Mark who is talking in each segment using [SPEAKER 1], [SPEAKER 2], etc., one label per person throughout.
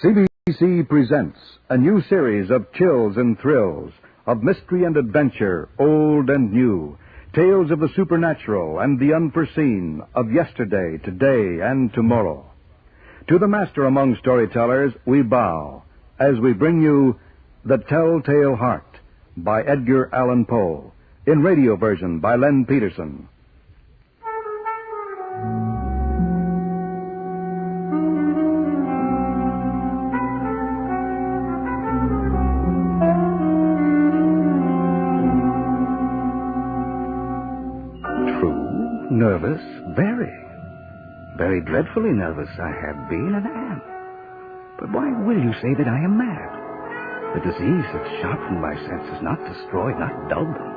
[SPEAKER 1] CBC presents a new series of chills and thrills, of mystery and adventure, old and new, tales of the supernatural and the unforeseen, of yesterday, today, and tomorrow. To the master among storytellers, we bow as we bring you The Telltale Heart by Edgar Allan Poe, in radio version by Len Peterson.
[SPEAKER 2] Nervous, very dreadfully nervous I have been and am. But why will you say that I am mad? The disease has sharpened my senses, not destroyed, not dulled them.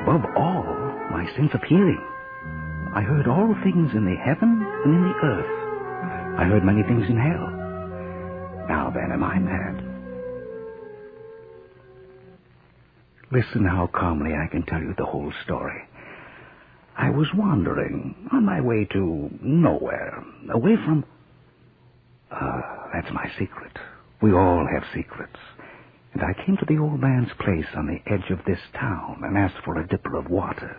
[SPEAKER 2] Above all, my sense of hearing. I heard all things in the heaven and in the earth. I heard many things in hell. Now then, am I mad? Listen how calmly I can tell you the whole story. I was wandering on my way to nowhere, away from... that's my secret. We all have secrets. And I came to the old man's place on the edge of this town and asked for a dipper of water.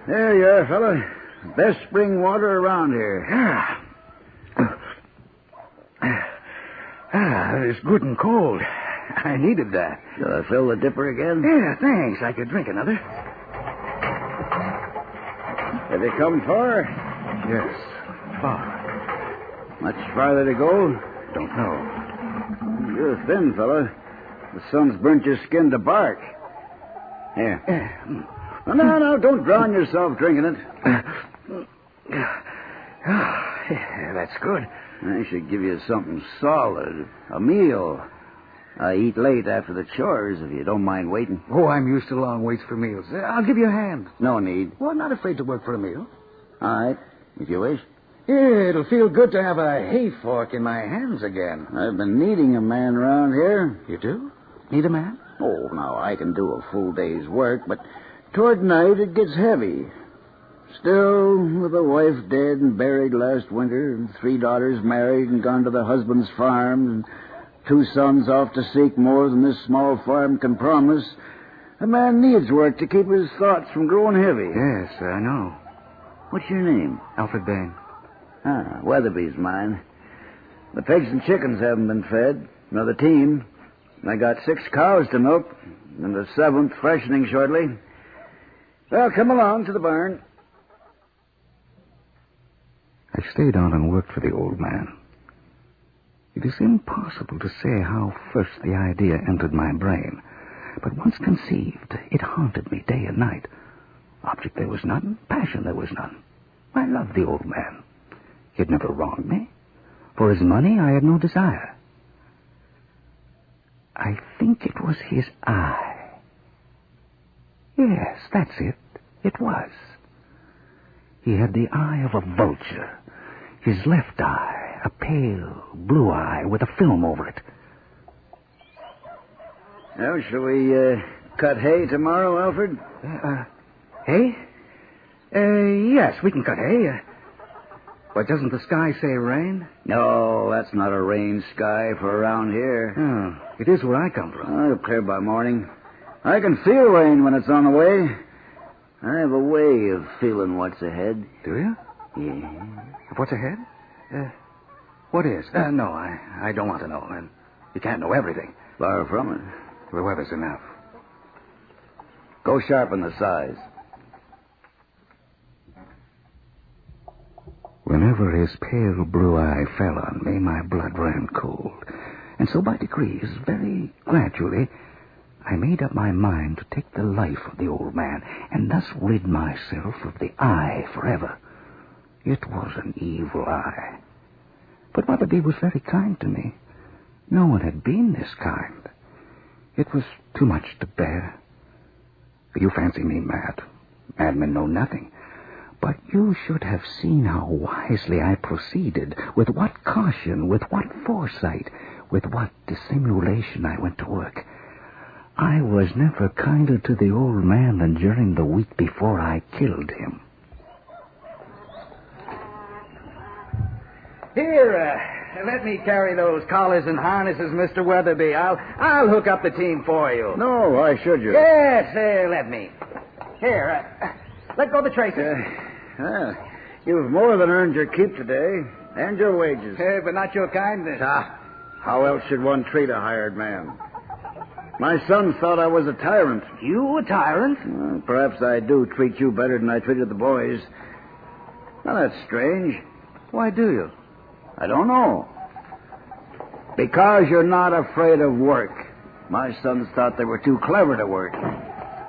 [SPEAKER 3] There you are, fella. Best spring water around here.
[SPEAKER 2] It's good and cold. I needed that.
[SPEAKER 3] Shall I fill the dipper again?
[SPEAKER 2] Yeah, thanks. I could drink another.
[SPEAKER 3] Have you come far?
[SPEAKER 2] Yes, far.
[SPEAKER 3] Much farther to go?
[SPEAKER 2] Don't know.
[SPEAKER 3] You're thin, fella. The sun's burnt your skin to bark. Here. No, don't drown yourself drinking it.
[SPEAKER 2] That's good.
[SPEAKER 3] I should give you something solid. A meal. I eat late after the chores, if you don't mind waiting.
[SPEAKER 2] Oh, I'm used to long waits for meals. I'll give you a hand.
[SPEAKER 3] No need.
[SPEAKER 2] Well, I'm not afraid to work for a meal.
[SPEAKER 3] All right, if you wish.
[SPEAKER 2] Yeah, it'll feel good to have a hay fork in my hands again.
[SPEAKER 3] I've been needing a man around here.
[SPEAKER 2] You do? Need a man?
[SPEAKER 3] Oh, now, I can do a full day's work, but toward night it gets heavy. Still, with a wife dead and buried last winter, and 3 daughters married and gone to their husband's farm, and 2 sons off to seek more than this small farm can promise, a man needs work to keep his thoughts from growing heavy.
[SPEAKER 2] Yes, I know.
[SPEAKER 3] What's your name?
[SPEAKER 2] Alfred Bain.
[SPEAKER 3] Weatherby's mine. The pigs and chickens haven't been fed. Another team. I got 6 cows to milk, and the 7th freshening shortly. Well, come along to the barn.
[SPEAKER 2] I stayed on and worked for the old man. It is impossible to say how first the idea entered my brain, but once conceived, it haunted me day and night. Object there was none, passion there was none. I loved the old man. He had never wronged me. For his money, I had no desire. I think it was his eye. Yes, that's it. It was. He had the eye of a vulture. His left eye, a pale blue eye with a film over it.
[SPEAKER 3] Now, shall we cut hay tomorrow, Alfred?
[SPEAKER 2] Hay? Yes, we can cut hay. But doesn't the sky say rain?
[SPEAKER 3] No, that's not a rain sky for around here.
[SPEAKER 2] Oh, it is where I come from.
[SPEAKER 3] It'll clear by morning. I can feel rain when it's on the way. I have a way of feeling what's ahead.
[SPEAKER 2] Do you?
[SPEAKER 3] Yeah.
[SPEAKER 2] What's ahead? What is? No, I don't want to know. You can't know everything.
[SPEAKER 3] Far from it.
[SPEAKER 2] The weather's enough.
[SPEAKER 3] Go sharpen the size.
[SPEAKER 2] Whenever his pale blue eye fell on me, my blood ran cold. And so by degrees, very gradually, I made up my mind to take the life of the old man and thus rid myself of the eye forever. It was an evil eye. But Mother B was very kind to me. No one had been this kind. It was too much to bear. You fancy me mad. Madmen know nothing. But you should have seen how wisely I proceeded, with what caution, with what foresight, with what dissimulation I went to work. I was never kinder to the old man than during the week before I killed him. Here, let me carry those collars and harnesses, Mr. Weatherby. I'll hook up the team for you.
[SPEAKER 3] No, why should you?
[SPEAKER 2] Yes, let me. Here, let go of the traces.
[SPEAKER 3] You've more than earned your keep today, and your wages.
[SPEAKER 2] But not your kindness.
[SPEAKER 3] How else should one treat a hired man? My son thought I was a tyrant.
[SPEAKER 2] You a tyrant?
[SPEAKER 3] Perhaps I do treat you better than I treated the boys. Now, that's strange.
[SPEAKER 2] Why do you?
[SPEAKER 3] I don't know. Because you're not afraid of work. My sons thought they were too clever to work.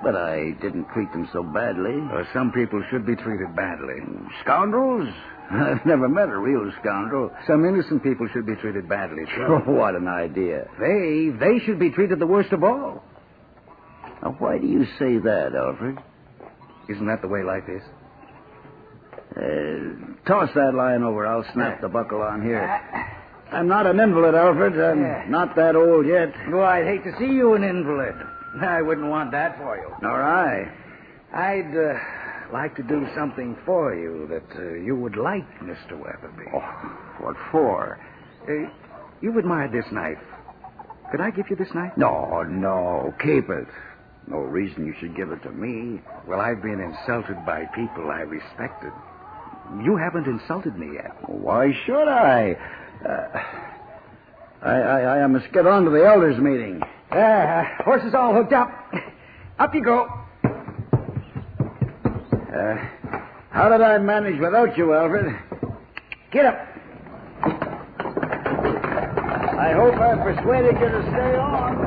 [SPEAKER 3] But I didn't treat them so badly.
[SPEAKER 2] Some people should be treated badly.
[SPEAKER 3] Scoundrels? I've never met a real scoundrel.
[SPEAKER 2] Some innocent people should be treated badly, too.
[SPEAKER 3] Oh, what an idea.
[SPEAKER 2] They should be treated the worst of all.
[SPEAKER 3] Now, why do you say that, Alfred?
[SPEAKER 2] Isn't that the way life is?
[SPEAKER 3] Toss that line over. I'll snap the buckle on here. I'm not an invalid, Alfred. I'm not that old yet.
[SPEAKER 2] Well, I'd hate to see you an invalid. I wouldn't want that for you.
[SPEAKER 3] Nor I.
[SPEAKER 2] I'd like to do something for you that you would like, Mr. Weatherby.
[SPEAKER 3] Oh, what for?
[SPEAKER 2] You've admired this knife. Could I give you this knife?
[SPEAKER 3] No. Keep it. No reason you should give it to me.
[SPEAKER 2] Well, I've been insulted by people I respected. You haven't insulted me yet.
[SPEAKER 3] Why should I? I must get on to the elders' meeting.
[SPEAKER 2] Horses all hooked up. Up you go.
[SPEAKER 3] How did I manage without you, Alfred?
[SPEAKER 2] Get up.
[SPEAKER 3] I hope I persuaded you to stay on.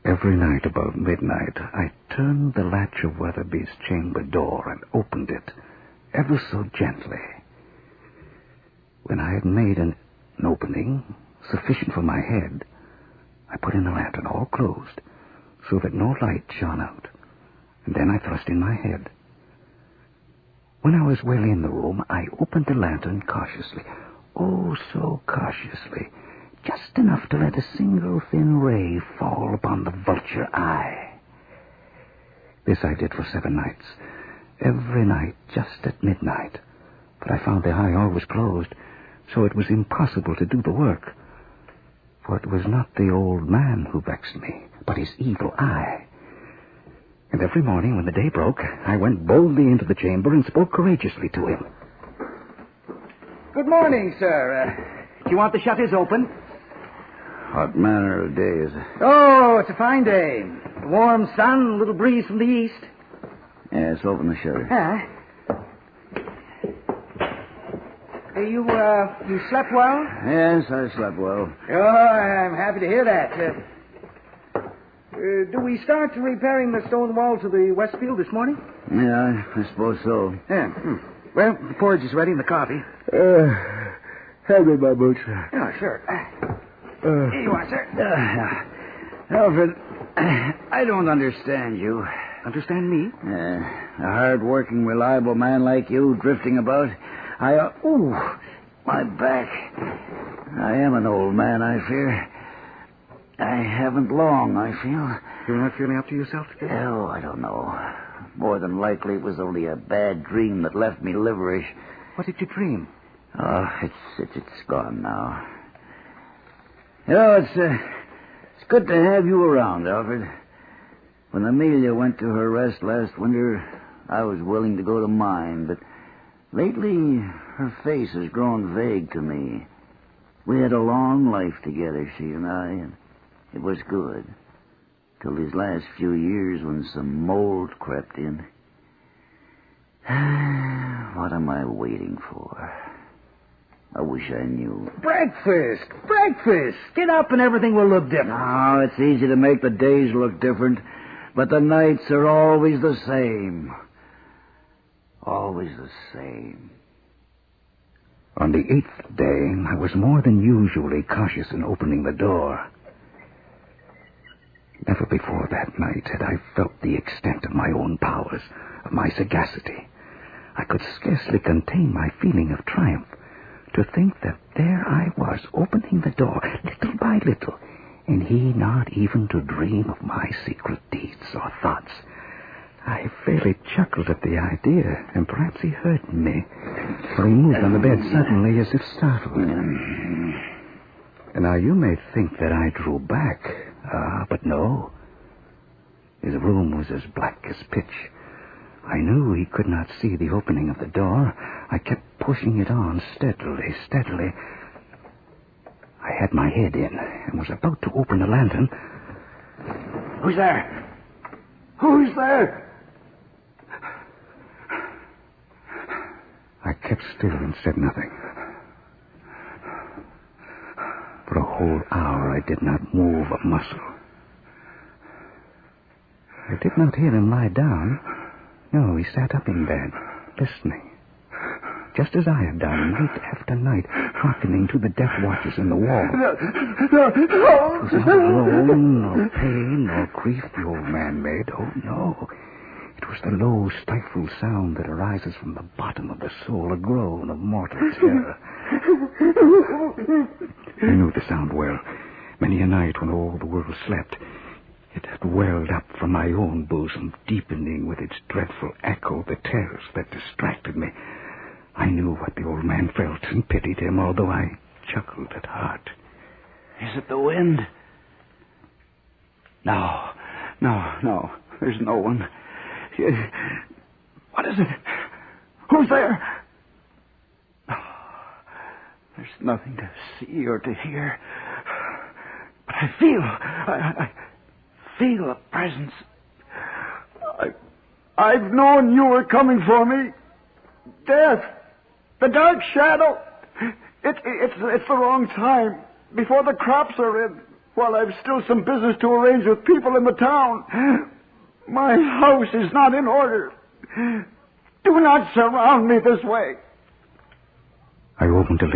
[SPEAKER 2] Every night about midnight, I turned the latch of Weatherby's chamber door and opened it, ever so gently. When I had made an opening sufficient for my head, I put in the lantern all closed, so that no light shone out, and then I thrust in my head. When I was well in the room, I opened the lantern cautiously, oh, so cautiously, just enough to let a single thin ray fall upon the vulture eye. This I did for 7 nights, every night just at midnight, but I found the eye always closed, so it was impossible to do the work. For it was not the old man who vexed me, but his evil eye. And every morning when the day broke, I went boldly into the chamber and spoke courageously to him. Good morning, sir. Do you want the shutters open?
[SPEAKER 3] What manner of day is it?
[SPEAKER 2] Oh, it's a fine day. Warm sun, a little breeze from the east.
[SPEAKER 3] Yes, open the shutter.
[SPEAKER 2] You slept well?
[SPEAKER 3] Yes, I slept well.
[SPEAKER 2] Oh, I'm happy to hear that. Do we start repairing the stone wall to the west field this morning?
[SPEAKER 3] Yeah, I suppose so.
[SPEAKER 2] Yeah. Well, the porridge is ready and the coffee.
[SPEAKER 3] Hand me my boots.
[SPEAKER 2] Oh, sure. Here you are, sir.
[SPEAKER 3] Alfred, I don't understand you.
[SPEAKER 2] Understand me?
[SPEAKER 3] A hard-working, reliable man like you drifting about. My back. I am an old man, I fear. I haven't long, I feel.
[SPEAKER 2] You're not feeling up to yourself today?
[SPEAKER 3] Oh, I don't know. More than likely it was only a bad dream that left me liverish.
[SPEAKER 2] What did you dream?
[SPEAKER 3] Oh, it's gone now. You know, it's good to have you around, Alfred. When Amelia went to her rest last winter, I was willing to go to mine, but lately her face has grown vague to me. We had a long life together, she and I, and it was good. Till these last few years when some mold crept in. What am I waiting for? I wish I knew.
[SPEAKER 2] Breakfast! Get up and everything will look different.
[SPEAKER 3] Oh, it's easy to make the days look different, but the nights are always the same. Always the same.
[SPEAKER 2] On the 8th day, I was more than usually cautious in opening the door. Never before that night had I felt the extent of my own powers, of my sagacity. I could scarcely contain my feeling of triumph to think that there I was, opening the door, little by little, and he not even to dream of my secret deeds or thoughts. I fairly chuckled at the idea, and perhaps he heard me, for he moved on the bed suddenly as if startled. And now you may think that I drew back, but no. His room was as black as pitch. I knew he could not see the opening of the door. I kept pushing it on steadily. I had my head in and was about to open the lantern.
[SPEAKER 3] Who's there? Who's there?
[SPEAKER 2] I kept still and said nothing. For a whole hour I did not move a muscle. I did not hear him lie down. No, he sat up in bed, listening. Just as I had done night after night, hearkening to the death watches in the wall. It was not groan, nor pain, nor grief the old man made. Oh, no. It was the low, stifled sound that arises from the bottom of the soul, a groan of mortal terror. I knew the sound well. Many a night when all the world slept, it had welled up from my own bosom, deepening with its dreadful echo the terrors that distracted me. I knew what the old man felt and pitied him, although I chuckled at heart.
[SPEAKER 3] Is it the wind? No. There's no one. What is it? Who's there? There's nothing to see or to hear. But I feel a presence. I've known you were coming for me. Death. The dark shadow. It's the wrong time. Before the crops are in. While I've still some business to arrange with people in the town. My house is not in order. Do not surround me this way.
[SPEAKER 2] I opened a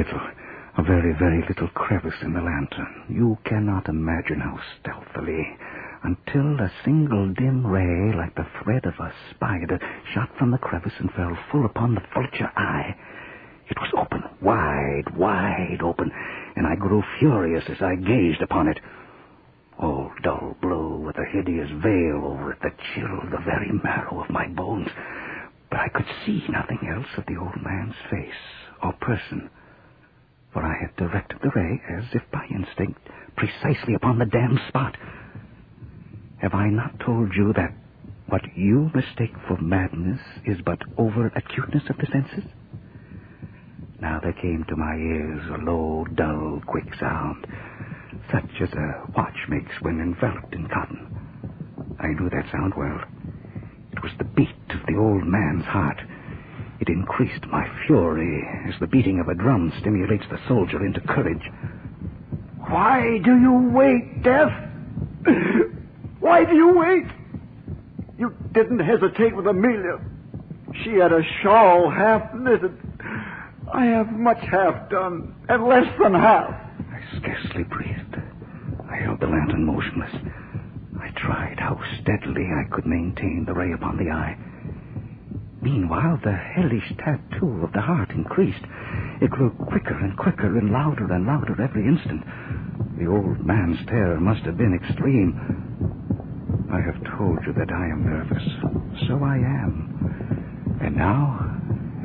[SPEAKER 2] very, very little crevice in the lantern. You cannot imagine how stealthily, until a single dim ray, like the thread of a spider, shot from the crevice and fell full upon the vulture eye. It was open, wide open, and I grew furious as I gazed upon it. All dull blue, with a hideous veil over it that chilled the very marrow of my bones. But I could see nothing else of the old man's face or person, for I had directed the ray, as if by instinct, precisely upon the damned spot. Have I not told you that what you mistake for madness is but over-acuteness of the senses? Now there came to my ears a low, dull, quick sound, such as a watch makes when enveloped in cotton. I knew that sound well. It was the beat of the old man's heart. It increased my fury as the beating of a drum stimulates the soldier into courage.
[SPEAKER 3] Why do you wait, Death? Why do you wait? You didn't hesitate with Amelia. She had a shawl half knitted. I have much half done, and less than half.
[SPEAKER 2] I scarcely breathed. I held the lantern motionless. I tried how steadily I could maintain the ray upon the eye. Meanwhile, the hellish tattoo of the heart increased. It grew quicker and quicker and louder every instant. The old man's terror must have been extreme. I have told you that I am nervous. So I am. And now,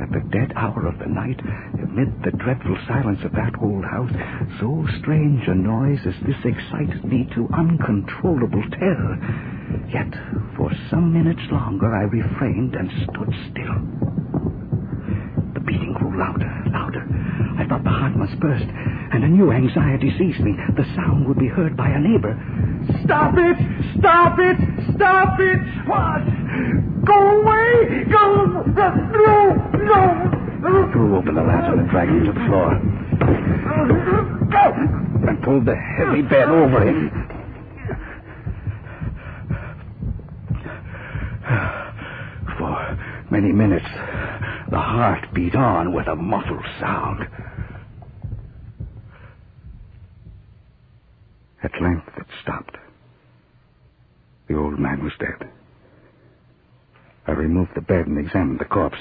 [SPEAKER 2] at the dead hour of the night, amid the dreadful silence of that old house, so strange a noise as this excited me to uncontrollable terror. Yet, for some minutes longer, I refrained and stood still. The beating grew louder. I thought the heart must burst, and a new anxiety seized me. The sound would be heard by a neighbor.
[SPEAKER 3] Stop it! What? Go away! Go! No!
[SPEAKER 2] I threw open the lantern and dragged him to the floor. And pulled the heavy bed over him. For many minutes, the heart beat on with a muffled sound. At length it stopped. The old man was dead. I removed the bed and examined the corpse.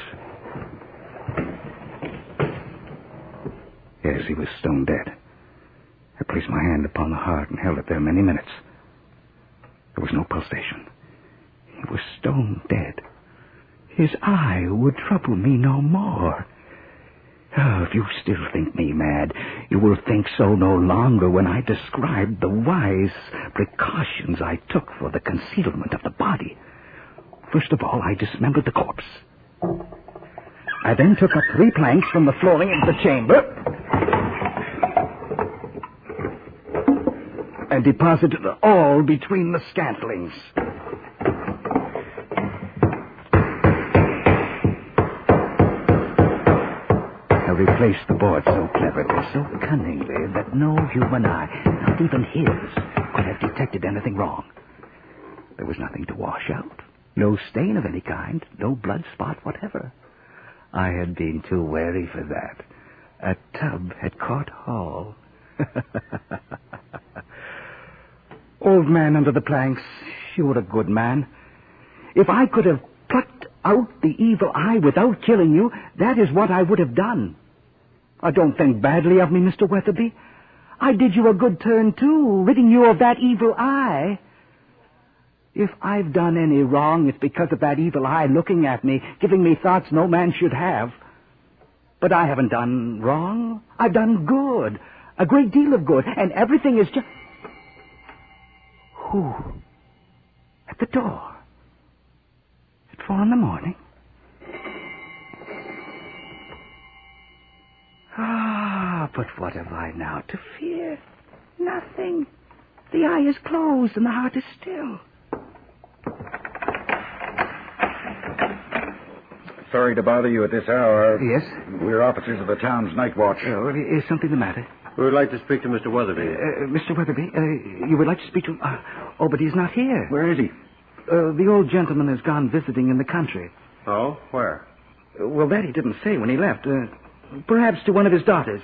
[SPEAKER 2] Yes, he was stone dead. I placed my hand upon the heart and held it there many minutes. There was no pulsation. He was was stone dead. His eye would trouble me no more. Oh, if you still think me mad, you will think so no longer when I describe the wise precautions I took for the concealment of the body. First of all, I dismembered the corpse. I then took up 3 planks from the flooring of the chamber and deposited it all between the scantlings. I replaced the board so cleverly, so cunningly, that no human eye, not even his, could have detected anything wrong. There was nothing to wash out, no stain of any kind, no blood spot whatever. I had been too wary for that. A tub had caught Hall. Old man under the planks, you were a good man. If I could have plucked out the evil eye without killing you, that is what I would have done. Don't think badly of me, Mr. Weatherby. I did you a good turn, too, ridding you of that evil eye. If I've done any wrong, it's because of that evil eye looking at me, giving me thoughts no man should have. But I haven't done wrong. I've done good, a great deal of good, and everything is just... Who? At the door? At 4 a.m? But what have I now to fear? Nothing. The eye is closed and the heart is still.
[SPEAKER 4] Sorry to bother you at this hour.
[SPEAKER 2] Yes?
[SPEAKER 4] We're officers of the town's night watch.
[SPEAKER 2] Oh, is something the matter?
[SPEAKER 5] We would like to speak to Mr. Weatherby.
[SPEAKER 2] Mr. Weatherby, you would like to speak to him? But he's not here.
[SPEAKER 4] Where is he?
[SPEAKER 2] The old gentleman has gone visiting in the country.
[SPEAKER 5] Oh? Where?
[SPEAKER 2] Well, that he didn't say when he left. Perhaps to one of his daughters.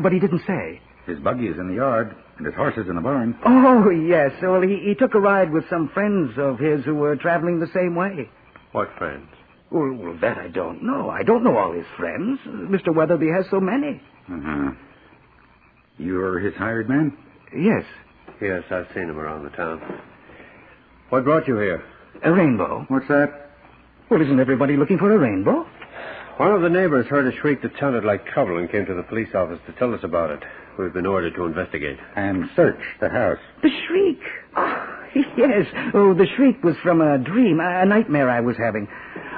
[SPEAKER 2] But he didn't say.
[SPEAKER 4] His buggy is in the yard, and his horse is in the barn.
[SPEAKER 2] Oh, yes. Well, he took a ride with some friends of his who were traveling the same way.
[SPEAKER 5] What friends?
[SPEAKER 2] Well, that I don't know. I don't know all his friends. Mr. Weatherby has so many.
[SPEAKER 4] Uh-huh. You're his hired man?
[SPEAKER 2] Yes.
[SPEAKER 5] Yes, I've seen him around the town. What brought you here?
[SPEAKER 2] A rainbow.
[SPEAKER 4] What's that?
[SPEAKER 2] Well, isn't everybody looking for a rainbow?
[SPEAKER 5] One of the neighbors heard a shriek that sounded like trouble and came to the police office to tell us about it. We've been ordered to investigate.
[SPEAKER 4] And search the house.
[SPEAKER 2] The shriek. Oh, yes. Oh, the shriek was from a dream, a nightmare I was having.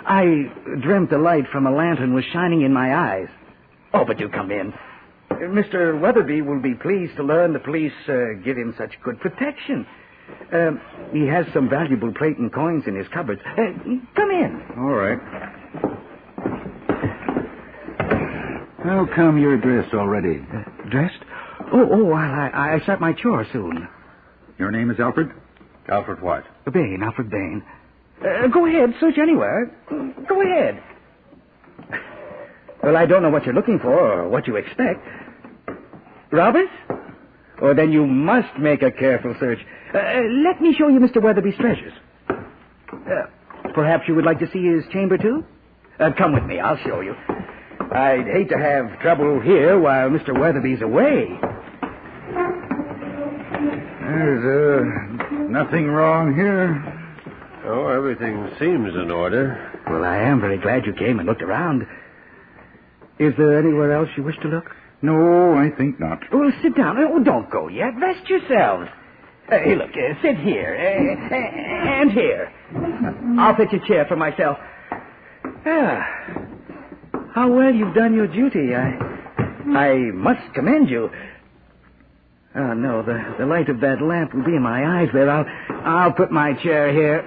[SPEAKER 2] I dreamt the light from a lantern was shining in my eyes. Oh, but do come in. Mr. Weatherby will be pleased to learn the police give him such good protection. He has some valuable plate and coins in his cupboards. Come in.
[SPEAKER 4] All right. How come you're dressed already?
[SPEAKER 2] Dressed? Oh, I start my chore soon.
[SPEAKER 4] Your name is Alfred?
[SPEAKER 5] Alfred what?
[SPEAKER 2] Bain, Alfred Bain. Go ahead, search anywhere. Go ahead. Well, I don't know what you're looking for or what you expect. Robbers? Oh, then you must make a careful search. Let me show you Mr. Weatherby's treasures. Perhaps you would like to see his chamber, too? Come with me, I'll show you. I'd hate to have trouble here while Mr. Weatherby's away.
[SPEAKER 4] There's nothing wrong here.
[SPEAKER 5] Oh, everything seems in order.
[SPEAKER 2] Well, I am very glad you came and looked around. Is there anywhere else you wish to look?
[SPEAKER 4] No, I think not.
[SPEAKER 2] Well, sit down. Oh, don't go yet. Rest yourselves. Hey, look, sit here. And here. I'll fetch a chair for myself. How well you've done your duty. I must commend you. Oh, no, the light of that lamp will be in my eyes there. I'll put my chair here.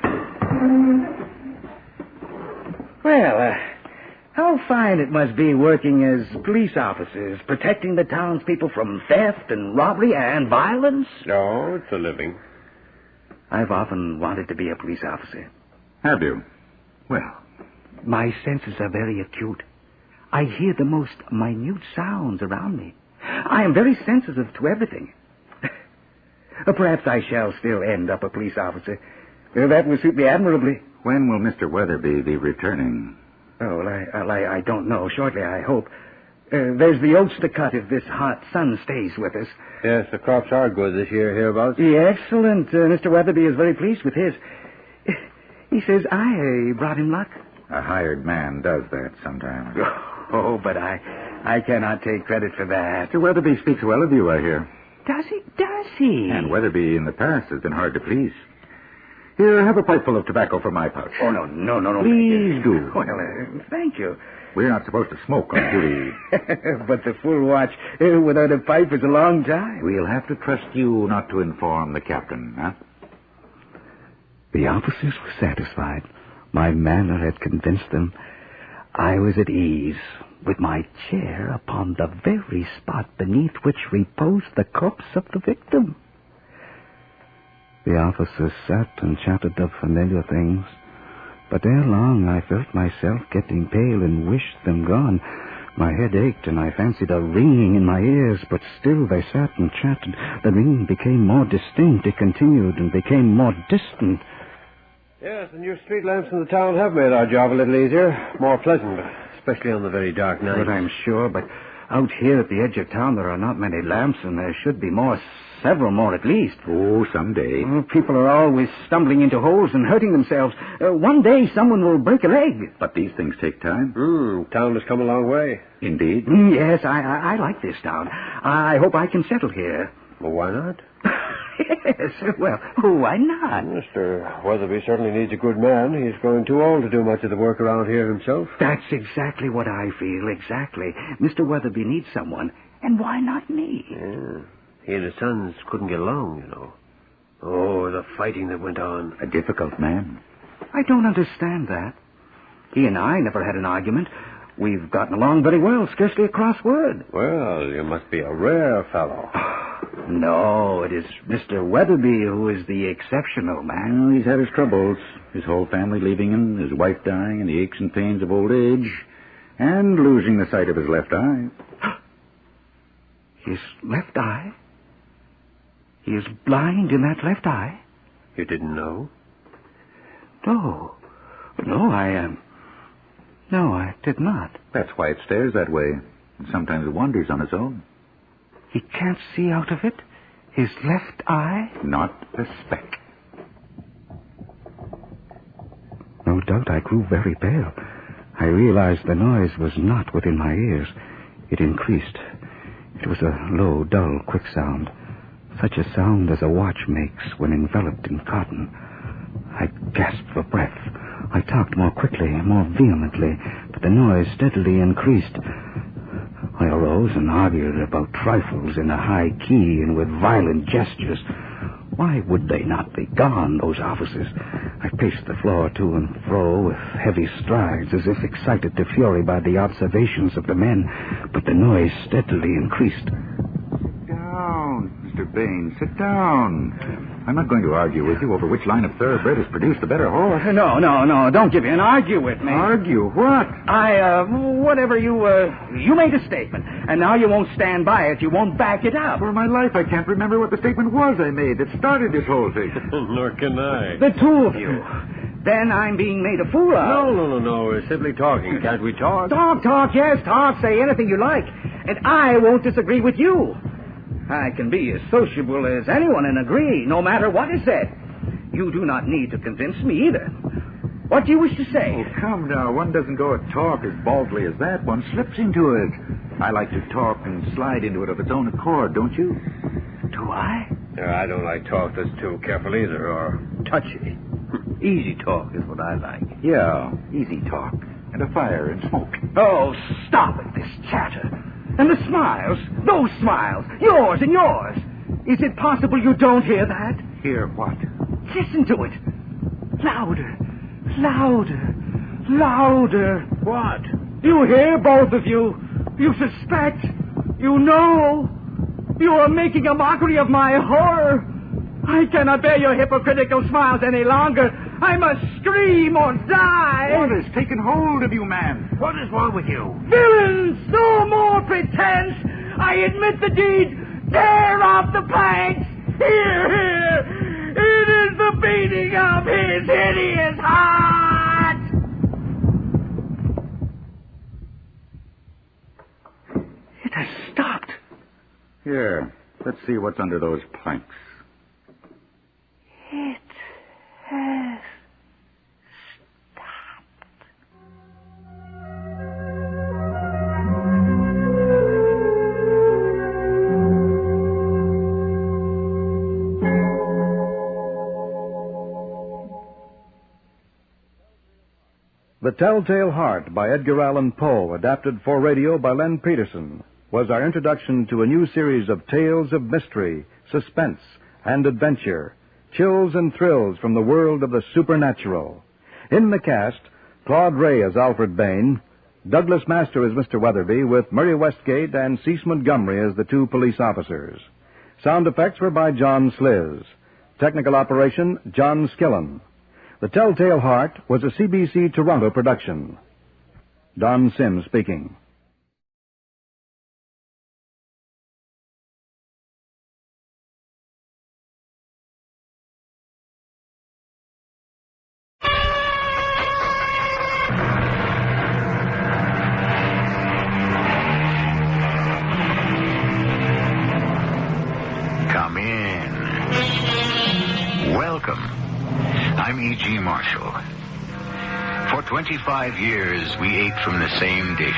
[SPEAKER 2] Well, how fine it must be working as police officers, protecting the townspeople from theft and robbery and violence.
[SPEAKER 5] Oh, it's a living.
[SPEAKER 2] I've often wanted to be a police officer.
[SPEAKER 4] Have you?
[SPEAKER 2] Well, my senses are very acute. I hear the most minute sounds around me. I am very sensitive to everything. Perhaps I shall still end up a police officer. That will suit me admirably.
[SPEAKER 4] When will Mr. Weatherby be returning?
[SPEAKER 2] Oh, well, I don't know. Shortly, I hope. There's the oats to cut if this hot sun stays with us.
[SPEAKER 5] Yes, the crops are good this year hereabouts.
[SPEAKER 2] Excellent. Mr. Weatherby is very pleased with his. He says I brought him luck.
[SPEAKER 4] A hired man does that sometimes.
[SPEAKER 2] Oh, but I cannot take credit for that.
[SPEAKER 4] Mr. Weatherby speaks well of you, I hear.
[SPEAKER 2] Does he? Does he?
[SPEAKER 4] And Weatherby in the past has been hard to please. Here, have a pipeful of tobacco from my pouch.
[SPEAKER 2] Oh, no.
[SPEAKER 4] Please do.
[SPEAKER 2] Well, thank you.
[SPEAKER 4] We're not supposed to smoke on duty.
[SPEAKER 2] But the full watch without a pipe is a long time.
[SPEAKER 4] We'll have to trust you not to inform the captain, huh?
[SPEAKER 2] The officers were satisfied. My manner had convinced them. I was at ease, with my chair upon the very spot beneath which reposed the corpse of the victim. The officers sat and chatted of familiar things, but ere long I felt myself getting pale and wished them gone. My head ached, and I fancied a ringing in my ears, but still they sat and chatted. The ringing became more distinct. It continued and became more distant.
[SPEAKER 5] Yes, the new street lamps in the town have made our job a little easier, more pleasant, especially on the very dark nights.
[SPEAKER 2] But I'm sure, but out here at the edge of town there are not many lamps, and there should be more, several more at least.
[SPEAKER 4] Oh, someday.
[SPEAKER 2] People are always stumbling into holes and hurting themselves. One day someone will break a leg.
[SPEAKER 4] But these things take time.
[SPEAKER 5] Town has come a long way.
[SPEAKER 4] Indeed.
[SPEAKER 2] Yes, I like this town. I hope I can settle here.
[SPEAKER 5] Well, why not?
[SPEAKER 2] Yes, well, why not?
[SPEAKER 5] Mr. Weatherby certainly needs a good man. He's growing too old to do much of the work around here himself.
[SPEAKER 2] That's exactly what I feel, exactly. Mr. Weatherby needs someone, and why not me?
[SPEAKER 5] Yeah. He and his sons couldn't get along, you know. Oh, the fighting that went on.
[SPEAKER 4] A difficult man.
[SPEAKER 2] I don't understand that. He and I never had an argument. We've gotten along very well, scarcely a cross word.
[SPEAKER 5] Well, you must be a rare fellow.
[SPEAKER 2] No, it is Mr. Weatherby who is the exceptional man.
[SPEAKER 4] Well, he's had his troubles. His whole family leaving him, his wife dying, and the aches and pains of old age, and losing the sight of his left eye.
[SPEAKER 2] His left eye? He is blind in that left eye?
[SPEAKER 5] You didn't know?
[SPEAKER 2] No, I did not.
[SPEAKER 4] That's why it stares that way, and sometimes wanders on its own.
[SPEAKER 2] He can't see out of it? His left eye?
[SPEAKER 4] Not a speck.
[SPEAKER 2] No doubt I grew very pale. I realized the noise was not within my ears. It increased. It was a low, dull, quick sound. Such a sound as a watch makes when enveloped in cotton. I gasped for breath. I talked more quickly, more vehemently, but the noise steadily increased. I arose and argued about trifles in a high key and with violent gestures. Why would they not be gone, those officers? I paced the floor to and fro with heavy strides, as if excited to fury by the observations of the men, but the noise steadily increased.
[SPEAKER 4] Sit down, Mr. Bain. Sit down. I'm not going to argue with you over which line of thoroughbred has produced the better horse.
[SPEAKER 2] No. Don't give in. Argue with me.
[SPEAKER 4] Argue? What?
[SPEAKER 2] Whatever you made a statement, and now you won't stand by it. You won't back it up.
[SPEAKER 4] For my life, I can't remember what the statement was I made that started this whole thing.
[SPEAKER 5] Nor can I.
[SPEAKER 2] The two of you. Then I'm being made a fool of.
[SPEAKER 5] No. We're simply talking. Can't we talk?
[SPEAKER 2] Talk, yes, talk. Say anything you like. And I won't disagree with you. I can be as sociable as anyone and agree, no matter what is said. You do not need to convince me either. What do you wish to say?
[SPEAKER 4] Oh, come now. One doesn't go to talk as baldly as that. One slips into it. I like to talk and slide into it of its own accord, don't you?
[SPEAKER 2] Do I?
[SPEAKER 5] I don't like talk that's too careful either, or touchy. Easy talk is what I like.
[SPEAKER 4] Yeah, easy talk. And a fire and smoke.
[SPEAKER 2] Oh, stop it, this chatter. And the smiles, those smiles, yours and yours. Is it possible you don't hear that?
[SPEAKER 4] Hear what?
[SPEAKER 2] Listen to it. Louder.
[SPEAKER 5] What?
[SPEAKER 2] You hear, both of you. You suspect. You know. You are making a mockery of my horror. I cannot bear your hypocritical smiles any longer. I must scream or die.
[SPEAKER 4] What has taken hold of you, man? What is wrong with you?
[SPEAKER 2] Villains! No more pretense! I admit the deed! Tear off the planks! Here! It is the beating of his hideous heart! It has stopped.
[SPEAKER 4] Here, let's see what's under those planks.
[SPEAKER 2] It has
[SPEAKER 1] The Telltale Heart by Edgar Allan Poe, adapted for radio by Len Peterson, was our introduction to a new series of tales of mystery, suspense, and adventure, chills and thrills from the world of the supernatural. In the cast, Claude Ray as Alfred Bain, Douglas Master as Mr. Weatherby, with Murray Westgate and Cease Montgomery as the two police officers. Sound effects were by John Sliz. Technical operation, John Skillen. The Telltale Heart was a CBC Toronto production. Don Sims speaking.
[SPEAKER 4] Come in. Welcome. I'm E.G. Marshall. For 25 years, we ate from the same dish,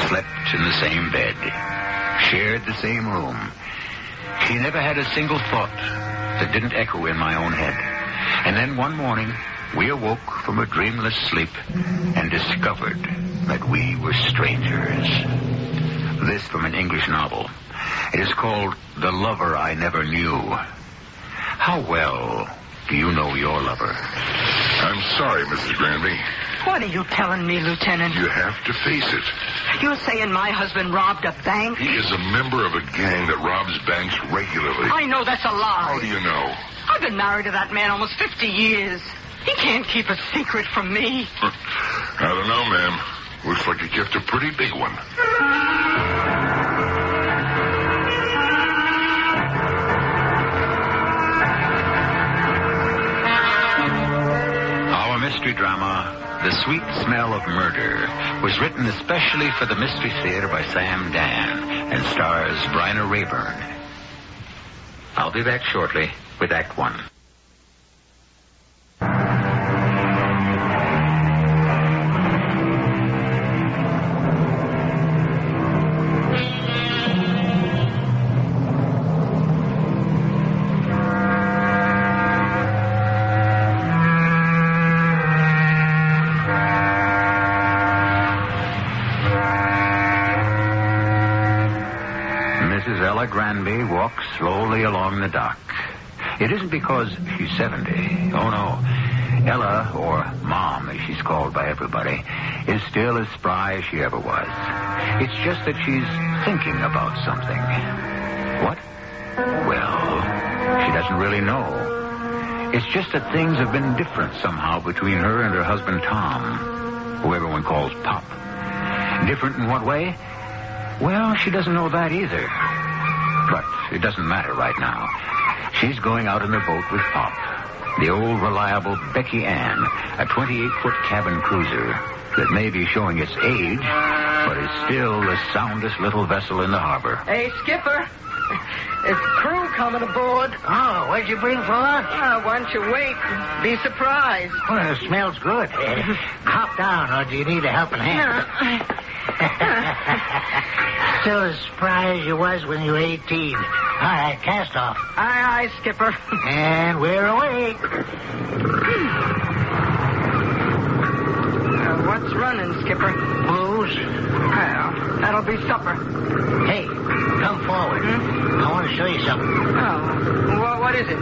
[SPEAKER 4] slept in the same bed, shared the same room. She never had a single thought that didn't echo in my own head. And then one morning, we awoke from a dreamless sleep and discovered that we were strangers. This from an English novel. It is called The Lover I Never Knew. How well do you know your lover?
[SPEAKER 6] I'm sorry, Mrs. Granby.
[SPEAKER 7] What are you telling me, Lieutenant?
[SPEAKER 6] You have to face it.
[SPEAKER 7] You're saying my husband robbed a bank?
[SPEAKER 6] He is a member of a gang that robs banks regularly.
[SPEAKER 7] I know that's a lie.
[SPEAKER 6] How do you know?
[SPEAKER 7] I've been married to that man almost 50 years. He can't keep a secret from me.
[SPEAKER 6] I don't know, ma'am. Looks like you kept a pretty big one.
[SPEAKER 4] Mystery drama, The Sweet Smell of Murder, was written especially for the Mystery Theater by Sam Dan and stars Bryna Rayburn. I'll be back shortly with Act One. Granby walks slowly along the dock. It isn't because she's 70. Oh, no. Ella, or Mom, as she's called by everybody, is still as spry as she ever was. It's just that she's thinking about something. What? Well, she doesn't really know. It's just that things have been different somehow between her and her husband, Tom, who everyone calls Pop. Different in what way? Well, she doesn't know that either. But it doesn't matter right now. She's going out in the boat with Pop, the old reliable Becky Ann, a 28-foot cabin cruiser that may be showing its age, but is still the soundest little vessel in the harbor.
[SPEAKER 7] Hey, Skipper. There's crew coming aboard.
[SPEAKER 8] Oh, what'd you bring for lunch?
[SPEAKER 7] Why don't you wait and be surprised?
[SPEAKER 8] Well, it smells good. Hop down, or do you need a helping hand? Still as spry as you was when you were 18. All right, cast off.
[SPEAKER 7] Aye, Skipper.
[SPEAKER 8] And we're away.
[SPEAKER 7] What's running, Skipper?
[SPEAKER 8] Blues.
[SPEAKER 7] Well, that'll be supper.
[SPEAKER 8] Hey, come forward. I want to show you something.
[SPEAKER 7] Oh, what is it?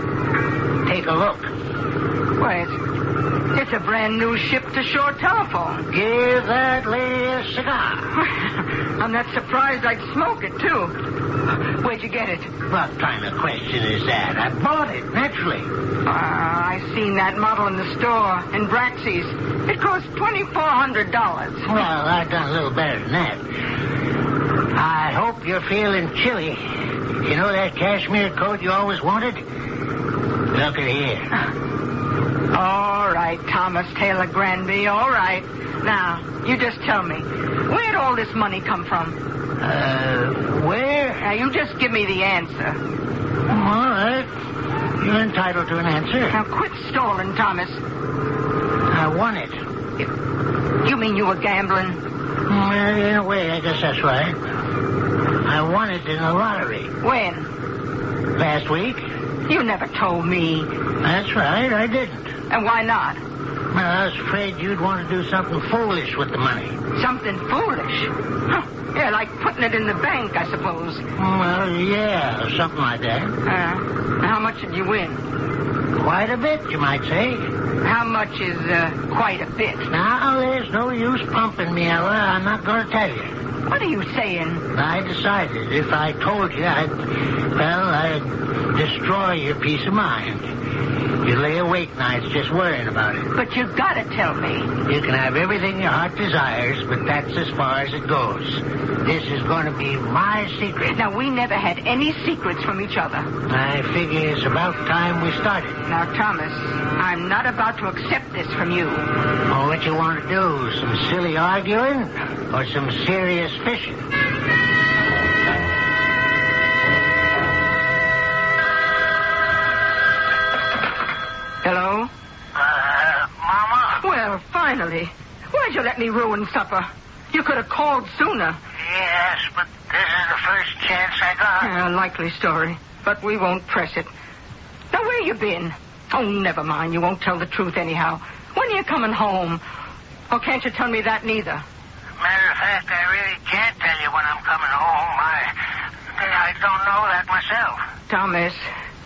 [SPEAKER 8] Take a look.
[SPEAKER 7] Why, it's a brand new ship-to-shore telephone.
[SPEAKER 8] Give that lady a cigar.
[SPEAKER 7] I'm not surprised I'd smoke it, too. Where'd you get it?
[SPEAKER 8] What kind of question is that? I bought it, naturally.
[SPEAKER 7] I seen that model in the store, in Braxy's. It cost $2,400.
[SPEAKER 8] Well, I've done a little better than that. I hope you're feeling chilly. You know that cashmere coat you always wanted? Look at here.
[SPEAKER 7] All right, Thomas Taylor Granby, all right. Now, you just tell me, where'd all this money come from?
[SPEAKER 8] Where?
[SPEAKER 7] Now, you just give me the answer.
[SPEAKER 8] All right. You're entitled to an answer.
[SPEAKER 7] Now, quit stalling, Thomas.
[SPEAKER 8] I won it.
[SPEAKER 7] You mean you were gambling?
[SPEAKER 8] Well, in a way, I guess that's right. I won it in the lottery.
[SPEAKER 7] When?
[SPEAKER 8] Last week.
[SPEAKER 7] You never told me.
[SPEAKER 8] That's right, I didn't.
[SPEAKER 7] And why not?
[SPEAKER 8] Well, I was afraid you'd want to do something foolish with the money.
[SPEAKER 7] Something foolish? Huh. Yeah, like putting it in the bank, I suppose.
[SPEAKER 8] Well, yeah, something like that.
[SPEAKER 7] How much did you win?
[SPEAKER 8] Quite a bit, you might say.
[SPEAKER 7] How much is quite a bit?
[SPEAKER 8] Now, there's no use pumping me, Ella. I'm not going to tell you.
[SPEAKER 7] What are you saying?
[SPEAKER 8] I decided if I told you, I'd destroy your peace of mind. You lay awake nights just worrying about it.
[SPEAKER 7] But you gotta tell me.
[SPEAKER 8] You can have everything your heart desires, but that's as far as it goes. This is going to be my secret.
[SPEAKER 7] Now, we never had any secrets from each other.
[SPEAKER 8] I figure it's about time we started.
[SPEAKER 7] Now, Thomas, I'm not about to accept this from you.
[SPEAKER 8] Oh, what you want to do? Some silly arguing or some serious fishing?
[SPEAKER 7] Hello?
[SPEAKER 8] Mama?
[SPEAKER 7] Well, finally. Why'd you let me ruin supper? You could have called sooner.
[SPEAKER 8] Yes, but this is the first chance I got.
[SPEAKER 7] Likely story, but we won't press it. Now, where you been? Oh, never mind. You won't tell the truth anyhow. When are you coming home? Or can't you tell me that neither?
[SPEAKER 8] Matter of fact, I really can't tell you when I'm coming home. I don't know that myself.
[SPEAKER 7] Thomas,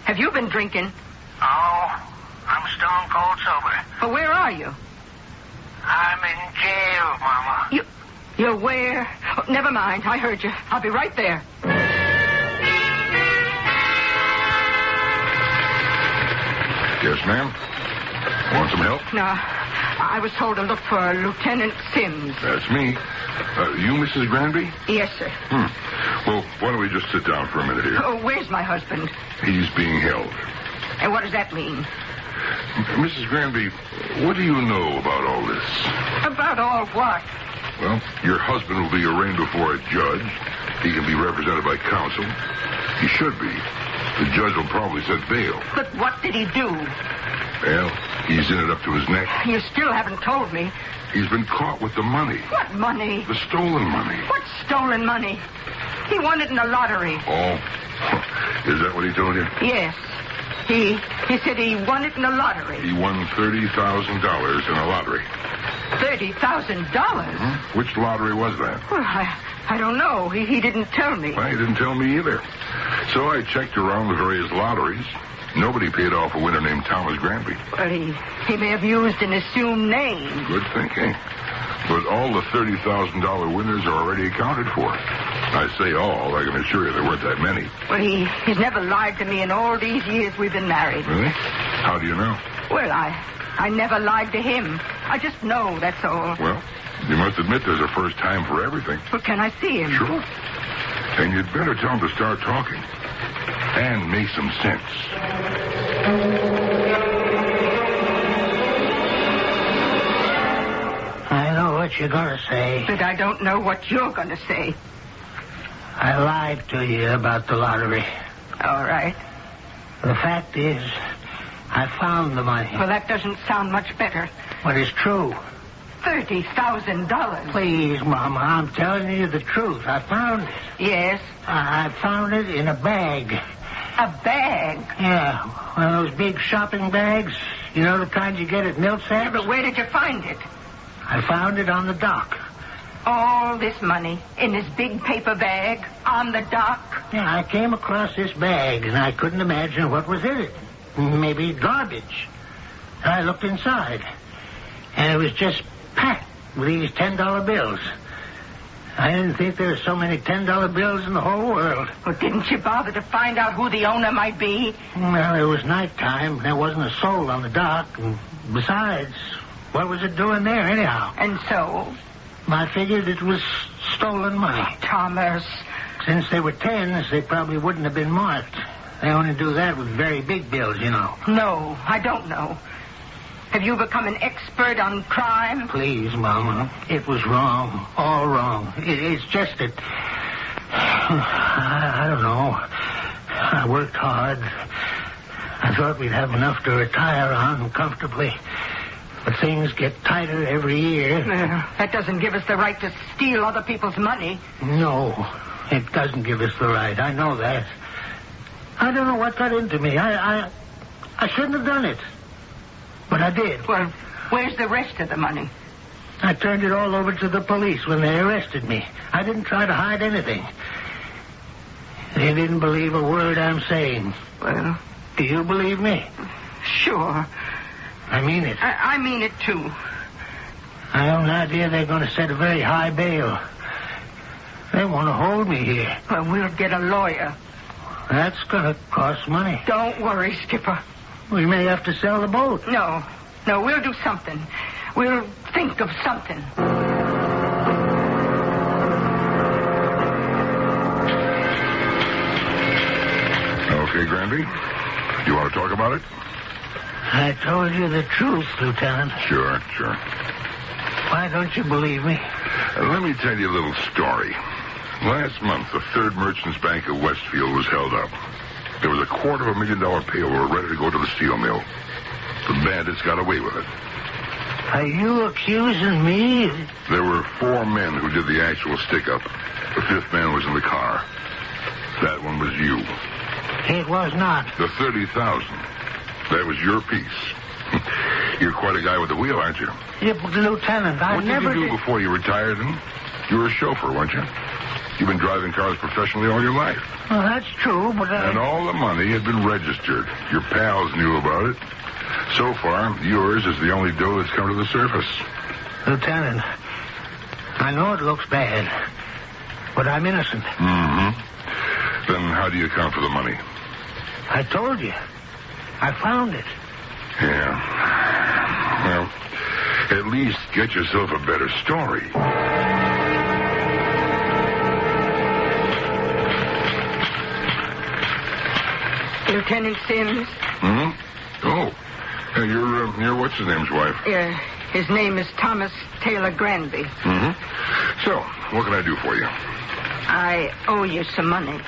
[SPEAKER 7] have you been drinking?
[SPEAKER 8] Oh, I'm stone cold sober.
[SPEAKER 7] Well, where are you?
[SPEAKER 8] I'm in jail, Mama.
[SPEAKER 7] You're where? Oh, never mind. I heard you. I'll be right there.
[SPEAKER 6] Yes, ma'am? Want some help?
[SPEAKER 7] No, I was told to look for Lieutenant Sims.
[SPEAKER 6] That's me. You, Mrs. Granby?
[SPEAKER 7] Yes, sir.
[SPEAKER 6] Well, why don't we just sit down for a minute here?
[SPEAKER 7] Oh, where's my husband?
[SPEAKER 6] He's being held.
[SPEAKER 7] And what does that mean?
[SPEAKER 6] Mrs. Granby, what do you know about all this?
[SPEAKER 7] About all what?
[SPEAKER 6] Well, your husband will be arraigned before a judge. He can be represented by counsel. He should be. The judge will probably set bail.
[SPEAKER 7] But what did he do?
[SPEAKER 6] Well, he's in it up to his neck.
[SPEAKER 7] You still haven't told me.
[SPEAKER 6] He's been caught with the money.
[SPEAKER 7] What money?
[SPEAKER 6] The stolen money.
[SPEAKER 7] What stolen money? He won it in the lottery.
[SPEAKER 6] Oh, is that what he told you?
[SPEAKER 7] Yes. He said he won it in the lottery.
[SPEAKER 6] He won $30,000 in a lottery.
[SPEAKER 7] $30,000?
[SPEAKER 6] Which lottery was that?
[SPEAKER 7] Well, I don't know. He didn't tell me.
[SPEAKER 6] Well, he didn't tell me either. So I checked around the various lotteries. Nobody paid off a winner named Thomas Granby.
[SPEAKER 7] Well, he may have used an assumed name.
[SPEAKER 6] Good thinking. But all the $30,000 winners are already accounted for. I say all. I can assure you there weren't that many.
[SPEAKER 7] Well, he's never lied to me in all these years we've been married.
[SPEAKER 6] Really? How do you know?
[SPEAKER 7] Well, I never lied to him. I just know, that's all.
[SPEAKER 6] Well, you must admit there's a first time for everything.
[SPEAKER 7] Well, can I see him?
[SPEAKER 6] Sure. And you'd better tell him to start talking. And make some sense.
[SPEAKER 8] I know what you're going to say.
[SPEAKER 7] But I don't know what you're going to say.
[SPEAKER 8] I lied to you about the lottery.
[SPEAKER 7] All right.
[SPEAKER 8] The fact is, I found the money.
[SPEAKER 7] Well, that doesn't sound much better.
[SPEAKER 8] What is true?
[SPEAKER 7] $30,000.
[SPEAKER 8] Please, Mama, I'm telling you the truth. I found it.
[SPEAKER 7] Yes?
[SPEAKER 8] I found it in a bag.
[SPEAKER 7] A bag?
[SPEAKER 8] Yeah, one of those big shopping bags. You know the kind you get at milk sacks?
[SPEAKER 7] Yeah, but where did you find it?
[SPEAKER 8] I found it on the dock.
[SPEAKER 7] All this money in this big paper bag on the dock?
[SPEAKER 8] Yeah, I came across this bag, and I couldn't imagine what was in it. Maybe garbage. I looked inside, and it was just packed with these $10 bills. I didn't think there were so many $10 bills in the whole world.
[SPEAKER 7] Well, didn't you bother to find out who the owner might be?
[SPEAKER 8] Well, it was nighttime. There wasn't a soul on the dock. And besides, what was it doing there anyhow?
[SPEAKER 7] And so?
[SPEAKER 8] I figured it was stolen money.
[SPEAKER 7] Thomas.
[SPEAKER 8] Since they were tens, they probably wouldn't have been marked. They only do that with very big bills, you know.
[SPEAKER 7] No, I don't know. Have you become an expert on crime?
[SPEAKER 8] Please, Mama. It was wrong. All wrong. It's just that... I don't know. I worked hard. I thought we'd have enough to retire on comfortably. But things get tighter every year.
[SPEAKER 7] That doesn't give us the right to steal other people's money.
[SPEAKER 8] No, it doesn't give us the right. I know that. I don't know what got into me. I shouldn't have done it. But I did.
[SPEAKER 7] Well, where's the rest of the money?
[SPEAKER 8] I turned it all over to the police when they arrested me. I didn't try to hide anything. They didn't believe a word I'm saying.
[SPEAKER 7] Well,
[SPEAKER 8] do you believe me?
[SPEAKER 7] Sure.
[SPEAKER 8] I mean it.
[SPEAKER 7] I mean it, too.
[SPEAKER 8] I have an idea they're going to set a very high bail. They want to hold me here.
[SPEAKER 7] Well, we'll get a lawyer.
[SPEAKER 8] That's going to cost money.
[SPEAKER 7] Don't worry, Skipper.
[SPEAKER 8] We may have to sell the boat.
[SPEAKER 7] No, we'll do something. We'll think of something.
[SPEAKER 6] Okay, Granby. You want to talk about it?
[SPEAKER 8] I told you the truth, Lieutenant.
[SPEAKER 6] Sure.
[SPEAKER 8] Why don't you believe me?
[SPEAKER 6] Let me tell you a little story. Last month, the Third Merchants Bank of Westfield was held up. There was a $250,000 payroll ready to go to the steel mill. The bandits got away with it.
[SPEAKER 8] Are you accusing me?
[SPEAKER 6] There were 4 men who did the actual stick-up. The 5th man was in the car. That one was you.
[SPEAKER 8] It was not.
[SPEAKER 6] The 30,000. That was your piece. You're quite a guy with a wheel, aren't you?
[SPEAKER 8] Yeah, but Lieutenant, I never
[SPEAKER 6] What did you do before you retired, then? You were a chauffeur, weren't you? You've been driving cars professionally all your life.
[SPEAKER 8] Well, that's true, but
[SPEAKER 6] And all the money had been registered. Your pals knew about it. So far, yours is the only dough that's come to the surface.
[SPEAKER 8] Lieutenant, I know it looks bad, but I'm innocent.
[SPEAKER 6] Mm-hmm. Then how do you account for the money?
[SPEAKER 8] I told you. I found it.
[SPEAKER 6] Yeah. Well, at least get yourself a better story.
[SPEAKER 7] Lieutenant Sims?
[SPEAKER 6] Hmm? Oh. You're what's-his-name's wife?
[SPEAKER 7] Yeah, his name is Thomas Taylor Granby.
[SPEAKER 6] Mm-hmm. So, what can I do for you?
[SPEAKER 7] I owe you some money.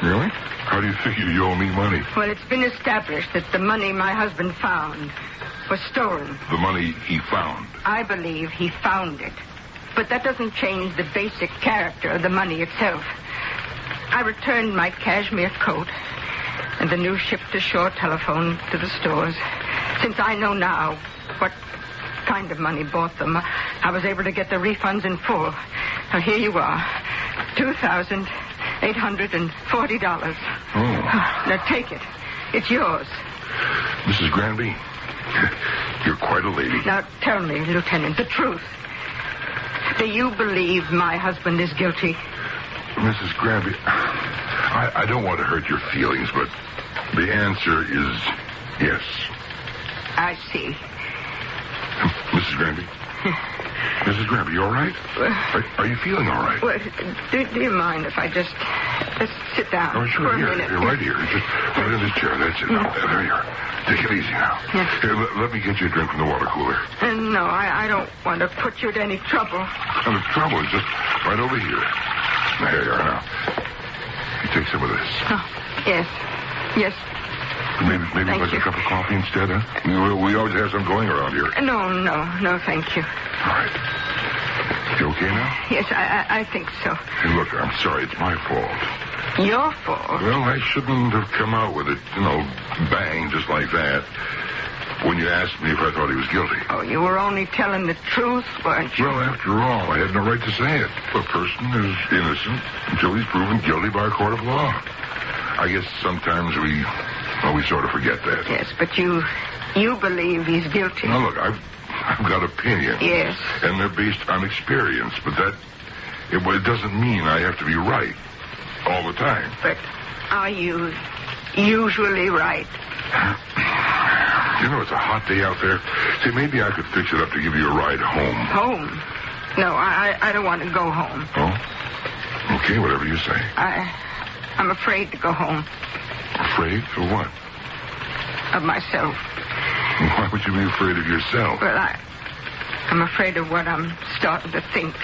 [SPEAKER 6] Really? How do you figure you owe me money?
[SPEAKER 7] Well, it's been established that the money my husband found was stolen.
[SPEAKER 6] The money he found?
[SPEAKER 7] I believe he found it. But that doesn't change the basic character of the money itself. I returned my cashmere coat and the new ship-to-shore telephone to the stores. Since I know now what kind of money bought them, I was able to get the refunds in full. Now, here you are. $2,840.
[SPEAKER 6] Oh.
[SPEAKER 7] Now, take it. It's yours.
[SPEAKER 6] Mrs. Granby, you're quite a lady.
[SPEAKER 7] Now, tell me, Lieutenant, the truth. Do you believe my husband is guilty?
[SPEAKER 6] Mrs. Granby, I don't want to hurt your feelings, but the answer is yes.
[SPEAKER 7] I see.
[SPEAKER 6] Mrs. Granby? Mrs. Granby, you all right? Are you feeling all right?
[SPEAKER 7] Well, do you mind if I just sit down
[SPEAKER 6] Oh, sure.
[SPEAKER 7] for a
[SPEAKER 6] Here,
[SPEAKER 7] minute?
[SPEAKER 6] you're right here. Just right in this chair. That's it. Now, there you are. Take it easy now.
[SPEAKER 7] Yeah.
[SPEAKER 6] Here, let me get you a drink from the water cooler.
[SPEAKER 7] No, I don't want to put you to any trouble.
[SPEAKER 6] And the trouble is just right over here. There you are now. You take some of this.
[SPEAKER 7] Oh, yes. Yes.
[SPEAKER 6] Maybe
[SPEAKER 7] Thank
[SPEAKER 6] like
[SPEAKER 7] you.
[SPEAKER 6] a cup of coffee instead, huh? We always have some going around here.
[SPEAKER 7] No, thank you.
[SPEAKER 6] All right. You okay now?
[SPEAKER 7] Yes, I think so.
[SPEAKER 6] Hey, look, I'm sorry. It's my fault.
[SPEAKER 7] Your fault?
[SPEAKER 6] Well, I shouldn't have come out with it, bang, just like that. When you asked me if I thought he was guilty.
[SPEAKER 7] Oh, you were only telling the truth, weren't you?
[SPEAKER 6] Well, after all, I had no right to say it. A person is innocent until he's proven guilty by a court of law. I guess sometimes we sort of forget that.
[SPEAKER 7] Yes, but you believe he's guilty.
[SPEAKER 6] Now, look, I've got opinions.
[SPEAKER 7] Yes.
[SPEAKER 6] And they're based on experience, but it doesn't mean I have to be right all the time.
[SPEAKER 7] But are you usually right?
[SPEAKER 6] It's a hot day out there. See, maybe I could fix it up to give you a ride home.
[SPEAKER 7] Home? No, I don't want to go home.
[SPEAKER 6] Oh? Okay, whatever you say.
[SPEAKER 7] I'm afraid to go home.
[SPEAKER 6] Afraid? Of what?
[SPEAKER 7] Of myself.
[SPEAKER 6] Why would you be afraid of yourself?
[SPEAKER 7] Well, I'm afraid of what I'm starting to think.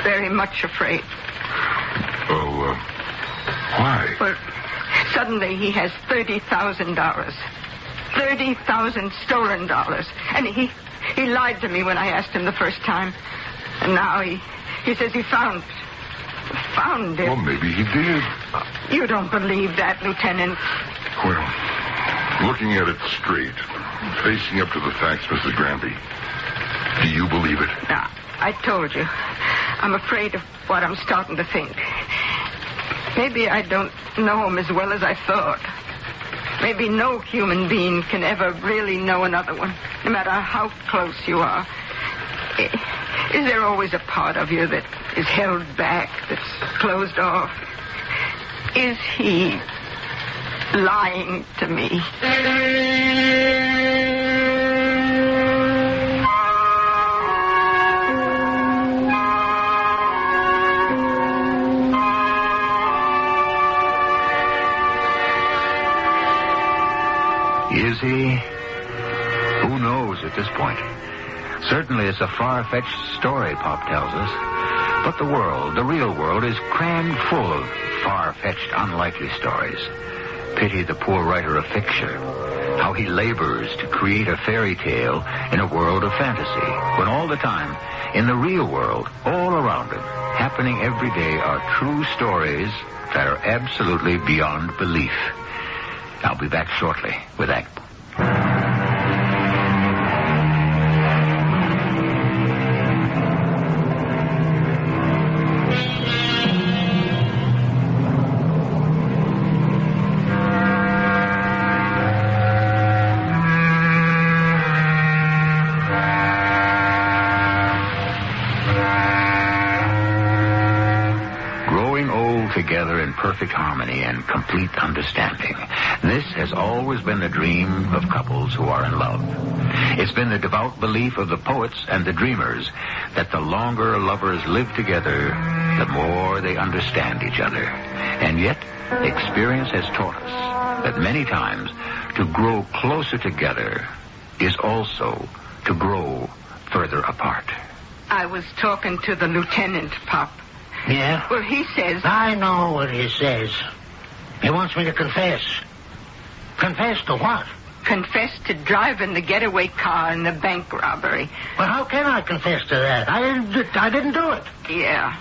[SPEAKER 7] Very much afraid.
[SPEAKER 6] Oh, why?
[SPEAKER 7] Well, suddenly he has $30,000. 30,000 stolen dollars. And he lied to me when I asked him the first time. And now he says he found it.
[SPEAKER 6] Well, maybe he did.
[SPEAKER 7] You don't believe that, Lieutenant.
[SPEAKER 6] Well, looking at it straight, Facing up to the facts, Mrs. Granby, do you believe it?
[SPEAKER 7] Now, I told you. I'm afraid of what I'm starting to think. Maybe I don't know him as well as I thought. Maybe no human being can ever really know another one, no matter how close you are. Is there always a part of you that is held back, that's closed off? Is he lying to me?
[SPEAKER 4] Is he? Who knows at this point? Certainly it's a far-fetched story, Pop tells us. But the world, the real world, is crammed full of far-fetched, unlikely stories. Pity the poor writer of fiction. How he labors to create a fairy tale in a world of fantasy, when all the time, in the real world, all around him, happening every day, are true stories that are absolutely beyond belief. I'll be back shortly with Act. Together in perfect harmony and complete understanding. This has always been the dream of couples who are in love. It's been the devout belief of the poets and the dreamers that the longer lovers live together, the more they understand each other. And yet, experience has taught us that many times to grow closer together is also to grow further apart.
[SPEAKER 7] I was talking to the lieutenant, Pop.
[SPEAKER 8] Yeah?
[SPEAKER 7] Well, he says...
[SPEAKER 8] I know what he says. He wants me to confess. Confess to what?
[SPEAKER 7] Confess to driving the getaway car in the bank robbery.
[SPEAKER 8] Well, how can I confess to that? I didn't do it.
[SPEAKER 7] Yeah.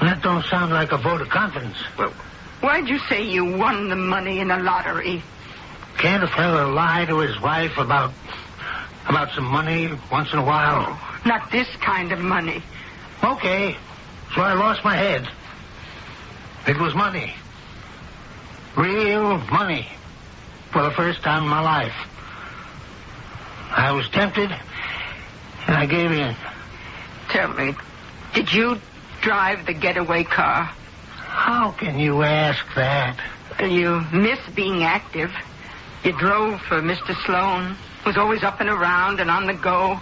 [SPEAKER 8] That don't sound like a vote of confidence.
[SPEAKER 7] Well, why'd you say you won the money in the lottery?
[SPEAKER 8] Can't a fella lie to his wife about some money once in a while?
[SPEAKER 7] Oh, not this kind of money.
[SPEAKER 8] Okay. So I lost my head. It was money. Real money. For the first time in my life. I was tempted, and I gave in.
[SPEAKER 7] Tell me, did you drive the getaway car?
[SPEAKER 8] How can you ask that?
[SPEAKER 7] You miss being active. You drove for Mr. Sloan. Was always up and around and on the go.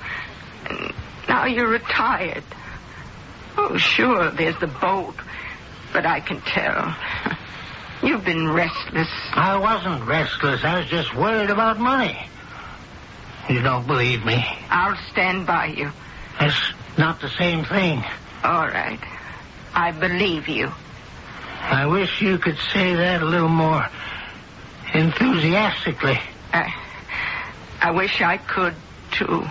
[SPEAKER 7] And now you're retired. Oh, sure, there's the boat. But I can tell. You've been restless.
[SPEAKER 8] I wasn't restless. I was just worried about money. You don't believe me?
[SPEAKER 7] I'll stand by you.
[SPEAKER 8] That's not the same thing.
[SPEAKER 7] All right. I believe you.
[SPEAKER 8] I wish you could say that a little more enthusiastically.
[SPEAKER 7] I wish I could, too.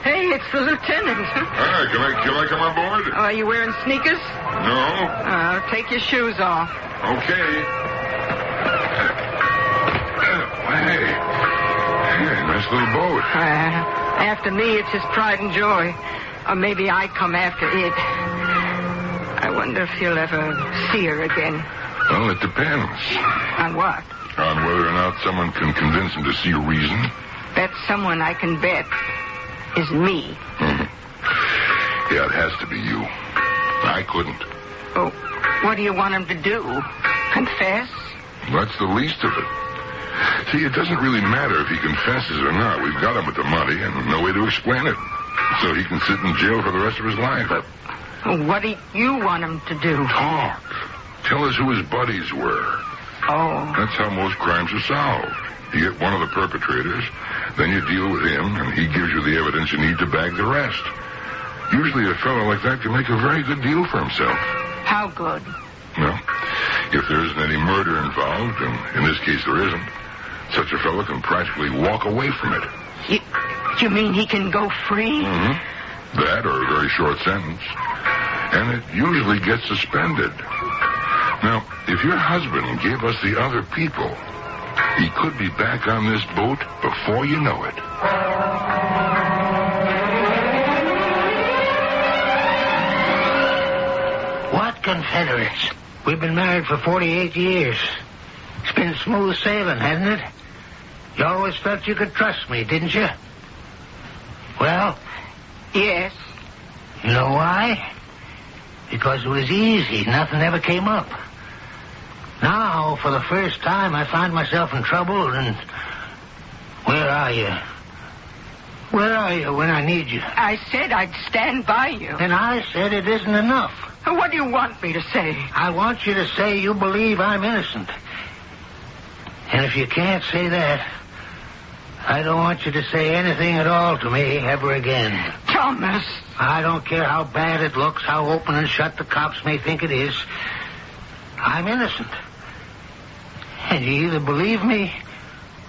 [SPEAKER 7] Hey, it's the lieutenant.
[SPEAKER 6] Hi, can I come on board?
[SPEAKER 7] Are you wearing sneakers?
[SPEAKER 6] No.
[SPEAKER 7] Take your shoes off.
[SPEAKER 6] Okay. Hey, nice little boat.
[SPEAKER 7] After me, it's his pride and joy. Or maybe I come after it. I wonder if he'll ever see her again.
[SPEAKER 6] Well, it depends.
[SPEAKER 7] On what?
[SPEAKER 6] On whether or not someone can convince him to see reason.
[SPEAKER 7] That someone I can bet is me.
[SPEAKER 6] Mm-hmm. Yeah, it has to be you. I couldn't.
[SPEAKER 7] Oh, what do you want him to do? Confess?
[SPEAKER 6] That's the least of it. See, it doesn't really matter if he confesses or not. We've got him with the money and no way to explain it. So he can sit in jail for the rest of his life.
[SPEAKER 7] But what do you want him to do?
[SPEAKER 6] Talk. Tell us who his buddies were.
[SPEAKER 7] Oh.
[SPEAKER 6] That's how most crimes are solved. You get one of the perpetrators, then you deal with him, and he gives you the evidence you need to bag the rest. Usually a fellow like that can make a very good deal for himself.
[SPEAKER 7] How good?
[SPEAKER 6] Well, if there isn't any murder involved, and in this case there isn't, such a fellow can practically walk away from it.
[SPEAKER 7] You mean he can go free?
[SPEAKER 6] Mm-hmm. That or a very short sentence. and it usually gets suspended. Now, if your husband gave us the other people, he could be back on this boat before you know it.
[SPEAKER 8] What Confederates? We've been married for 48 years. It's been smooth sailing, hasn't it? You always felt you could trust me, didn't you? Well?
[SPEAKER 7] Yes.
[SPEAKER 8] You know why? Because it was easy. Nothing ever came up. Now, for the first time, I find myself in trouble, and... Where are you? Where are you when I need you?
[SPEAKER 7] I said I'd stand by you.
[SPEAKER 8] And I said it isn't enough.
[SPEAKER 7] What do you want me to say?
[SPEAKER 8] I want you to say you believe I'm innocent. And if you can't say that, I don't want you to say anything at all to me ever again.
[SPEAKER 7] Thomas!
[SPEAKER 8] I don't care how bad it looks, how open and shut the cops may think it is. I'm innocent. And you either believe me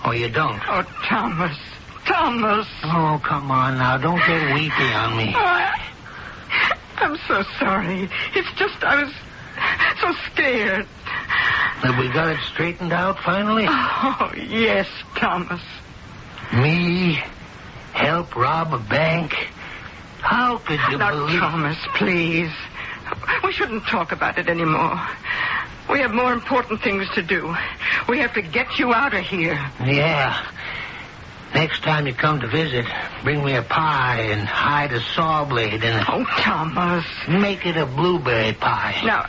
[SPEAKER 8] or you don't.
[SPEAKER 7] Oh, Thomas. Thomas.
[SPEAKER 8] Oh, come on now. Don't get weepy on me.
[SPEAKER 7] I'm so sorry. It's just I was so scared.
[SPEAKER 8] Have we got it straightened out finally?
[SPEAKER 7] Oh, yes, Thomas.
[SPEAKER 8] Me help rob a bank? How could you believe...
[SPEAKER 7] Thomas, please. We shouldn't talk about it anymore. We have more important things to do. We have to get you out of here.
[SPEAKER 8] Yeah. Next time you come to visit, bring me a pie and hide a saw blade in it.
[SPEAKER 7] Oh, Thomas.
[SPEAKER 8] Make it a blueberry pie.
[SPEAKER 7] Now,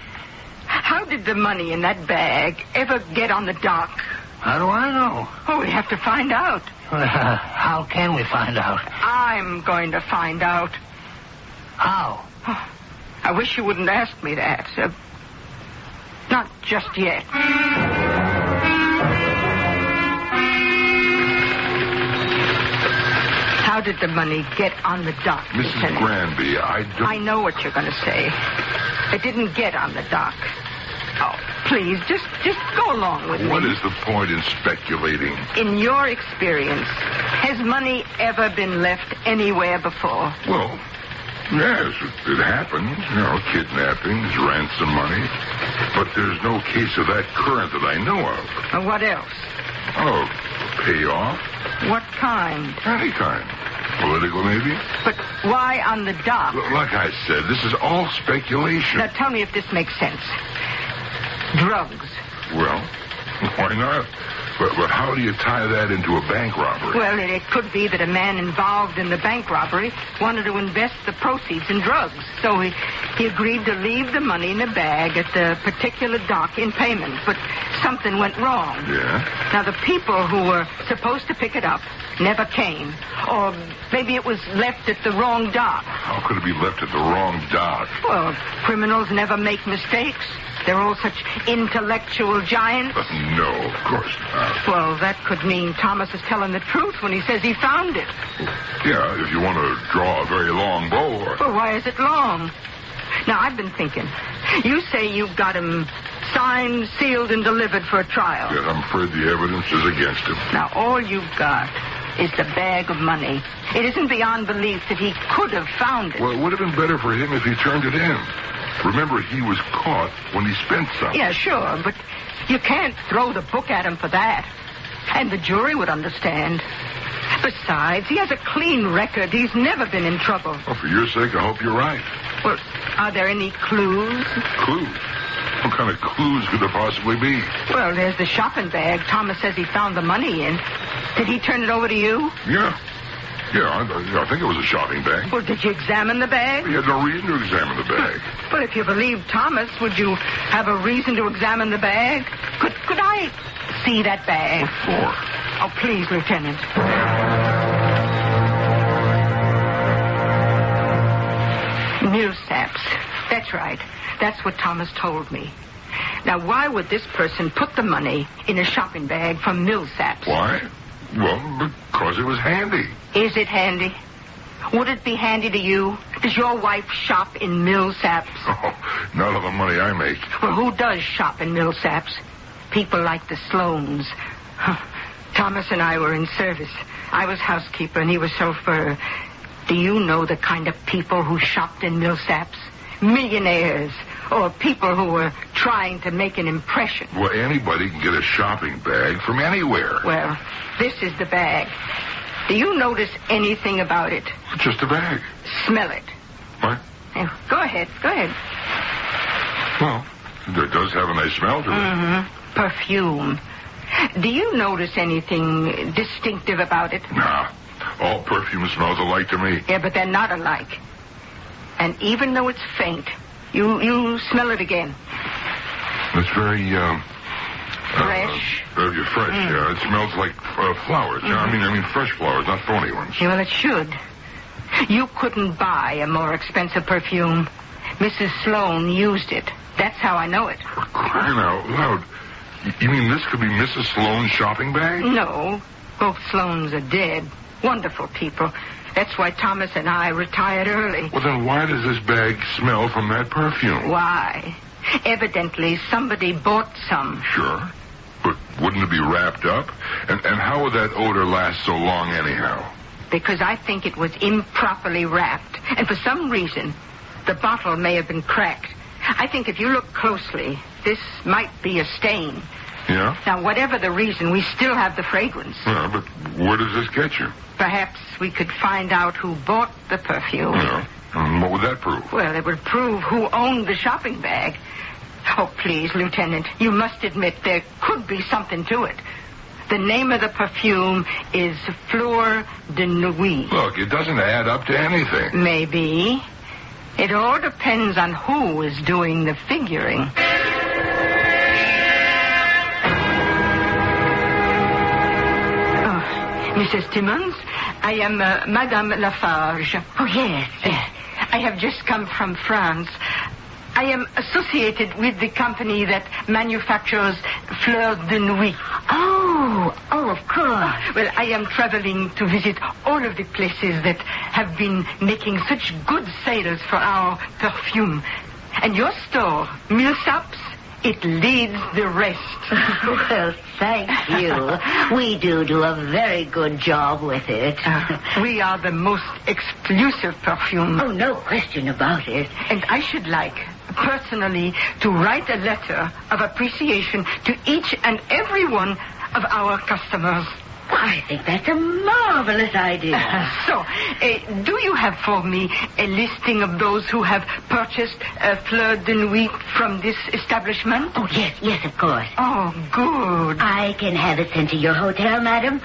[SPEAKER 7] how did the money in that bag ever get on the dock?
[SPEAKER 8] How do I know?
[SPEAKER 7] Oh, we have to find out.
[SPEAKER 8] How can we find out?
[SPEAKER 7] I'm going to find out.
[SPEAKER 8] How?
[SPEAKER 7] Oh, I wish you wouldn't ask me that. Not just yet. How did the money get on the dock,
[SPEAKER 6] Mrs.
[SPEAKER 7] Lieutenant?
[SPEAKER 6] Granby,
[SPEAKER 7] I know what you're going to say. It didn't get on the dock. Oh, please, just go along with me.
[SPEAKER 6] What is the point in speculating?
[SPEAKER 7] In your experience, has money ever been left anywhere before?
[SPEAKER 6] Well, yes, it happens. You know, kidnappings, ransom money. But there's no case of that current that I know of.
[SPEAKER 7] What else?
[SPEAKER 6] Oh, payoff?
[SPEAKER 7] What kind?
[SPEAKER 6] Any kind. Political, maybe?
[SPEAKER 7] But why on the dock?
[SPEAKER 6] Like I said, this is all speculation.
[SPEAKER 7] Now, tell me if this makes sense. Drugs.
[SPEAKER 6] Well, why not? But how do you tie that into a bank robbery?
[SPEAKER 7] Well, it could be that a man involved in the bank robbery wanted to invest the proceeds in drugs. So he agreed to leave the money in a bag at the particular dock in payment. But something went wrong.
[SPEAKER 6] Yeah?
[SPEAKER 7] Now, the people who were supposed to pick it up never came. Or maybe it was left at the wrong dock.
[SPEAKER 6] How could it be left at the wrong dock?
[SPEAKER 7] Well, criminals never make mistakes. They're all such intellectual giants.
[SPEAKER 6] No, of course not.
[SPEAKER 7] Well, that could mean Thomas is telling the truth when he says he found it.
[SPEAKER 6] Yeah, if you want to draw a very long bow.
[SPEAKER 7] Well, why is it long? Now, I've been thinking. You say you got him signed, sealed, and delivered for a trial.
[SPEAKER 6] Yes, I'm afraid the evidence is against him.
[SPEAKER 7] Now, all you've got is the bag of money. It isn't beyond belief that he could have found it.
[SPEAKER 6] Well, it would have been better for him if he turned it in. Remember, he was caught when he spent something.
[SPEAKER 7] Yeah, sure, but you can't throw the book at him for that. And the jury would understand. Besides, he has a clean record. He's never been in trouble.
[SPEAKER 6] Well, for your sake, I hope you're right.
[SPEAKER 7] Well, are there any clues?
[SPEAKER 6] Clues? What kind of clues could there possibly be?
[SPEAKER 7] Well, there's the shopping bag Thomas says he found the money in. Did he turn it over to you?
[SPEAKER 6] Yeah. Yeah, I think it was a shopping bag.
[SPEAKER 7] Well, did you examine the bag?
[SPEAKER 6] We had no reason to examine the bag.
[SPEAKER 7] Well, if you believe Thomas, would you have a reason to examine the bag? Could I see that bag?
[SPEAKER 6] What for?
[SPEAKER 7] Oh, please, Lieutenant. Millsaps. That's right. That's what Thomas told me. Now, why would this person put the money in a shopping bag from Millsaps?
[SPEAKER 6] Why? Well, because it was handy.
[SPEAKER 7] Is it handy? Would it be handy to you? Does your wife shop in Millsaps?
[SPEAKER 6] Oh, not of the money I make.
[SPEAKER 7] Well, who does shop in Millsaps? People like the Sloanes. Thomas and I were in service. I was housekeeper and he was chauffeur. Do you know the kind of people who shopped in Millsaps? millionaires or people who were trying to make an impression.
[SPEAKER 6] Well, anybody can get a shopping bag from anywhere.
[SPEAKER 7] Well, this is the bag. Do you notice anything about it?
[SPEAKER 6] Just a bag.
[SPEAKER 7] Smell it.
[SPEAKER 6] What?
[SPEAKER 7] Go ahead.
[SPEAKER 6] Well, it does have a nice smell to it.
[SPEAKER 7] Mm-hmm. Perfume. Do you notice anything distinctive about it?
[SPEAKER 6] Nah. All perfume smells alike to me.
[SPEAKER 7] Yeah, but they're not alike. And even though it's faint, you smell it again.
[SPEAKER 6] It's very,
[SPEAKER 7] fresh.
[SPEAKER 6] Fresh, yeah. It smells like flowers. Mm-hmm. I mean fresh flowers, not phony ones.
[SPEAKER 7] Yeah, well, it should. You couldn't buy a more expensive perfume. Mrs. Sloane used it. That's how I know it.
[SPEAKER 6] For crying out loud. You mean this could be Mrs. Sloane's shopping bag?
[SPEAKER 7] No. Both Sloanes are dead. Wonderful people. That's why Thomas and I retired early.
[SPEAKER 6] Well, then why does this bag smell from that perfume?
[SPEAKER 7] Why? Evidently, somebody bought some.
[SPEAKER 6] Sure. But wouldn't it be wrapped up? And how would that odor last so long anyhow?
[SPEAKER 7] Because I think it was improperly wrapped. And for some reason, the bottle may have been cracked. I think if you look closely, this might be a stain.
[SPEAKER 6] Yeah?
[SPEAKER 7] Now, whatever the reason, we still have the fragrance.
[SPEAKER 6] Yeah, but where does this get you?
[SPEAKER 7] Perhaps we could find out who bought the perfume.
[SPEAKER 6] Yeah. And what would that prove?
[SPEAKER 7] Well, it would prove who owned the shopping bag. Oh, please, Lieutenant, you must admit there could be something to it. The name of the perfume is Fleur de Nuit.
[SPEAKER 6] Look, it doesn't add up to anything.
[SPEAKER 7] Maybe. It all depends on who is doing the figuring. Mrs. Timmons, I am Madame Lafarge.
[SPEAKER 9] Oh, yes.
[SPEAKER 7] I have just come from France. I am associated with the company that manufactures Fleur de Nuit.
[SPEAKER 9] Oh, of course.
[SPEAKER 7] Well, I am traveling to visit all of the places that have been making such good sales for our perfume. And your store, Millsaps, it leads the rest.
[SPEAKER 9] Well, thank you. We do a very good job with it.
[SPEAKER 7] We are the most exclusive perfume.
[SPEAKER 9] Oh, no question about it.
[SPEAKER 7] And I should like, personally, to write a letter of appreciation to each and every one of our customers.
[SPEAKER 9] I think that's a marvelous idea.
[SPEAKER 7] Do you have for me a listing of those who have purchased Fleur de Nuit from this establishment?
[SPEAKER 9] Oh, yes, of course.
[SPEAKER 7] Oh, good.
[SPEAKER 9] I can have it sent to your hotel, madam.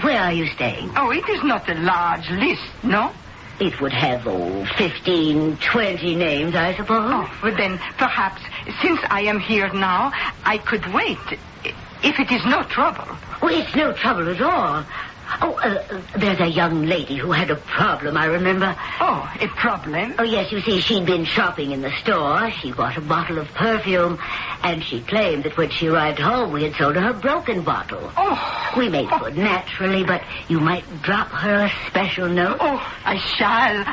[SPEAKER 9] Where are you staying?
[SPEAKER 7] Oh, it is not a large list, no?
[SPEAKER 9] It would have, 15, 20 names, I suppose.
[SPEAKER 7] Oh, well then, perhaps, since I am here now, I could wait, if it is no trouble.
[SPEAKER 9] Oh, it's no trouble at all. There's a young lady who had a problem, I remember.
[SPEAKER 7] Oh, a problem?
[SPEAKER 9] Oh, yes, you see, she'd been shopping in the store. She bought a bottle of perfume, and she claimed that when she arrived home, we had sold her her broken bottle.
[SPEAKER 7] Oh.
[SPEAKER 9] We made good, naturally, but you might drop her a special note.
[SPEAKER 7] Oh, I shall.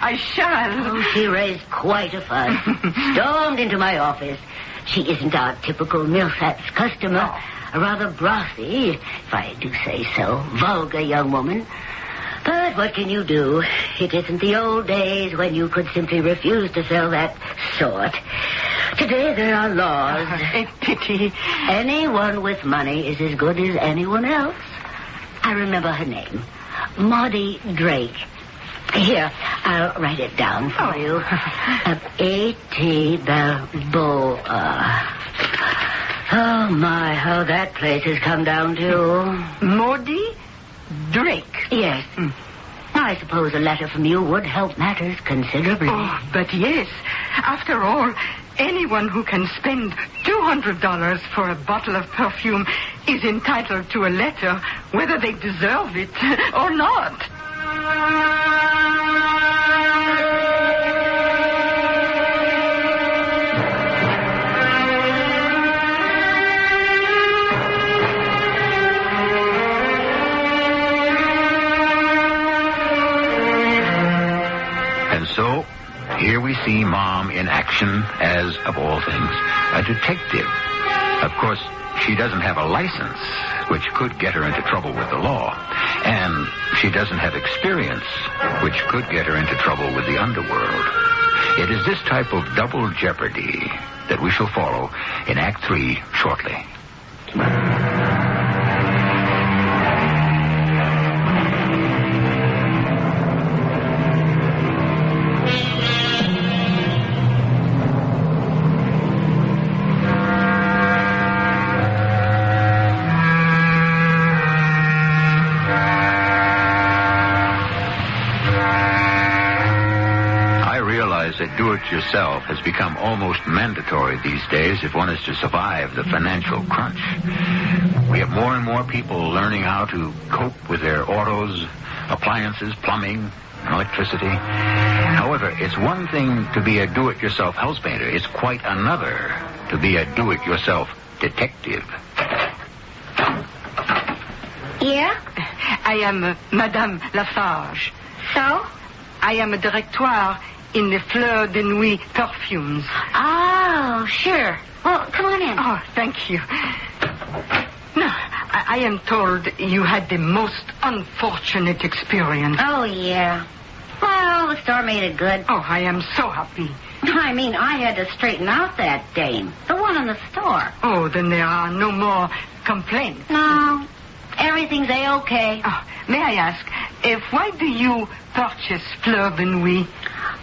[SPEAKER 9] Oh, she raised quite a fuss. Stormed into my office. She isn't our typical Millsaps customer.
[SPEAKER 7] Oh.
[SPEAKER 9] A rather brothy, if I do say so, vulgar young woman. But what can you do? It isn't the old days when you could simply refuse to sell that sort. Today there are laws.
[SPEAKER 7] A pity.
[SPEAKER 9] Anyone with money is as good as anyone else. I remember her name. Maudie Drake. Here, I'll write it down for you. A.T. Balboa. Oh, my, how that place has come down to.
[SPEAKER 7] Maudie Drake?
[SPEAKER 9] Yes. I suppose a letter from you would help matters considerably.
[SPEAKER 7] Oh, but yes. After all, anyone who can spend $200 for a bottle of perfume is entitled to a letter, whether they deserve it or not.
[SPEAKER 4] And so, here we see Mom in action as, of all things, a detective. Of course, she doesn't have a license, which could get her into trouble with the law. And she doesn't have experience, which could get her into trouble with the underworld. It is this type of double jeopardy that we shall follow in Act 3 shortly. That do-it-yourself has become almost mandatory these days if one is to survive the financial crunch. We have more and more people learning how to cope with their autos, appliances, plumbing, electricity. However, it's one thing to be a do-it-yourself house painter. It's quite another to be a do-it-yourself detective.
[SPEAKER 9] Yeah?
[SPEAKER 7] I am Madame Lafarge.
[SPEAKER 9] So?
[SPEAKER 7] I am a directoire in the Fleur de Nuit perfumes.
[SPEAKER 9] Oh, sure. Well, come on in.
[SPEAKER 7] Oh, thank you. No, I am told you had the most unfortunate experience.
[SPEAKER 9] Oh, yeah. Well, the store made it good.
[SPEAKER 7] Oh, I am so happy.
[SPEAKER 9] I mean, I had to straighten out that dame. The one in the store.
[SPEAKER 7] Oh, then there are no more complaints.
[SPEAKER 9] No. Everything's A-okay.
[SPEAKER 7] Oh, may I ask, why do you purchase Fleur de Nuit?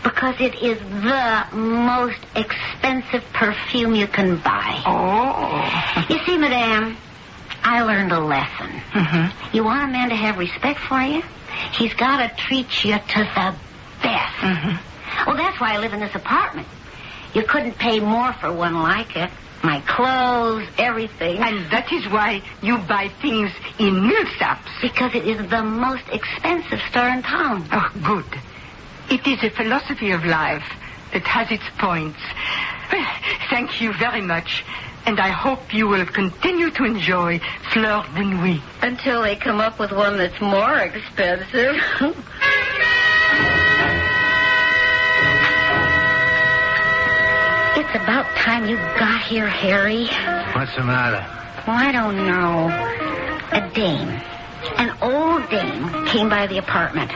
[SPEAKER 9] Because it is the most expensive perfume you can buy.
[SPEAKER 7] Oh.
[SPEAKER 9] You see, Madame, I learned a lesson.
[SPEAKER 7] Mm-hmm.
[SPEAKER 9] You want a man to have respect for you? He's got to treat you to the best.
[SPEAKER 7] Mm-hmm.
[SPEAKER 9] Well, that's why I live in this apartment. You couldn't pay more for one like it. My clothes, everything.
[SPEAKER 7] And that is why you buy things in Millsaps.
[SPEAKER 9] Because it is the most expensive store in town.
[SPEAKER 7] Oh, good. It is a philosophy of life that has its points. Well, thank you very much. And I hope you will continue to enjoy Fleur de Nuit.
[SPEAKER 9] Until they come up with one that's more expensive. It's about time you got here, Harry.
[SPEAKER 5] What's the matter?
[SPEAKER 9] Well, I don't know. A dame. An old dame came by the apartment.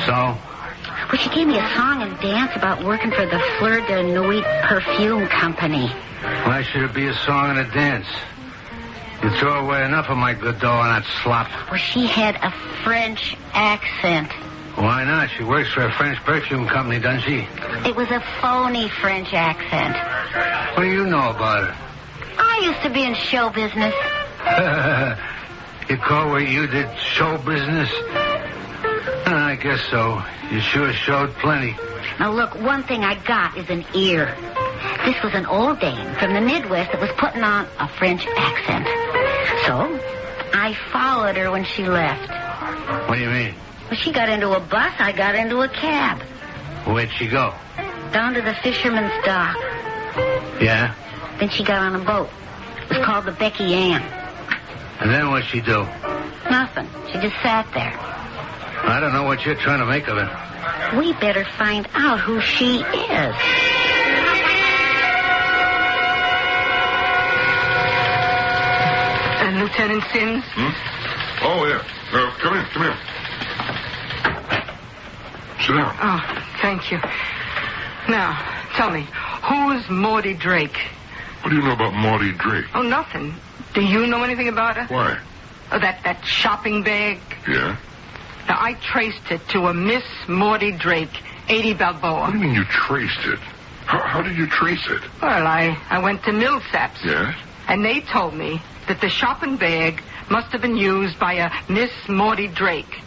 [SPEAKER 5] So?
[SPEAKER 9] Well, she gave me a song and dance about working for the Fleur de Nuit perfume company.
[SPEAKER 5] Why should it be a song and a dance? You throw away enough of my good dough on that slop.
[SPEAKER 9] Well, she had a French accent.
[SPEAKER 5] Why not? She works for a French perfume company, doesn't she?
[SPEAKER 9] It was a phony French accent.
[SPEAKER 5] What do you know about her?
[SPEAKER 9] I used to be in show business.
[SPEAKER 5] You call what you did show business? I guess so. You sure showed plenty.
[SPEAKER 9] Now, look, one thing I got is an ear. This was an old dame from the Midwest that was putting on a French accent. So, I followed her when she left.
[SPEAKER 5] What do you mean?
[SPEAKER 9] Well, she got into a bus, I got into a cab.
[SPEAKER 5] Where'd she go?
[SPEAKER 9] Down to the fisherman's dock.
[SPEAKER 5] Yeah?
[SPEAKER 9] Then she got on a boat. It was called the Becky Ann.
[SPEAKER 5] And then what'd she do?
[SPEAKER 9] Nothing. She just sat there.
[SPEAKER 5] I don't know what you're trying to make of it.
[SPEAKER 9] We better find out who she is.
[SPEAKER 7] Lieutenant Sims?
[SPEAKER 6] Oh, yeah. Come in. Sit down.
[SPEAKER 7] Oh, thank you. Now, tell me, who's Maudie Drake?
[SPEAKER 6] What do you know about Maudie Drake?
[SPEAKER 7] Oh, nothing. Do you know anything about her?
[SPEAKER 6] Why?
[SPEAKER 7] Oh, that shopping bag?
[SPEAKER 6] Yeah?
[SPEAKER 7] Now, I traced it to a Miss Maudie Drake, 80 Balboa.
[SPEAKER 6] What do you mean you traced it? How did you trace it?
[SPEAKER 7] Well, I went to Millsaps.
[SPEAKER 6] Yes?
[SPEAKER 7] And they told me that the shopping bag must have been used by a Miss Maudie Drake.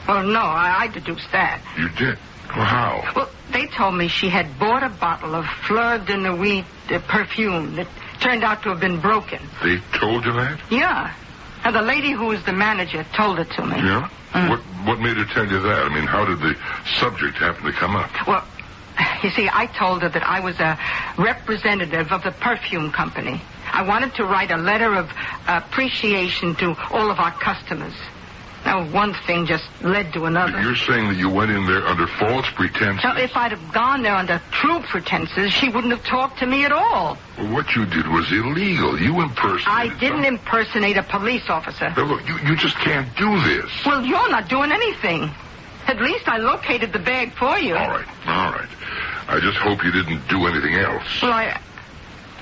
[SPEAKER 7] Well, no, I deduced that.
[SPEAKER 6] You did? Well, how?
[SPEAKER 7] Well, they told me she had bought a bottle of Fleur de Nuit perfume that turned out to have been broken.
[SPEAKER 6] They told you that?
[SPEAKER 7] Yeah. And the lady who was the manager told it to me.
[SPEAKER 6] Yeah? What made her tell you that? I mean, how did the subject happen to come up?
[SPEAKER 7] Well, you see, I told her that I was a representative of the perfume company. I wanted to write a letter of appreciation to all of our customers. Now, one thing just led to another.
[SPEAKER 6] You're saying that you went in there under false pretenses?
[SPEAKER 7] Now, if I'd have gone there under true pretenses, she wouldn't have talked to me at all.
[SPEAKER 6] Well, what you did was illegal. You impersonated
[SPEAKER 7] I didn't impersonate a police officer.
[SPEAKER 6] Now, look, you just can't do this.
[SPEAKER 7] Well, you're not doing anything. At least I located the bag for you.
[SPEAKER 6] All right. I just hope you didn't do anything else.
[SPEAKER 7] Well,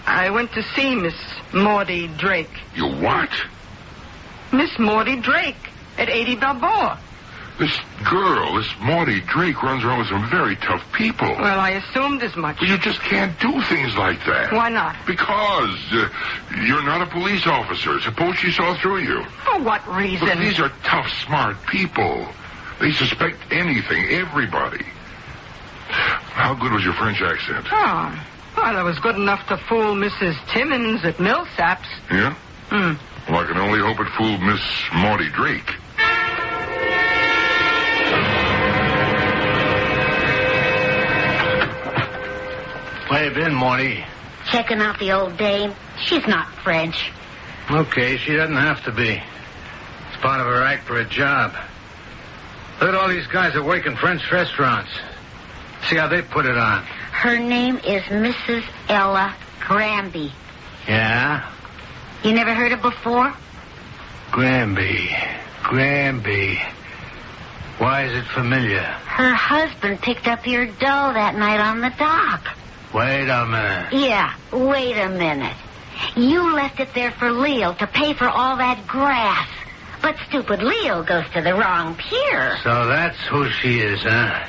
[SPEAKER 7] I went to see Miss Maudie Drake.
[SPEAKER 6] You what?
[SPEAKER 7] Miss Maudie Drake at 80 Balboa.
[SPEAKER 6] This girl, this Maudie Drake, runs around with some very tough people.
[SPEAKER 7] Well, I assumed as much.
[SPEAKER 6] But you just can't do things like that.
[SPEAKER 7] Why not?
[SPEAKER 6] Because you're not a police officer. Suppose she saw through you.
[SPEAKER 7] For what reason?
[SPEAKER 6] Look, these are tough, smart people. They suspect anything, everybody. How good was your French accent?
[SPEAKER 7] Oh, well, it was good enough to fool Mrs. Timmons at Millsaps.
[SPEAKER 6] Yeah? Well, I can only hope it fooled Miss Maudie Drake.
[SPEAKER 5] Where you been, Maudie?
[SPEAKER 9] Checking out the old dame. She's not French.
[SPEAKER 5] Okay, she doesn't have to be. It's part of her act for a job. Look at all these guys that work in French restaurants. See how they put it on.
[SPEAKER 9] Her name is Mrs. Ella Granby.
[SPEAKER 5] Yeah?
[SPEAKER 9] You never heard her before?
[SPEAKER 5] Granby. Why is it familiar?
[SPEAKER 9] Her husband picked up your dough that night on the dock.
[SPEAKER 5] Wait a minute.
[SPEAKER 9] Yeah, wait a minute. You left it there for Leo to pay for all that grass. But stupid Leo goes to the wrong pier.
[SPEAKER 5] So that's who she is, huh?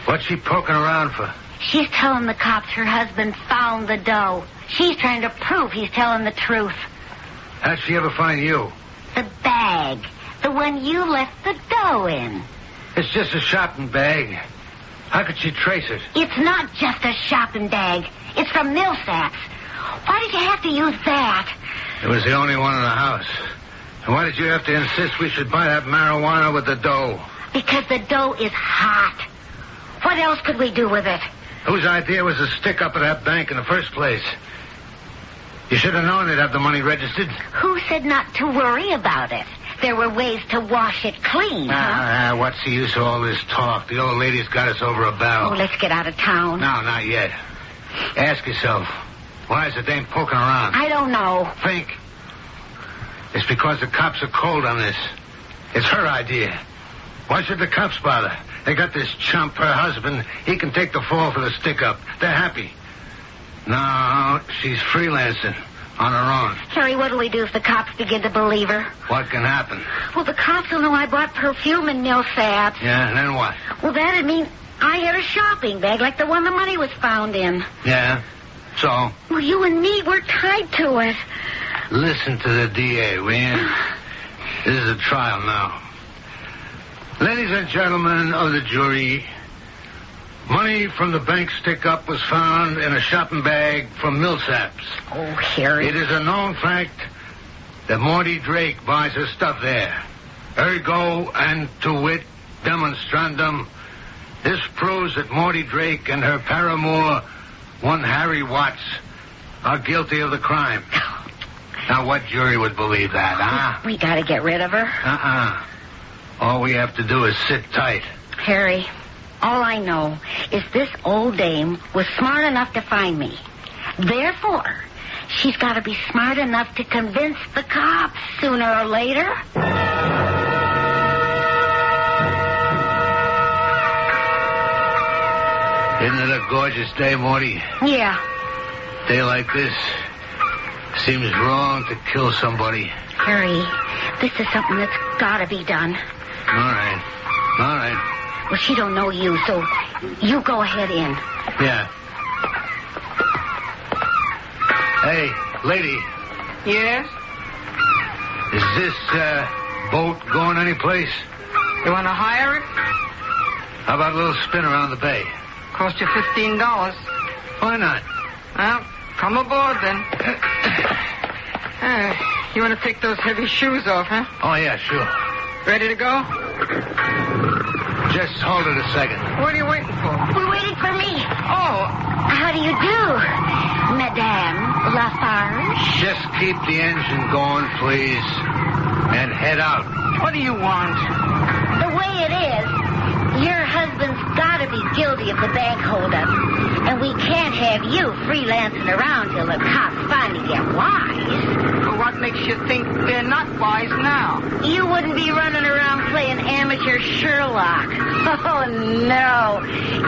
[SPEAKER 5] What's she poking around for?
[SPEAKER 9] She's telling the cops her husband found the dough. She's trying to prove he's telling the truth.
[SPEAKER 5] How'd she ever find you?
[SPEAKER 9] The bag. The one you left the dough in.
[SPEAKER 5] It's just a shopping bag. How could she trace it?
[SPEAKER 9] It's not just a shopping bag. It's from Millsaps. Why did you have to use that?
[SPEAKER 5] It was the only one in the house. And why did you have to insist we should buy that marijuana with the dough?
[SPEAKER 9] Because the dough is hot. What else could we do with it?
[SPEAKER 5] Whose idea was to stick up at that bank in the first place? You should have known they'd have the money registered.
[SPEAKER 9] Who said not to worry about it? There were ways to wash it clean, huh?
[SPEAKER 5] What's the use of all this talk? The old lady's got us over a barrel.
[SPEAKER 9] Oh, let's get out of town.
[SPEAKER 5] No, not yet. Ask yourself, why is the dame poking around?
[SPEAKER 9] I don't know.
[SPEAKER 5] Think. It's because the cops are cold on this. It's her idea. Why should the cops bother? They got this chump, her husband. He can take the fall for the stick-up. They're happy. No, she's freelancing on her own.
[SPEAKER 9] Harry, what do we do if the cops begin to believe her?
[SPEAKER 5] What can happen?
[SPEAKER 9] Well, the cops will know I bought perfume in Millsaps.
[SPEAKER 5] Yeah, and then what?
[SPEAKER 9] Well, that'd mean I had a shopping bag like the one the money was found in.
[SPEAKER 5] Yeah, so?
[SPEAKER 9] Well, you and me, we're tied to it.
[SPEAKER 5] Listen to the DA, will you? This is a trial now. Ladies and gentlemen of the jury, money from the bank stick-up was found in a shopping bag from Millsaps.
[SPEAKER 9] Oh, Harry.
[SPEAKER 5] It is a known fact that Maudie Drake buys her stuff there. Ergo and to wit demonstrandum, this proves that Maudie Drake and her paramour, one Harry Watts, are guilty of the crime. Now, what jury would believe that, huh?
[SPEAKER 9] We gotta get rid of her.
[SPEAKER 5] All we have to do is sit tight.
[SPEAKER 9] Harry, all I know is this old dame was smart enough to find me. Therefore, she's got to be smart enough to convince the cops sooner or later.
[SPEAKER 5] Isn't it a gorgeous day, Maudie?
[SPEAKER 9] Yeah.
[SPEAKER 5] Day like this, seems wrong to kill somebody.
[SPEAKER 9] Harry, this is something that's got to be done.
[SPEAKER 5] All right.
[SPEAKER 9] Well, she don't know you, so you go ahead in.
[SPEAKER 5] Yeah. Hey, lady.
[SPEAKER 7] Yes?
[SPEAKER 5] Is this boat going any place?
[SPEAKER 7] You want to hire it?
[SPEAKER 5] How about a little spin around the bay?
[SPEAKER 7] Cost you $15.
[SPEAKER 5] Why not?
[SPEAKER 7] Well, come aboard then. You want to take those heavy shoes off, huh?
[SPEAKER 5] Oh, yeah, sure.
[SPEAKER 7] Ready to go?
[SPEAKER 5] Just hold it a second.
[SPEAKER 7] What are you waiting for?
[SPEAKER 9] We're waiting for me.
[SPEAKER 7] Oh.
[SPEAKER 9] How do you do, Madame Lafarge?
[SPEAKER 5] Just keep the engine going, please, and head out.
[SPEAKER 7] What do you want?
[SPEAKER 9] The way it is, your husband's got to be guilty of the bank holdup, and we can't have you freelancing around till the cops finally get wise.
[SPEAKER 7] Well, what makes you think they're not wise now?
[SPEAKER 9] You wouldn't be running around playing amateur Sherlock. Oh, no.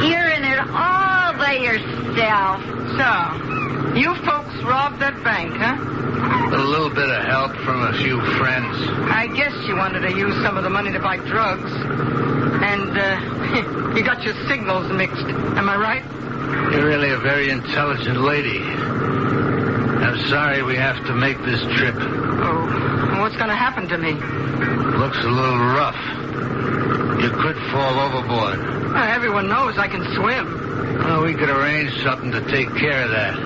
[SPEAKER 9] You're in it all by yourself.
[SPEAKER 7] So, you folks robbed that bank, huh?
[SPEAKER 5] With a little bit of help from a few friends.
[SPEAKER 7] I guess you wanted to use some of the money to buy drugs. And, you got your signals mixed. Am I right?
[SPEAKER 5] You're really a very intelligent lady. I'm sorry we have to make this trip.
[SPEAKER 7] Oh, what's going to happen to me?
[SPEAKER 5] Looks a little rough. You could fall overboard.
[SPEAKER 7] Everyone knows I can swim.
[SPEAKER 5] Well, we could arrange something to take care of that.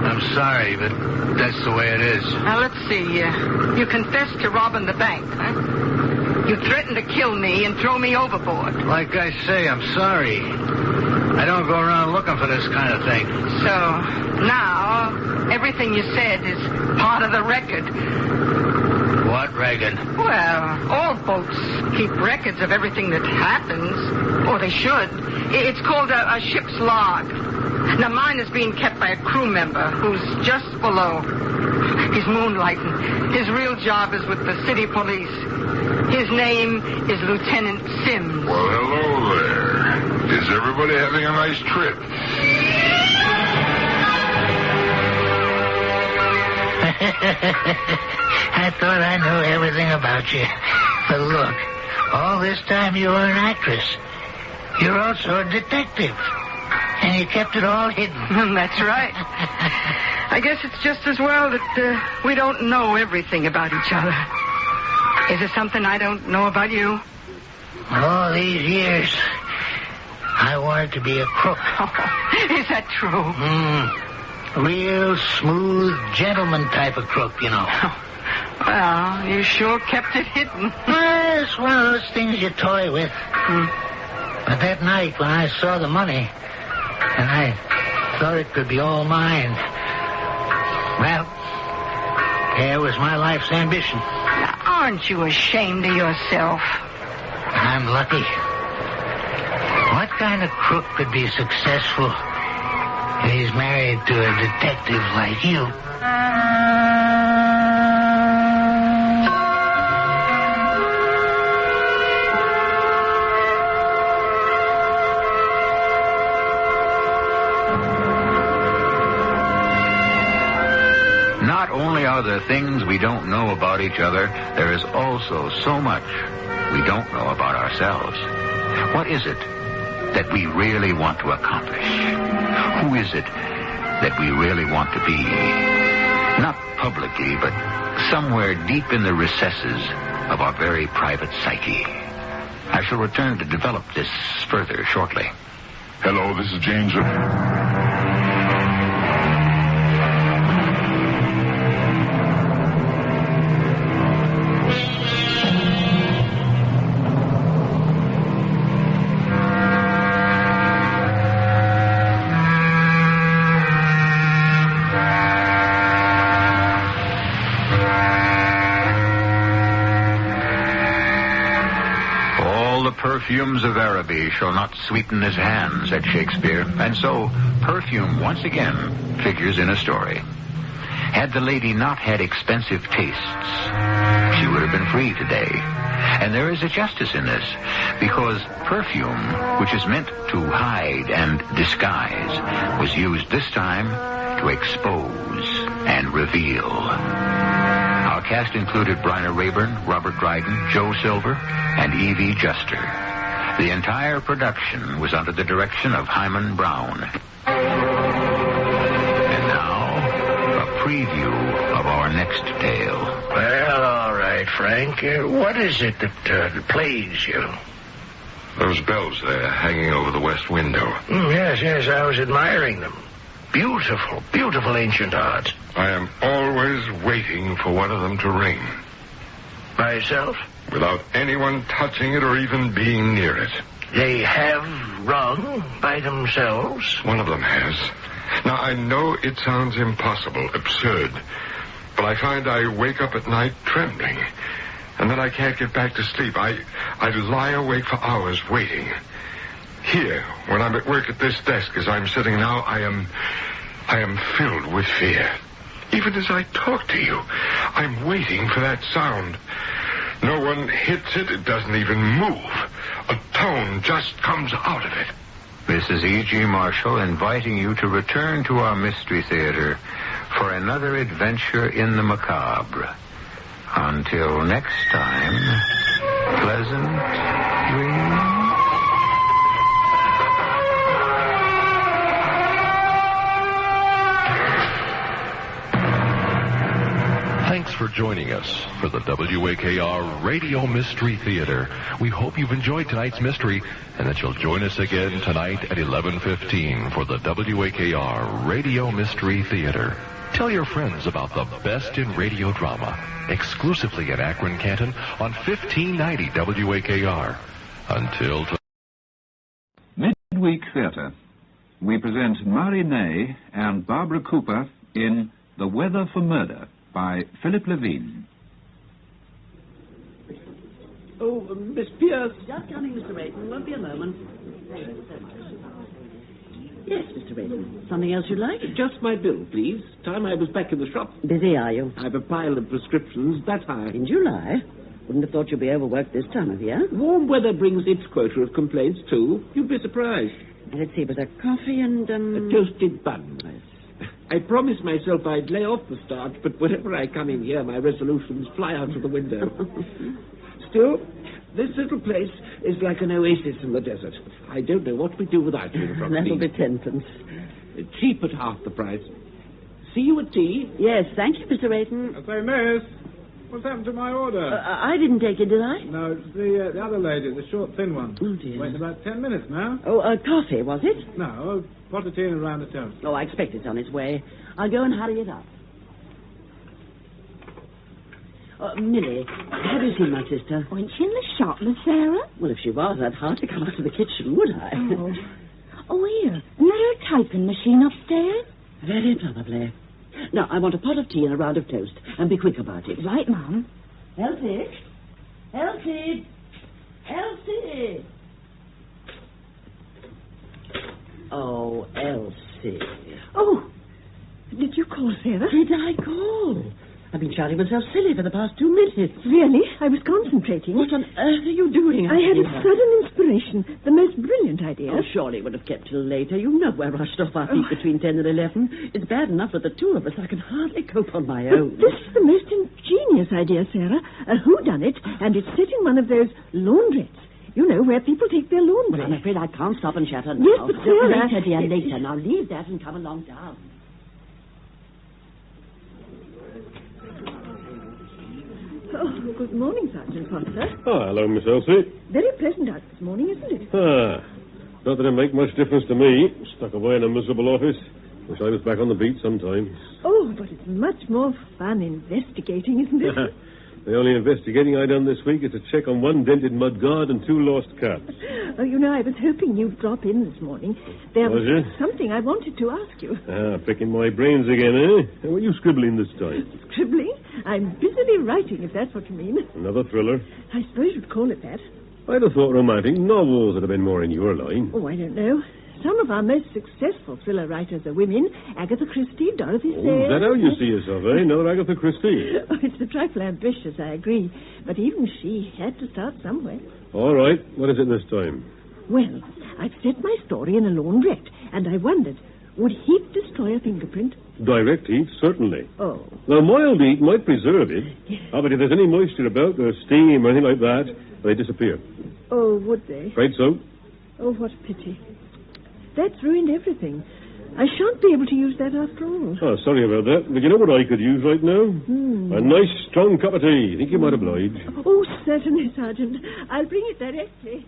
[SPEAKER 5] I'm sorry, but that's the way it is.
[SPEAKER 7] Now, let's see. You confessed to robbing the bank, huh? You threatened to kill me and throw me overboard.
[SPEAKER 5] Like I say, I'm sorry. I don't go around looking for this kind of thing.
[SPEAKER 7] So, now, everything you said is part of the record.
[SPEAKER 5] What record?
[SPEAKER 7] Well, all boats keep records of everything that happens. Or they should. It's called a ship's log. Now, mine is being kept by a crew member who's just below. He's moonlighting. His real job is with the city police. His name is Lieutenant Sims.
[SPEAKER 6] Well, hello there. Is everybody having a nice trip?
[SPEAKER 8] I thought I knew everything about you. But look, all this time you were an actress. You're also a detective. And you kept it all hidden.
[SPEAKER 7] That's right. I guess it's just as well that we don't know everything about each other. Is there something I don't know about you?
[SPEAKER 8] All these years, I wanted to be a crook.
[SPEAKER 7] Oh, is that true?
[SPEAKER 8] Real smooth, gentleman type of crook, you know.
[SPEAKER 7] Well, you sure kept it hidden.
[SPEAKER 8] Well, it's one of those things you toy with. But that night when I saw the money, and I thought it could be all mine, well, there was my life's ambition.
[SPEAKER 7] Now, aren't you ashamed of yourself?
[SPEAKER 8] I'm lucky. What kind of crook could be successful if he's married to a detective like you?
[SPEAKER 4] Not only are there things we don't know about each other, there is also so much we don't know about ourselves. What is it that we really want to accomplish? Who is it that we really want to be? Not publicly, but somewhere deep in the recesses of our very private psyche. I shall return to develop this further shortly.
[SPEAKER 6] Hello, this is James.
[SPEAKER 4] Perfumes of Araby shall not sweeten his hand, said Shakespeare, and so perfume once again figures in a story. Had the lady not had expensive tastes, she would have been free today. And there is a justice in this, because perfume, which is meant to hide and disguise, was used this time to expose and reveal. Our cast included Bryna Rayburn, Robert Dryden, Joe Silver, and Evie Juster. The entire production was under the direction of Hyman Brown. And now, a preview of our next tale.
[SPEAKER 8] Well, all right, Frank. What is it that plagues you?
[SPEAKER 6] Those bells there hanging over the west window.
[SPEAKER 8] Yes, I was admiring them. Beautiful, beautiful ancient art.
[SPEAKER 6] I am always waiting for one of them to ring.
[SPEAKER 8] By yourself?
[SPEAKER 6] Without anyone touching it or even being near it.
[SPEAKER 8] They have rung by themselves?
[SPEAKER 6] One of them has. Now, I know it sounds impossible, absurd, but I find I wake up at night trembling, and then I can't get back to sleep. I lie awake for hours waiting. Here, when I'm at work at this desk as I'm sitting now, I am filled with fear. Even as I talk to you, I'm waiting for that sound. No one hits it. It doesn't even move. A tone just comes out of it.
[SPEAKER 4] This is E.G. Marshall inviting you to return to our Mystery Theater for another adventure in the macabre. Until next time, pleasant dreams.
[SPEAKER 10] Thanks for joining us for the WAKR Radio Mystery Theater. We hope you've enjoyed tonight's mystery and that you'll join us again tonight at 11:15 for the WAKR Radio Mystery Theater. Tell your friends about the best in radio drama, exclusively in Akron, Canton, on 1590 WAKR. Until
[SPEAKER 11] Midweek Theater. We present Murray Ney and Barbara Cooper in The Weather for Murder by Philip Levine.
[SPEAKER 12] Oh, Miss Pierce.
[SPEAKER 13] Just coming, Mr. Rayton. Won't be a moment. Yes, Mr. Rayton. Something else you'd like?
[SPEAKER 12] Just my bill, please. Time I was back in the shop.
[SPEAKER 13] Busy, are you?
[SPEAKER 12] I've a pile of prescriptions that high.
[SPEAKER 13] In July? Wouldn't have thought you'd be overworked this time of year.
[SPEAKER 12] Warm weather brings its quota of complaints, too. You'd be surprised.
[SPEAKER 13] Let's see, was there coffee and,
[SPEAKER 12] A toasted bun. I promised myself I'd lay off the starch, but whenever I come in here, my resolutions fly out of the window. Still, this little place is like an oasis in the desert. I don't know what we'd do without you.
[SPEAKER 13] That'll be tenpence.
[SPEAKER 12] Cheap at half the price. See you at tea?
[SPEAKER 13] Yes, thank you, Mr. Rayton.
[SPEAKER 14] So, miss, what's happened to my order?
[SPEAKER 13] I didn't take it, did I?
[SPEAKER 14] No, it's the other lady, the short, thin one.
[SPEAKER 13] Oh, dear.
[SPEAKER 14] Waiting about 10 minutes now.
[SPEAKER 13] Oh, coffee, was it?
[SPEAKER 14] No, a pot of tea and a round of toast.
[SPEAKER 13] Oh, I expect it's on its way. I'll go and hurry it up. Millie, have you seen my sister?
[SPEAKER 15] Wasn't she in the shop, Miss Sarah?
[SPEAKER 13] Well, if she was, I'd hardly come out of the kitchen, would I?
[SPEAKER 15] Oh, here. Isn't there a typing machine upstairs?
[SPEAKER 13] Very probably. Now, I want a pot of tea and a round of toast, and be quick about it.
[SPEAKER 15] Right, Mum.
[SPEAKER 13] Elsie! Elsie! Elsie! Oh, Elsie.
[SPEAKER 15] Oh, did you call, Sarah?
[SPEAKER 13] Did I call? I've been shouting myself silly for the past 2 minutes.
[SPEAKER 15] Really? I was concentrating.
[SPEAKER 13] What on earth are you doing?
[SPEAKER 15] I had a sudden inspiration. The most brilliant idea.
[SPEAKER 13] Oh, surely it would have kept till later. You know we're rushed off our feet between 10 and 11. It's bad enough with the two of us. I can hardly cope on my own.
[SPEAKER 15] This is the most ingenious idea, Sarah. A whodunit, and it's set in one of those laundrettes. You know, where people take their laundry.
[SPEAKER 13] Well, I'm afraid I can't stop and chatter now.
[SPEAKER 15] Yes, but Sarah...
[SPEAKER 13] Later, dear, later. Now leave that and come along down.
[SPEAKER 15] Oh, good morning, Sergeant Foster.
[SPEAKER 16] Oh, hello, Miss Elsie.
[SPEAKER 15] Very pleasant out this morning, isn't it?
[SPEAKER 16] Not that it make much difference to me. Stuck away in a miserable office. Wish I was back on the beat sometime.
[SPEAKER 15] Oh, but it's much more fun investigating, isn't it?
[SPEAKER 16] The only investigating I done this week is to check on one dented mudguard and 2 lost cats.
[SPEAKER 15] Oh, you know, I was hoping you'd drop in this morning. There
[SPEAKER 16] was you?
[SPEAKER 15] Something I wanted to ask you.
[SPEAKER 16] Picking my brains again, eh? What are you scribbling this time?
[SPEAKER 15] Scribbling? I'm busily writing, if that's what you mean.
[SPEAKER 16] Another thriller?
[SPEAKER 15] I suppose you'd call it that.
[SPEAKER 16] I'd have thought romantic novels would have been more in your line.
[SPEAKER 15] Oh, I don't know. Some of our most successful thriller writers are women. Agatha Christie, Dorothy Sayers.
[SPEAKER 16] Is that how you see yourself, eh? Another Agatha Christie?
[SPEAKER 15] Oh, it's a trifle ambitious, I agree. But even she had to start somewhere.
[SPEAKER 16] All right. What is it this time?
[SPEAKER 15] Well, I've set my story in a laundrette, and I wondered, would heat destroy a fingerprint?
[SPEAKER 16] Direct heat, certainly.
[SPEAKER 15] Oh.
[SPEAKER 16] Now, mild heat might preserve it.
[SPEAKER 15] Yes.
[SPEAKER 16] But if there's any moisture about, or steam or anything like that, they disappear.
[SPEAKER 15] Oh, would they?
[SPEAKER 16] Afraid so.
[SPEAKER 15] Oh, what a pity. That's ruined everything. I shan't be able to use that after all.
[SPEAKER 16] Oh, sorry about that. But you know what I could use right now? A nice, strong cup of tea. Think you might oblige?
[SPEAKER 15] Oh, certainly, Sergeant. I'll bring it directly.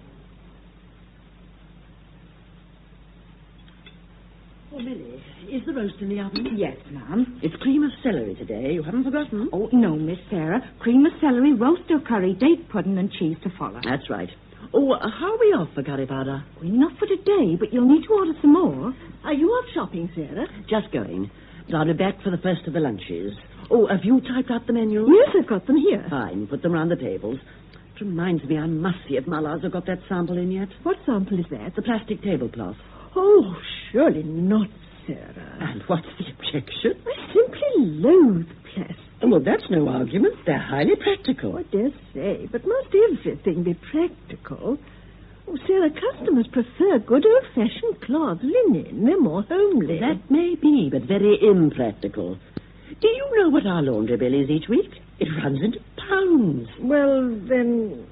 [SPEAKER 13] Oh, Millie, is the roast in the oven?
[SPEAKER 15] Yes, ma'am.
[SPEAKER 13] It's cream of celery today. You haven't forgotten?
[SPEAKER 15] Oh, no, Miss Sarah. Cream of celery, roast or curry, date pudding and cheese to follow.
[SPEAKER 13] That's right. Oh, how are we off for curry powder?
[SPEAKER 15] Well, enough for today, but you'll need to order some more. Are you off shopping, Sarah?
[SPEAKER 13] Just going. But I'll be back for the first of the lunches. Oh, have you typed up the menu?
[SPEAKER 15] Yes, I've got them here.
[SPEAKER 13] Fine. Put them round the tables. It reminds me, I must see if Mallards have got that sample in yet.
[SPEAKER 15] What sample is that?
[SPEAKER 13] The plastic tablecloth.
[SPEAKER 15] Oh, surely not, Sarah.
[SPEAKER 13] And what's the objection?
[SPEAKER 15] I simply loathe plastic.
[SPEAKER 13] Well, that's no argument. They're highly practical.
[SPEAKER 15] I dare say, but must everything be practical? Oh, Sarah, customers prefer good old-fashioned cloth, linen. They're more homely.
[SPEAKER 13] That may be, but very impractical. Do you know what our laundry bill is each week? It runs into pounds.
[SPEAKER 15] Well, then,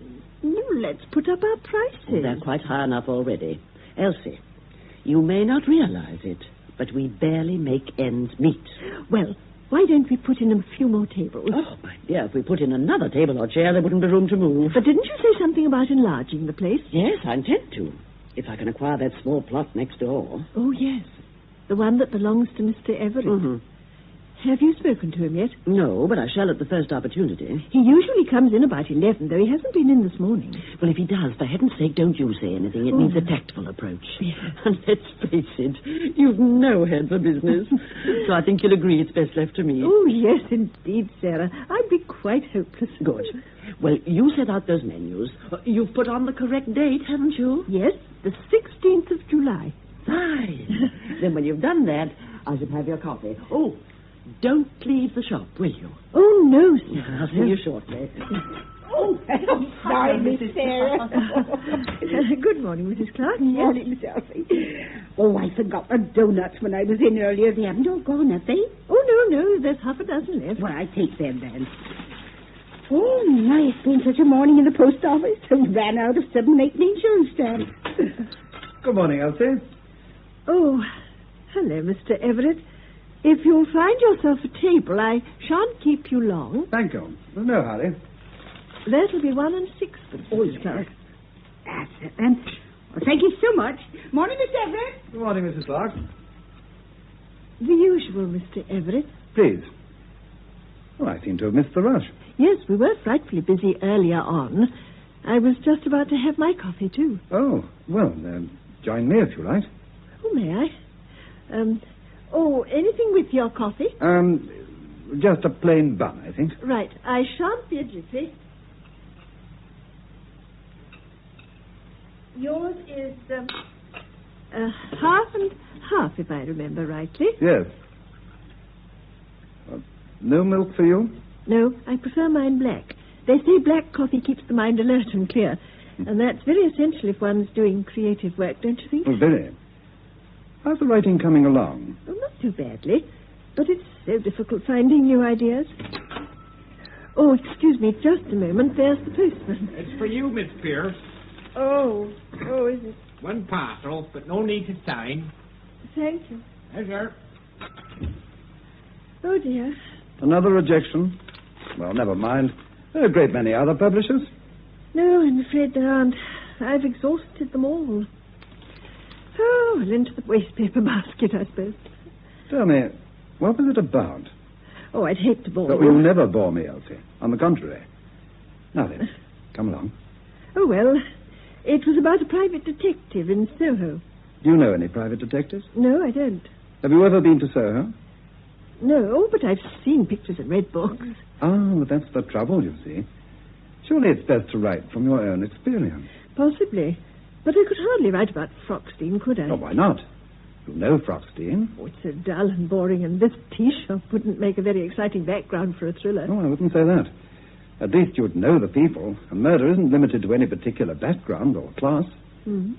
[SPEAKER 15] let's put up our prices.
[SPEAKER 13] They're quite high enough already. Elsie, you may not realize it, but we barely make ends meet.
[SPEAKER 15] Well, why don't we put in a few more tables?
[SPEAKER 13] Oh, my dear, if we put in another table or chair, there wouldn't be room to move.
[SPEAKER 15] But didn't you say something about enlarging the place?
[SPEAKER 13] Yes, I intend to, if I can acquire that small plot next door.
[SPEAKER 15] Oh, yes. The one that belongs to Mr. Everett.
[SPEAKER 13] Mm-hmm.
[SPEAKER 15] Have you spoken to him yet?
[SPEAKER 13] No, but I shall at the first opportunity.
[SPEAKER 15] He usually comes in about 11, though he hasn't been in this morning.
[SPEAKER 13] Well, if he does, for heaven's sake, don't you say anything. It needs a tactful approach.
[SPEAKER 15] Yeah.
[SPEAKER 13] And let's face it, you've no head for business. So I think you'll agree it's best left to me.
[SPEAKER 15] Oh, yes, indeed, Sarah. I'd be quite hopeless.
[SPEAKER 13] Good. Well, you set out those menus. You've put on the correct date, haven't you?
[SPEAKER 15] Yes, the 16th of July.
[SPEAKER 13] Fine. Then when you've done that, I shall have your coffee. Oh, don't leave the shop, will you?
[SPEAKER 15] Oh, no, sir.
[SPEAKER 13] I'll see you shortly.
[SPEAKER 17] Oh, I'm sorry, Miss Sarah.
[SPEAKER 15] Good morning, Mrs. Clark.
[SPEAKER 17] Good morning, Miss Elsie. Oh, I forgot the donuts when I was in earlier. They haven't all gone, have they?
[SPEAKER 15] Oh, no, there's half a dozen left.
[SPEAKER 17] Well, I take them then. Oh, my, it's been such a morning in the post office. I ran out of 7 8 insurance stamps.
[SPEAKER 14] Good morning, Elsie.
[SPEAKER 15] Oh, hello, Mr. Everett. If you'll find yourself a table, I shan't keep you long.
[SPEAKER 14] Thank you. There's no hurry.
[SPEAKER 15] That'll be 1 and 6.
[SPEAKER 17] Oh, yes. That's it, then. Well, thank you so much. Morning, Miss Everett.
[SPEAKER 14] Good morning, Mrs. Clark.
[SPEAKER 15] The usual, Mr. Everett.
[SPEAKER 14] Please. Oh, I seem to have missed the rush.
[SPEAKER 15] Yes, we were frightfully busy earlier on. I was just about to have my coffee, too.
[SPEAKER 14] Oh, well, join me if you like.
[SPEAKER 15] Oh, may I? Anything with your coffee?
[SPEAKER 14] Just a plain bun, I think.
[SPEAKER 15] Right. I shan't be a jiffy. Yours is half and half, if I remember rightly.
[SPEAKER 14] Yes. No milk for you?
[SPEAKER 15] No, I prefer mine black. They say black coffee keeps the mind alert and clear. And that's very essential if one's doing creative work, don't you think?
[SPEAKER 14] Oh, very. How's the writing coming along?
[SPEAKER 15] Oh, not too badly. But it's so difficult finding new ideas. Oh, excuse me, just a moment. There's the postman.
[SPEAKER 18] It's for you, Miss Pierce.
[SPEAKER 15] Oh, is it?
[SPEAKER 18] One parcel, but no need to sign.
[SPEAKER 15] Thank you.
[SPEAKER 18] Pleasure.
[SPEAKER 15] Oh, dear.
[SPEAKER 14] Another rejection? Well, never mind. There are a great many other publishers.
[SPEAKER 15] No, I'm afraid there aren't. I've exhausted them all. Oh, well, into the wastepaper basket, I suppose.
[SPEAKER 14] Tell me, what was it about?
[SPEAKER 15] Oh, I'd hate to bore
[SPEAKER 14] you.
[SPEAKER 15] you.
[SPEAKER 14] You'll never bore me, Elsie. On the contrary. Now then, come along.
[SPEAKER 15] Oh, well, it was about a private detective in Soho.
[SPEAKER 14] Do you know any private detectives?
[SPEAKER 15] No, I don't.
[SPEAKER 14] Have you ever been to Soho?
[SPEAKER 15] No, but I've seen pictures and read books.
[SPEAKER 14] Ah, but that's the trouble, you see. Surely it's best to write from your own experience.
[SPEAKER 15] Possibly. But I could hardly write about Frockstein, could I?
[SPEAKER 14] Oh, why not? You know Frockstein.
[SPEAKER 15] Oh, it's so dull and boring, and this tea shop wouldn't make a very exciting background for a thriller.
[SPEAKER 14] Oh, I wouldn't say that. At least you'd know the people. A murder isn't limited to any particular background or class.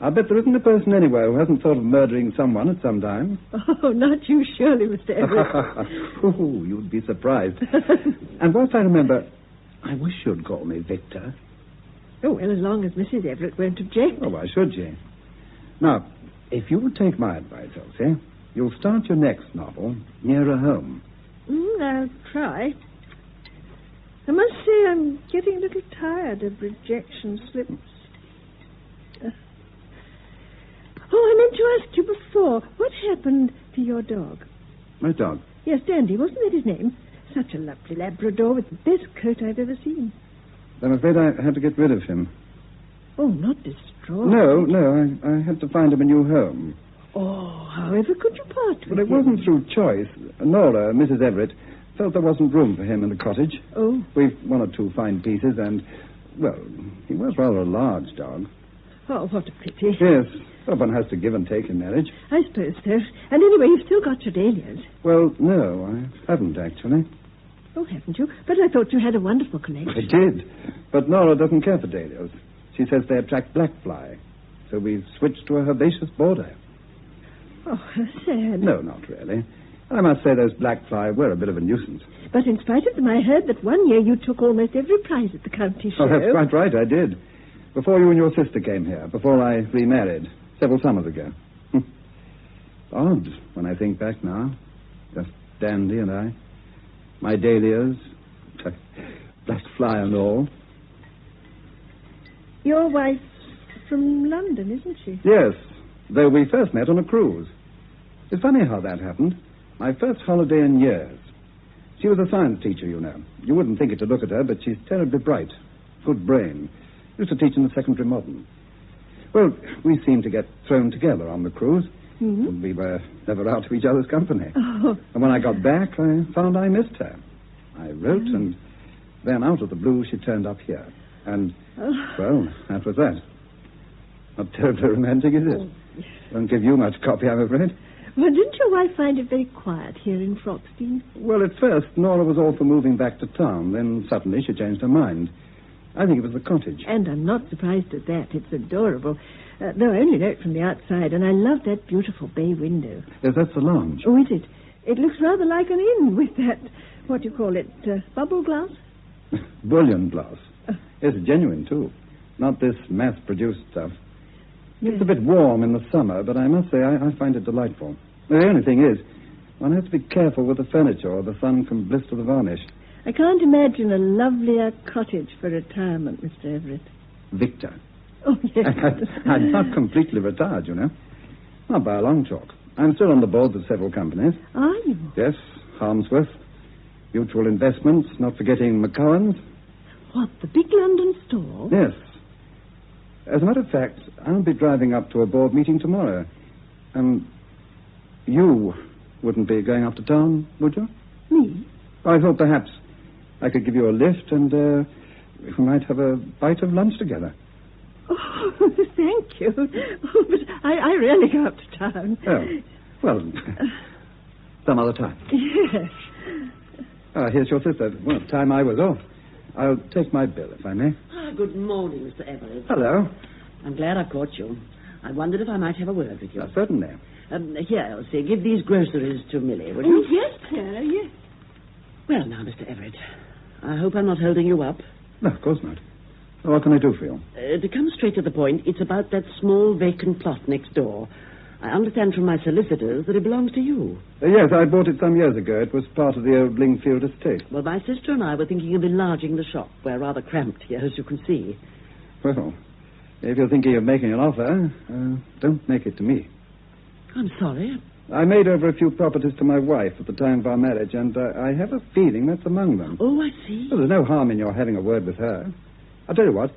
[SPEAKER 14] I bet there isn't a person anywhere who hasn't thought of murdering someone at some time.
[SPEAKER 15] Oh, not you, surely, Mr. Everett.
[SPEAKER 14] Oh, you'd be surprised. And whilst I remember, I wish you'd call me Victor.
[SPEAKER 15] Oh, well, as long as Mrs. Everett won't object.
[SPEAKER 14] Oh, why should she? Now, if you would take my advice, Elsie, you'll start your next novel nearer home.
[SPEAKER 15] I'll try. I must say I'm getting a little tired of rejection slips. I meant to ask you before, what happened to your dog?
[SPEAKER 14] My dog?
[SPEAKER 15] Yes, Dandy, wasn't that his name? Such a lovely Labrador with the best coat I've ever seen.
[SPEAKER 14] I'm afraid I had to get rid of him.
[SPEAKER 15] Oh, not destroyed?
[SPEAKER 14] No, I had to find him a new home.
[SPEAKER 15] Oh, however could you part with him?
[SPEAKER 14] But it wasn't through choice. Nora, Mrs. Everett, felt there wasn't room for him in the cottage.
[SPEAKER 15] Oh.
[SPEAKER 14] We've 1 or 2 fine pieces and, well, he was rather a large dog.
[SPEAKER 15] Oh, what a pity.
[SPEAKER 14] Yes, well, one has to give and take in marriage.
[SPEAKER 15] I suppose so. And anyway, you've still got your dahlias.
[SPEAKER 14] Well, no, I haven't, actually.
[SPEAKER 15] Oh, haven't you? But I thought you had a wonderful collection.
[SPEAKER 14] I did. But Nora doesn't care for dahlias. She says they attract black fly. So we've switched to a herbaceous border.
[SPEAKER 15] Oh, sad.
[SPEAKER 14] No, not really. I must say those black fly were a bit of a nuisance.
[SPEAKER 15] But in spite of them, I heard that one year you took almost every prize at the county show.
[SPEAKER 14] Oh, that's quite right, I did. Before you and your sister came here, before I remarried, several summers ago. Odd, when I think back now. Just Dandy and I. My dahlias, black fly and all.
[SPEAKER 15] Your wife's from London, isn't she?
[SPEAKER 14] Yes, though we first met on a cruise. It's funny how that happened. My first holiday in years. She was a science teacher, you know. You wouldn't think it to look at her, but she's terribly bright. Good brain. Used to teach in the secondary modern. Well, we seemed to get thrown together on the cruise. Mm-hmm. We were never out of each other's company. Oh. And when I got back, I found I missed her. I wrote, and then out of the blue, she turned up here. And, well, that was that. Not terribly romantic, is it? Won't give you much copy, I'm afraid.
[SPEAKER 15] Well, didn't your wife find it very quiet here in Froxteen?
[SPEAKER 14] Well, at first, Nora was all for moving back to town. Then suddenly she changed her mind. I think it was the cottage.
[SPEAKER 15] And I'm not surprised at that. It's adorable. Though I only know it from the outside, and I love that beautiful bay window.
[SPEAKER 14] Yes, that's the lounge.
[SPEAKER 15] Oh, is it? It looks rather like an inn with that, what do you call it, bubble glass?
[SPEAKER 14] Bullion glass. It's genuine, too. Not this mass-produced stuff. Yes. It's a bit warm in the summer, but I must say I find it delightful. The only thing is, one has to be careful with the furniture or the sun can blister the varnish.
[SPEAKER 15] I can't imagine a lovelier cottage for retirement, Mr. Everett.
[SPEAKER 14] Victor.
[SPEAKER 15] Oh, yes.
[SPEAKER 14] I'm not completely retired, you know. Not by a long chalk. I'm still on the boards of several companies.
[SPEAKER 15] Are you?
[SPEAKER 14] Yes, Harmsworth, Mutual Investments, not forgetting McCowan's.
[SPEAKER 15] What, the big London store?
[SPEAKER 14] Yes. As a matter of fact, I'll be driving up to a board meeting tomorrow. You wouldn't be going up to town, would you?
[SPEAKER 15] Me?
[SPEAKER 14] I thought perhaps I could give you a lift and we might have a bite of lunch together.
[SPEAKER 15] Oh, thank you. Oh, but I rarely go up to town.
[SPEAKER 14] Oh, well, some other time.
[SPEAKER 15] Yes.
[SPEAKER 14] Here's your sister. Well, time I was off. I'll take my bill, if I may.
[SPEAKER 13] Good morning, Mr. Everett.
[SPEAKER 14] Hello.
[SPEAKER 13] I'm glad I caught you. I wondered if I might have a word with you.
[SPEAKER 14] Certainly.
[SPEAKER 13] Here, Elsie, give these groceries to Millie, would you?
[SPEAKER 15] Oh, yes, sir, yes.
[SPEAKER 13] Well, now, Mr. Everett, I hope I'm not holding you up.
[SPEAKER 14] No, of course not. Well, what can I do for you?
[SPEAKER 13] To come straight to the point, it's about that small vacant plot next door. I understand from my solicitors that it belongs to you.
[SPEAKER 14] Yes, I bought it some years ago. It was part of the old Lingfield estate.
[SPEAKER 13] Well, my sister and I were thinking of enlarging the shop. We're rather cramped here, as you can see.
[SPEAKER 14] Well, if you're thinking of making an offer, don't make it to me.
[SPEAKER 13] I'm sorry.
[SPEAKER 14] I made over a few properties to my wife at the time of our marriage, and I have a feeling that's among them.
[SPEAKER 13] Oh, I see.
[SPEAKER 14] Well, there's no harm in your having a word with her. I'll tell you what.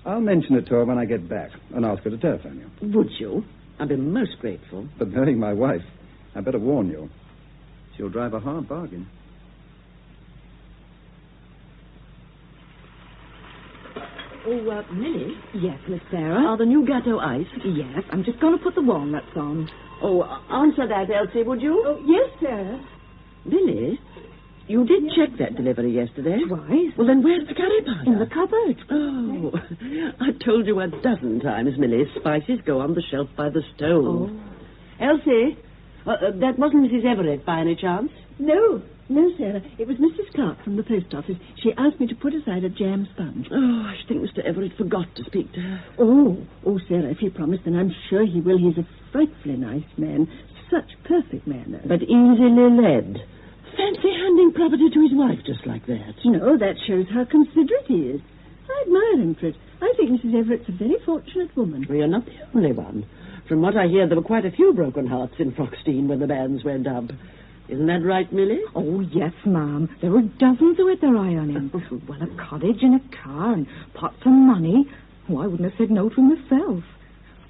[SPEAKER 14] I'll mention it to her when I get back and ask her to telephone you.
[SPEAKER 13] Would you? I'd be most grateful.
[SPEAKER 14] But knowing my wife, I better warn you. She'll drive a hard bargain.
[SPEAKER 13] Oh, Millie?
[SPEAKER 19] Yes, Miss Sarah?
[SPEAKER 13] Are the new Gatto iced?
[SPEAKER 19] Yes, I'm just going to put the walnuts on.
[SPEAKER 13] Oh, answer that, Elsie, would you?
[SPEAKER 15] Oh, yes, sir.
[SPEAKER 13] Millie, you did check that delivery yesterday.
[SPEAKER 19] Twice.
[SPEAKER 13] Well, then where's the curry powder?
[SPEAKER 19] In the cupboard.
[SPEAKER 13] Oh, I've told you a dozen times, Millie. Spices go on the shelf by the stove.
[SPEAKER 19] Oh.
[SPEAKER 13] Elsie, that wasn't Mrs. Everett by any chance?
[SPEAKER 15] No, Sarah. It was Mrs. Clark from the post office. She asked me to put aside a jam sponge.
[SPEAKER 13] Oh, I think Mr. Everett forgot to speak to her.
[SPEAKER 15] Oh, Sarah, if he promised, then I'm sure he will. He's a frightfully nice man. Such perfect manners.
[SPEAKER 13] But easily led. Fancy handing property to his wife just like that.
[SPEAKER 15] No, that shows how considerate he is. I admire him for it. I think Mrs. Everett's a very fortunate woman.
[SPEAKER 13] Well, you're not the only one. From what I hear, there were quite a few broken hearts in Froxteen when the bands went up. Isn't that right, Millie?
[SPEAKER 19] Oh, yes, ma'am. There were dozens who had their eye on him. Well, a cottage and a car and pots of money. Oh, I wouldn't have said no to him myself.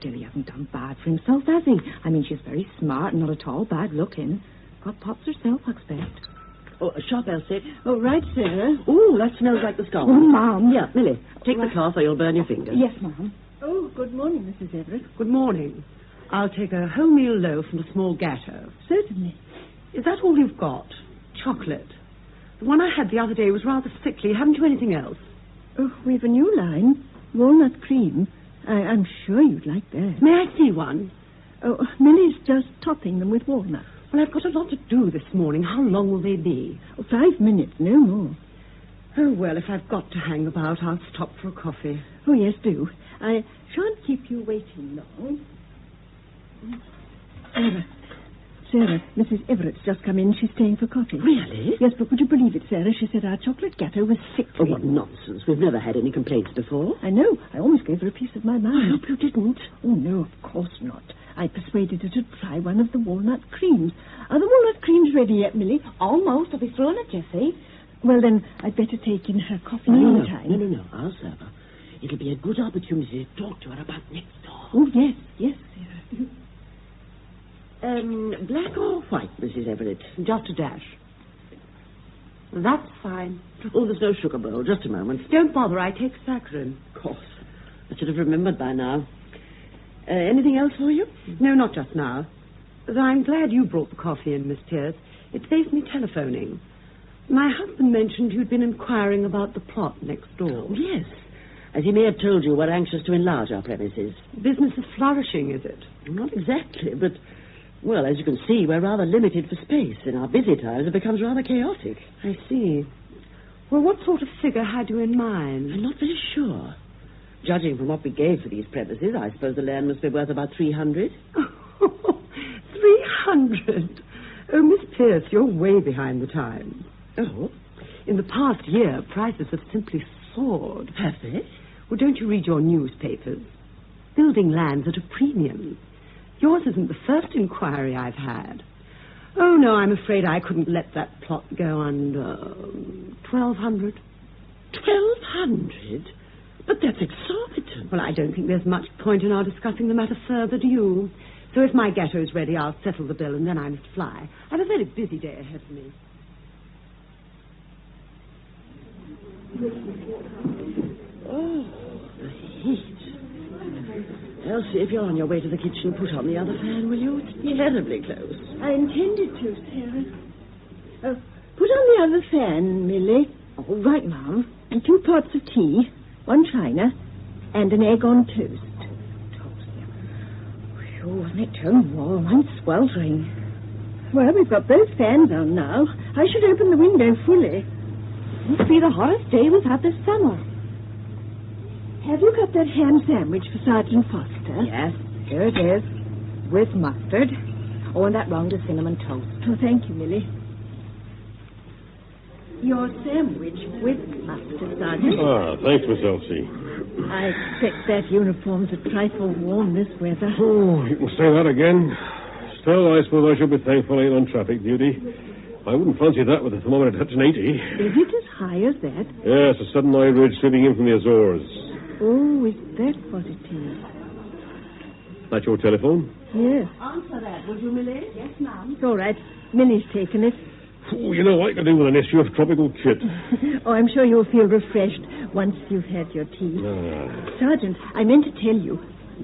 [SPEAKER 19] Still, he hasn't done bad for himself, has he? I mean, she's very smart and not at all bad looking. Got pots herself, I expect.
[SPEAKER 13] Oh, a shop, Elsie.
[SPEAKER 15] Oh, right, Sarah.
[SPEAKER 13] Oh, that smells like the scarf.
[SPEAKER 19] Oh, ma'am.
[SPEAKER 13] Yeah, Millie, take the cloth or you'll burn your fingers.
[SPEAKER 19] Yes, ma'am.
[SPEAKER 15] Oh, good morning, Mrs. Everett.
[SPEAKER 20] Good morning. I'll take a wholemeal loaf and a small gatto.
[SPEAKER 15] Certainly.
[SPEAKER 20] Is that all you've got? Chocolate? The one I had the other day was rather sickly. Haven't you anything else?
[SPEAKER 15] Oh, we've a new line. Walnut cream. I'm sure you'd like that.
[SPEAKER 20] May I see one?
[SPEAKER 15] Oh, Millie's just topping them with walnuts.
[SPEAKER 20] Well, I've got a lot to do this morning. How long will they be?
[SPEAKER 15] Oh, 5 minutes, no more.
[SPEAKER 20] Oh, well, if I've got to hang about, I'll stop for a coffee.
[SPEAKER 15] Oh, yes, do. I shan't keep you waiting long. Sarah, Mrs. Everett's just come in. She's staying for coffee.
[SPEAKER 13] Really?
[SPEAKER 15] Yes, but would you believe it, Sarah? She said our chocolate gatto was sickly.
[SPEAKER 13] Oh, what nonsense. We've never had any complaints before.
[SPEAKER 15] I know. I almost gave her a piece of my mind.
[SPEAKER 13] I hope you didn't.
[SPEAKER 15] Oh, no, of course not. I persuaded her to try one of the walnut creams. Are the walnut creams ready yet, Millie?
[SPEAKER 9] Almost. I'll be through it, Jessie.
[SPEAKER 15] Well, then, I'd better take in her coffee
[SPEAKER 13] No.
[SPEAKER 15] anytime.
[SPEAKER 13] I'll serve her. It'll be a good opportunity to talk to her about next door.
[SPEAKER 15] Oh, yes, Sarah.
[SPEAKER 13] Black or white, Mrs. Everett?
[SPEAKER 20] Just a dash. That's fine.
[SPEAKER 13] Oh, there's no sugar bowl. Just a moment.
[SPEAKER 20] Don't bother. I take saccharin.
[SPEAKER 13] Of course. I should have remembered by now. Anything else for you?
[SPEAKER 20] No, not just now. Though I'm glad you brought the coffee in, Miss Pierce. It saves me telephoning. My husband mentioned you'd been inquiring about the plot next door.
[SPEAKER 13] Oh, yes. As he may have told you, we're anxious to enlarge our premises.
[SPEAKER 20] Business is flourishing, is it?
[SPEAKER 13] Not exactly, but, well, as you can see, we're rather limited for space. In our busy times, it becomes rather chaotic.
[SPEAKER 20] I see. Well, what sort of figure had you in mind?
[SPEAKER 13] I'm not very sure. Judging from what we gave for these premises, I suppose the land must be worth about 300.
[SPEAKER 20] 300? Oh, Miss Pierce, you're way behind the times.
[SPEAKER 13] Oh?
[SPEAKER 20] In the past year, prices have simply soared.
[SPEAKER 13] Have they?
[SPEAKER 20] Well, don't you read your newspapers? Building land's at a premium. Yours isn't the first inquiry I've had. Oh, no, I'm afraid I couldn't let that plot go under 1,200.
[SPEAKER 13] 1,200? But that's exorbitant.
[SPEAKER 20] Well, I don't think there's much point in our discussing the matter further, do you? So if my gatto's ready, I'll settle the bill, and then I must fly. I have a very busy day ahead of me.
[SPEAKER 13] Oh, the heat. Elsie, if you're on your way to the kitchen, put on the other fan, will you? It's terribly close.
[SPEAKER 15] I intended to, Sarah. Put on the other fan, Millie.
[SPEAKER 19] All right, Mum.
[SPEAKER 15] And 2 pots of tea, 1 china, and an egg on toast.
[SPEAKER 19] Oh, wasn't it too warm? I'm sweltering.
[SPEAKER 15] Well, we've got both fans on now. I should open the window fully.
[SPEAKER 19] Must be the hottest day we've had this summer.
[SPEAKER 15] Have you got that ham sandwich for Sergeant Foster?
[SPEAKER 19] Yes, here it is. With mustard. Oh, and that round of cinnamon toast.
[SPEAKER 15] Oh, thank you, Millie. Your sandwich with mustard, Sergeant.
[SPEAKER 16] Thanks, Miss Elsie.
[SPEAKER 15] I expect that uniform's a trifle warm this weather.
[SPEAKER 16] Oh, you can say that again. Still, I suppose I should be thankful I ain't on traffic duty. I wouldn't fancy that with the thermometer touching 80.
[SPEAKER 15] Is it as high as that?
[SPEAKER 16] Yes, a sudden eye ridge sweeping in from the Azores.
[SPEAKER 15] Oh, is that what it is?
[SPEAKER 16] That your telephone?
[SPEAKER 15] Yes.
[SPEAKER 13] Answer that, would you, Millie?
[SPEAKER 9] Yes, ma'am.
[SPEAKER 15] It's all right. Millie's taken it.
[SPEAKER 16] Oh, you know what I could do with an issue of Tropical Kit.
[SPEAKER 15] Oh, I'm sure you'll feel refreshed once you've had your tea. Sergeant, I meant to tell you,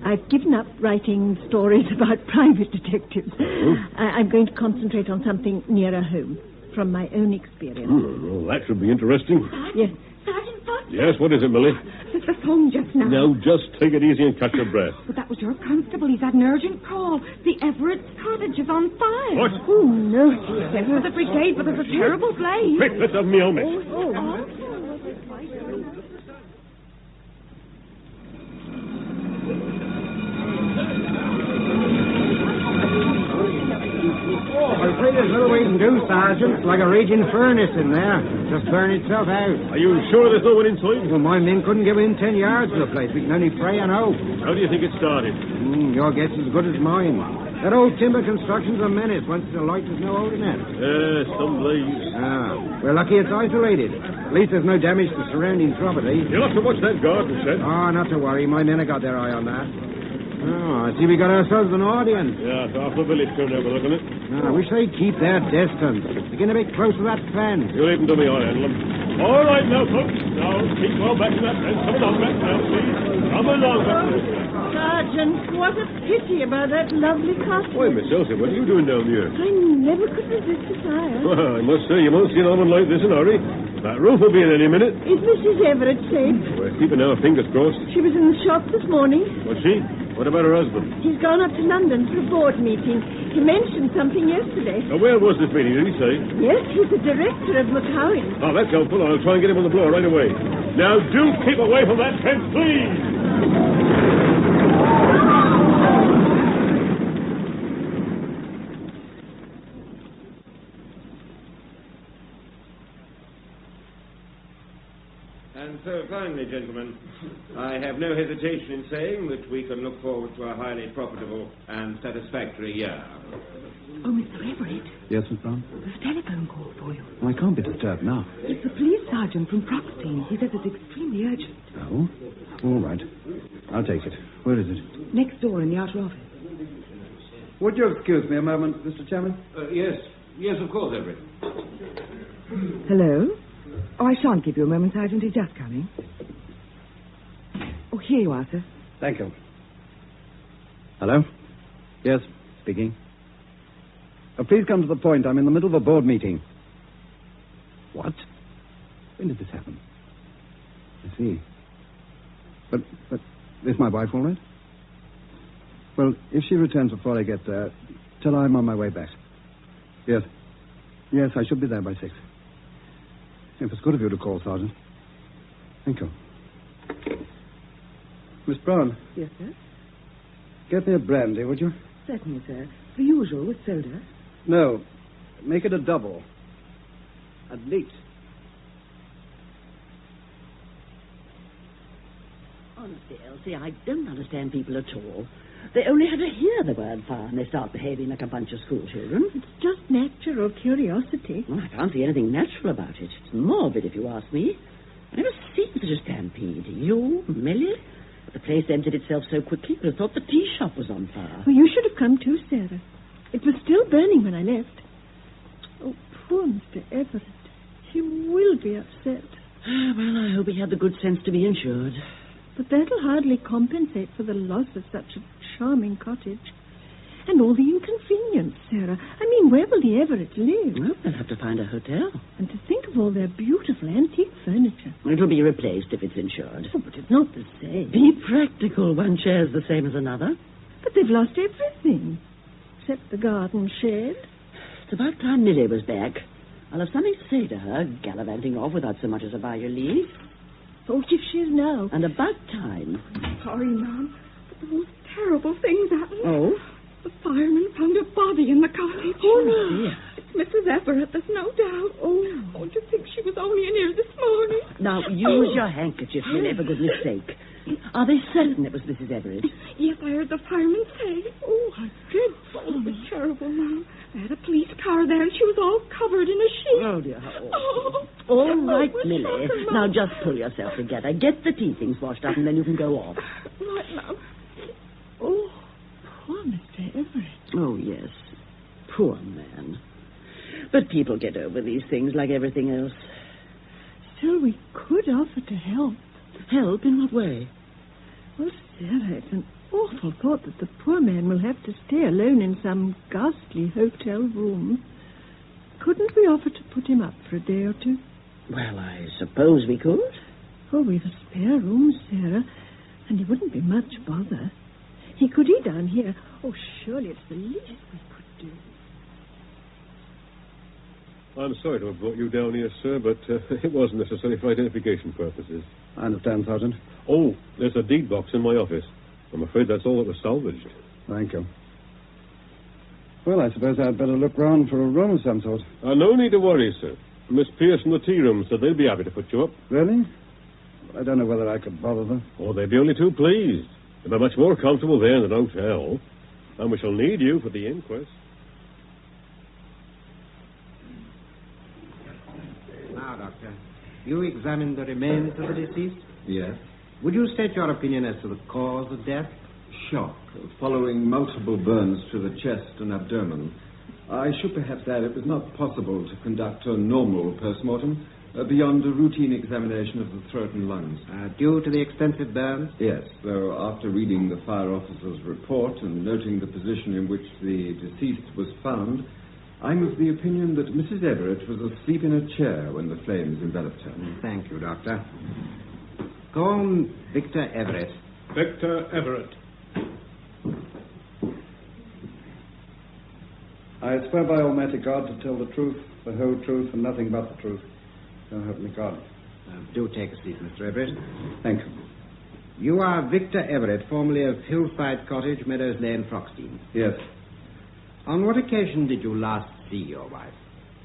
[SPEAKER 15] I've given up writing stories about private detectives.
[SPEAKER 16] Oh?
[SPEAKER 15] I'm going to concentrate on something nearer home, from my own experience.
[SPEAKER 16] Well, that should be interesting.
[SPEAKER 15] Yes.
[SPEAKER 9] Sergeant Foster.
[SPEAKER 16] Yes, what is it, Millie?
[SPEAKER 19] There's a phone just now.
[SPEAKER 16] No, just take it easy and catch your breath.
[SPEAKER 19] But that was your constable. He's had an urgent call. The Everett's cottage is on fire.
[SPEAKER 16] What?
[SPEAKER 15] Oh, no.
[SPEAKER 19] He said for the brigade, but there's a terrible blaze.
[SPEAKER 16] Quick, let's have me helmet.
[SPEAKER 21] I'm afraid there's little we can do, Sergeant. It's like a raging furnace in there. Just burn itself out.
[SPEAKER 16] Are you sure there's no one inside?
[SPEAKER 21] Well, my men couldn't get within 10 yards of the place. We can only pray and hope.
[SPEAKER 16] How do you think it started?
[SPEAKER 21] Your guess is as good as mine. That old timber construction's a menace. Once it's alight, there's no holding it.
[SPEAKER 16] Yes, some blaze.
[SPEAKER 21] We're lucky it's isolated. At least there's no damage to surrounding property.
[SPEAKER 16] You'll have to watch that garden shed.
[SPEAKER 21] Oh, not to worry. My men have got their eye on that. Oh, I see we got ourselves an audience.
[SPEAKER 16] Yeah, half the village turned overlooking it.
[SPEAKER 21] I wish they'd keep their distance. They're getting a bit close to that fence.
[SPEAKER 16] You leave them to me, I'll handle them. All right now, folks. Now, keep well back to that fence. Come along back now, please. Come along back.
[SPEAKER 15] Sergeant, what a pity about that lovely costume.
[SPEAKER 16] Why, Miss Elsie, what are you doing down here?
[SPEAKER 15] I never could resist the fire.
[SPEAKER 16] Well, I must say, you won't see an oven like this in a hurry. That roof will be in any minute.
[SPEAKER 15] Is Mrs. Everett safe?
[SPEAKER 16] We're keeping our fingers crossed.
[SPEAKER 15] She was in the shop this morning.
[SPEAKER 16] Was she? What about her husband?
[SPEAKER 15] He's gone up to London for a board meeting. He mentioned something yesterday.
[SPEAKER 16] Now, where was this meeting, did he say?
[SPEAKER 15] Yes, he's the director of McCowan.
[SPEAKER 16] Oh, that's helpful. I'll try and get him on the blower right away. Now, do keep away from that fence, please!
[SPEAKER 3] And so, finally, gentlemen, I have no hesitation in saying that we can look forward to a highly profitable and satisfactory year.
[SPEAKER 19] Oh, Mr. Everett,
[SPEAKER 14] Yes, Miss Brown?
[SPEAKER 19] there's a telephone call for you.
[SPEAKER 14] Well, I can't be disturbed now.
[SPEAKER 19] It's the police sergeant from Proxine. He says it's extremely urgent.
[SPEAKER 14] Oh? All right. I'll take it. Where is it?
[SPEAKER 19] Next door in the outer office.
[SPEAKER 14] Would you excuse me a moment, Mr. Chairman?
[SPEAKER 3] Yes, of course, Everett.
[SPEAKER 19] Hello? Oh, I shan't give you a moment, Sergeant. He's just coming. Oh, here you are, sir.
[SPEAKER 14] Thank you. Hello? Yes, speaking. Please come to the point. I'm in the middle of a board meeting. What? When did this happen? I see. But is my wife all right? Well, if she returns before I get there, tell her I'm on my way back. Yes. Yes, I should be there by 6. It was good of you to call, Sergeant. Thank you. Miss Brown.
[SPEAKER 19] Yes, sir?
[SPEAKER 14] Get me a brandy, would you?
[SPEAKER 19] Certainly, sir. The usual with soda.
[SPEAKER 14] No. Make it a double. At least.
[SPEAKER 13] Honestly, Elsie, I don't understand people at all. They only have to hear the word fire and they start behaving like a bunch of schoolchildren.
[SPEAKER 15] It's just natural curiosity.
[SPEAKER 13] Well, I can't see anything natural about it. It's morbid, if you ask me. I've never seen such a stampede. You, Millie? But the place emptied itself so quickly, you'd have thought the tea shop was on fire.
[SPEAKER 15] Well, you should have come too, Sarah. It was still burning when I left. Oh, poor Mr. Everett. He will be upset.
[SPEAKER 13] Well, I hope he had the good sense to be insured.
[SPEAKER 15] But that'll hardly compensate for the loss of such a charming cottage. And all the inconvenience, Sarah. I mean, where will the Everetts live?
[SPEAKER 13] Well, they'll have to find a hotel.
[SPEAKER 15] And to think of all their beautiful antique furniture.
[SPEAKER 13] It'll be replaced if it's insured.
[SPEAKER 15] Oh, but it's not the same.
[SPEAKER 13] Be practical. One chair's the same as another.
[SPEAKER 15] But they've lost everything. Except the garden shed.
[SPEAKER 13] It's about time Millie was back. I'll have something to say to her, gallivanting off without so much as a by your leave.
[SPEAKER 15] Oh, if she is now.
[SPEAKER 13] And about time.
[SPEAKER 22] Sorry, Mom, but the most terrible things happened.
[SPEAKER 13] Oh?
[SPEAKER 22] The fireman found a body in the cottage.
[SPEAKER 13] Oh, no.
[SPEAKER 22] It's Mrs. Everett, there's no doubt. Oh, to think she was only in here this morning.
[SPEAKER 13] Now, use your handkerchief, Millie, for goodness sake. Are they certain it was Mrs. Everett?
[SPEAKER 22] Yes, I heard the fireman say. Oh, how dreadful. Oh, it was terrible, Mom. They had a police car there, and she was all covered in a sheet.
[SPEAKER 13] Oh, dear. All right, Millie. Now, just pull yourself together. Get the tea things washed up, and then you can go off.
[SPEAKER 22] Right, Mom.
[SPEAKER 15] Oh, poor Mr. Everett.
[SPEAKER 13] Oh, yes. Poor man. But people get over these things like everything else.
[SPEAKER 15] Still, we could offer to help.
[SPEAKER 13] Help? In what way?
[SPEAKER 15] Well, Sarah, it's an awful thought that the poor man will have to stay alone in some ghastly hotel room. Couldn't we offer to put him up for a day or two?
[SPEAKER 13] Well, I suppose we could.
[SPEAKER 15] Oh, we've a spare room, Sarah, and it wouldn't be much bother. He could eat down here. Oh, surely it's the least we could do.
[SPEAKER 16] I'm sorry to have brought you down here, sir, but it wasn't necessary for identification purposes.
[SPEAKER 14] I understand, Sergeant.
[SPEAKER 16] Oh, there's a deed box in my office. I'm afraid that's all that was salvaged.
[SPEAKER 14] Thank you. Well, I suppose I'd better look round for a room of some sort.
[SPEAKER 16] No need to worry, sir. Miss Pierce from the tea room said they'd be happy to put you up.
[SPEAKER 14] Really? I don't know whether I could bother them.
[SPEAKER 16] Oh, they'd be only too pleased. They'll be much more comfortable there than an hotel. And we shall need you for the inquest.
[SPEAKER 21] Now, Doctor, you examined the remains of the deceased?
[SPEAKER 23] Yes.
[SPEAKER 21] Would you state your opinion as to the cause of death?
[SPEAKER 23] Shock, following multiple burns to the chest and abdomen. I should perhaps add it was not possible to conduct a normal postmortem Beyond a routine examination of the throat and lungs.
[SPEAKER 21] Due to the extensive burns?
[SPEAKER 23] Yes, though after reading the fire officer's report and noting the position in which the deceased was found, I'm of the opinion that Mrs. Everett was asleep in a chair when the flames enveloped her.
[SPEAKER 21] Thank you, Doctor. Call Victor Everett.
[SPEAKER 1] Victor Everett.
[SPEAKER 14] I swear by Almighty God to tell the truth, the whole truth, and nothing but the truth. So help me God.
[SPEAKER 21] Do take a seat, Mr. Everett.
[SPEAKER 14] Thank you.
[SPEAKER 21] You are Victor Everett, formerly of Hillside Cottage, Meadows Lane, Froxdean.
[SPEAKER 14] Yes.
[SPEAKER 21] On what occasion did you last see your wife?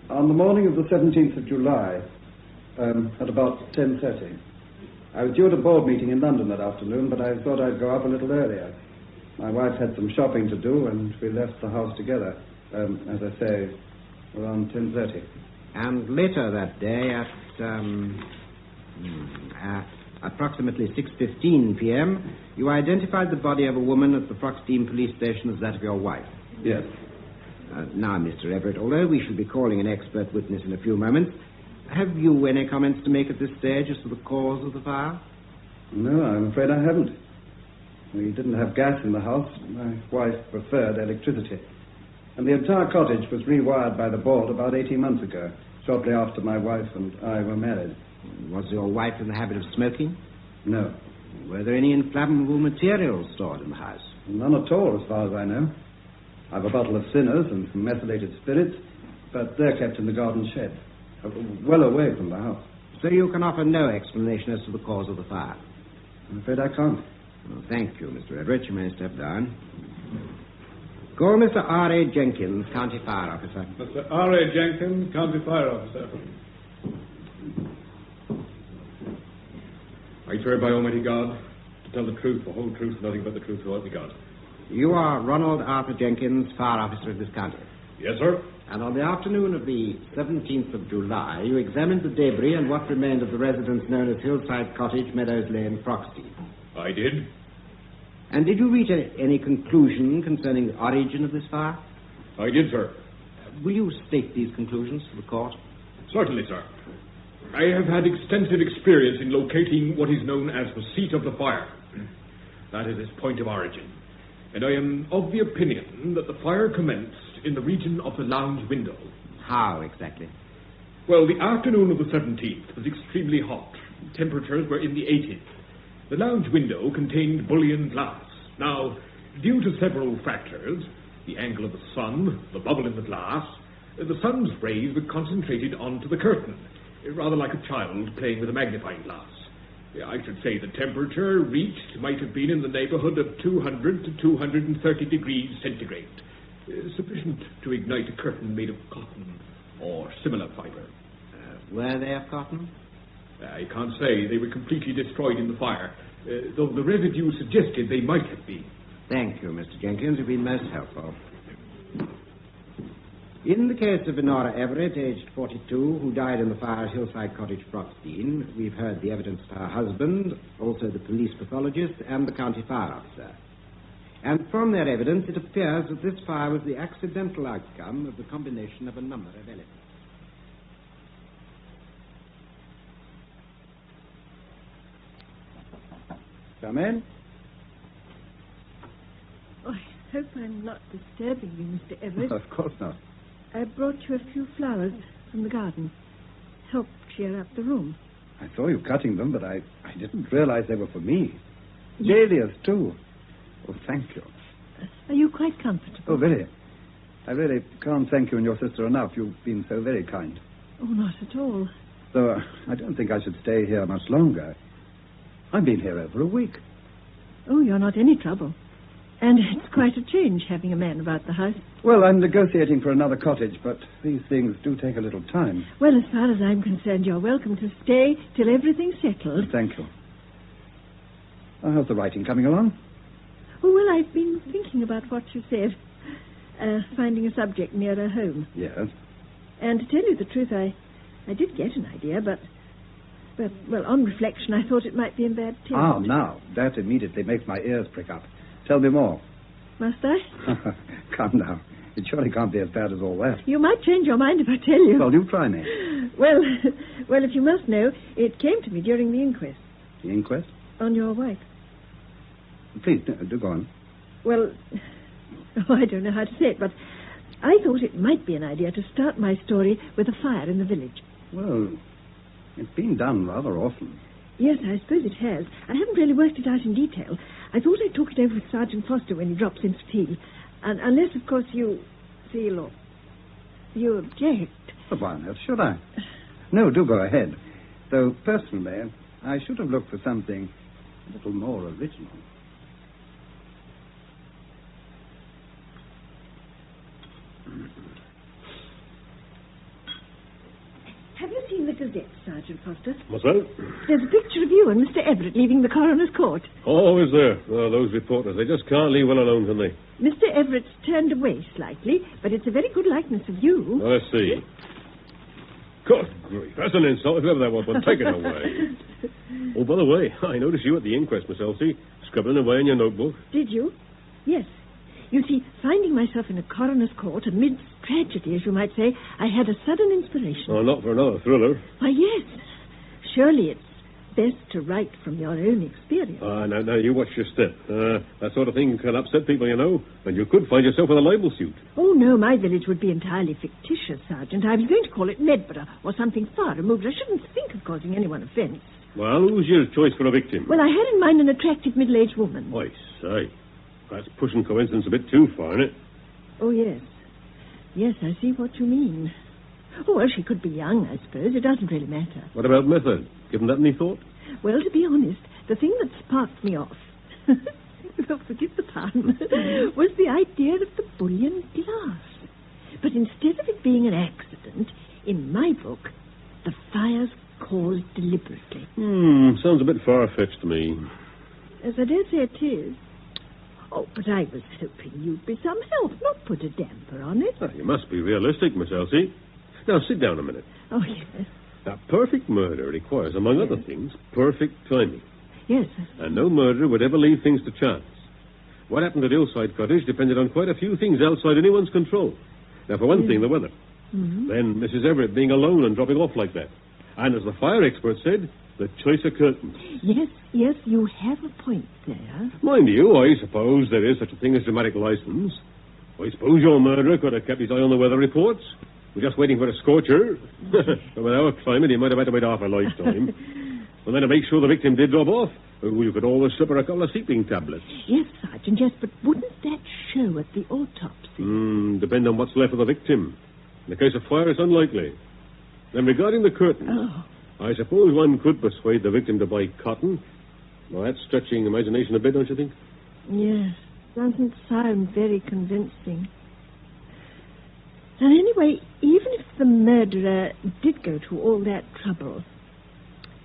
[SPEAKER 14] On the morning of the 17th of July, at about 10:30. I was due at a board meeting in London that afternoon, but I thought I'd go up a little earlier. My wife had some shopping to do, and we left the house together, as I say, around 10:30.
[SPEAKER 21] And later that day at approximately 6:15 p.m., you identified the body of a woman at the Froxdean police station as that of your wife.
[SPEAKER 14] Yes.
[SPEAKER 21] Now, Mr. Everett, although we shall be calling an expert witness in a few moments, have you any comments to make at this stage as to the cause of the fire?
[SPEAKER 14] No, I'm afraid I haven't. We didn't have gas in the house. My wife preferred electricity. And the entire cottage was rewired by the board about 18 months ago, shortly after my wife and I were married.
[SPEAKER 21] Was your wife in the habit of smoking?
[SPEAKER 14] No.
[SPEAKER 21] Were there any inflammable materials stored in the house?
[SPEAKER 14] None at all, as far as I know. I've a bottle of Sinners and some methylated spirits, but they're kept in the garden shed, well away from the house.
[SPEAKER 21] So you can offer no explanation as to the cause of the fire?
[SPEAKER 14] I'm afraid I can't.
[SPEAKER 21] Well, thank you, Mr. Everett. You may step down. Call Mr. R.A. Jenkins, County Fire Officer.
[SPEAKER 1] Mr. R.A. Jenkins, County Fire Officer. I swear by Almighty God to tell the truth, the whole truth, and nothing but the truth, so help me God.
[SPEAKER 21] You are Ronald Arthur Jenkins, Fire Officer of this county.
[SPEAKER 1] Yes, sir.
[SPEAKER 21] And on the afternoon of the 17th of July, you examined the debris and what remained of the residence known as Hillside Cottage, Meadows Lane, Froxdean.
[SPEAKER 1] I did.
[SPEAKER 21] And did you reach any conclusion concerning the origin of this fire?
[SPEAKER 1] I did, sir.
[SPEAKER 21] Will you state these conclusions to the court?
[SPEAKER 1] Certainly, sir. I have had extensive experience in locating what is known as the seat of the fire. That is its point of origin. And I am of the opinion that the fire commenced in the region of the lounge window.
[SPEAKER 21] How exactly?
[SPEAKER 1] Well, the afternoon of the 17th was extremely hot. Temperatures were in the 80s. The lounge window contained bullion glass. Now, due to several factors, the angle of the sun, the bubble in the glass, the sun's rays were concentrated onto the curtain, rather like a child playing with a magnifying glass. I should say the temperature reached might have been in the neighborhood of 200 to 230 degrees centigrade, sufficient to ignite a curtain made of cotton or similar fiber.
[SPEAKER 21] Were they of cotton?
[SPEAKER 1] I can't say. They were completely destroyed in the fire, though the residue suggested they might have been.
[SPEAKER 21] Thank you, Mr. Jenkins. You've been most helpful. In the case of Honora Everett, aged 42, who died in the fire at Hillside Cottage, Froxdean, we've heard the evidence of her husband, also the police pathologist, and the county fire officer. And from their evidence, it appears that this fire was the accidental outcome of the combination of a number of elements.
[SPEAKER 14] Come in.
[SPEAKER 15] Oh, I hope I'm not disturbing you, Mr. Everett.
[SPEAKER 14] Of course not.
[SPEAKER 15] I brought you a few flowers from the garden. Help cheer up the room.
[SPEAKER 14] I saw you cutting them, but I didn't realize they were for me. Dahlias, too. Oh, thank you.
[SPEAKER 15] Are you quite comfortable?
[SPEAKER 14] Oh, very. I really can't thank you and your sister enough. You've been so very kind.
[SPEAKER 15] Oh, not at all.
[SPEAKER 14] Though I don't think I should stay here much longer. I've been here over a week.
[SPEAKER 15] Oh, you're not any trouble. And it's quite a change having a man about the house.
[SPEAKER 14] Well, I'm negotiating for another cottage, but these things do take a little time.
[SPEAKER 15] Well, as far as I'm concerned, you're welcome to stay till everything's settled.
[SPEAKER 14] Thank you. How's the writing coming along?
[SPEAKER 15] Oh, well, I've been thinking about what you said. Finding a subject nearer home.
[SPEAKER 14] Yes.
[SPEAKER 15] And to tell you the truth, I did get an idea, but, well, on reflection, I thought it might be in bad taste.
[SPEAKER 14] Ah, now, that immediately makes my ears prick up. Tell me more.
[SPEAKER 15] Must I?
[SPEAKER 14] Come now. It surely can't be as bad as all that.
[SPEAKER 15] You might change your mind if I tell you.
[SPEAKER 14] Well, do try me.
[SPEAKER 15] Well, if you must know, it came to me during the inquest.
[SPEAKER 14] The inquest?
[SPEAKER 15] On your wife.
[SPEAKER 14] Please, do go on.
[SPEAKER 15] Well, I don't know how to say it, but I thought it might be an idea to start my story with a fire in the village.
[SPEAKER 14] Well, it's been done rather often.
[SPEAKER 15] Yes, I suppose it has. I haven't really worked it out in detail. I thought I'd talk it over with Sergeant Foster when he drops in for tea. And unless, of course, you object.
[SPEAKER 14] But why on earth should I? No, do go ahead. Though, personally, I should have looked for something a little more original.
[SPEAKER 15] Have you seen the Gazette, Sergeant Foster?
[SPEAKER 16] What's that?
[SPEAKER 15] There's a picture of you and Mr. Everett leaving the coroner's court.
[SPEAKER 16] Oh, is there? Oh, those reporters, they just can't leave well alone, can they?
[SPEAKER 15] Mr. Everett's turned away slightly, but it's a very good likeness of you.
[SPEAKER 16] Well, let's see. Good grief, that's an insult, whoever that was. Well, take it away. Oh, by the way, I noticed you at the inquest, Miss Elsie, scribbling away in your notebook.
[SPEAKER 15] Did you? Yes. You see, finding myself in a coroner's court amidst tragedy, as you might say, I had a sudden inspiration.
[SPEAKER 16] Oh, not for another thriller.
[SPEAKER 15] Why, yes. Surely it's best to write from your own experience.
[SPEAKER 16] Now, you watch your step. That sort of thing can upset people, you know, and you could find yourself in a libel suit.
[SPEAKER 15] Oh, no, my village would be entirely fictitious, Sergeant. I was going to call it Medborough or something far removed. I shouldn't think of causing anyone offence.
[SPEAKER 16] Well, who's your choice for a victim?
[SPEAKER 15] Well, I had in mind an attractive middle-aged woman.
[SPEAKER 16] I say. That's pushing coincidence a bit too far, isn't it?
[SPEAKER 15] Oh, yes. Yes, I see what you mean. Oh, well, she could be young, I suppose. It doesn't really matter.
[SPEAKER 16] What about method? Given that any thought?
[SPEAKER 15] Well, to be honest, the thing that sparked me off, forgive the pun, was the idea of the bullion glass. But instead of it being an accident, in my book, the fire's caused deliberately.
[SPEAKER 16] Sounds a bit far-fetched to me.
[SPEAKER 15] As I dare say it is. Oh, but I was hoping you'd be some help, not put a damper on it.
[SPEAKER 16] You must be realistic, Miss Elsie. Now, sit down a minute.
[SPEAKER 15] Oh, yes.
[SPEAKER 16] Now, perfect murder requires, among other things, perfect timing.
[SPEAKER 15] Yes.
[SPEAKER 16] And no murderer would ever leave things to chance. What happened at Hillside Cottage depended on quite a few things outside anyone's control. Now, for one thing, the weather.
[SPEAKER 15] Mm-hmm.
[SPEAKER 16] Then Mrs. Everett being alone and dropping off like that. And as the fire expert said, the choice of curtains.
[SPEAKER 15] Yes, you have a point there.
[SPEAKER 16] Mind you, I suppose there is such a thing as dramatic license. I suppose your murderer could have kept his eye on the weather reports. We're just waiting for a scorcher. But with our climate, he might have had to wait half a lifetime. And then to make sure the victim did drop off, you could always slip her a couple of sleeping tablets.
[SPEAKER 15] Yes, Sergeant, yes, but wouldn't that show at the autopsy?
[SPEAKER 16] Depend on what's left of the victim. In the case of fire, it's unlikely. Then regarding the curtains, I suppose one could persuade the victim to buy cotton. Well, that's stretching imagination a bit, don't you think?
[SPEAKER 15] Yes, doesn't sound very convincing. And anyway, even if the murderer did go to all that trouble,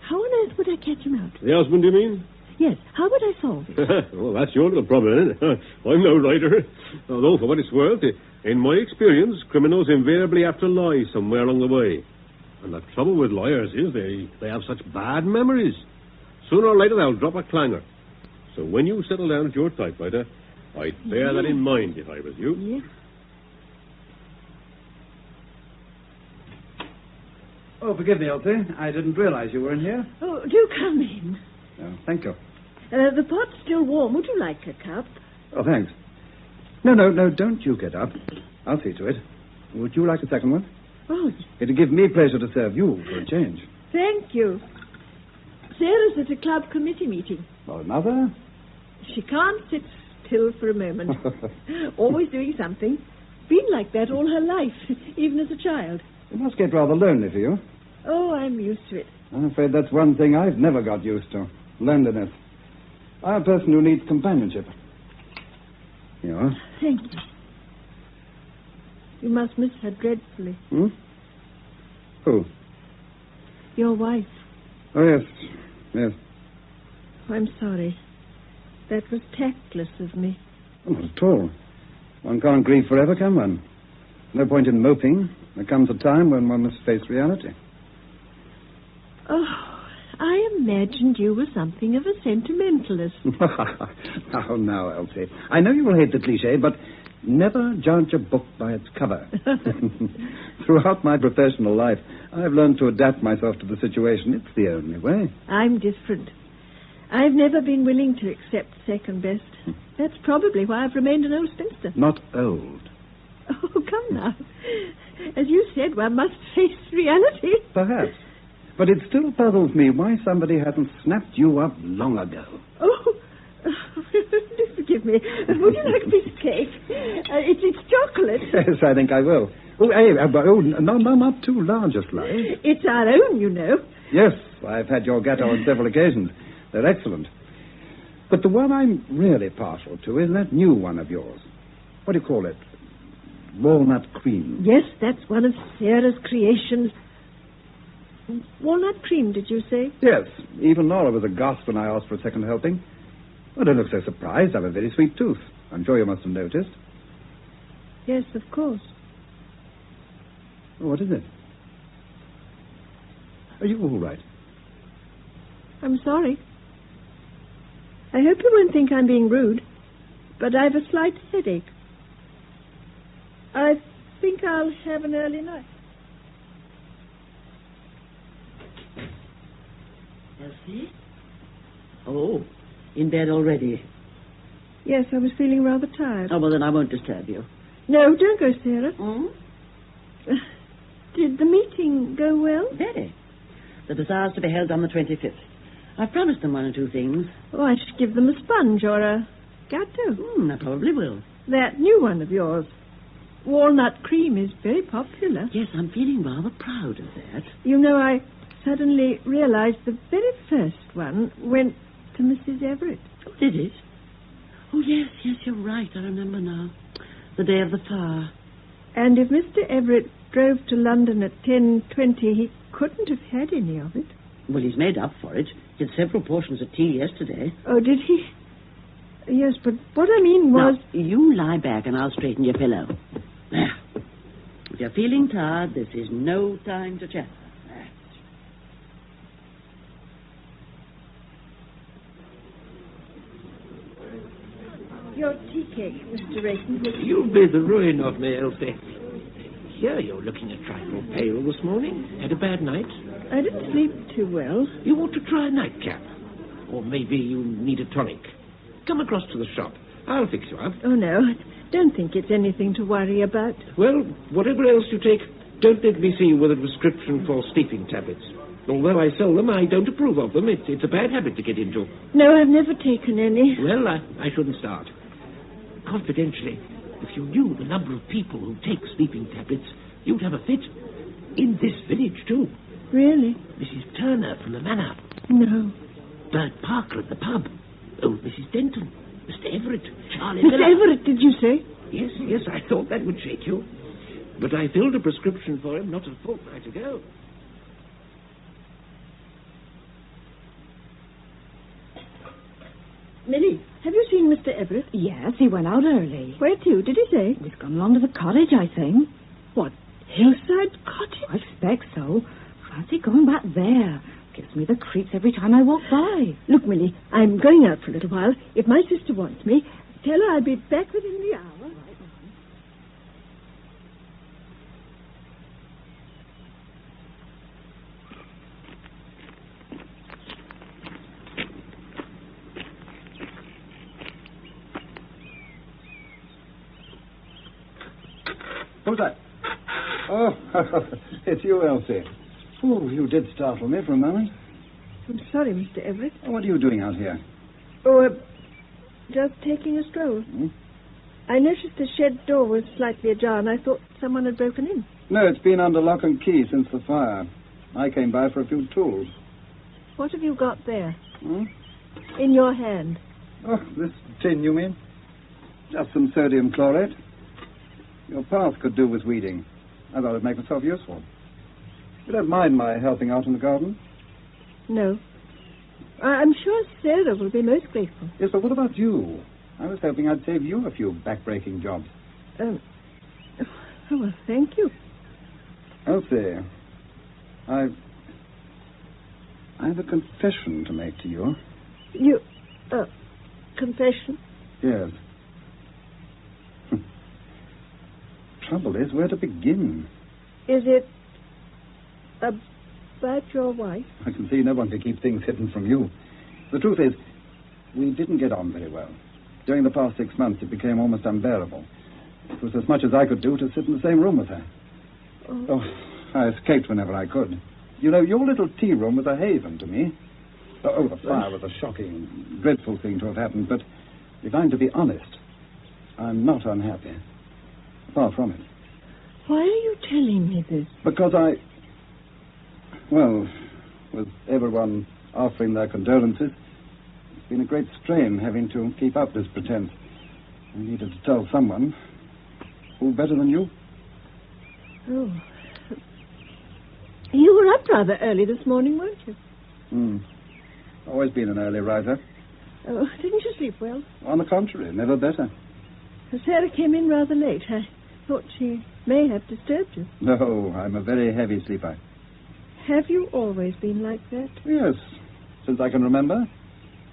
[SPEAKER 15] how on earth would I catch him out?
[SPEAKER 16] The husband, you mean?
[SPEAKER 15] Yes, how would I solve it?
[SPEAKER 16] Well, that's your little problem, isn't it? I'm no writer. Although, for what it's worth, in my experience, criminals invariably have to lie somewhere along the way. And the trouble with liars is they have such bad memories. Sooner or later, they'll drop a clanger. So when you settle down at your typewriter, I'd bear that in mind if I was you.
[SPEAKER 15] Yes.
[SPEAKER 14] Oh, forgive me, Elsie. I didn't realize you were in here.
[SPEAKER 15] Oh, do come in.
[SPEAKER 14] Oh, thank you.
[SPEAKER 15] The pot's still warm. Would you like a cup?
[SPEAKER 14] Oh, thanks. No, don't you get up. I'll see to it. Would you like a second one?
[SPEAKER 15] Oh,
[SPEAKER 14] it'd give me pleasure to serve you for a change.
[SPEAKER 15] Thank you. Sarah's at a club committee meeting.
[SPEAKER 14] Oh, Mother?
[SPEAKER 15] She can't sit still for a moment. Always doing something. Been like that all her life, even as a child.
[SPEAKER 14] It must get rather lonely for you.
[SPEAKER 15] Oh, I'm used to it.
[SPEAKER 14] I'm afraid that's one thing I've never got used to. Loneliness. I'm a person who needs companionship. You are?
[SPEAKER 15] Thank you. You must miss her dreadfully.
[SPEAKER 14] Who?
[SPEAKER 15] Your wife.
[SPEAKER 14] Oh, yes. Yes.
[SPEAKER 15] I'm sorry. That was tactless of me.
[SPEAKER 14] Oh, not at all. One can't grieve forever, can one? No point in moping. There comes a time when one must face reality.
[SPEAKER 15] Oh, I imagined you were something of a sentimentalist.
[SPEAKER 14] Oh, now, Elsie. I know you will hate the cliché, but Never judge a book by its cover. Throughout my professional life, I've learned to adapt myself to the situation. It's the only way.
[SPEAKER 15] I'm different. I've never been willing to accept second best. That's probably why I've remained an old spinster.
[SPEAKER 14] Not old.
[SPEAKER 15] Oh, come now. As you said, one must face reality.
[SPEAKER 14] Perhaps. But it still puzzles me why somebody hasn't snapped you up long ago.
[SPEAKER 15] Oh, forgive me. Would you like a piece of cake? It's chocolate.
[SPEAKER 14] Yes, I think I will. Oh, hey, no, not too large a slice.
[SPEAKER 15] It's our own, you know.
[SPEAKER 14] Yes, I've had your gâteau on several occasions. They're excellent. But the one I'm really partial to is that new one of yours. What do you call it? Walnut cream.
[SPEAKER 15] Yes, that's one of Sarah's creations. Walnut cream, did you say?
[SPEAKER 14] Yes. Even Nora was aghast when I asked for a second helping. Oh, don't look so surprised. I have a very sweet tooth. I'm sure you must have noticed.
[SPEAKER 15] Yes, of course.
[SPEAKER 14] Oh, what is it? Are you all right?
[SPEAKER 15] I'm sorry. I hope you won't think I'm being rude, but I've a slight headache. I think I'll have an early night.
[SPEAKER 13] Elsie? Oh, in bed already?
[SPEAKER 15] Yes, I was feeling rather tired.
[SPEAKER 13] Oh, well, then I won't disturb you.
[SPEAKER 15] No, don't go, Sarah.
[SPEAKER 13] Hmm?
[SPEAKER 15] Did the meeting go well?
[SPEAKER 13] Very. The bazaar's to be held on the 25th. I've promised them one or two things.
[SPEAKER 15] Oh, I should give them a sponge or a gâteau.
[SPEAKER 13] I probably will.
[SPEAKER 15] That new one of yours. Walnut cream is very popular.
[SPEAKER 13] Yes, I'm feeling rather proud of that.
[SPEAKER 15] You know, I suddenly realized the very first one went to Mrs. Everett.
[SPEAKER 13] Oh, did it? Oh, yes, you're right. I remember now. The day of the fire.
[SPEAKER 15] And if Mr. Everett drove to London at 10:20, he couldn't have had any of it.
[SPEAKER 13] Well, he's made up for it. He had several portions of tea yesterday.
[SPEAKER 15] Oh, did he? Yes, but what I mean was...
[SPEAKER 13] Now, you lie back and I'll straighten your pillow. There. If you're feeling tired, this is no time to chat.
[SPEAKER 15] Your tea cake, Mr. Rayton.
[SPEAKER 12] You'll be the ruin of me, Elsie. Here you're looking a trifle pale this morning. Had a bad night?
[SPEAKER 15] I didn't sleep too well.
[SPEAKER 12] You ought to try a nightcap. Or maybe you need a tonic. Come across to the shop. I'll fix you up.
[SPEAKER 15] Oh, no. Don't think it's anything to worry about.
[SPEAKER 12] Well, whatever else you take, don't let me see you with a prescription for sleeping tablets. Although I sell them, I don't approve of them. It's a bad habit to get into.
[SPEAKER 15] No, I've never taken any.
[SPEAKER 12] Well, I shouldn't start. Confidentially, if you knew the number of people who take sleeping tablets, you'd have a fit. In this village, too.
[SPEAKER 15] Really?
[SPEAKER 12] Mrs. Turner from the manor.
[SPEAKER 15] No.
[SPEAKER 12] Bert Parker at the pub. Oh, Mrs. Denton. Mr. Everett. Charlie
[SPEAKER 15] Mr.
[SPEAKER 12] Miller.
[SPEAKER 15] Everett, did you say?
[SPEAKER 12] Yes, I thought that would shake you. But I filled a prescription for him not a fortnight ago.
[SPEAKER 15] Millie, have you seen Mr. Everett?
[SPEAKER 19] Yes, he went out early.
[SPEAKER 15] Where to, did he say?
[SPEAKER 19] He's gone along to the cottage, I think.
[SPEAKER 15] What, Hillside Cottage?
[SPEAKER 19] I expect so. Fancy going back there. Gives me the creeps every time I walk by.
[SPEAKER 15] Look, Millie, I'm going out for a little while. If my sister wants me, tell her I'll be back within the hour.
[SPEAKER 14] Who's that? Oh, it's you, Elsie. Oh, you did startle me for a moment.
[SPEAKER 15] I'm sorry, Mr. Everett.
[SPEAKER 14] Oh, what are you doing out here?
[SPEAKER 15] Oh, just taking a stroll. I noticed the shed door was slightly ajar, and I thought someone had broken in.
[SPEAKER 14] No, it's been under lock and key since the fire. I came by for a few tools.
[SPEAKER 15] What have you got there? In your hand?
[SPEAKER 14] Oh, this tin, you mean? Just some sodium chlorate. Your path could do with weeding. I thought it'd make myself useful. You don't mind my helping out in the garden?
[SPEAKER 15] No. I'm sure Sarah will be most grateful.
[SPEAKER 14] Yes, but what about you? I was hoping I'd save you a few back-breaking jobs.
[SPEAKER 15] Oh, well, thank you.
[SPEAKER 14] Elsie, I've a confession to make to you.
[SPEAKER 15] Confession?
[SPEAKER 14] Yes. trouble is where to begin.
[SPEAKER 15] Is it about your wife?
[SPEAKER 14] I can see no one can keep things hidden from you. The truth is, we didn't get on very well. During the past 6 months, it became almost unbearable. It was as much as I could do to sit in the same room with her. Oh, I escaped whenever I could. You know, your little tea room was a haven to me. Oh, the fire was a shocking, dreadful thing to have happened, but if I'm to be honest, I'm not unhappy. Far from it.
[SPEAKER 15] Why are you telling me this?
[SPEAKER 14] Because with everyone offering their condolences, it's been a great strain having to keep up this pretense. I needed to tell someone. Who better than you?
[SPEAKER 15] Oh. You were up rather early this morning, weren't you?
[SPEAKER 14] Always been an early riser.
[SPEAKER 15] Oh, didn't you sleep well?
[SPEAKER 14] On the contrary, never better.
[SPEAKER 15] Sarah came in rather late. I thought she may have disturbed you.
[SPEAKER 14] No, I'm a very heavy sleeper.
[SPEAKER 15] Have you always been like that?
[SPEAKER 14] Yes, since I can remember.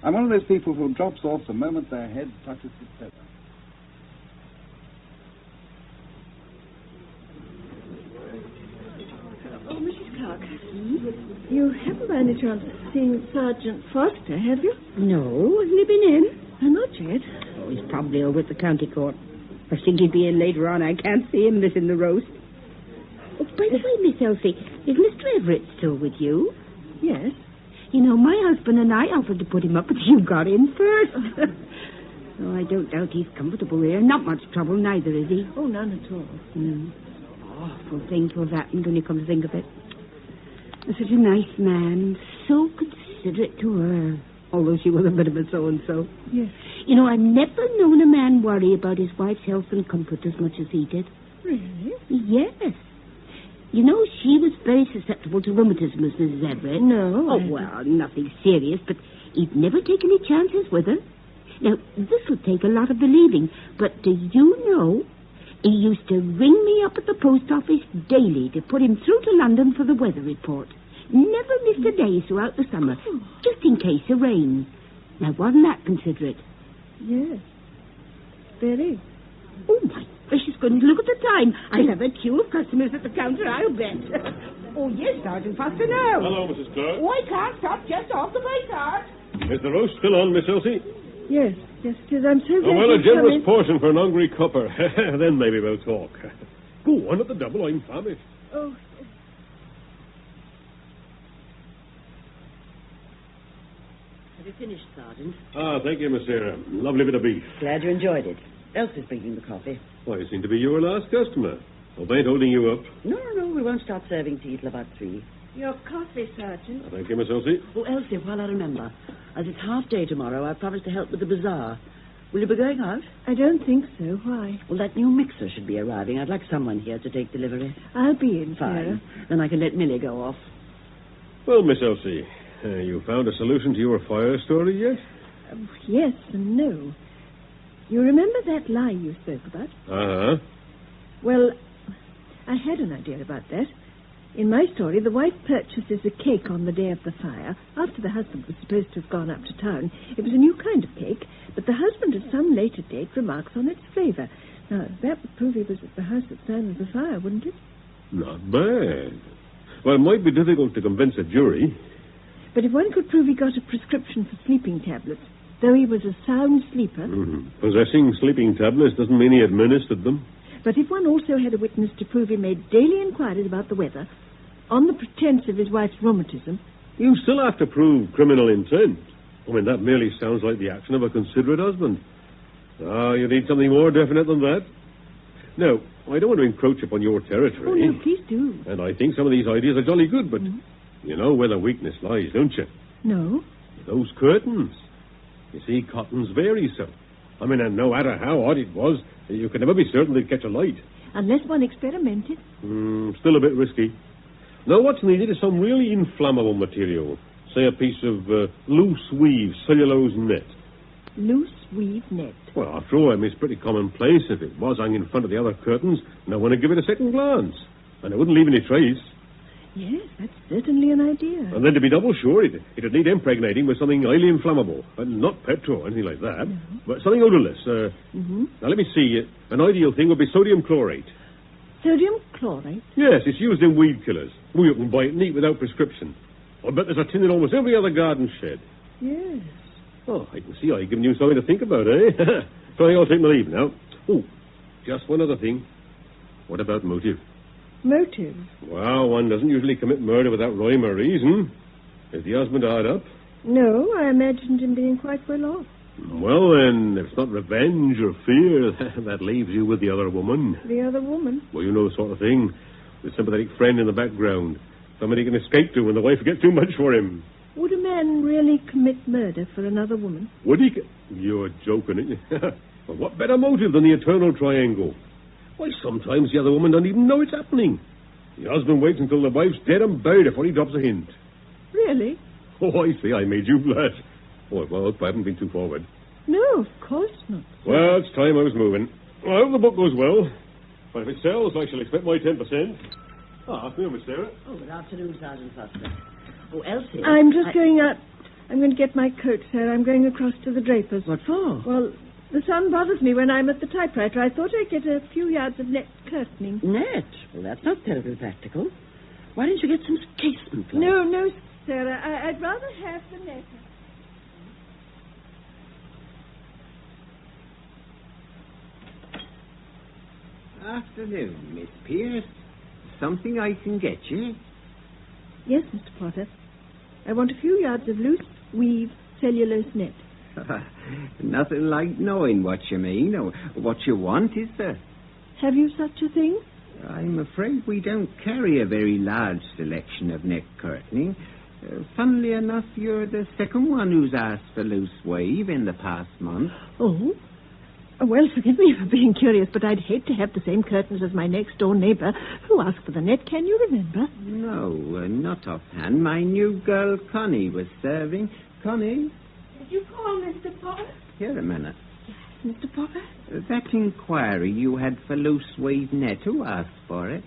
[SPEAKER 14] I'm one of those people who drops off the moment their head touches the feather.
[SPEAKER 15] Oh, Mrs. Clark, you haven't by any chance seen Sergeant Foster, have you?
[SPEAKER 13] No, hasn't he been in?
[SPEAKER 15] Not yet.
[SPEAKER 13] Oh, he's probably over at the county court. I think he'd be in later on. I can't see him missing the roast. Oh, by the way, Miss Elsie, is Mr. Everett still with you?
[SPEAKER 15] Yes.
[SPEAKER 13] You know, my husband and I offered to put him up, but you got in first. Oh, I don't doubt he's comfortable here. Not much trouble, neither is he.
[SPEAKER 15] Oh, none at all.
[SPEAKER 13] No. Awful thing to have happened when you come to think of it. He's such a nice man, so considerate to her, although she was a bit of a so-and-so.
[SPEAKER 15] Yes.
[SPEAKER 13] You know, I've never known a man worry about his wife's health and comfort as much as he did.
[SPEAKER 15] Really?
[SPEAKER 13] Yes. You know, she was very susceptible to rheumatism, as Mrs. Everett.
[SPEAKER 15] No.
[SPEAKER 13] Oh, well, nothing serious, but he'd never take any chances with her. Now, this would take a lot of believing, but do you know, he used to ring me up at the post office daily to put him through to London for the weather report. Never missed a day throughout the summer, just in case of rain. Now, wasn't that considerate?
[SPEAKER 15] Yes. Very.
[SPEAKER 13] Oh, my gracious goodness, look at the time. I'll have a queue of customers at the counter, I'll bet. Oh, yes, Sergeant Foster, now.
[SPEAKER 16] Hello, Mrs. Clark.
[SPEAKER 13] Oh, I can't stop just off the way, Sarge.
[SPEAKER 16] Is the roast still on, Miss Elsie?
[SPEAKER 15] Yes, it is. I'm so glad
[SPEAKER 16] well, a
[SPEAKER 15] you've
[SPEAKER 16] generous
[SPEAKER 15] come in.
[SPEAKER 16] portion for an hungry copper. Then maybe we'll talk. Go on at the double, I'm famished.
[SPEAKER 15] Oh.
[SPEAKER 13] Have you finished, Sergeant?
[SPEAKER 16] Thank you, Miss Sarah. Lovely bit of beef.
[SPEAKER 13] Glad you enjoyed it. Elsie's bringing the coffee.
[SPEAKER 16] Why, you seem to be your last customer. Hope I ain't holding you up.
[SPEAKER 13] No, we won't start serving tea till about 3.
[SPEAKER 15] Your coffee, Sergeant.
[SPEAKER 16] Thank you, Miss Elsie.
[SPEAKER 13] Oh, Elsie, while I remember, as it's half day tomorrow, I promised to help with the bazaar. Will you be going out?
[SPEAKER 15] I don't think so. Why?
[SPEAKER 13] Well, that new mixer should be arriving. I'd like someone here to take delivery.
[SPEAKER 15] I'll be in,
[SPEAKER 13] Fine. Then I can let Millie go off.
[SPEAKER 16] Well, Miss Elsie, you found a solution to your fire story yet?
[SPEAKER 15] Yes and no. You remember that lie you spoke about?
[SPEAKER 16] Uh-huh.
[SPEAKER 15] Well, I had an idea about that. In my story, the wife purchases a cake on the day of the fire, after the husband was supposed to have gone up to town. It was a new kind of cake, but the husband at some later date remarks on its flavour. Now, that would prove he was at the house at the time of the fire, wouldn't it?
[SPEAKER 16] Not bad. Well, it might be difficult to convince a jury.
[SPEAKER 15] But if one could prove he got a prescription for sleeping tablets, though he was a sound sleeper...
[SPEAKER 16] Possessing sleeping tablets doesn't mean he administered them.
[SPEAKER 15] But if one also had a witness to prove he made daily inquiries about the weather, on the pretense of his wife's rheumatism...
[SPEAKER 16] You still have to prove criminal intent. I mean, that merely sounds like the action of a considerate husband. You need something more definite than that. No, I don't want to encroach upon your territory.
[SPEAKER 15] Oh, no, please do.
[SPEAKER 16] And I think some of these ideas are jolly good, but you know where the weakness lies, don't you?
[SPEAKER 15] No.
[SPEAKER 16] Those curtains. You see, cottons vary so. I mean, and no matter how odd it was, you could never be certain they'd catch a light.
[SPEAKER 15] Unless one experimented.
[SPEAKER 16] Still a bit risky. Now, what's needed is some really inflammable material. Say a piece of loose weave, cellulose net.
[SPEAKER 15] Loose weave net?
[SPEAKER 16] Well, after all, I mean, it's pretty commonplace. If it was hung in front of the other curtains, no one would give it a second glance. And it wouldn't leave any trace.
[SPEAKER 15] Yes, that's certainly an idea.
[SPEAKER 16] And then to be double sure, it'd need impregnating with something highly inflammable. Not petrol or anything like that, but something odorless. Now, let me see. An ideal thing would be sodium chlorate.
[SPEAKER 15] Sodium chlorate?
[SPEAKER 16] Yes, it's used in weed killers. We can buy it neat without prescription. I bet there's a tin in almost every other garden shed.
[SPEAKER 15] Yes.
[SPEAKER 16] Oh, I can see I've given you something to think about, eh? So I think I'll take my leave now. Oh, just one other thing. What about motive?
[SPEAKER 15] Motive?
[SPEAKER 16] Well, one doesn't usually commit murder without rhyme or reason. Is the husband hard up?
[SPEAKER 15] No, I imagined him being quite well off.
[SPEAKER 16] Well, then, if it's not revenge or fear, that leaves you with the other woman.
[SPEAKER 15] The other woman?
[SPEAKER 16] Well, you know the sort of thing. The sympathetic friend in the background. Somebody he can escape to when the wife gets too much for him.
[SPEAKER 15] Would a man really commit murder for another woman?
[SPEAKER 16] Would he? You're joking, aren't you? Well, what better motive than the eternal triangle? Why, sometimes the other woman doesn't even know it's happening. The husband waits until the wife's dead and buried before he drops a hint.
[SPEAKER 15] Really?
[SPEAKER 16] Oh, I see. I made you blush. Oh, well, I haven't been too forward.
[SPEAKER 15] No, of course not.
[SPEAKER 16] Well, it's time I was moving. Well, I hope the book goes well. But if it sells, I shall expect my 10%. Afternoon, Miss Sarah.
[SPEAKER 2] Oh, good afternoon, Sergeant Foster. Oh, Elsie.
[SPEAKER 15] I'm just going out. I'm going to get my coat, sir. I'm going across to the draper's.
[SPEAKER 2] What for?
[SPEAKER 15] Well, the sun bothers me when I'm at the typewriter. I thought I'd get a few yards of net curtaining.
[SPEAKER 2] Net? Well, that's not terribly practical. Why didn't you get some casement?
[SPEAKER 15] No, Sarah. I'd rather have the net.
[SPEAKER 21] Afternoon, Miss Pierce. Something I can get you?
[SPEAKER 15] Yes, Mr. Potter. I want a few yards of loose weave cellulose net.
[SPEAKER 21] Nothing like knowing what you mean or what you want, is there?
[SPEAKER 15] Have you such a thing?
[SPEAKER 21] I'm afraid we don't carry a very large selection of net curtaining. Funnily enough, you're the second one who's asked for loose wave in the past month.
[SPEAKER 15] Oh? Well, forgive me for being curious, but I'd hate to have the same curtains as my next-door neighbour who asked for the net. Can you remember?
[SPEAKER 21] No, not offhand. My new girl, Connie, was serving. Connie?
[SPEAKER 17] Did you call, Mr. Potter?
[SPEAKER 21] Here a minute.
[SPEAKER 15] Yes, Mr. Potter?
[SPEAKER 21] That inquiry you had for loose weave net, who asked for it?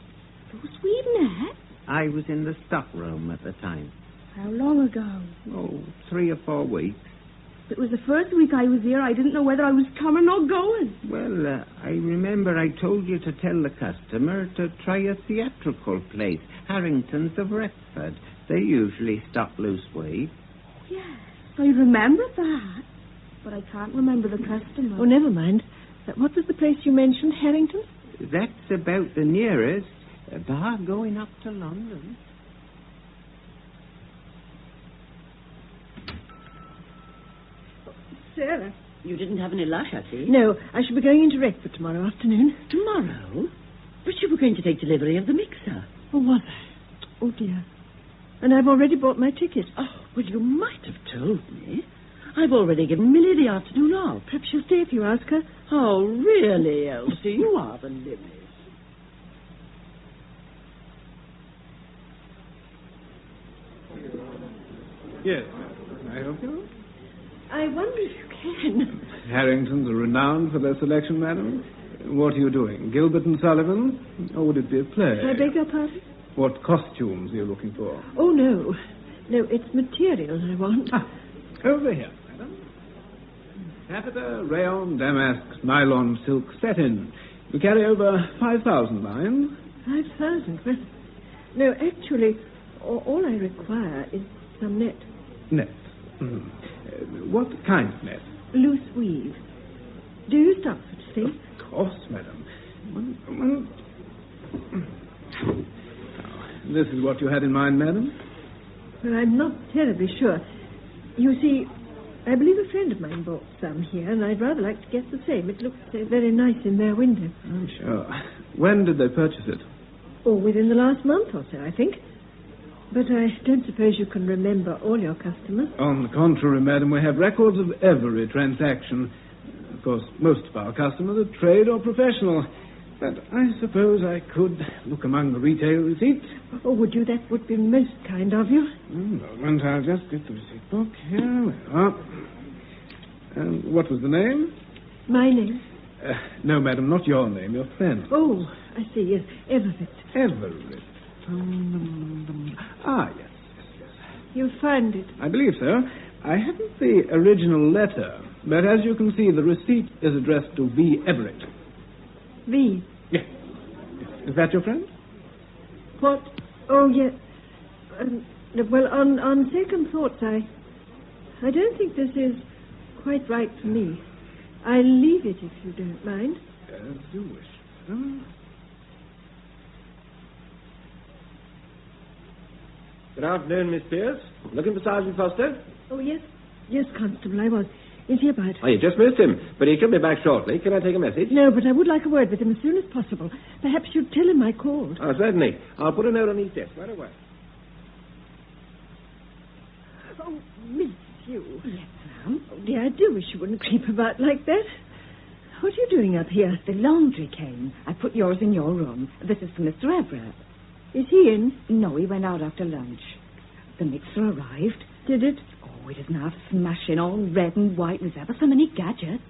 [SPEAKER 17] Loose weave net?
[SPEAKER 21] I was in the stock room at the time.
[SPEAKER 17] How long ago?
[SPEAKER 21] Oh, 3 or 4 weeks.
[SPEAKER 17] It was the first week I was here. I didn't know whether I was coming or going.
[SPEAKER 21] Well, I remember I told you to tell the customer to try a theatrical place, Harrington's of Retford. They usually stock loose weave.
[SPEAKER 17] Yes, I remember that. But I can't remember the customer.
[SPEAKER 15] Oh, never mind. What was the place you mentioned, Harrington?
[SPEAKER 21] That's about the nearest, bar going up to London.
[SPEAKER 15] Sarah.
[SPEAKER 2] You didn't have any luck, I see.
[SPEAKER 15] No, I shall be going into Retford tomorrow afternoon.
[SPEAKER 2] Tomorrow? But you were going to take delivery of the mixer.
[SPEAKER 15] Oh, was I? Oh, dear. And I've already bought my ticket.
[SPEAKER 2] Oh, well, you might have told me. I've already given Millie the afternoon off.
[SPEAKER 15] Perhaps she'll stay if you ask her.
[SPEAKER 2] Oh, really, Elsie? You are the limit.
[SPEAKER 14] Yes. Can I help you?
[SPEAKER 15] I wonder if you can.
[SPEAKER 14] Harringtons are renowned for their selection, madam. What are you doing? Gilbert and Sullivan? Or would it be a play?
[SPEAKER 15] I beg your pardon?
[SPEAKER 14] What costumes are you looking for?
[SPEAKER 15] Oh, no. No, it's materials I want.
[SPEAKER 14] Over here, madam. Taffeta, rayon, damask, nylon, silk, satin. You carry over 5,000 lines.
[SPEAKER 15] 5,000? Well, no, actually, all I require is some net.
[SPEAKER 14] Net? Mm. What kind of net?
[SPEAKER 15] Loose weave. Do you stock such things?
[SPEAKER 14] Of course, madam. This is what you had in mind, madam?
[SPEAKER 15] Well, I'm not terribly sure. You see, I believe a friend of mine bought some here, and I'd rather like to get the same. It looks very nice in their window.
[SPEAKER 14] I'm sure. When did they purchase it?
[SPEAKER 15] Oh, within the last month or so, I think. But I don't suppose you can remember all your customers.
[SPEAKER 14] On the contrary, madam, we have records of every transaction. Of course, most of our customers are trade or professional. But I suppose I could look among the retail receipts.
[SPEAKER 15] Oh, would you? That would be most kind of you.
[SPEAKER 14] A moment, I'll just get the receipt book. Here we are. And what was the name?
[SPEAKER 15] My name?
[SPEAKER 14] No, madam, not your name, your friend.
[SPEAKER 15] Oh, I see, yes. Everett.
[SPEAKER 14] Everett. Yes.
[SPEAKER 15] You found it?
[SPEAKER 14] I believe so. I haven't the original letter, but as you can see, the receipt is addressed to V. Everett.
[SPEAKER 15] V?
[SPEAKER 14] Yes.
[SPEAKER 12] Is that your friend?
[SPEAKER 15] What? Oh, yes. Well, on second thoughts, I don't think this is quite right for me. I'll leave it if you don't mind.
[SPEAKER 12] As you wish.
[SPEAKER 3] Good afternoon, Miss Pierce. Looking for Sergeant Foster?
[SPEAKER 15] Oh, yes. Yes, Constable, I was. Is he about?
[SPEAKER 3] Oh, you just missed him, but he could be back shortly. Can I take a message?
[SPEAKER 15] No, but I would like a word with him as soon as possible. Perhaps you'd tell him I called.
[SPEAKER 3] Oh, certainly. I'll put a note on his desk right away.
[SPEAKER 15] Oh, Miss you.
[SPEAKER 2] Yes, ma'am.
[SPEAKER 15] Oh, dear, I do wish you wouldn't creep about like that. What are you doing up here?
[SPEAKER 2] The laundry came. I put yours in your room. This is for Mr. Everett.
[SPEAKER 15] Is he in?
[SPEAKER 2] No, he went out after lunch. The mixer arrived.
[SPEAKER 15] Did it?
[SPEAKER 2] Oh, it isn't half smashing, all red and white. There's ever so many gadgets.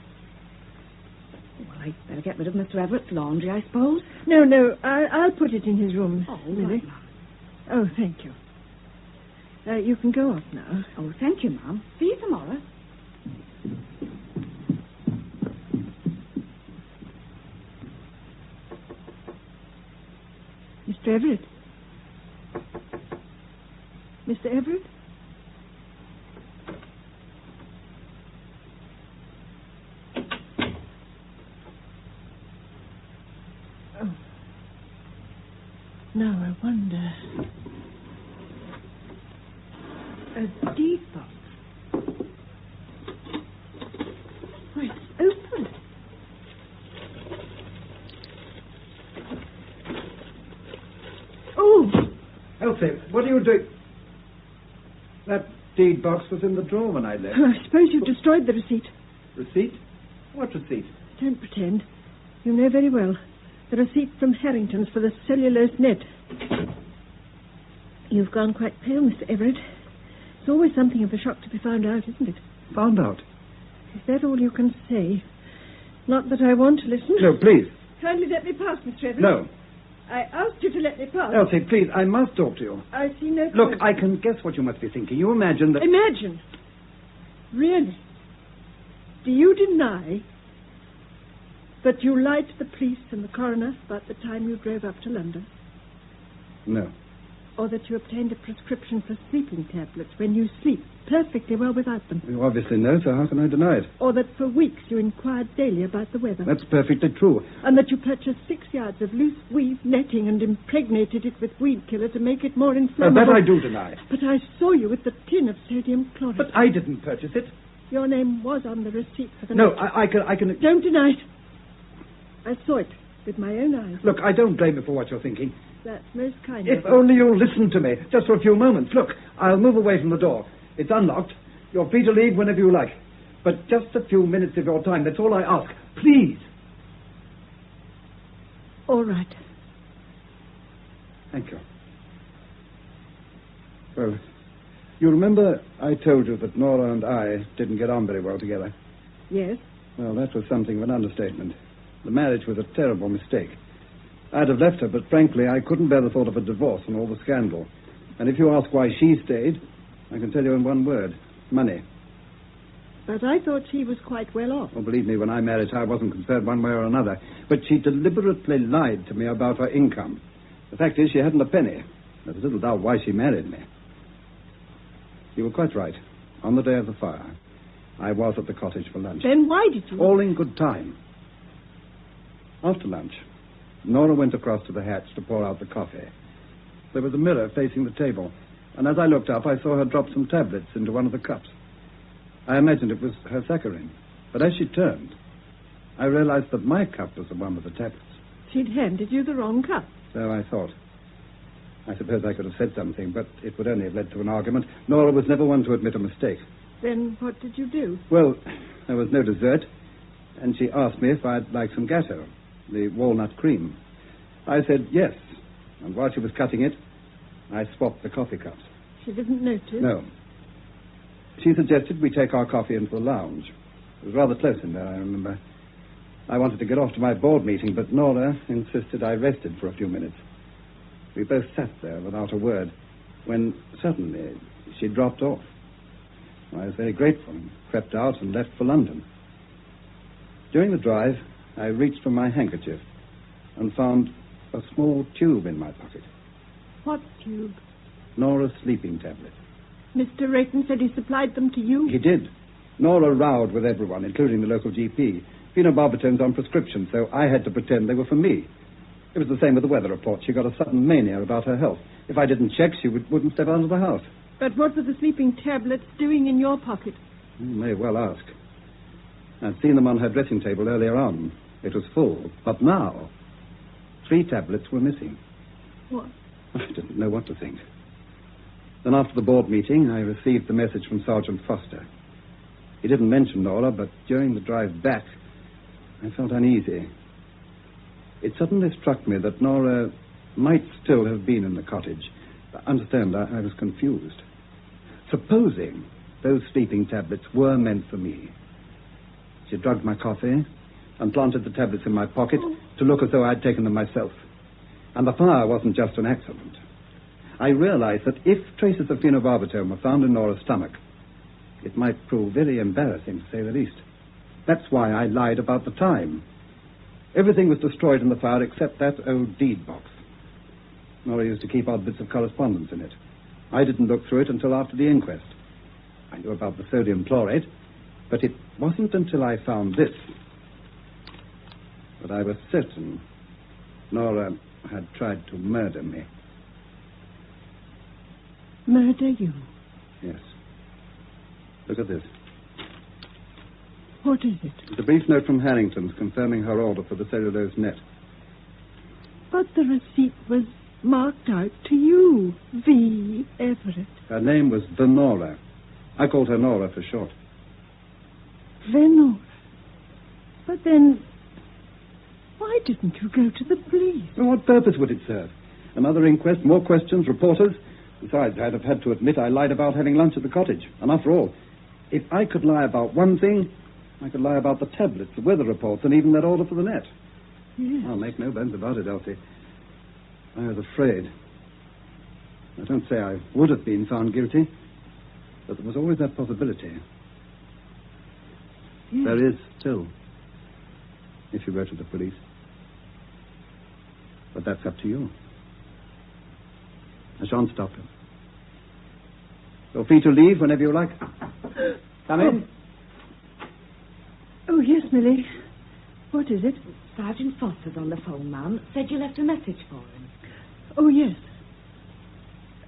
[SPEAKER 2] Well, I'd better get rid of Mr. Everett's laundry, I suppose.
[SPEAKER 15] No, I'll put it in his room.
[SPEAKER 2] Oh,
[SPEAKER 15] Lily.
[SPEAKER 2] right, Mum.
[SPEAKER 15] Oh, thank you. You can go off now.
[SPEAKER 2] Oh, thank you, Mum. See you tomorrow.
[SPEAKER 15] Mr. Everett? Mr. Everett? Oh. Now I wonder... A deed box. Why, it's open. Oh!
[SPEAKER 14] Elsie, what are you doing? That deed box was in the drawer when I left.
[SPEAKER 15] Oh, I suppose you've destroyed the receipt.
[SPEAKER 14] Receipt? What receipt?
[SPEAKER 15] Don't pretend. You know very well. The receipt from Harrington's for the cellulose net. You've gone quite pale, Mr. Everett. It's always something of a shock to be found out, isn't it?
[SPEAKER 14] Found out?
[SPEAKER 15] Is that all you can say? Not that I want to listen.
[SPEAKER 14] No, please.
[SPEAKER 15] Kindly let me pass, Mr. Everett.
[SPEAKER 14] No.
[SPEAKER 15] I asked you to let me pass.
[SPEAKER 14] Elsie, please, I must talk to you.
[SPEAKER 15] I see no
[SPEAKER 14] Look,
[SPEAKER 15] point.
[SPEAKER 14] I can guess what you must be thinking. You imagine that...
[SPEAKER 15] Imagine? Really? Do you deny that you lied to the police and the coroner about the time you drove up to London?
[SPEAKER 14] No.
[SPEAKER 15] Or that you obtained a prescription for sleeping tablets when you sleep perfectly well without them?
[SPEAKER 14] You obviously know, so how can I deny it?
[SPEAKER 15] Or that for weeks you inquired daily about the weather?
[SPEAKER 14] That's perfectly true.
[SPEAKER 15] And that you purchased 6 yards of loose weave netting and impregnated it with weed killer to make it more inflammable?
[SPEAKER 14] That I do deny.
[SPEAKER 15] But I saw you with the tin of sodium chloride.
[SPEAKER 14] But I didn't purchase it.
[SPEAKER 15] Your name was on the receipt for the
[SPEAKER 14] No,
[SPEAKER 15] net.
[SPEAKER 14] I can...
[SPEAKER 15] Don't deny it. I saw it with my own eyes.
[SPEAKER 14] Look, I don't blame you for what you're thinking.
[SPEAKER 15] That's most kind
[SPEAKER 14] If
[SPEAKER 15] of you.
[SPEAKER 14] only you'll listen to me, just for a few moments. Look, I'll move away from the door. It's unlocked. You're free to leave whenever you like. But just a few minutes of your time, that's all I ask. Please.
[SPEAKER 15] All right.
[SPEAKER 14] Thank you. Well, you remember I told you that Nora and I didn't get on very well together?
[SPEAKER 15] Yes.
[SPEAKER 14] Well, that was something of an understatement. The marriage was a terrible mistake. I'd have left her, but frankly, I couldn't bear the thought of a divorce and all the scandal. And if you ask why she stayed, I can tell you in one word. Money.
[SPEAKER 15] But I thought she was quite well off.
[SPEAKER 14] Oh, believe me, when I married her, I wasn't concerned one way or another. But she deliberately lied to me about her income. The fact is, she hadn't a penny. There's little doubt why she married me. You were quite right. On the day of the fire, I was at the cottage for lunch.
[SPEAKER 15] Then why did you...
[SPEAKER 14] All in good time. After lunch, Nora went across to the hatch to pour out the coffee. There was a mirror facing the table, and as I looked up, I saw her drop some tablets into one of the cups. I imagined it was her saccharin, but as she turned, I realized that my cup was the one with the tablets.
[SPEAKER 15] She'd handed you the wrong cup.
[SPEAKER 14] So I thought. I suppose I could have said something, but it would only have led to an argument. Nora was never one to admit a mistake.
[SPEAKER 15] Then what did you do?
[SPEAKER 14] Well, there was no dessert, and she asked me if I'd like some gateau, the walnut cream. I said yes, and while she was cutting it, I swapped the coffee cups.
[SPEAKER 15] She didn't notice?
[SPEAKER 14] No. She suggested we take our coffee into the lounge. It was rather close in there, I remember. I wanted to get off to my board meeting, but Nora insisted I rested for a few minutes. We both sat there without a word, when suddenly she dropped off. I was very grateful and crept out and left for London. During the drive, I reached for my handkerchief and found a small tube in my pocket.
[SPEAKER 15] What tube?
[SPEAKER 14] Nora's sleeping tablets.
[SPEAKER 15] Mr. Rayton said he supplied them to you?
[SPEAKER 14] He did. Nora rowed with everyone, including the local GP. Phenobarbital's on prescription, so I had to pretend they were for me. It was the same with the weather report. She got a sudden mania about her health. If I didn't check, she wouldn't step out of the house.
[SPEAKER 15] But what were the sleeping tablets doing in your pocket?
[SPEAKER 14] You may well ask. I'd seen them on her dressing table earlier on. It was full. But now, 3 tablets were missing.
[SPEAKER 15] What?
[SPEAKER 14] I didn't know what to think. Then after the board meeting, I received the message from Sergeant Foster. He didn't mention Nora, but during the drive back, I felt uneasy. It suddenly struck me that Nora might still have been in the cottage. Understand, I was confused. Supposing those sleeping tablets were meant for me. She drugged my coffee and planted the tablets in my pocket to look as though I'd taken them myself. And the fire wasn't just an accident. I realized that if traces of phenobarbital were found in Nora's stomach, it might prove very embarrassing, to say the least. That's why I lied about the time. Everything was destroyed in the fire except that old deed box. Nora used to keep odd bits of correspondence in it. I didn't look through it until after the inquest. I knew about the sodium chloride, but it wasn't until I found this that I was certain Nora had tried to murder me.
[SPEAKER 15] Murder you?
[SPEAKER 14] Yes. Look at this.
[SPEAKER 15] What is it?
[SPEAKER 14] It's a brief note from Harrington's confirming her order for the cellulose net.
[SPEAKER 15] But the receipt was marked out to you, V. Everett.
[SPEAKER 14] Her name was Venora. I called her Nora for short.
[SPEAKER 15] Venora? But then, why didn't you go to the police?
[SPEAKER 14] Well, what purpose would it serve? Another inquest, more questions, reporters? Besides, I'd have had to admit I lied about having lunch at the cottage. And after all, if I could lie about one thing, I could lie about the tablets, the weather reports, and even that order for the net.
[SPEAKER 15] Yes.
[SPEAKER 14] I'll make no bones about it, Elsie. I was afraid. I don't say I would have been found guilty, but there was always that possibility.
[SPEAKER 15] Yes.
[SPEAKER 14] There is still, if you go to the police. But that's up to you. I shan't stop you. You're free to leave whenever you like. Come in.
[SPEAKER 15] Oh, yes, Millie. What is it?
[SPEAKER 2] Sergeant Foster's on the phone, ma'am. Said you left a message for him.
[SPEAKER 15] Oh, yes.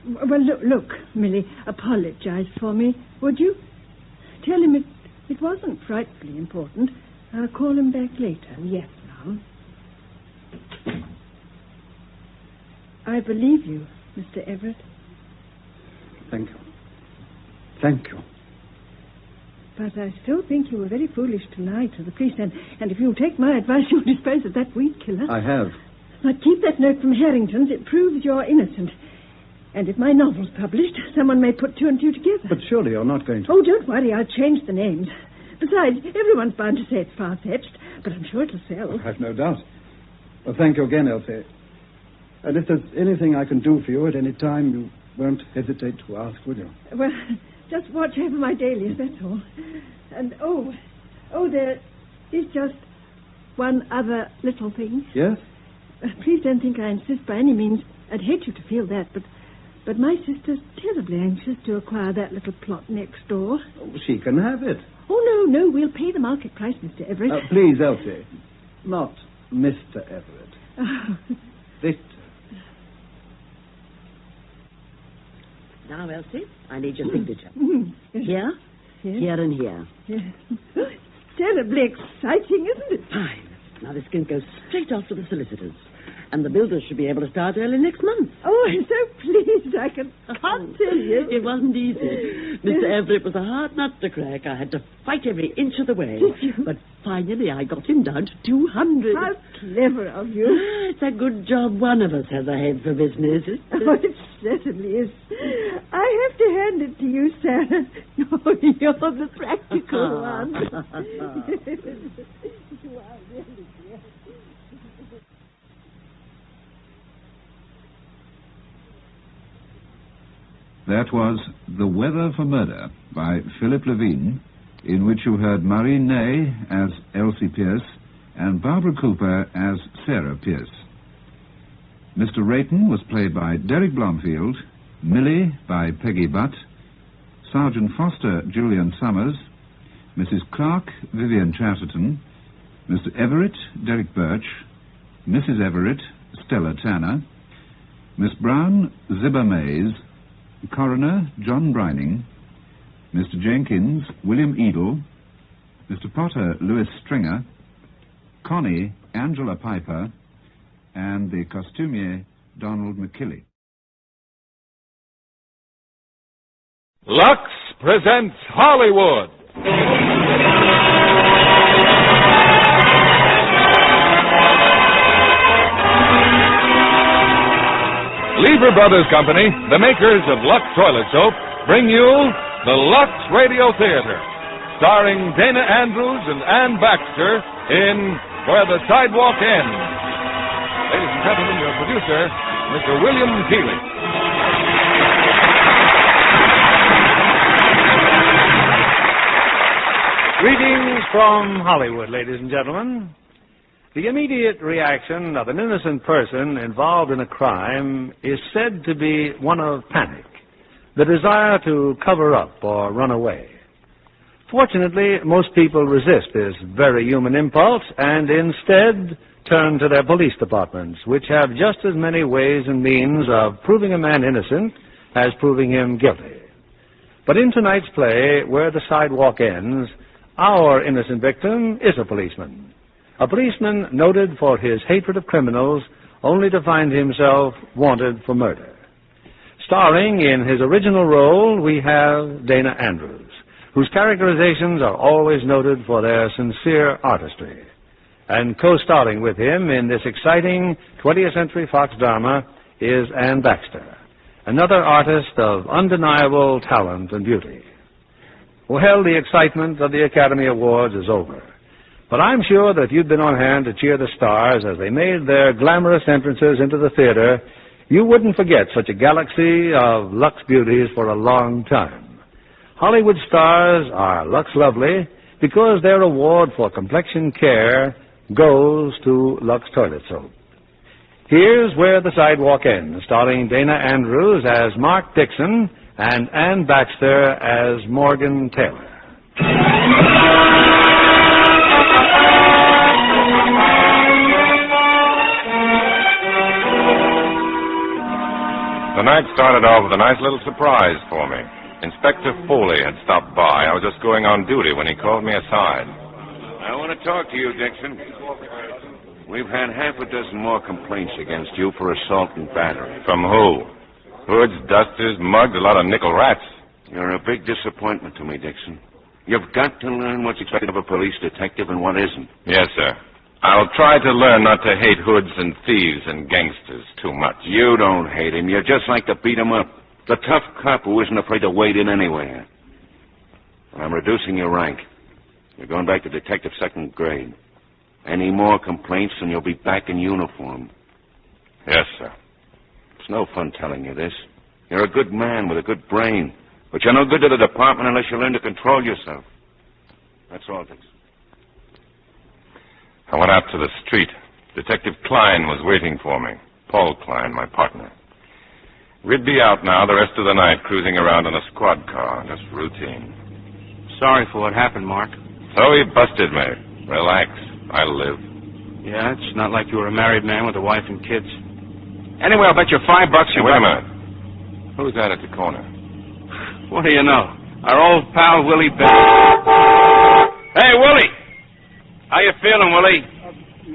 [SPEAKER 15] Well, look, Millie, apologize for me, would you? Tell him it wasn't frightfully important. I'll call him back later.
[SPEAKER 2] Yes, ma'am.
[SPEAKER 15] I believe you, Mr. Everett.
[SPEAKER 14] Thank you. Thank you.
[SPEAKER 15] But I still think you were very foolish to lie to the police, and if you'll take my advice, you'll dispose of that weed killer.
[SPEAKER 14] I have.
[SPEAKER 15] But keep that note from Harrington's. It proves you're innocent. And if my novel's published, someone may put 2 and 2 together.
[SPEAKER 14] But surely you're not going to...
[SPEAKER 15] Oh, don't worry. I'll change the names. Besides, everyone's bound to say it's far-fetched, but I'm sure it'll sell.
[SPEAKER 14] I've no doubt. Well, thank you again, Elsie. And if there's anything I can do for you at any time, you won't hesitate to ask, will you?
[SPEAKER 15] Well, just watch over my dailies, that's all. And, there is just one other little thing.
[SPEAKER 14] Yes?
[SPEAKER 15] Please don't think I insist by any means. I'd hate you to feel that, but my sister's terribly anxious to acquire that little plot next door.
[SPEAKER 14] Oh, she can have it.
[SPEAKER 15] Oh, no, we'll pay the market price, Mr. Everett.
[SPEAKER 14] Please, Elsie. Not Mr. Everett.
[SPEAKER 15] Oh.
[SPEAKER 14] Victor.
[SPEAKER 20] Now, Elsie, I need your signature.
[SPEAKER 15] Yes.
[SPEAKER 20] Here?
[SPEAKER 15] Yes.
[SPEAKER 20] Here and here.
[SPEAKER 15] Yes. Terribly exciting, isn't it?
[SPEAKER 20] Fine. Now, this can go straight off to the solicitors. And the builders should be able to start early next month.
[SPEAKER 15] Oh, I'm so pleased. I can't tell you.
[SPEAKER 20] It wasn't easy. Mr. Everett was a hard nut to crack. I had to fight every inch of the way.
[SPEAKER 15] Did you?
[SPEAKER 20] But finally I got him down to 200.
[SPEAKER 15] How clever of you.
[SPEAKER 20] It's a good job one of us has a head for business.
[SPEAKER 15] Oh, it certainly is. I have to hand it to you, Sarah. Oh, you're the practical one. You are really dear.
[SPEAKER 11] That was The Weather for Murder by Philip Levine, in which you heard Marie Ney as Elsie Pierce and Barbara Cooper as Sarah Pierce. Mr. Rayton was played by Derek Blomfield, Millie by Peggy Butt, Sergeant Foster Julian Summers, Mrs. Clark Vivian Chesterton, Mr. Everett Derek Birch, Mrs. Everett Stella Tanner, Miss Brown Zibber Mays, Coroner John Brining, Mr. Jenkins William Edel, Mr. Potter Louis Stringer, Connie Angela Piper, and the costumier Donald McKilly.
[SPEAKER 5] Lux presents Hollywood. Lever Brothers Company, the makers of Lux Toilet Soap, bring you the Lux Radio Theater, starring Dana Andrews and Ann Baxter in Where the Sidewalk Ends. Ladies and gentlemen, your producer, Mr. William Keeley.
[SPEAKER 7] Greetings from Hollywood, ladies and gentlemen. The immediate reaction of an innocent person involved in a crime is said to be one of panic, the desire to cover up or run away. Fortunately, most people resist this very human impulse and instead turn to their police departments, which have just as many ways and means of proving a man innocent as proving him guilty. But in tonight's play, Where the Sidewalk Ends, our innocent victim is a policeman noted for his hatred of criminals, only to find himself wanted for murder. Starring in his original role, we have Dana Andrews, whose characterizations are always noted for their sincere artistry. And co-starring with him in this exciting 20th Century Fox drama is Ann Baxter, another artist of undeniable talent and beauty. Well, the excitement of the Academy Awards is over. But I'm sure that if you'd been on hand to cheer the stars as they made their glamorous entrances into the theater, you wouldn't forget such a galaxy of Lux beauties for a long time. Hollywood stars are Lux Lovely because their award for complexion care goes to Lux Toilet Soap. Here's Where the Sidewalk Ends, starring Dana Andrews as Mark Dixon and Ann Baxter as Morgan Taylor.
[SPEAKER 8] The night started off with a nice little surprise for me. Inspector Foley had stopped by. I was just going on duty when he called me aside.
[SPEAKER 3] I want to talk to you, Dixon. We've had half a dozen more complaints against you for assault and battery.
[SPEAKER 8] From who? Hoods, dusters, mugs, a lot of nickel rats.
[SPEAKER 3] You're a big disappointment to me, Dixon. You've got to learn what's expected of a police detective and what isn't.
[SPEAKER 8] Yes, sir. I'll try to learn not to hate hoods and thieves and gangsters too much.
[SPEAKER 3] You don't hate him. You just like to beat him up. The tough cop who isn't afraid to wade in anywhere. But I'm reducing your rank. You're going back to detective second grade. Any more complaints and you'll be back in uniform.
[SPEAKER 8] Yes, sir.
[SPEAKER 3] It's no fun telling you this. You're a good man with a good brain. But you're no good to the department unless you learn to control yourself. That's all, Dixon.
[SPEAKER 8] I went out to the street. Detective Klein was waiting for me. Paul Klein, my partner. We'd be out now the rest of the night cruising around in a squad car, just routine.
[SPEAKER 24] Sorry for what happened, Mark.
[SPEAKER 8] So he busted me. Relax. I live.
[SPEAKER 24] Yeah, it's not like you were a married man with a wife and kids. Anyway, I'll bet you $5 you
[SPEAKER 8] Wait a
[SPEAKER 24] got...
[SPEAKER 8] minute. Who's that at the corner?
[SPEAKER 24] What do you know? Our old pal, Willie Hey, Willie! How you feeling, Willie?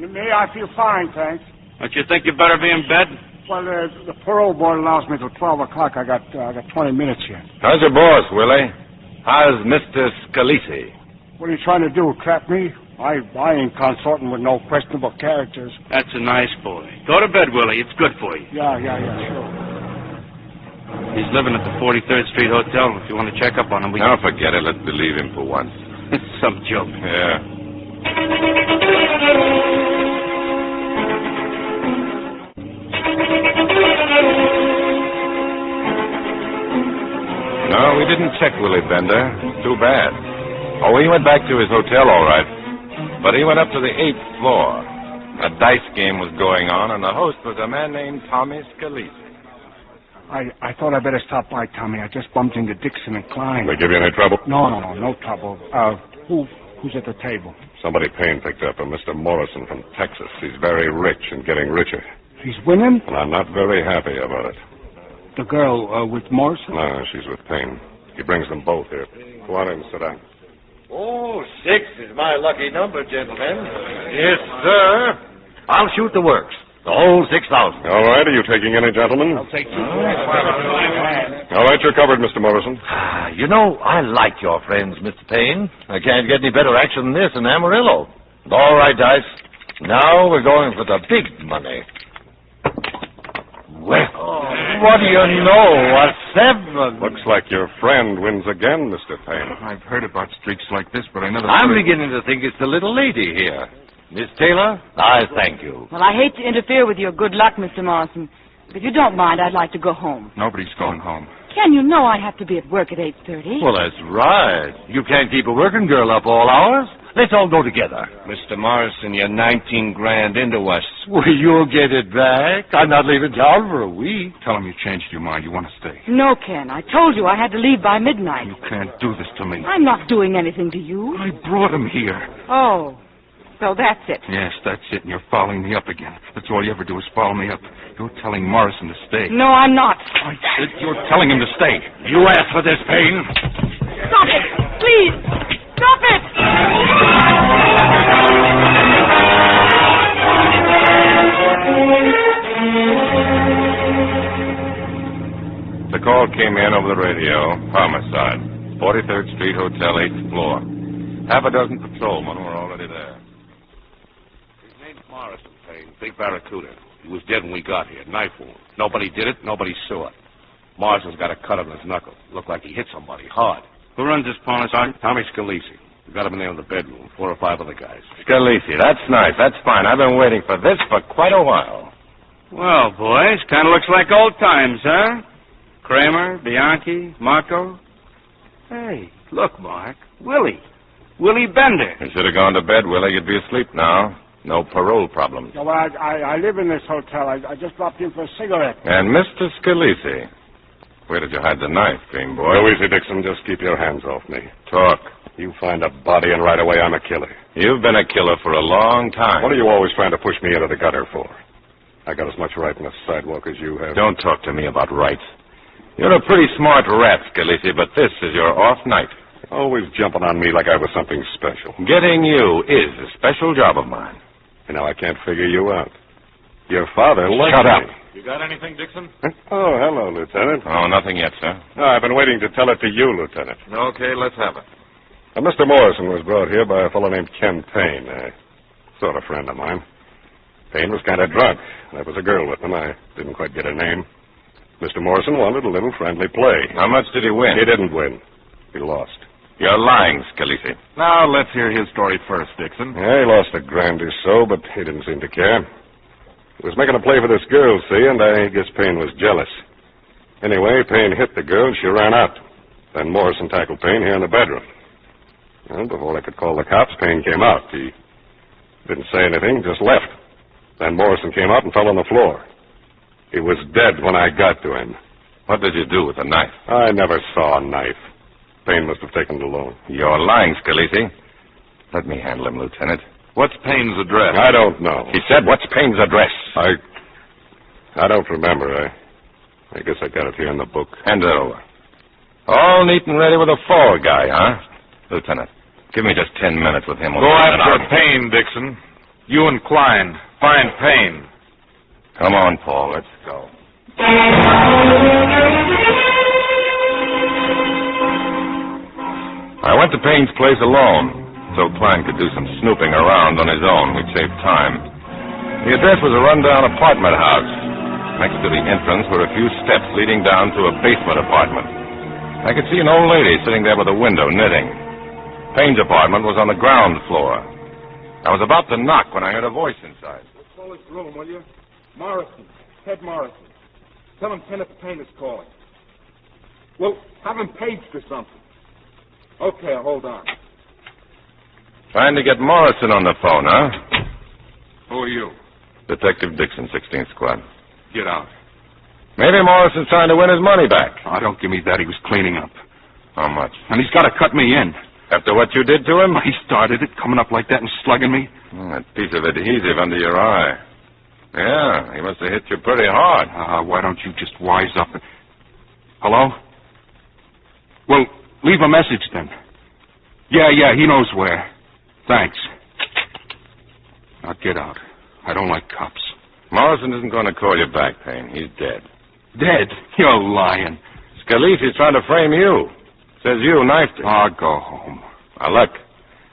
[SPEAKER 25] Me, I feel fine, thanks.
[SPEAKER 24] Don't you think you better be in bed?
[SPEAKER 25] Well, the parole board allows me till 12 o'clock. I got 20 minutes yet.
[SPEAKER 8] How's your boss, Willie? How's Mr. Scalisi?
[SPEAKER 25] What are you trying to do, trap me? I ain't consorting with no questionable characters.
[SPEAKER 24] That's a nice boy. Go to bed, Willie. It's good for you.
[SPEAKER 25] Yeah, sure.
[SPEAKER 24] He's living at the 43rd Street Hotel. If you want to check up on him,
[SPEAKER 8] No, forget it. Let's believe him for once.
[SPEAKER 24] Some joke.
[SPEAKER 8] Yeah. No, we didn't check Willie Bender. Too bad. Oh, he went back to his hotel, all right. But he went up to the 8th floor. A dice game was going on, and the host was a man named Tommy Scalise.
[SPEAKER 25] I thought I'd better stop by, Tommy. I just bumped into Dixon and Klein.
[SPEAKER 16] They give you any trouble?
[SPEAKER 25] No trouble. Who's at the table?
[SPEAKER 16] Somebody Payne picked up, a Mr. Morrison from Texas. He's very rich and getting richer.
[SPEAKER 25] He's winning?
[SPEAKER 16] And I'm not very happy about it.
[SPEAKER 25] The girl with Morrison?
[SPEAKER 16] No, she's with Payne. He brings them both here. Go on in and sit down.
[SPEAKER 4] Oh, 6 is my lucky number, gentlemen. Yes, sir. I'll shoot the works. The whole 6,000.
[SPEAKER 16] All right, are you taking any, gentlemen?
[SPEAKER 25] I'll take 2.
[SPEAKER 16] All right, you're covered, Mr. Morrison.
[SPEAKER 4] You know, I like your friends, Mr. Payne. I can't get any better action than this in Amarillo. All right, Dice. Now we're going for the big money. Well, what do you know? A 7.
[SPEAKER 16] Looks like your friend wins again, Mr. Payne.
[SPEAKER 5] I've heard about streaks like this, but I never...
[SPEAKER 4] I'm beginning to think it's the little lady here. Miss Taylor, I thank you.
[SPEAKER 6] Well, I hate to interfere with your good luck, Mr. Morrison, but if you don't mind, I'd like to go home.
[SPEAKER 5] Nobody's going home.
[SPEAKER 6] Ken, you know I have to be at work at 8:30.
[SPEAKER 4] Well, that's right. You can't keep a working girl up all hours. Let's all go together.
[SPEAKER 24] Mr. Morrison, you're 19 grand into us.
[SPEAKER 4] Well, you'll get it back. I'm not leaving town for a week.
[SPEAKER 5] Tell him you changed your mind. You want to stay.
[SPEAKER 6] No, Ken. I told you I had to leave by midnight.
[SPEAKER 5] You can't do this to me.
[SPEAKER 6] I'm not doing anything to you.
[SPEAKER 5] I brought him here.
[SPEAKER 6] Oh, so that's it.
[SPEAKER 5] Yes, that's it. And you're following me up again. That's all you ever do is follow me up. You're telling Morrison to stay.
[SPEAKER 6] No, I'm not.
[SPEAKER 5] I said you're telling him to stay.
[SPEAKER 4] You asked for this, Payne.
[SPEAKER 6] Stop it! Please! Stop it!
[SPEAKER 8] The call came in over the radio. Homicide. 43rd Street Hotel, 8th floor. Half a dozen patrolmen were already there.
[SPEAKER 24] His name's Morrison, Payne. Big Barracuda. He was dead when we got here. Knife wound. Nobody did it. Nobody saw it. Morrison's got a cut on his knuckle. Looked like he hit somebody hard. Who runs this pawn, Sergeant? Tommy Scalise. We got him in there in the bedroom. 4 or 5 other guys.
[SPEAKER 8] Scalise, that's nice. That's fine. I've been waiting for this for quite a while.
[SPEAKER 24] Well, boys, kind of looks like old times, huh? Kramer, Bianchi, Marco. Hey, look, Mark. Willie Bender.
[SPEAKER 8] You should have gone to bed, Willie. You'd be asleep now. No parole problems.
[SPEAKER 25] No, I live in this hotel. I just dropped in for a cigarette.
[SPEAKER 8] And Mr. Scalise, where did you hide the knife, Green Boy?
[SPEAKER 16] Go easy, Dixon. Just keep your hands off me.
[SPEAKER 8] Talk.
[SPEAKER 16] You find a body and right away I'm a killer.
[SPEAKER 8] You've been a killer for a long time.
[SPEAKER 16] What are you always trying to push me into the gutter for? I got as much right in the sidewalk as you have.
[SPEAKER 8] Don't talk to me about rights. You're a pretty smart rat, Scalise, but this is your off night.
[SPEAKER 16] Always jumping on me like I was something special.
[SPEAKER 8] Getting you is a special job of mine.
[SPEAKER 16] You know, I can't figure you out. Your father likes
[SPEAKER 8] Shut up.
[SPEAKER 16] me.
[SPEAKER 24] You got anything, Dixon?
[SPEAKER 16] Oh, hello, Lieutenant.
[SPEAKER 8] Oh, nothing yet, sir.
[SPEAKER 16] No, I've been waiting to tell it to you, Lieutenant.
[SPEAKER 8] Okay, let's have it.
[SPEAKER 16] Mr. Morrison was brought here by a fellow named Ken Payne, a sort of friend of mine. Payne was kind of drunk. There was a girl with him. I didn't quite get her name. Mr. Morrison wanted a little friendly play.
[SPEAKER 8] How much did he win?
[SPEAKER 16] He didn't win. He lost.
[SPEAKER 8] You're lying, Scalise.
[SPEAKER 5] Now, let's hear his story first, Dixon.
[SPEAKER 16] Yeah, he lost a grand or so, but he didn't seem to care. He was making a play for this girl, see, and I guess Payne was jealous. Anyway, Payne hit the girl, and she ran out. Then Morrison tackled Payne here in the bedroom. Well, before I could call the cops, Payne came out. He didn't say anything, just left. Then Morrison came out and fell on the floor. He was dead when I got to him.
[SPEAKER 8] What did you do with the knife?
[SPEAKER 16] I never saw a knife. Payne must have taken it alone.
[SPEAKER 8] You're lying, Scalise. Let me handle him, Lieutenant.
[SPEAKER 24] What's Payne's address?
[SPEAKER 16] I don't know.
[SPEAKER 8] He said, what's Payne's address?
[SPEAKER 16] I don't remember. I guess I got it here in the book.
[SPEAKER 8] Hand it over. All neat and ready with a fall guy, huh? Lieutenant, give me just 10 minutes with him.
[SPEAKER 24] Go after Payne, Dixon. You and Klein. Find Payne.
[SPEAKER 8] Come on, Paul. Let's go. I went to Payne's place alone, so Klein could do some snooping around on his own. We'd save time. The address was a rundown apartment house. Next to the entrance were a few steps leading down to a basement apartment. I could see an old lady sitting there by the window knitting. Payne's apartment was on the ground floor. I was about to knock when I heard a voice inside.
[SPEAKER 9] Call his room, will you? Morrison. Ted Morrison. Tell him Kenneth Payne is calling. Well, have him paged or something. Okay, hold on.
[SPEAKER 8] Trying to get Morrison on the phone, huh?
[SPEAKER 9] Who are you?
[SPEAKER 8] Detective Dixon, 16th Squad.
[SPEAKER 9] Get out.
[SPEAKER 8] Maybe Morrison's trying to win his money back.
[SPEAKER 9] Oh, don't give me that. He was cleaning up.
[SPEAKER 8] How much?
[SPEAKER 9] And he's got to cut me in.
[SPEAKER 8] After what you did to him?
[SPEAKER 9] He started it, coming up like that and slugging me.
[SPEAKER 8] That piece of adhesive under your eye. Yeah, he must have hit you pretty hard.
[SPEAKER 9] Why don't you just wise up? Hello? Well, leave a message then. Yeah, he knows where. Thanks. Now get out. I don't like cops.
[SPEAKER 8] Morrison isn't going to call you back, Payne. He's dead.
[SPEAKER 9] Dead? You're lying.
[SPEAKER 8] Scalisi's trying to frame you. Says you knifed him.
[SPEAKER 9] I'll go home.
[SPEAKER 8] Now, look,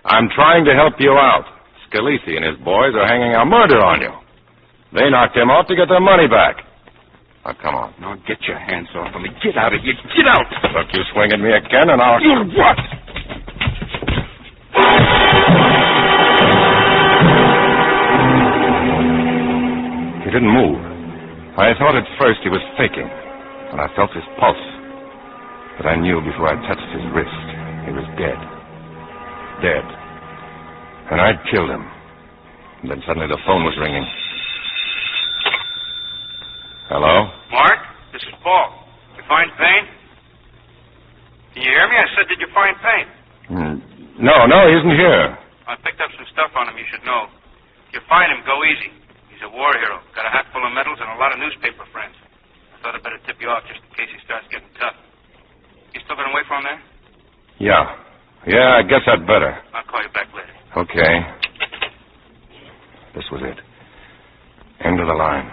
[SPEAKER 8] I'm trying to help you out. Scalisi and his boys are hanging a murder on you. They knocked him off to get their money back. Now, come on.
[SPEAKER 9] Now, get your hands off of me. Get out of here. Get out!
[SPEAKER 8] Look, you swing at me again, and I'll...
[SPEAKER 9] You what?
[SPEAKER 8] He didn't move. I thought at first he was faking, and I felt his pulse. But I knew before I touched his wrist, he was dead. Dead. And I'd killed him. And then suddenly the phone was ringing. Hello?
[SPEAKER 1] Mark, this is Paul. You find Payne? Can you hear me? I said, did you find Payne?
[SPEAKER 8] No, he isn't here.
[SPEAKER 1] I picked up some stuff on him you should know. If you find him, go easy. He's a war hero. Got a hat full of medals and a lot of newspaper friends. I thought I'd better tip you off just in case he starts getting tough. You still been away from there?
[SPEAKER 8] Yeah, I guess I'd better.
[SPEAKER 1] I'll call you back later.
[SPEAKER 8] Okay. This was it. End of the line.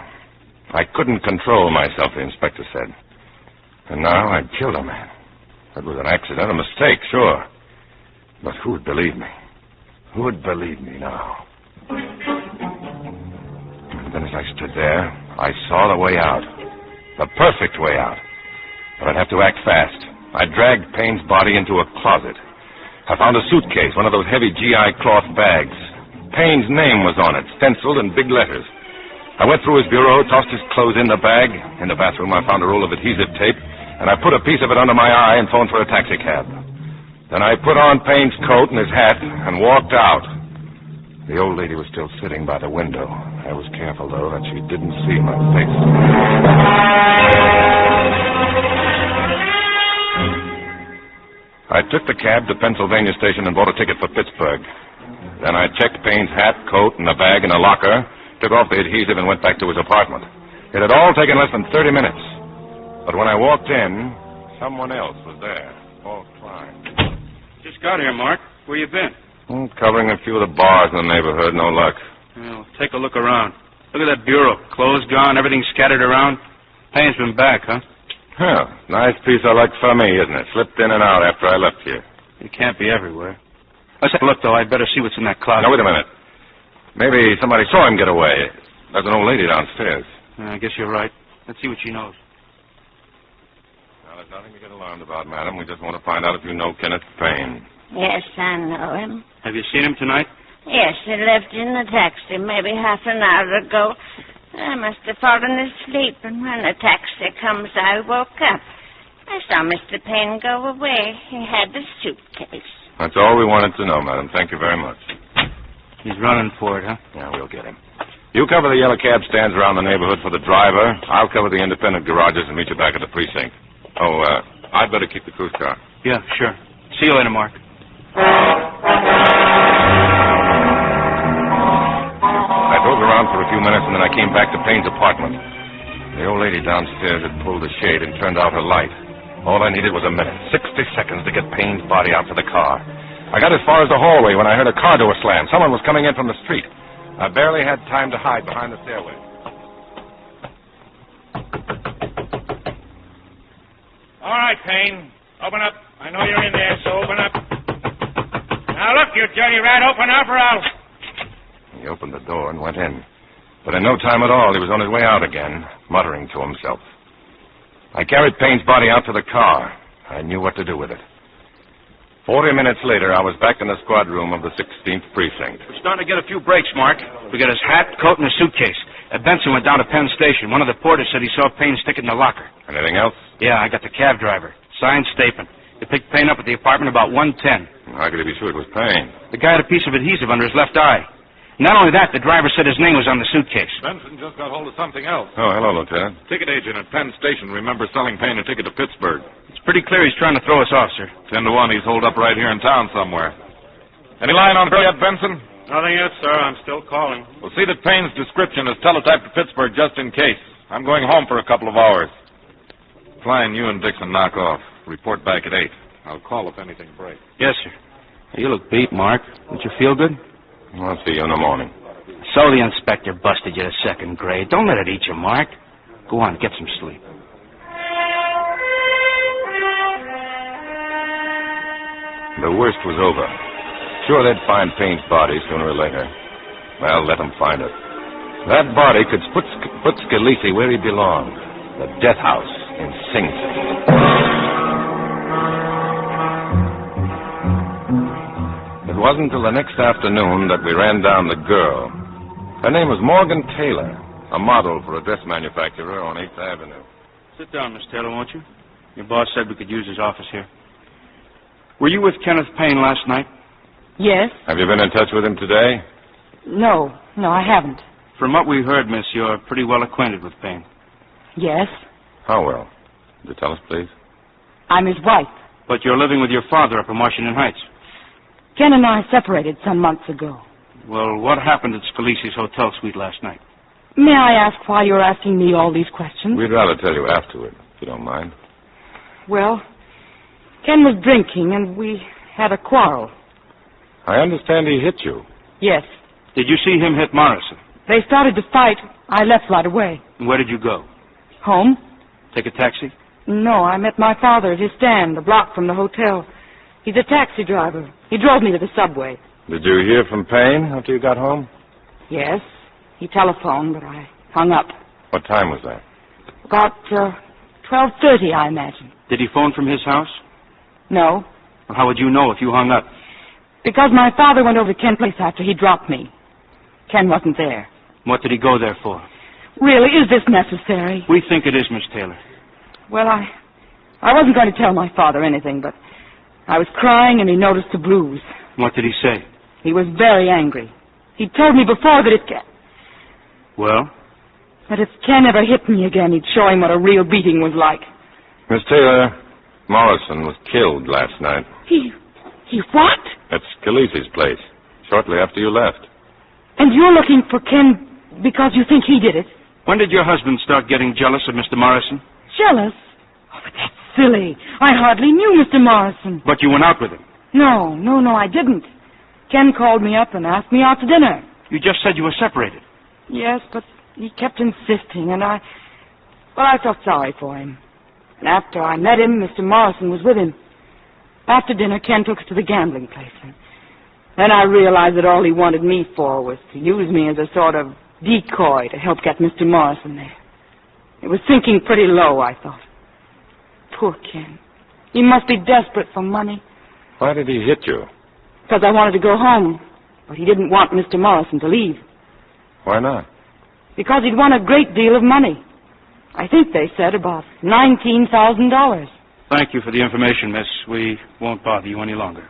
[SPEAKER 8] I couldn't control myself, the inspector said. And now I'd killed a man. That was an accident, a mistake, sure. But who would believe me? Who would believe me now? And then as I stood there, I saw the way out. The perfect way out. But I'd have to act fast. I dragged Payne's body into a closet. I found a suitcase, one of those heavy GI cloth bags. Payne's name was on it, stenciled in big letters. I went through his bureau, tossed his clothes in the bag. In the bathroom, I found a roll of adhesive tape, and I put a piece of it under my eye and phoned for a taxicab. Then I put on Payne's coat and his hat and walked out. The old lady was still sitting by the window. I was careful, though, that she didn't see my face. I took the cab to Pennsylvania Station and bought a ticket for Pittsburgh. Then I checked Payne's hat, coat, and the bag in a locker, took off the adhesive, and went back to his apartment. It had all taken less than 30 minutes. But when I walked in, someone else was there. Paul Klein.
[SPEAKER 1] Just got here, Mark. Where you been?
[SPEAKER 8] Covering a few of the bars in the neighborhood. No luck.
[SPEAKER 1] Well, take a look around. Look at that bureau. Clothes gone, everything scattered around. Payne's been back, huh?
[SPEAKER 8] Huh. Nice piece of luck for me, isn't it? Slipped in and out after I left here.
[SPEAKER 1] You can't be everywhere. Let's have a look, though. I'd better see what's in that closet.
[SPEAKER 8] Now, wait a minute. Maybe somebody saw him get away. There's an old lady downstairs.
[SPEAKER 1] I guess you're right. Let's see what she knows.
[SPEAKER 8] Now, there's nothing to get alarmed about, madam. We just want to find out if you know Kenneth Payne.
[SPEAKER 10] Yes, I know him.
[SPEAKER 1] Have you seen him tonight?
[SPEAKER 10] Yes, he left in the taxi maybe half an hour ago. I must have fallen asleep, and when the taxi comes, I woke up. I saw Mr. Payne go away. He had the suitcase.
[SPEAKER 8] That's all we wanted to know, madam. Thank you very much.
[SPEAKER 1] He's running for it, huh?
[SPEAKER 8] Yeah, we'll get him. You cover the yellow cab stands around the neighborhood for the driver. I'll cover the independent garages and meet you back at the precinct. Oh, I'd better keep the cruise car.
[SPEAKER 1] Yeah, sure. See you later, Mark.
[SPEAKER 8] I drove around for a few minutes, and then I came back to Payne's apartment. The old lady downstairs had pulled the shade and turned out her light. All I needed was a minute, 60 seconds to get Payne's body out to the car. I got as far as the hallway when I heard a car door slam. Someone was coming in from the street. I barely had time to hide behind the stairway.
[SPEAKER 18] All right, Payne. Open up. I know you're in there, so open up. Now, look, you dirty rat, open up or I'll...
[SPEAKER 8] He opened the door and went in. But in no time at all, he was on his way out again, muttering to himself. I carried Payne's body out to the car. I knew what to do with it. 40 minutes later, I was back in the squad room of the 16th Precinct.
[SPEAKER 1] We're starting to get a few breaks, Mark. We got his hat, coat, and a suitcase. Benson went down to Penn Station. One of the porters said he saw Payne stick it in the locker.
[SPEAKER 8] Anything else?
[SPEAKER 1] Yeah, I got the cab driver. Signed Stapin. They picked Payne up at the apartment about 1:10.
[SPEAKER 8] How could he be sure it was Payne?
[SPEAKER 1] The guy had a piece of adhesive under his left eye. Not only that, the driver said his name was on the suitcase.
[SPEAKER 8] Benson just got hold of something else.
[SPEAKER 3] Oh, hello, Lieutenant.
[SPEAKER 8] Ticket agent at Penn Station. Remember selling Payne a ticket to Pittsburgh.
[SPEAKER 1] It's pretty clear he's trying to throw us off, sir.
[SPEAKER 8] 10 to 1, he's holed up right here in town somewhere. Any line on her yet, Benson?
[SPEAKER 18] Nothing yet, sir. I'm still calling.
[SPEAKER 8] We'll see that Payne's description is teletyped to Pittsburgh just in case. I'm going home for a couple of hours. Klein, you and Dixon knock off. Report back at 8. I'll call if anything breaks.
[SPEAKER 1] Yes, sir. You look beat, Mark. Don't you feel good?
[SPEAKER 8] I'll see you in the morning.
[SPEAKER 1] So the inspector busted you to second grade. Don't let it eat you, Mark. Go on, get some sleep.
[SPEAKER 8] The worst was over. Sure, they'd find Payne's body sooner or later. Well, let them find it. That body could put Scalise where he belonged. The death house in Sing Sing. It wasn't until the next afternoon that we ran down the girl. Her name was Morgan Taylor, a model for a dress manufacturer on 8th Avenue.
[SPEAKER 1] Sit down, Miss Taylor, won't you? Your boss said we could use his office here. Were you with Kenneth Payne last night?
[SPEAKER 6] Yes?
[SPEAKER 8] Have you been in touch with him today?
[SPEAKER 6] No, I haven't.
[SPEAKER 1] From what we heard, miss, you're pretty well acquainted with Payne.
[SPEAKER 6] Yes?
[SPEAKER 8] How well? Would you tell us, please?
[SPEAKER 6] I'm his wife.
[SPEAKER 1] But you're living with your father up in Washington Heights.
[SPEAKER 6] Ken and I separated some months ago.
[SPEAKER 1] Well, what happened at Scalise's hotel suite last night?
[SPEAKER 6] May I ask why you're asking me all these questions?
[SPEAKER 8] We'd rather tell you afterward, if you don't mind.
[SPEAKER 6] Well, Ken was drinking and we had a quarrel.
[SPEAKER 8] I understand he hit you.
[SPEAKER 6] Yes.
[SPEAKER 1] Did you see him hit Morrison?
[SPEAKER 6] They started to fight. I left right away.
[SPEAKER 1] And where did you go?
[SPEAKER 6] Home?
[SPEAKER 1] Take a taxi?
[SPEAKER 6] No, I met my father at his stand, a block from the hotel. He's a taxi driver. He drove me to the subway.
[SPEAKER 8] Did you hear from Payne after you got home?
[SPEAKER 6] Yes. He telephoned, but I hung up.
[SPEAKER 8] What time was that?
[SPEAKER 6] About 12:30, I imagine.
[SPEAKER 1] Did he phone from his house?
[SPEAKER 6] No.
[SPEAKER 1] Well, how would you know if you hung up?
[SPEAKER 6] Because my father went over to Ken's place after he dropped me. Ken wasn't there.
[SPEAKER 1] What did he go there for?
[SPEAKER 6] Really, is this necessary?
[SPEAKER 1] We think it is, Miss Taylor.
[SPEAKER 6] Well, I wasn't going to tell my father anything, but I was crying and he noticed the bruise.
[SPEAKER 1] What did he say?
[SPEAKER 6] He was very angry. He told me before that
[SPEAKER 1] Well?
[SPEAKER 6] That if Ken ever hit me again, he'd show him what a real beating was like.
[SPEAKER 8] Miss Taylor, Morrison was killed last night.
[SPEAKER 6] He what?
[SPEAKER 8] At Scalise's place, shortly after you left.
[SPEAKER 6] And you're looking for Ken because you think he did it?
[SPEAKER 1] When did your husband start getting jealous of Mr. Morrison?
[SPEAKER 6] Jealous? Oh, but that's silly. I hardly knew Mr. Morrison.
[SPEAKER 1] But you went out with him?
[SPEAKER 6] No, I didn't. Ken called me up and asked me out to dinner.
[SPEAKER 1] You just said you were separated.
[SPEAKER 6] Yes, but he kept insisting, and I felt sorry for him. And after I met him, Mr. Morrison was with him. After dinner, Ken took us to the gambling place. And then I realized that all he wanted me for was to use me as a sort of decoy to help get Mr. Morrison there. It was sinking pretty low, I thought. Poor Ken. He must be desperate for money.
[SPEAKER 8] Why did he hit you?
[SPEAKER 6] Because I wanted to go home. But he didn't want Mr. Morrison to leave.
[SPEAKER 8] Why not?
[SPEAKER 6] Because he'd won a great deal of money. I think they said about $19,000.
[SPEAKER 1] Thank you for the information, miss. We won't bother you any longer.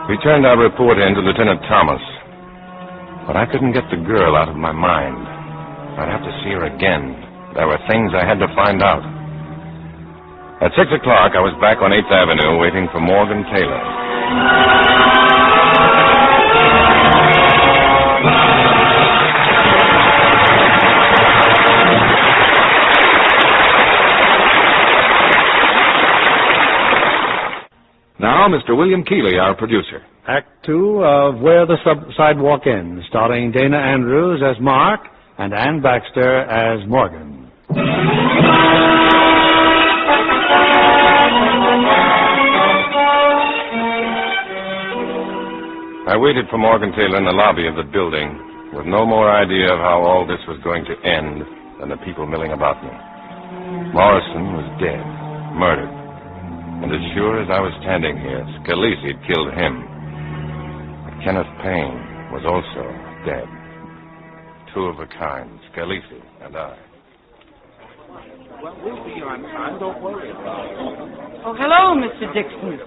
[SPEAKER 8] We turned our report in to Lieutenant Thomas. But I couldn't get the girl out of my mind. I'd have to see her again. There were things I had to find out. At 6 o'clock, I was back on 8th Avenue waiting for Morgan Taylor.
[SPEAKER 5] Now, Mr. William Keeley, our producer.
[SPEAKER 7] Act 2 of Where the Sidewalk Ends, starring Dana Andrews as Mark and Ann Baxter as Morgan.
[SPEAKER 8] I waited for Morgan Taylor in the lobby of the building with no more idea of how all this was going to end than the people milling about me. Morrison was dead, murdered. And as sure as I was standing here, Scalise had killed him. But Kenneth Payne was also dead. Two of a kind, Scalise and I.
[SPEAKER 12] Well, we'll be on time. Don't worry about it.
[SPEAKER 6] Oh, hello, Mr. Dixon.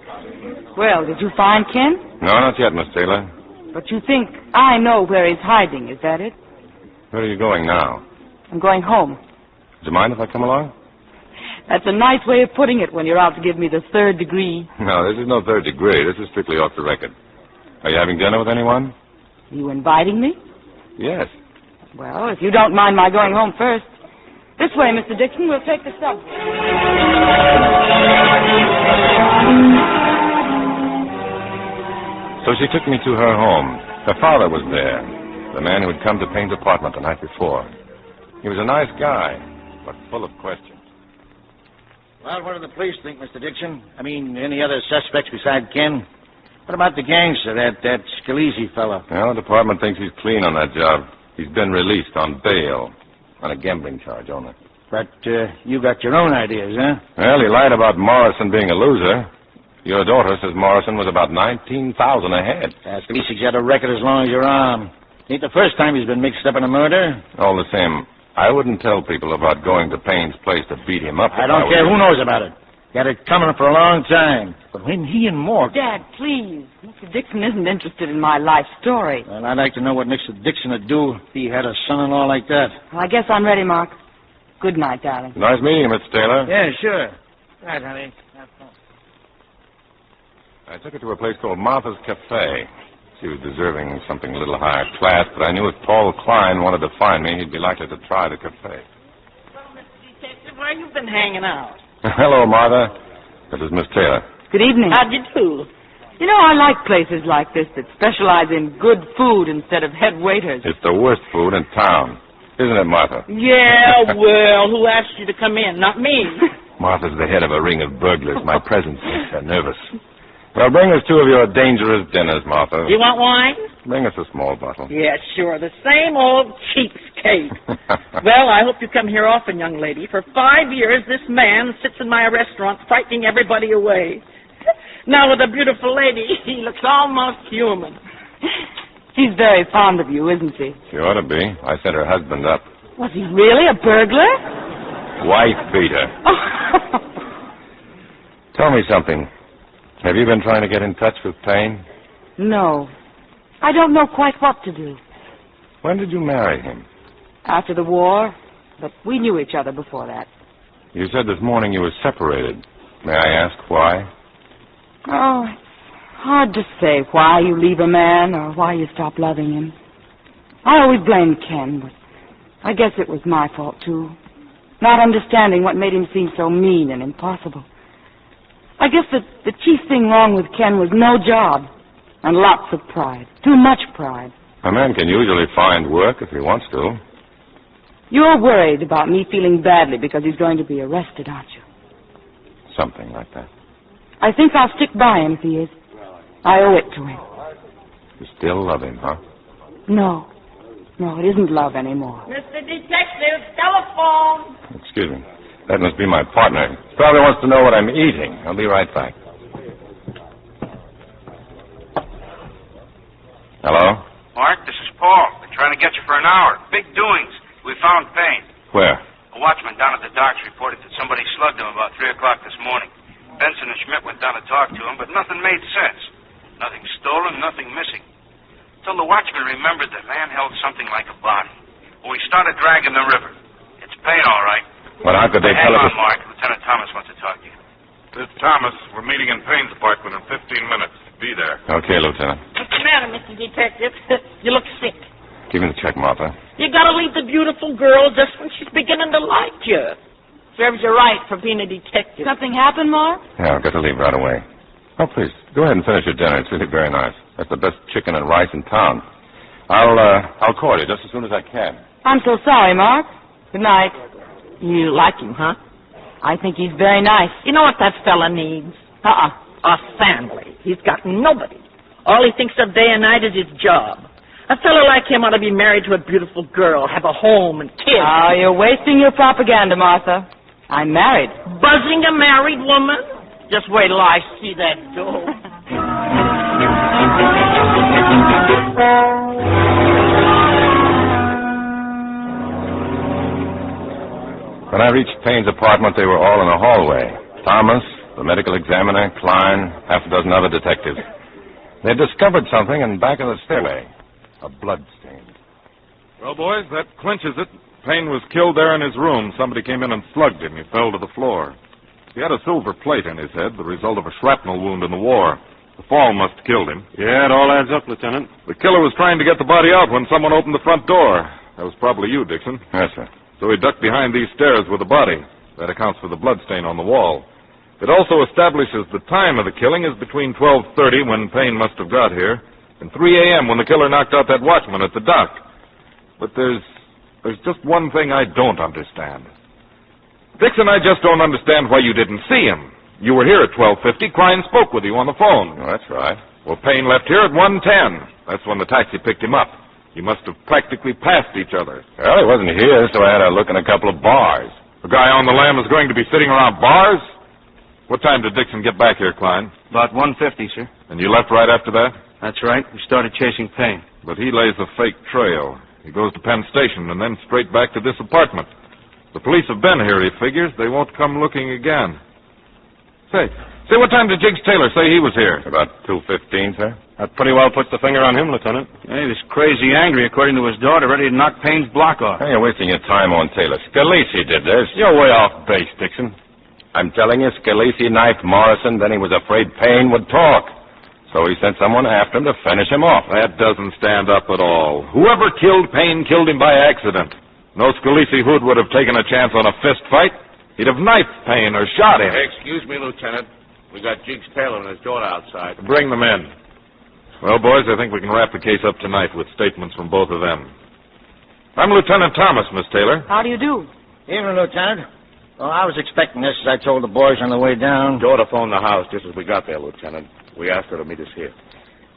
[SPEAKER 6] Well, did you find Ken?
[SPEAKER 8] No, not yet, Miss Taylor.
[SPEAKER 6] But you think I know where he's hiding, is that it?
[SPEAKER 8] Where are you going now?
[SPEAKER 6] I'm going home.
[SPEAKER 8] Do you mind if I come along?
[SPEAKER 6] That's a nice way of putting it when you're out to give me the 3rd degree.
[SPEAKER 8] No, this is no 3rd degree. This is strictly off the record. Are you having dinner with anyone?
[SPEAKER 6] You inviting me?
[SPEAKER 8] Yes.
[SPEAKER 6] Well, if you don't mind my going home first. This way, Mr. Dixon. We'll take the subway.
[SPEAKER 8] So she took me to her home. Her father was there, the man who had come to Payne's apartment the night before. He was a nice guy, but full of questions.
[SPEAKER 13] Well, what do the police think, Mr. Dixon? I mean, any other suspects besides Ken? What about the gangster, that Scalise fellow?
[SPEAKER 8] Well, the department thinks he's clean on that job. He's been released on bail, on a gambling charge only.
[SPEAKER 13] But you got your own ideas, huh?
[SPEAKER 8] Well, he lied about Morrison being a loser. Your daughter says Morrison was about 19,000 ahead.
[SPEAKER 13] Scalise's got a record as long as your arm. Ain't the first time he's been mixed up in a murder.
[SPEAKER 8] All the same, I wouldn't tell people about going to Payne's place to beat him up.
[SPEAKER 13] I don't care who knows about it. Got it coming for a long time. But when he and Mort...
[SPEAKER 6] Dad, please. Mr. Dixon isn't interested in my life story.
[SPEAKER 13] Well, I'd like to know what Mr. Dixon would do if he had a son-in-law like that.
[SPEAKER 6] Well, I guess I'm ready, Mark. Good night, darling.
[SPEAKER 8] Nice meeting you, Mr. Taylor.
[SPEAKER 13] Yeah, sure. Right, honey. Have fun.
[SPEAKER 8] I took her to a place called Martha's Cafe. She was deserving something a little higher class, but I knew if Paul Klein wanted to find me, he'd be likely to try the cafe.
[SPEAKER 17] Well, Mr. Detective, where you been hanging out?
[SPEAKER 8] Hello, Martha. This is Miss Taylor.
[SPEAKER 6] Good evening.
[SPEAKER 17] How'd you do?
[SPEAKER 6] You know, I like places like this that specialize in good food instead of head waiters.
[SPEAKER 8] It's the worst food in town. Isn't it, Martha?
[SPEAKER 17] Yeah, well, who asked you to come in? Not me.
[SPEAKER 8] Martha's the head of a ring of burglars. My presence makes her nervous. Well, bring us 2 of your dangerous dinners, Martha.
[SPEAKER 17] You want wine?
[SPEAKER 8] Bring us a small bottle.
[SPEAKER 17] Yeah, sure. The same old cheapskate. Well, I hope you come here often, young lady. For 5 years, this man sits in my restaurant frightening everybody away. Now, with a beautiful lady, he looks almost human.
[SPEAKER 6] She's very fond of you, isn't she?
[SPEAKER 8] She ought to be. I sent her husband up.
[SPEAKER 6] Was he really a burglar?
[SPEAKER 8] Wife beater. Tell me something. Have you been trying to get in touch with Payne?
[SPEAKER 6] No. I don't know quite what to do.
[SPEAKER 8] When did you marry him?
[SPEAKER 6] After the war, but we knew each other before that.
[SPEAKER 8] You said this morning you were separated. May I ask why?
[SPEAKER 6] Oh, it's hard to say why you leave a man or why you stop loving him. I always blamed Ken, but I guess it was my fault, too. Not understanding what made him seem so mean and impossible. I guess the chief thing wrong with Ken was no job and lots of pride. Too much pride.
[SPEAKER 8] A man can usually find work if he wants to.
[SPEAKER 6] You're worried about me feeling badly because he's going to be arrested, aren't you?
[SPEAKER 8] Something like that.
[SPEAKER 6] I think I'll stick by him if he is. I owe it to him.
[SPEAKER 8] You still love him, huh?
[SPEAKER 6] No. No, it isn't love anymore.
[SPEAKER 17] Mr. Detective, telephone.
[SPEAKER 8] Excuse me. That must be my partner. He probably wants to know what I'm eating. I'll be right back. Hello?
[SPEAKER 1] Mark, this is Paul. Been trying to get you for an hour. Big doings. We found Payne.
[SPEAKER 8] Where?
[SPEAKER 1] A watchman down at the docks reported that somebody slugged him about 3 o'clock this morning. Benson and Schmidt went down to talk to him, but nothing made sense. Nothing stolen, nothing missing. Till the watchman remembered the man held something like a body. Well, we started dragging the river. It's Payne, all right.
[SPEAKER 8] Well, how could they
[SPEAKER 1] Hang
[SPEAKER 8] tell
[SPEAKER 1] on,
[SPEAKER 8] us?
[SPEAKER 1] Mark. Lieutenant Thomas wants to talk to you.
[SPEAKER 19] This is Thomas. We're meeting in Payne's apartment in 15 minutes. Be there.
[SPEAKER 8] Okay, Lieutenant.
[SPEAKER 17] What's the matter, Mr. Detective? You look sick.
[SPEAKER 8] Give me the check, Martha.
[SPEAKER 17] You gotta leave the beautiful girl just when she's beginning to like you. Serves you right for being a detective.
[SPEAKER 6] Something happened, Mark?
[SPEAKER 8] Yeah, I've got to leave right away. Oh, please, go ahead and finish your dinner. It's really very nice. That's the best chicken and rice in town. I'll call you just as soon as I can.
[SPEAKER 6] I'm so sorry, Mark. Good night.
[SPEAKER 17] You like him, huh?
[SPEAKER 6] I think he's very nice.
[SPEAKER 17] You know what that fella needs? A family. He's got nobody. All he thinks of day and night is his job. A fellow like him ought to be married to a beautiful girl, have a home and kids.
[SPEAKER 6] Oh, you're wasting your propaganda, Martha. I'm married.
[SPEAKER 17] Buzzing a married woman? Just wait till I see that go.
[SPEAKER 8] When I reached Payne's apartment, they were all in the hallway. Thomas, The medical examiner, Klein, half a dozen other detectives. They discovered something in back of the stairway. A blood stain.
[SPEAKER 5] Well, boys, that clinches it. Payne was killed there in his room. Somebody came in and slugged him. He fell to the floor. He had a silver plate in his head, the result of a shrapnel wound in the war. The fall must have killed him.
[SPEAKER 16] Yeah, it all adds up, Lieutenant.
[SPEAKER 5] The killer was trying to get the body out when someone opened the front door. That was probably you, Dixon.
[SPEAKER 8] Yes, sir.
[SPEAKER 5] So he ducked behind these stairs with the body. That accounts for the bloodstain on the wall. It also establishes the time of the killing is between 12:30, when Payne must have got here, and 3 a.m. when the killer knocked out that watchman at the dock. But there's just one thing I don't understand. Dixon, I just don't understand why you didn't see him. You were here at 12:50. Klein spoke with you on the phone.
[SPEAKER 8] Oh, that's right.
[SPEAKER 5] Well, Payne left here at 1:10. That's when the taxi picked him up. You must have practically passed each other.
[SPEAKER 8] Well, he wasn't here, so I had a look in a couple of bars.
[SPEAKER 5] A guy on the lam is going to be sitting around bars? What time did Dixon get back here, Klein?
[SPEAKER 1] About 1:50, sir.
[SPEAKER 5] And you left right after that?
[SPEAKER 1] That's right. We started chasing Payne.
[SPEAKER 5] But he lays a fake trail. He goes to Penn Station and then straight back to this apartment. The police have been here, he figures. They won't come looking again. Say, what time did Jiggs Taylor say he was here?
[SPEAKER 8] About 2:15, sir.
[SPEAKER 16] That pretty well puts the finger on him, Lieutenant.
[SPEAKER 1] Yeah, he was crazy angry, according to his daughter, ready to knock Payne's block off.
[SPEAKER 8] Hey, you're wasting your time on Taylor. Scalise did this.
[SPEAKER 16] You're way off base, Dixon.
[SPEAKER 8] I'm telling you, Scalise knifed Morrison, then he was afraid Payne would talk. So he sent someone after him to finish him off.
[SPEAKER 5] That doesn't stand up at all. Whoever killed Payne killed him by accident. No Scalise Hood would have taken a chance on a fist fight. He'd have knifed Payne or shot him.
[SPEAKER 24] Hey, excuse me, Lieutenant. We got Jiggs Taylor and his daughter outside.
[SPEAKER 5] Bring them in. Well, boys, I think we can wrap the case up tonight with statements from both of them. I'm Lieutenant Thomas, Miss Taylor.
[SPEAKER 6] How do you do?
[SPEAKER 13] Evening, Lieutenant. Well, I was expecting this, as I told the boys on the way down.
[SPEAKER 24] Daughter phoned the house just as we got there, Lieutenant. We asked her to meet us here.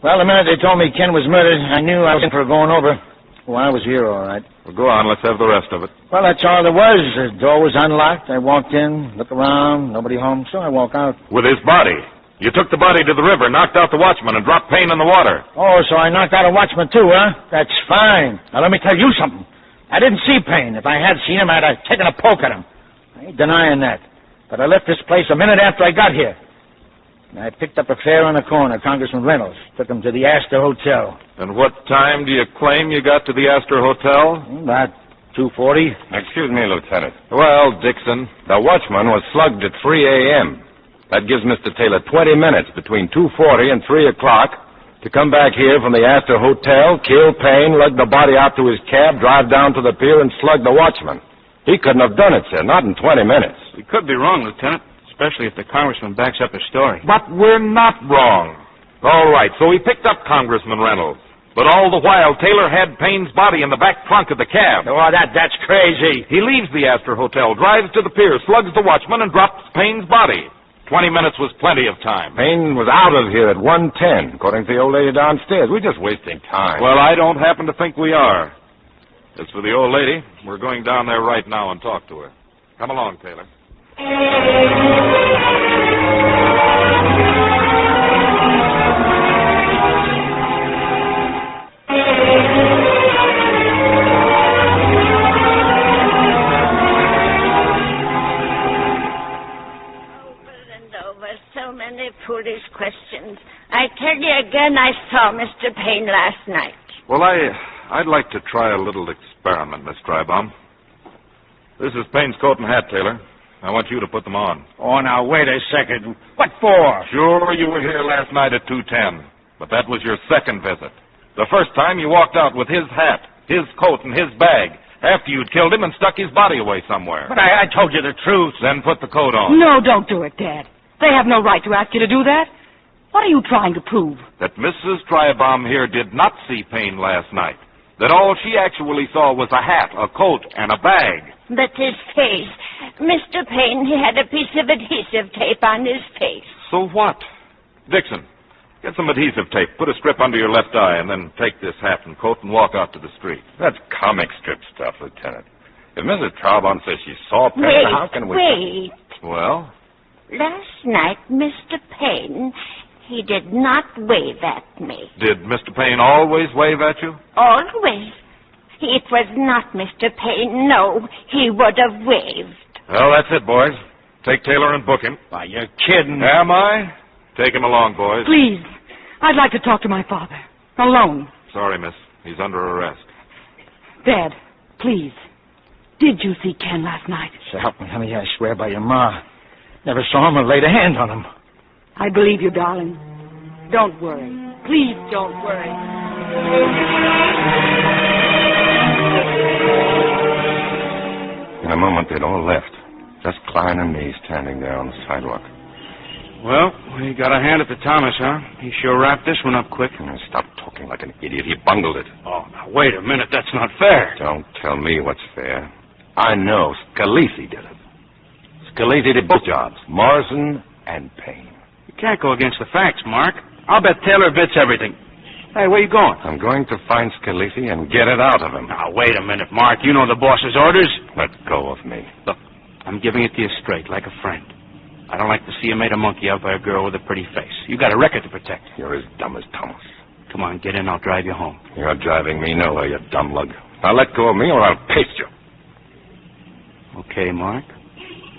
[SPEAKER 13] Well, the minute they told me Ken was murdered, I knew I was in for going over. Well, I was here, all right.
[SPEAKER 5] Well, go on. Let's have the rest of it.
[SPEAKER 13] Well, that's all there was. The door was unlocked. I walked in, looked around, nobody home, so I walked out.
[SPEAKER 5] With his body. You took the body to the river, knocked out the watchman, and dropped Payne in the water.
[SPEAKER 13] Oh, so I knocked out a watchman, too, huh? That's fine. Now, let me tell you something. I didn't see Payne. If I had seen him, I'd have taken a poke at him. I ain't denying that. But I left this place a minute after I got here. And I picked up a fare on the corner, Congressman Reynolds. Took him to the Astor Hotel.
[SPEAKER 5] And what time do you claim you got to the Astor Hotel?
[SPEAKER 13] About 2:40.
[SPEAKER 8] Excuse me, Lieutenant.
[SPEAKER 5] Well, Dixon.
[SPEAKER 8] The watchman was slugged at 3 a.m. That gives Mr. Taylor 20 minutes between 2:40 and 3 o'clock to come back here from the Astor Hotel, kill Payne, lug the body out to his cab, drive down to the pier, and slug the watchman. He couldn't have done it, sir, not in 20 minutes.
[SPEAKER 1] We could be wrong, Lieutenant, especially if the congressman backs up his story.
[SPEAKER 5] But we're not wrong. All right, so he picked up Congressman Reynolds. But all the while, Taylor had Payne's body in the back trunk of the cab.
[SPEAKER 13] Oh, that's crazy.
[SPEAKER 5] He leaves the Astor Hotel, drives to the pier, slugs the watchman, and drops Payne's body. 20 minutes was plenty of time.
[SPEAKER 8] Payne was out of here at 1:10, according to the old lady downstairs. We're just wasting time.
[SPEAKER 5] Well, I don't happen to think we are. As for the old lady, we're going down there right now and talk to her. Come along, Taylor.
[SPEAKER 10] So many foolish questions. I tell you again, I saw Mr. Payne last night.
[SPEAKER 5] Well, I'd like to try a little experiment, Miss Drybaum. This is Payne's coat and hat, Taylor. I want you to put them on.
[SPEAKER 13] Oh, now, wait a second. What for?
[SPEAKER 5] Sure, you were here last night at 2:10, but that was your second visit. The first time you walked out with his hat, his coat, and his bag, after you'd killed him and stuck his body away somewhere.
[SPEAKER 13] But I told you the truth.
[SPEAKER 5] Then put the coat on.
[SPEAKER 6] No, don't do it, Dad. They have no right to ask you to do that. What are you trying to prove?
[SPEAKER 5] That Mrs. Drybaum here did not see Payne last night. That all she actually saw was a hat, a coat, and a bag.
[SPEAKER 10] But his face. Mr. Payne, he had a piece of adhesive tape on his face.
[SPEAKER 5] So what? Dixon, get some adhesive tape, put a strip under your left eye, and then take this hat and coat and walk out to the street.
[SPEAKER 8] That's comic strip stuff, Lieutenant. If Mrs. Traubon says she saw Payne, how can we...
[SPEAKER 10] Wait.
[SPEAKER 5] Well?
[SPEAKER 10] Last night, Mr. Payne, he did not wave at me.
[SPEAKER 5] Did Mr. Payne always wave at you?
[SPEAKER 10] Always. It was not Mr. Payne, no. He would have waved.
[SPEAKER 5] Well, that's it, boys.
[SPEAKER 8] Take Taylor and book him.
[SPEAKER 13] Why, you're kidding.
[SPEAKER 8] Am I? Take him along, boys.
[SPEAKER 6] Please. I'd like to talk to my father. Alone.
[SPEAKER 8] Sorry, miss. He's under arrest.
[SPEAKER 6] Dad, please. Did you see Ken last night?
[SPEAKER 13] So help me, honey, I swear by your ma. Never saw him or laid a hand on him.
[SPEAKER 6] I believe you, darling. Don't worry. Please don't worry.
[SPEAKER 8] In a moment, they'd all left. Just Klein and me standing there on the sidewalk.
[SPEAKER 1] Well, we got a hand at the Thomas, huh? He sure wrapped this one up quick.
[SPEAKER 8] Stop talking like an idiot. He bungled it.
[SPEAKER 1] Oh, now, wait a minute. That's not fair.
[SPEAKER 8] Don't tell me what's fair. I know Scalise did it. Scalise did both jobs, Morrison and Payne.
[SPEAKER 1] You can't go against the facts, Mark. I'll bet Taylor admits everything. Hey, where you going?
[SPEAKER 8] I'm going to find Scalise and get it out of him.
[SPEAKER 1] Now, wait a minute, Mark. You know the boss's orders.
[SPEAKER 8] Let go of me.
[SPEAKER 1] Look, I'm giving it to you straight, like a friend. I don't like to see you made a monkey out by a girl with a pretty face. You got a record to protect.
[SPEAKER 8] You're as dumb as Thomas.
[SPEAKER 1] Come on, get in. I'll drive you home.
[SPEAKER 8] You're driving me nowhere, you dumb lug. Now let go of me or I'll paste you.
[SPEAKER 1] Okay, Mark.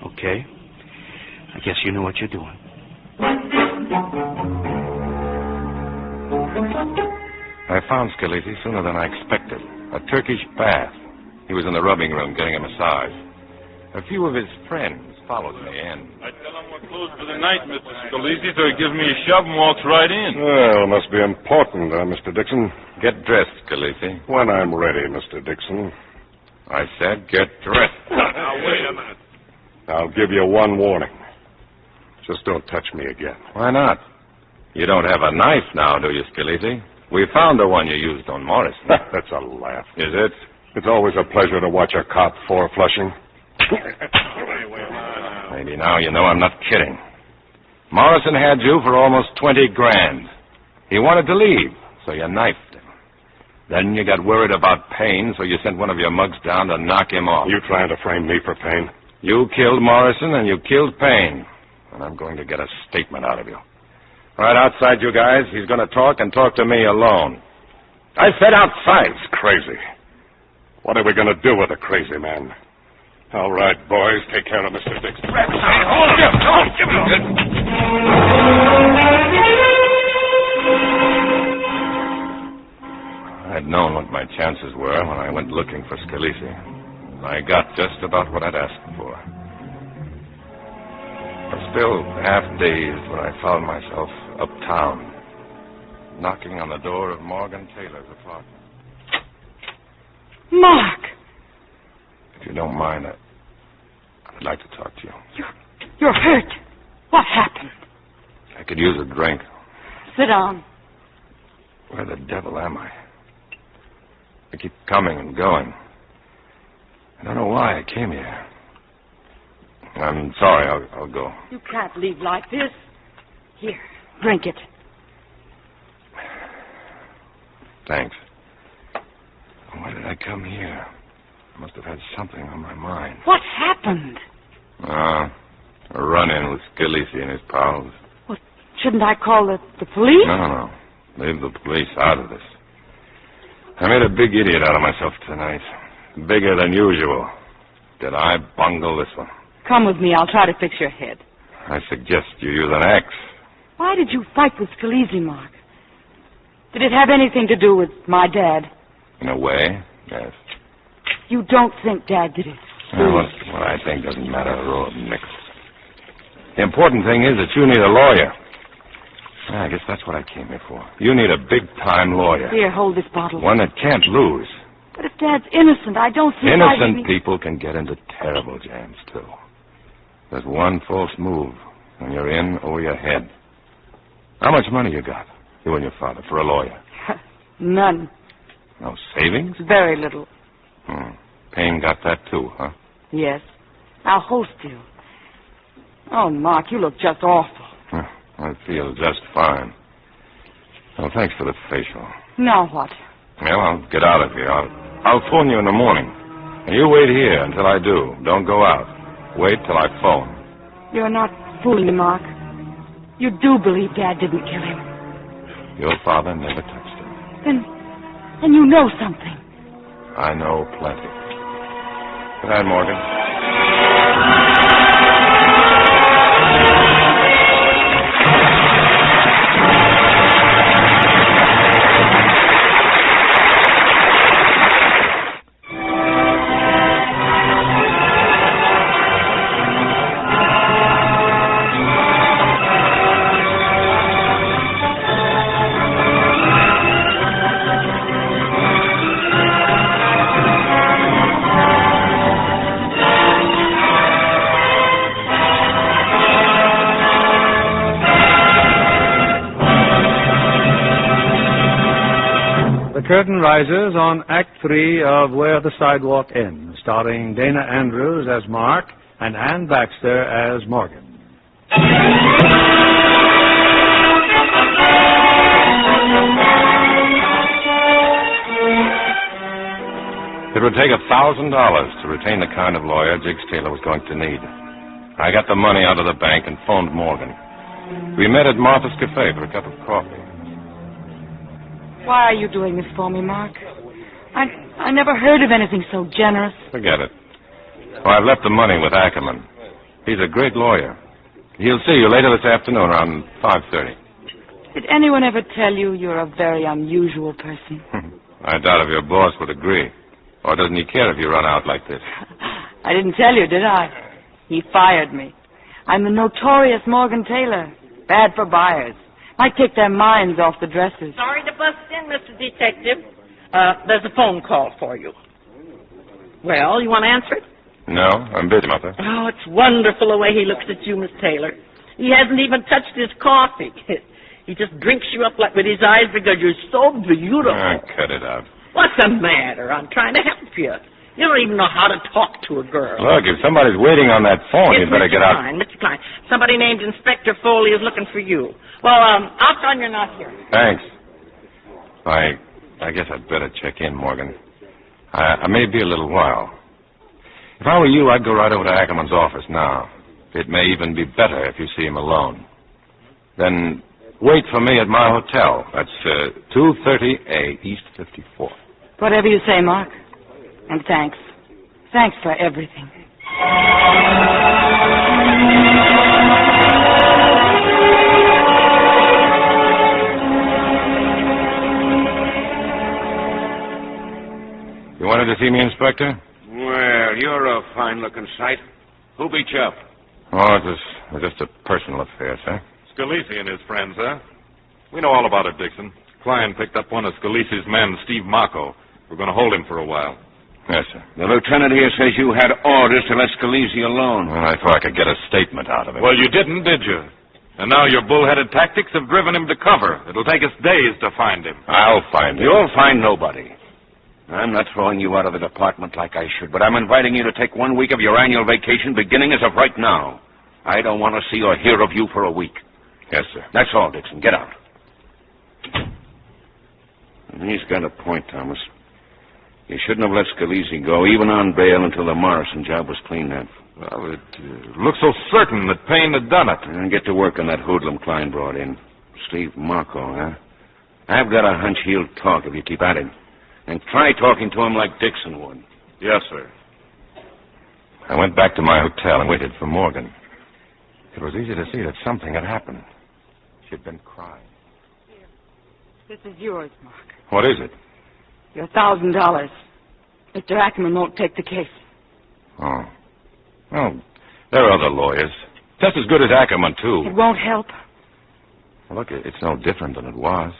[SPEAKER 1] Okay. I guess you know what you're doing.
[SPEAKER 8] I found Scalise sooner than I expected. A Turkish bath. He was in the rubbing room getting a massage. A few of his friends followed me in.
[SPEAKER 19] I tell him we're closed for the night, Mr. Scalise, so he gives me a shove and walks right in.
[SPEAKER 9] Well, must be important, Mr. Dixon.
[SPEAKER 8] Get dressed, Scalise.
[SPEAKER 9] When I'm ready, Mr. Dixon.
[SPEAKER 8] I said get dressed.
[SPEAKER 19] Now, wait a minute.
[SPEAKER 9] I'll give you one warning. Just don't touch me again.
[SPEAKER 8] Why not? You don't have a knife now, do you, Scalise? We found the one you used on Morrison.
[SPEAKER 9] That's a laugh.
[SPEAKER 8] Is it?
[SPEAKER 9] It's always a pleasure to watch a cop four-flushing.
[SPEAKER 8] Maybe now you know I'm not kidding. Morrison had you for almost 20 grand. He wanted to leave, so you knifed him. Then you got worried about Payne, so you sent one of your mugs down to knock him off.
[SPEAKER 9] You trying to frame me for Payne?
[SPEAKER 8] You killed Morrison and you killed Payne. And I'm going to get a statement out of you. Right outside, you guys. He's going to talk and talk to me alone. I said outside.
[SPEAKER 9] It's crazy. What are we going to do with a crazy man? All right, boys, take care of Mr. Dixon.
[SPEAKER 8] I'd known what my chances were when I went looking for Scalise. I got just about what I'd asked for. I was still half-dazed when I found myself uptown, knocking on the door of Morgan Taylor's apartment.
[SPEAKER 6] Mark!
[SPEAKER 8] If you don't mind, I'd like to talk to you.
[SPEAKER 6] You're hurt. What happened?
[SPEAKER 8] I could use a drink.
[SPEAKER 6] Sit down.
[SPEAKER 8] Where the devil am I? I keep coming and going. I don't know why I came here. I'm sorry, I'll go.
[SPEAKER 6] You can't leave like this. Here, drink it.
[SPEAKER 8] Thanks. Why did I come here? I must have had something on my mind.
[SPEAKER 6] What happened?
[SPEAKER 8] A run-in with Scalise and his pals.
[SPEAKER 6] Well, shouldn't I call the police?
[SPEAKER 8] No. Leave the police out of this. I made a big idiot out of myself tonight. Bigger than usual. Did I bungle this one?
[SPEAKER 6] Come with me. I'll try to fix your head.
[SPEAKER 8] I suggest you use an axe.
[SPEAKER 6] Why did you fight with Scalise, Mark? Did it have anything to do with my dad?
[SPEAKER 8] In a way, yes.
[SPEAKER 6] You don't think Dad did it?
[SPEAKER 8] What I think doesn't matter. Roll of nickels. The important thing is that you need a lawyer. I guess that's what I came here for. You need a big-time lawyer.
[SPEAKER 6] Here, hold this bottle.
[SPEAKER 8] One that can't lose.
[SPEAKER 6] But if Dad's innocent, I don't see why...
[SPEAKER 8] Innocent people can get into terrible jams, too. There's one false move, and you're in over your head. How much money you got, you and your father, for a lawyer?
[SPEAKER 6] None.
[SPEAKER 8] No savings?
[SPEAKER 6] Very little.
[SPEAKER 8] Payne got that, too, huh?
[SPEAKER 6] Yes. I'll host you. Oh, Mark, you look just awful.
[SPEAKER 8] I feel just fine. Well, thanks for the facial.
[SPEAKER 6] Now what?
[SPEAKER 8] Well, I'll get out of here. I'll phone you in the morning. And you wait here until I do. Don't go out. Wait till I phone.
[SPEAKER 6] You're not fooling me, Mark. You do believe Dad didn't kill him.
[SPEAKER 8] Your father never touched him.
[SPEAKER 6] Then you know something.
[SPEAKER 8] I know plenty. Good night, Morgan.
[SPEAKER 7] curtain rises on Act 3 of Where the Sidewalk Ends, starring Dana Andrews as Mark and Ann Baxter as Morgan.
[SPEAKER 8] It would take $1,000 to retain the kind of lawyer Jiggs Taylor was going to need. I got the money out of the bank and phoned Morgan. We met at Martha's Cafe for a cup of coffee.
[SPEAKER 6] Why are you doing this for me, Mark? I never heard of anything so generous.
[SPEAKER 8] Forget it. Oh, I've left the money with Ackerman. He's a great lawyer. He'll see you later this afternoon around 5:30.
[SPEAKER 6] Did anyone ever tell you you're a very unusual person?
[SPEAKER 8] I doubt if your boss would agree. Or doesn't he care if you run out like this?
[SPEAKER 6] I didn't tell you, did I? He fired me. I'm the notorious Morgan Taylor. Bad for buyers. Might take their minds off the dresses.
[SPEAKER 17] Sorry to bust in, Mr. Detective. There's a phone call for you. Well, you want to answer it?
[SPEAKER 8] No, I'm busy, Mother.
[SPEAKER 17] Oh, it's wonderful the way he looks at you, Miss Taylor. He hasn't even touched his coffee. He just drinks you up like with his eyes because you're so beautiful.
[SPEAKER 8] Cut it out.
[SPEAKER 17] What's the matter? I'm trying to help you. You don't even know how to talk to a girl.
[SPEAKER 8] Look, if somebody's waiting on that phone,
[SPEAKER 17] It's
[SPEAKER 8] you'd better
[SPEAKER 17] Mr.
[SPEAKER 8] get out.
[SPEAKER 17] Klein, Mr. Klein. Somebody named Inspector Foley is looking for you. Well, I'll tell him you're not here.
[SPEAKER 8] Thanks. I guess I'd better check in, Morgan. I may be a little while. If I were you, I'd go right over to Ackerman's office now. It may even be better if you see him alone. Then wait for me at my hotel. That's 230A East 54th.
[SPEAKER 6] Whatever you say, Mark. And thanks. Thanks for everything.
[SPEAKER 8] You wanted to see me, Inspector?
[SPEAKER 3] Well, you're a fine-looking sight. Who beat you up?
[SPEAKER 8] Oh, it was just a personal affair, sir.
[SPEAKER 19] Scalisi and his friends, huh? We know all about it, Dixon. Klein picked up one of Scalisi's men, Steve Marco. We're going to hold him for a while.
[SPEAKER 8] Yes, sir.
[SPEAKER 3] The lieutenant here says you had orders to let Scalisi alone.
[SPEAKER 8] Well, I thought I could get a statement out of him.
[SPEAKER 19] Well, you didn't, did you? And now your bullheaded tactics have driven him to cover. It'll take us days to find him.
[SPEAKER 8] I'll find him.
[SPEAKER 3] You'll find nobody. I'm not throwing you out of the department like I should, but I'm inviting you to take 1 week of your annual vacation beginning as of right now. I don't want to see or hear of you for a week.
[SPEAKER 8] Yes, sir.
[SPEAKER 3] That's all, Dixon. Get out. He's got a point, Thomas. You shouldn't have let Scalisi go, even on bail, until the Morrison job was cleaned up.
[SPEAKER 19] Well, it looks so certain that Payne had done it.
[SPEAKER 3] And get to work on that hoodlum Klein brought in. Steve Marco, huh? I've got a hunch he'll talk if you keep at him. And try talking to him like Dixon would.
[SPEAKER 19] Yes, sir.
[SPEAKER 8] I went back to my hotel and waited for Morgan. It was easy to see that something had happened. She'd been crying.
[SPEAKER 6] This is yours, Mark.
[SPEAKER 8] What is it?
[SPEAKER 6] Your $1,000. Mr. Ackerman won't take the case.
[SPEAKER 8] Oh. Well, there are other lawyers. Just as good as Ackerman, too.
[SPEAKER 6] It won't help.
[SPEAKER 8] Well, look, it's no different than it was.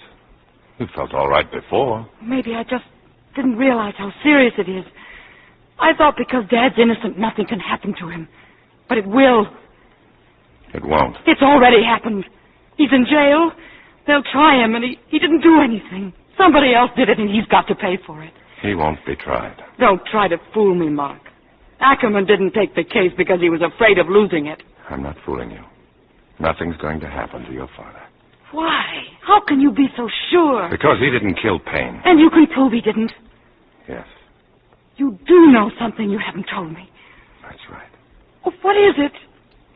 [SPEAKER 8] You felt all right before.
[SPEAKER 6] Maybe I just didn't realize how serious it is. I thought because Dad's innocent, nothing can happen to him. But it will.
[SPEAKER 8] It won't.
[SPEAKER 6] It's already happened. He's in jail. They'll try him, and he didn't do anything. Somebody else did it, and he's got to pay for it.
[SPEAKER 8] He won't be tried.
[SPEAKER 6] Don't try to fool me, Mark. Ackerman didn't take the case because he was afraid of losing it.
[SPEAKER 8] I'm not fooling you. Nothing's going to happen to your father.
[SPEAKER 6] Why? How can you be so sure?
[SPEAKER 8] Because he didn't kill Payne.
[SPEAKER 6] And you can prove he didn't.
[SPEAKER 8] Yes,
[SPEAKER 6] You do know something you haven't told me.
[SPEAKER 8] that's right.
[SPEAKER 6] Oh, what is it?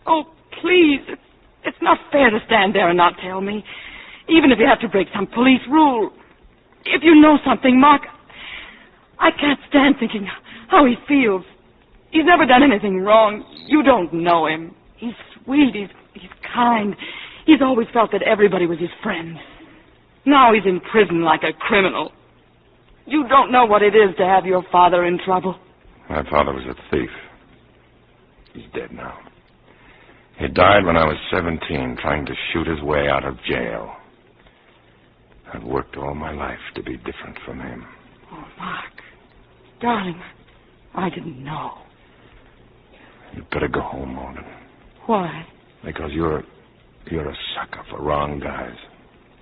[SPEAKER 6] Oh, please. It's not fair to stand there and not tell me. Even if you have to break some police rule. If you know something, Mark, I can't stand thinking how he feels. He's never done anything wrong. You don't know him. He's sweet. He's kind. He's always felt that everybody was his friend. Now he's in prison like a criminal. You don't know what it is to have your father in trouble.
[SPEAKER 8] My father was a thief. He's dead now. He died when I was 17, trying to shoot his way out of jail. I've worked all my life to be different from him.
[SPEAKER 6] Oh, Mark. Darling, I didn't know.
[SPEAKER 8] You'd better go home, Morgan.
[SPEAKER 6] Why?
[SPEAKER 8] Because you're a sucker for wrong guys.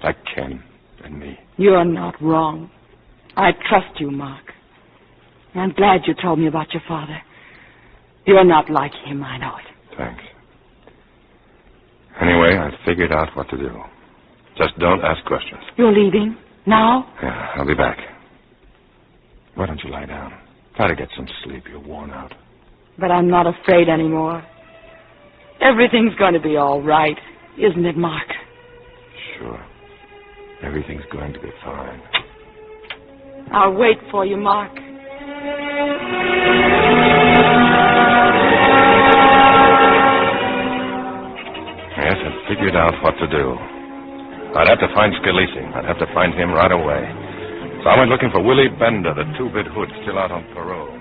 [SPEAKER 8] Like Ken and me.
[SPEAKER 6] You're not wrong. I trust you, Mark. I'm glad you told me about your father. You're not like him, I know it.
[SPEAKER 8] Thanks. Anyway, I've figured out what to do. Just don't ask questions.
[SPEAKER 6] You're leaving? Now?
[SPEAKER 8] Yeah, I'll be back. Why don't you lie down? Try to get some sleep. You're worn out.
[SPEAKER 6] But I'm not afraid anymore. Everything's going to be all right, isn't it, Mark?
[SPEAKER 8] Sure. Everything's going to be fine.
[SPEAKER 6] I'll wait for you, Mark.
[SPEAKER 8] Yes, I've figured out what to do. I'd have to find Scalisi. I'd have to find him right away. So I went looking for Willie Bender, the two-bit hood, still out on parole.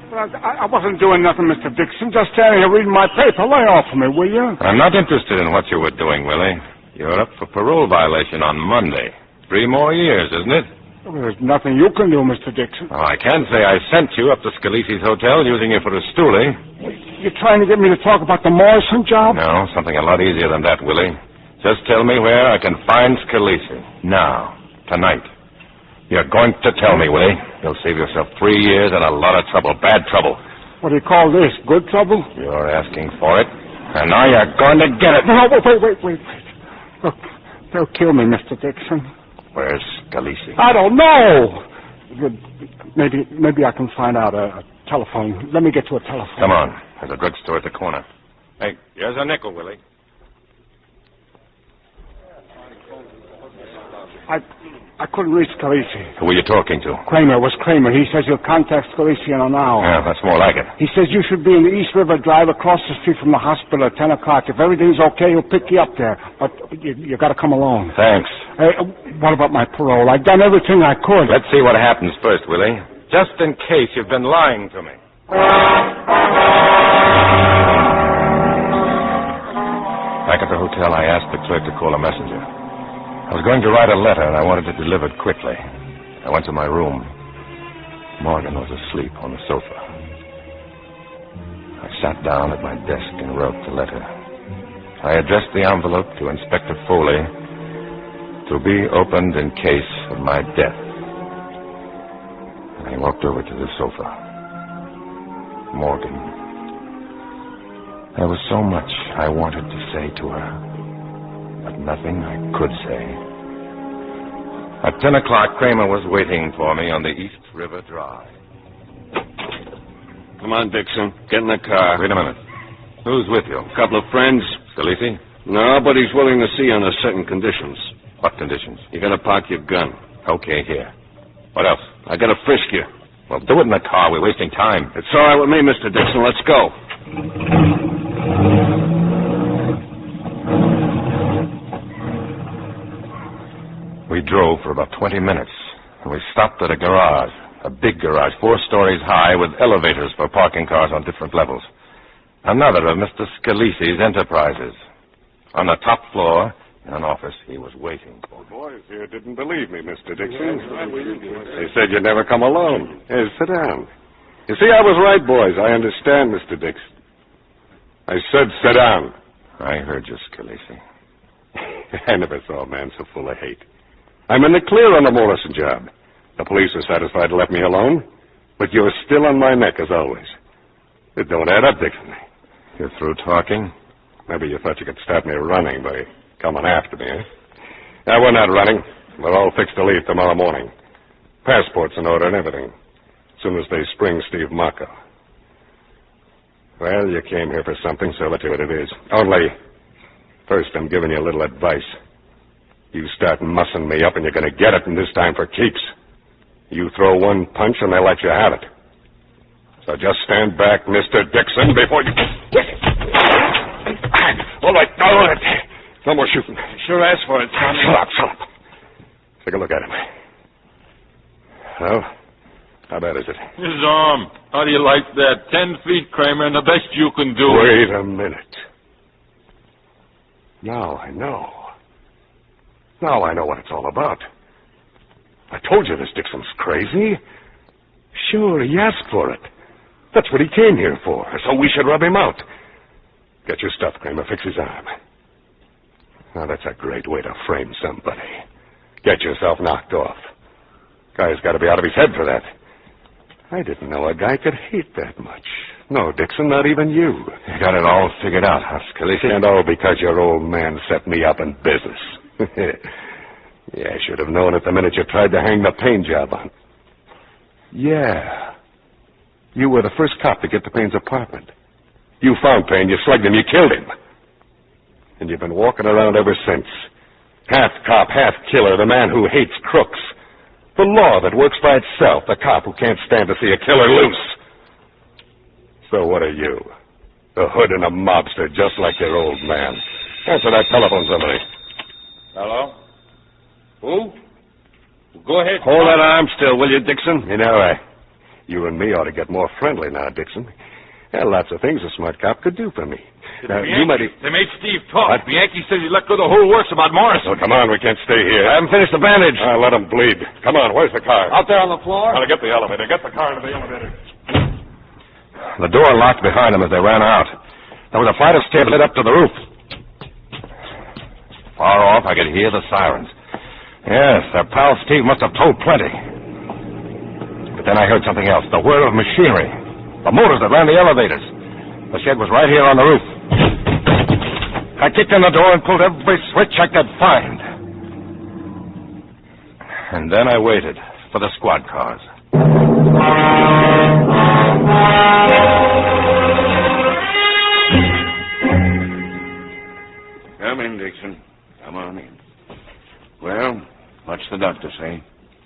[SPEAKER 25] Well, I wasn't doing nothing, Mr. Dixon. Just standing here reading my paper. Lay off of me, will you?
[SPEAKER 8] I'm not interested in what you were doing, Willie. You're up for parole violation on Monday. 3 more years, isn't it?
[SPEAKER 25] Well, there's nothing you can do, Mr. Dixon.
[SPEAKER 8] Oh, I can say I sent you up to Scalisi's hotel using you for a stoolie.
[SPEAKER 25] You're trying to get me to talk about the Morrison job?
[SPEAKER 8] No, something a lot easier than that, Willie. Just tell me where I can find Scalisi. Now. Tonight. You're going to tell me, Willie. You'll save yourself 3 years and a lot of trouble. Bad trouble.
[SPEAKER 25] What do you call this? Good trouble?
[SPEAKER 8] You're asking for it. And now you're going to get it.
[SPEAKER 25] No, wait. Look, they'll kill me, Mr. Dixon.
[SPEAKER 8] Where's Scalisi?
[SPEAKER 25] I don't know. Maybe I can find out a telephone. Let me get to a telephone.
[SPEAKER 8] Come on. There's a drugstore at the corner. Hey, here's a nickel, Willie.
[SPEAKER 25] I couldn't reach Scalisi.
[SPEAKER 8] Who were you talking to?
[SPEAKER 25] Kramer. It was Kramer. He says he'll contact Scalisi in an hour.
[SPEAKER 8] Yeah, that's more like it.
[SPEAKER 25] He says you should be in the East River Drive across the street from the hospital at 10 o'clock. If everything's okay, he'll pick you up there. But you got to come along.
[SPEAKER 8] Thanks.
[SPEAKER 25] Hey, what about my parole? I've done everything I could.
[SPEAKER 8] Let's see what happens first, Willie. Just in case you've been lying to me. Back at the hotel, I asked the clerk to call a messenger. I was going to write a letter, and I wanted it delivered quickly. I went to my room. Morgan was asleep on the sofa. I sat down at my desk and wrote the letter. I addressed the envelope to Inspector Foley to be opened in case of my death. And I walked over to the sofa. Morgan. There was so much I wanted to say to her. But nothing I could say. At 10 o'clock, Kramer was waiting for me on the East River Drive.
[SPEAKER 24] Come on, Dixon. Get in the car.
[SPEAKER 8] Wait a minute. Who's with you?
[SPEAKER 24] A couple of friends.
[SPEAKER 8] Scalisi?
[SPEAKER 24] No, but he's willing to see you under certain conditions.
[SPEAKER 8] What conditions?
[SPEAKER 24] You gotta park your gun.
[SPEAKER 8] Okay, here. What else?
[SPEAKER 24] I gotta frisk you.
[SPEAKER 8] Well, do it in the car. We're wasting time.
[SPEAKER 24] It's all right with me, Mr. Dixon. Let's go.
[SPEAKER 8] We drove for about 20 minutes, and we stopped at a garage, a big garage, 4 stories high, with elevators for parking cars on different levels. Another of Mr. Scalisi's enterprises. On the top floor, in an office, he was waiting.
[SPEAKER 2] Well, boys here didn't believe me, Mr. Dixon. They said you'd never come alone. Here, sit down. You see, I was right, boys. I understand, Mr. Dixon. I said sit down.
[SPEAKER 8] I heard you, Scalisi.
[SPEAKER 2] I never saw a man so full of hate. I'm in the clear on the Morrison job. The police are satisfied to let me alone, but you're still on my neck, as always. It don't add up, Dixon.
[SPEAKER 8] You're through talking?
[SPEAKER 2] Maybe you thought you could stop me running by coming after me, eh? Now, we're not running. We're all fixed to leave tomorrow morning. Passports in order and everything. As soon as they spring Steve Marco. Well, you came here for something, so let's see what it is. Only, first I'm giving you a little advice. You start mussing me up and you're going to get it, and this time for keeps. You throw one punch and they'll let you have it. So just stand back, Mr. Dixon, before you... All right. No more shooting.
[SPEAKER 24] Sure asked for it, Tommy.
[SPEAKER 2] Shut up. Take a look at him. Well, how bad is it?
[SPEAKER 19] His arm. How do you like that? 10 feet, Kramer, and the best you can do.
[SPEAKER 2] Wait a minute. Now I know. Now I know what it's all about. I told you this Dixon's crazy. Sure, he asked for it. That's what he came here for, so we should rub him out. Get your stuff, Kramer. Fix his arm. Now, that's a great way to frame somebody. Get yourself knocked off. Guy's got to be out of his head for that. I didn't know a guy could hate that much. No, Dixon, not even you.
[SPEAKER 8] You got it all figured out, huh, Scalise?
[SPEAKER 2] And all because your old man set me up in business. Yeah, I should have known it the minute you tried to hang the Payne job on. Yeah. You were the first cop to get to Payne's apartment. You found Payne, you slugged him, you killed him. And you've been walking around ever since. Half cop, half killer, the man who hates crooks. The law that works by itself, the cop who can't stand to see a killer loose. So what are you? A hood and a mobster, just like your old man. Answer that telephone, somebody.
[SPEAKER 3] Hello? Who? Go ahead.
[SPEAKER 2] Hold that arm still, will you, Dixon? You know, you and me ought to get more friendly now, Dixon. There are lots of things a smart cop could do for me. Now, you might...
[SPEAKER 19] They made Steve talk. What? Bianchi says he let go the whole works about Morrison.
[SPEAKER 2] Oh, come on, we can't stay here.
[SPEAKER 8] I haven't finished the bandage.
[SPEAKER 2] Let him bleed. Come on, where's the car?
[SPEAKER 13] Out there on the floor?
[SPEAKER 2] Now, get the elevator. Get the car into the elevator.
[SPEAKER 8] The door locked behind them as they ran out. There was a flight of stairs lit up to the roof. Far off, I could hear the sirens. Yes, their pal Steve must have told plenty. But then I heard something else, the whir of machinery. The motors that ran the elevators. The shed was right here on the roof. I kicked in the door and pulled every switch I could find. And then I waited for the squad cars.
[SPEAKER 3] Come in, Dixon. Come on in. Well, what's the doctor say?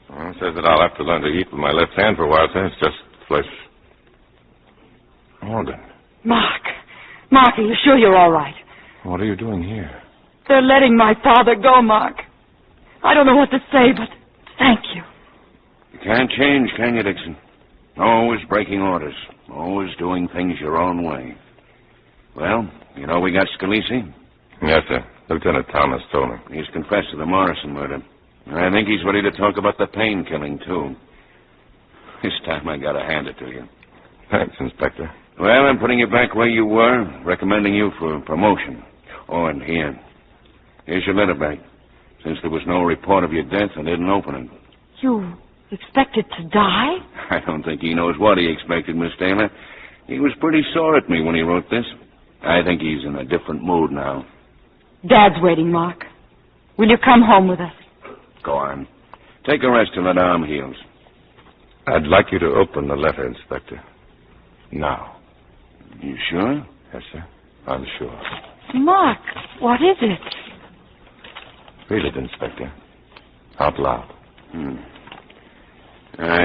[SPEAKER 8] Well, he says that I'll have to learn to eat with my left hand for a while, sir. It's just flesh. Morgan.
[SPEAKER 6] Mark, are you sure you're all right?
[SPEAKER 8] What are you doing here?
[SPEAKER 6] They're letting my father go, Mark. I don't know what to say, but thank you.
[SPEAKER 3] You can't change, can you, Dixon? Always breaking orders. Always doing things your own way. Well, you know we got Scalise?
[SPEAKER 8] Yes, sir. Lieutenant Thomas told me.
[SPEAKER 3] He's confessed to the Morrison murder. I think he's ready to talk about the Payne killing, too. This time I gotta hand it to you.
[SPEAKER 8] Thanks, Inspector.
[SPEAKER 3] Well, I'm putting you back where you were, recommending you for promotion. Oh, and here's your letter back. Since there was no report of your death, I didn't open it.
[SPEAKER 6] You expected to die?
[SPEAKER 3] I don't think he knows what he expected, Miss Taylor. He was pretty sore at me when he wrote this. I think he's in a different mood now.
[SPEAKER 6] Dad's waiting, Mark. Will you come home with us?
[SPEAKER 3] Go on. Take a rest till that arm heals.
[SPEAKER 8] I'd like you to open the letter, Inspector. Now.
[SPEAKER 3] You sure?
[SPEAKER 8] Yes, sir. I'm sure.
[SPEAKER 6] Mark, what is it?
[SPEAKER 8] Read it, Inspector. Out loud.
[SPEAKER 3] I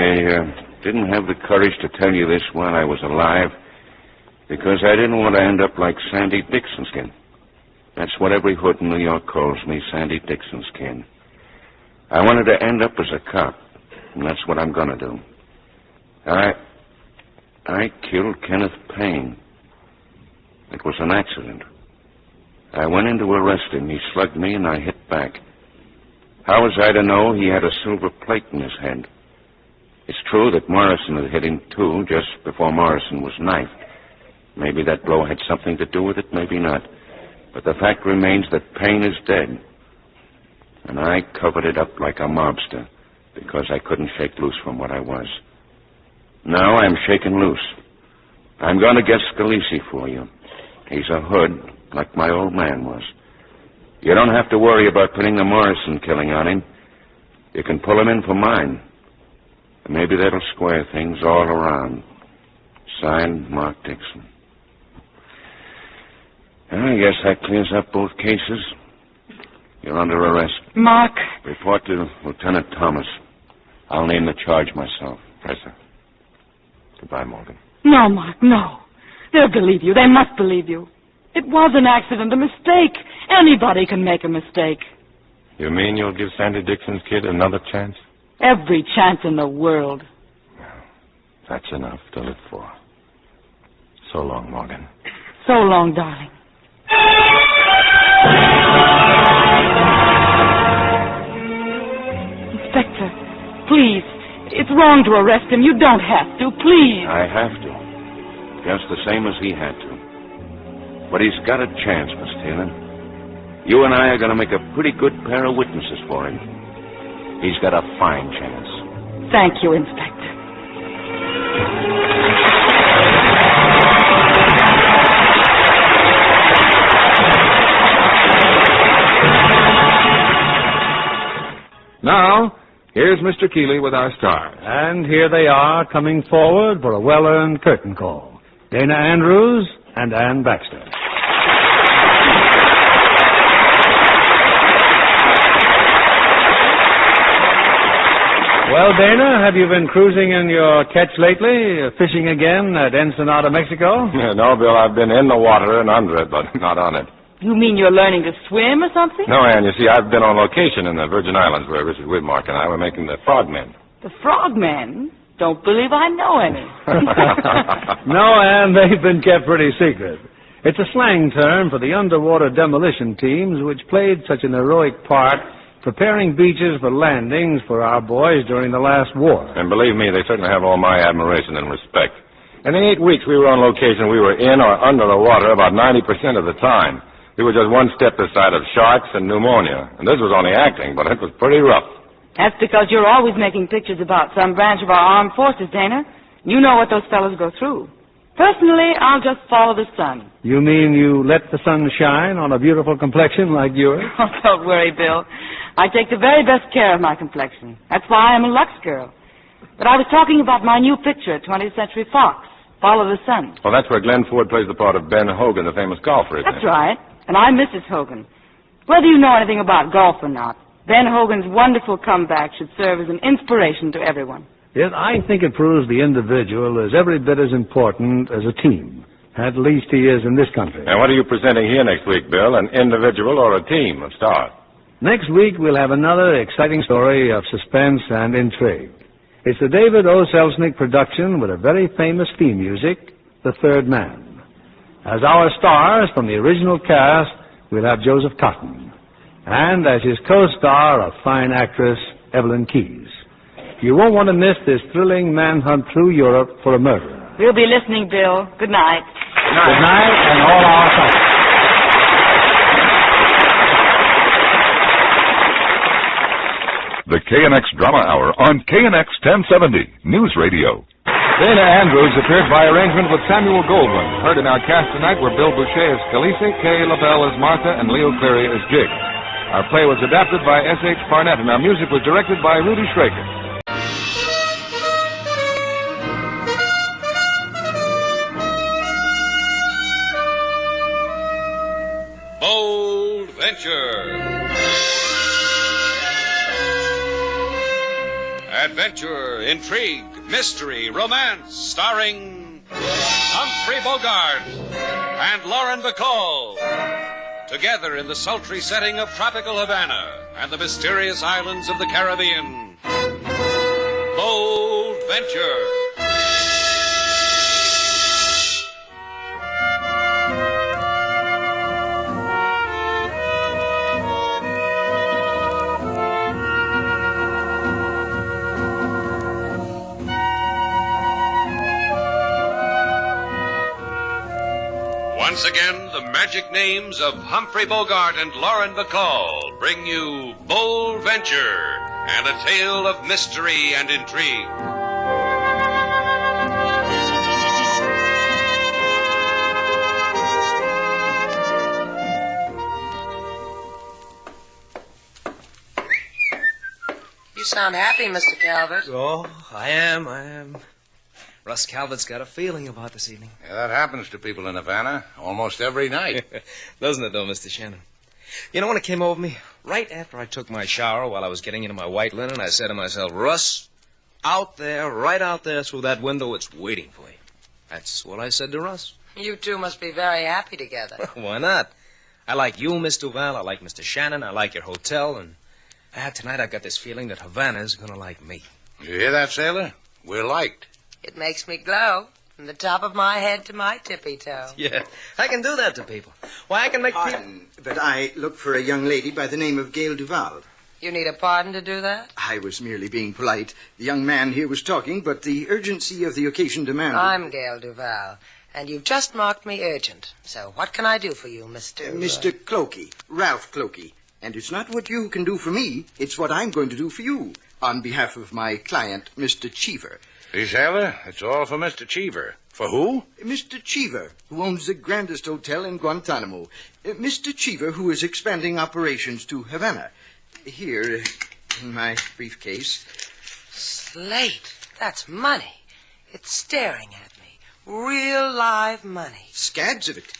[SPEAKER 3] didn't have the courage to tell you this while I was alive because I didn't want to end up like Sandy Dixonskin. That's what every hood in New York calls me, Sandy Dixonskin. I wanted to end up as a cop, and that's what I'm going to do. I killed Kenneth Payne. It was an accident. I went in to arrest him. He slugged me, and I hit back. How was I to know he had a silver plate in his head? It's true that Morrison had hit him, too, just before Morrison was knifed. Maybe that blow had something to do with it, maybe not. But the fact remains that Payne is dead. And I covered it up like a mobster because I couldn't shake loose from what I was. Now I'm shaking loose. I'm going to get Scalise for you. He's a hood like my old man was. You don't have to worry about putting the Morrison killing on him. You can pull him in for mine. And maybe that'll square things all around. Signed, Mark Dixon. I guess that clears up both cases. You're under arrest.
[SPEAKER 6] Mark.
[SPEAKER 3] Report to Lieutenant Thomas. I'll name the charge myself.
[SPEAKER 8] Yes, sir. Goodbye, Morgan.
[SPEAKER 6] No, Mark, no. They'll believe you. They must believe you. It was an accident, a mistake. Anybody can make a mistake.
[SPEAKER 8] You mean you'll give Sandy Dixon's kid another chance?
[SPEAKER 6] Every chance in the world.
[SPEAKER 8] That's enough to live for. So long, Morgan.
[SPEAKER 6] So long, darling. Inspector, please. It's wrong to arrest him. You don't have to. Please.
[SPEAKER 3] I have to. Just the same as he had to. But he's got a chance, Miss Taylor. You and I are going to make a pretty good pair of witnesses for him. He's got a fine chance.
[SPEAKER 6] Thank you, Inspector.
[SPEAKER 5] Now, here's Mr. Keeley with our stars.
[SPEAKER 7] And here they are, coming forward for a well-earned curtain call. Dana Andrews and Ann Baxter. Well, Dana, have you been cruising in your catch lately? Fishing again at Ensenada, Mexico?
[SPEAKER 8] No, Bill, I've been in the water and under it, but not on it.
[SPEAKER 6] You mean you're learning to swim or something?
[SPEAKER 8] No, Ann, you see, I've been on location in the Virgin Islands where Richard Whitmark and I were making the Frogmen.
[SPEAKER 6] The Frogmen? Don't believe I know any.
[SPEAKER 7] No, Ann, they've been kept pretty secret. It's a slang term for the underwater demolition teams which played such an heroic part preparing beaches for landings for our boys during the last war.
[SPEAKER 8] And believe me, they certainly have all my admiration and respect. In the 8 weeks we were on location, we were in or under the water about 90% of the time. We were just one step this side of sharks and pneumonia. And this was only acting, but it was pretty rough.
[SPEAKER 6] That's because you're always making pictures about some branch of our armed forces, Dana. You know what those fellows go through. Personally, I'll just follow the sun.
[SPEAKER 7] You mean you let the sun shine on a beautiful complexion like yours?
[SPEAKER 6] Oh, don't worry, Bill. I take the very best care of my complexion. That's why I'm a Lux girl. But I was talking about my new picture at 20th Century Fox, Follow the Sun.
[SPEAKER 8] Well, that's where Glenn Ford plays the part of Ben Hogan, the famous golfer, isn't it?
[SPEAKER 6] That's right. And I'm Mrs. Hogan. Whether you know anything about golf or not, Ben Hogan's wonderful comeback should serve as an inspiration to everyone.
[SPEAKER 7] Yes, I think it proves the individual is every bit as important as a team. At least he is in this country.
[SPEAKER 8] And what are you presenting here next week, Bill? An individual or a team of stars?
[SPEAKER 7] Next week, we'll have another exciting story of suspense and intrigue. It's the David O. Selznick production with a very famous theme music, The Third Man. As our stars from the original cast, we'll have Joseph Cotton. And as his co-star, a fine actress, Evelyn Keyes. You won't want to miss this thrilling manhunt through Europe for a murderer.
[SPEAKER 6] We'll be listening, Bill. Good night.
[SPEAKER 7] Good night, and all our thanks.
[SPEAKER 14] The KNX Drama Hour on KNX 1070 News Radio.
[SPEAKER 5] Dana Andrews appeared by arrangement with Samuel Goldwyn. Heard in our cast tonight were Bill Boucher as Khaleesi, Kay LaBelle as Martha, and Leo Cleary as Jig. Our play was adapted by S.H. Barnett, and our music was directed by Rudy Schrager.
[SPEAKER 20] Bold Venture. Adventure, intrigue, mystery, romance, starring Humphrey Bogart and Lauren Bacall. Together in the sultry setting of tropical Havana and the mysterious islands of the Caribbean. Bold Venture. Once again, the magic names of Humphrey Bogart and Lauren Bacall bring you Bold Venture and a tale of mystery and intrigue.
[SPEAKER 21] You sound happy, Mr. Calvert.
[SPEAKER 22] Oh, I am. Russ Calvert's got a feeling about this evening.
[SPEAKER 24] Yeah, that happens to people in Havana almost every night.
[SPEAKER 22] Doesn't it, though, Mr. Shannon? You know, when it came over me, right after I took my shower while I was getting into my white linen, I said to myself, Russ, out there, right out there through that window, it's waiting for you. That's what I said to Russ.
[SPEAKER 21] You two must be very happy together.
[SPEAKER 22] Why not? I like you, Miss Duval. I like Mr. Shannon. I like your hotel. And tonight I've got this feeling that Havana's going to like me.
[SPEAKER 24] You hear that, sailor? We're liked.
[SPEAKER 21] It makes me glow from the top of my head to my tippy toe.
[SPEAKER 22] Yeah, I can do that to people. Why, I can make people...
[SPEAKER 23] But I look for a young lady by the name of Gail Duval.
[SPEAKER 21] You need a pardon to do that?
[SPEAKER 23] I was merely being polite. The young man here was talking, but the urgency of the occasion demanded...
[SPEAKER 21] I'm Gail Duval, and you've just marked me urgent. So what can I do for you, Mr...
[SPEAKER 23] Mr. Clokey, Ralph Clokey. And it's not what you can do for me, it's what I'm going to do for you. on behalf of my client, Mr. Cheever.
[SPEAKER 24] See, sailor, it's all for Mr. Cheever. For who?
[SPEAKER 23] Mr. Cheever, who owns the grandest hotel in Guantanamo. Mr. Cheever, who is expanding operations to Havana. Here, in my briefcase.
[SPEAKER 21] Slate, that's money. It's staring at me. Real live money.
[SPEAKER 23] Scads of it.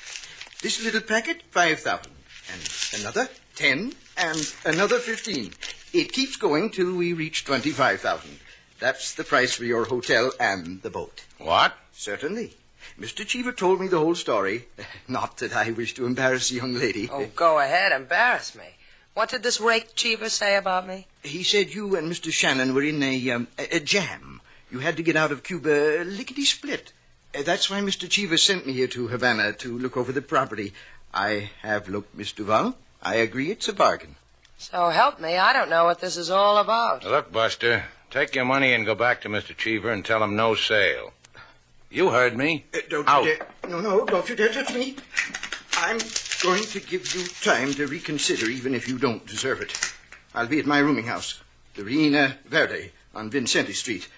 [SPEAKER 23] This little packet, 5,000. And another, 10. And another 15. It keeps going till we reach 25,000. That's the price for your hotel and the boat.
[SPEAKER 24] What?
[SPEAKER 23] Certainly. Mr. Cheever told me the whole story. Not that I wish to embarrass the young lady.
[SPEAKER 21] Oh, go ahead, embarrass me. What did this rake Cheever say about me?
[SPEAKER 23] He said you and Mr. Shannon were in a jam. You had to get out of Cuba lickety-split. That's why Mr. Cheever sent me here to Havana to look over the property. I have looked, Miss Duval. I agree it's a bargain.
[SPEAKER 21] So help me, I don't know what this is all about.
[SPEAKER 24] Look, Buster, take your money and go back to Mr. Cheever and tell him no sale. You heard me.
[SPEAKER 23] Don't
[SPEAKER 24] Out.
[SPEAKER 23] you dare. No, don't you dare touch me. I'm going to give you time to reconsider, even if you don't deserve it. I'll be at my rooming house, the Reina Verde, on Vincenti Street.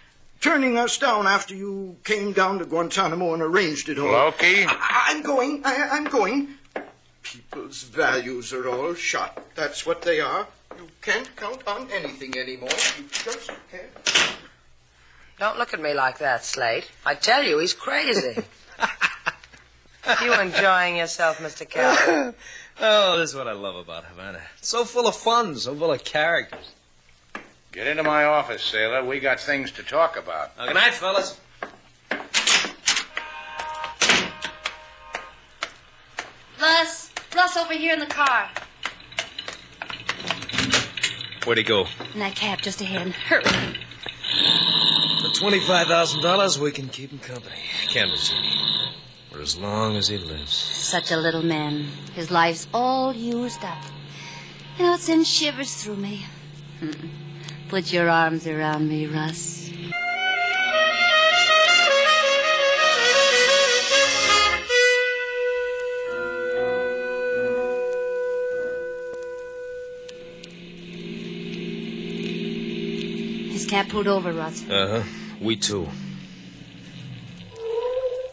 [SPEAKER 23] Turning us down after you came down to Guantanamo and arranged it all.
[SPEAKER 24] Loki?
[SPEAKER 23] I'm going. I'm going. People's values are all shot. That's what they are. You can't count on anything anymore. You just can't.
[SPEAKER 21] Don't look at me like that, Slate. I tell you, he's crazy. You enjoying yourself, Mr. Calvin?
[SPEAKER 22] Oh, this is what I love about Havana. It's so full of fun, so full of characters.
[SPEAKER 24] Get into my office, sailor. We got things to talk about.
[SPEAKER 22] Good night, fellas.
[SPEAKER 4] Russ, over here in the car.
[SPEAKER 22] Where'd he go?
[SPEAKER 4] In that cab just ahead. Hurry.
[SPEAKER 22] For $25,000, we can keep him company. Can't we, Jeannie? For as long as he lives.
[SPEAKER 4] Such a little man. His life's all used up. You know, it sends shivers through me. Put your arms around me, Russ. His cab pulled over, Russ.
[SPEAKER 22] Uh-huh. We too.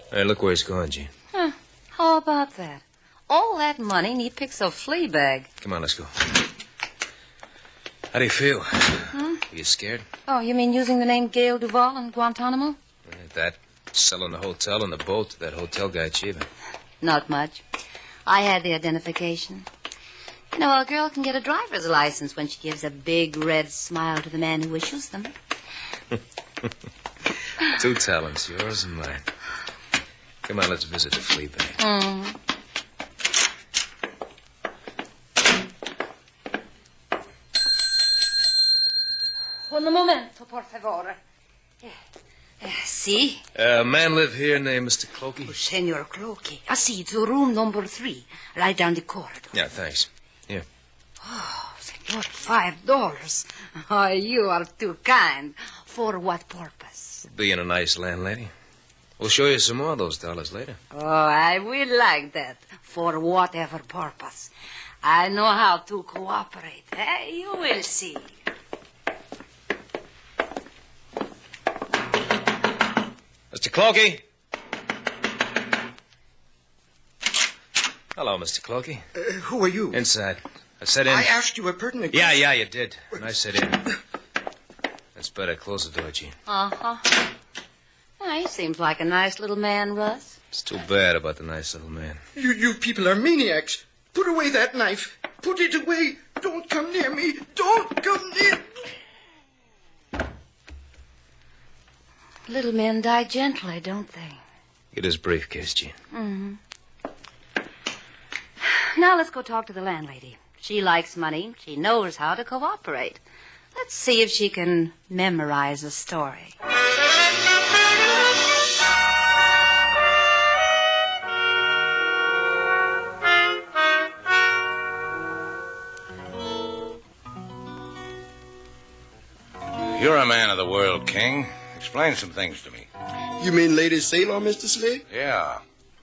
[SPEAKER 22] Hey, look where he's gone, Jean.
[SPEAKER 4] Huh. How about that? All that money and he picks a flea bag.
[SPEAKER 22] Come on, let's go. How do you feel?
[SPEAKER 4] Huh?
[SPEAKER 22] Are you scared?
[SPEAKER 4] Oh, you mean using the name Gail Duval in Guantanamo?
[SPEAKER 22] That, selling the hotel and the boat to that hotel guy, Cheever.
[SPEAKER 4] Not much. I had the identification. You know, a girl can get a driver's license when she gives a big red smile to the man who issues them.
[SPEAKER 22] 2 talents, yours and mine. Come on, let's visit the flea bag.
[SPEAKER 4] Un momento, por favor. Si?
[SPEAKER 22] A man live here named Mr. Clokey?
[SPEAKER 4] Oh, Senor Clokey. See, it's room number 3, right down the corridor.
[SPEAKER 22] Yeah, thanks. Here.
[SPEAKER 4] Oh, Senor, $5. Oh, you are too kind. For what purpose?
[SPEAKER 22] Being a nice landlady. We'll show you some more of those dollars later.
[SPEAKER 4] Oh, I will like that. For whatever purpose. I know how to cooperate. You will see.
[SPEAKER 22] Mr. Clokey? Hello, Mr. Clokey.
[SPEAKER 23] Who are you?
[SPEAKER 22] Inside. I said in.
[SPEAKER 23] I asked you a pertinent
[SPEAKER 22] question. Yeah, you did. And I said in. That's better. Close the door, Jean.
[SPEAKER 4] Uh-huh. He seems like a nice little man, Russ.
[SPEAKER 22] It's too bad about the nice little man.
[SPEAKER 23] You people are maniacs. Put away that knife. Put it away. Don't come near me. Don't come near.
[SPEAKER 4] Little men die gently, don't they?
[SPEAKER 22] Get his briefcase, Jean.
[SPEAKER 4] Mm-hmm. Now let's go talk to the landlady. She likes money. She knows how to cooperate. Let's see if she can memorize a story.
[SPEAKER 24] You're a man of the world, King. Explain some things to me.
[SPEAKER 23] You mean Lady Sailor, Mr. Slade?
[SPEAKER 24] Yeah.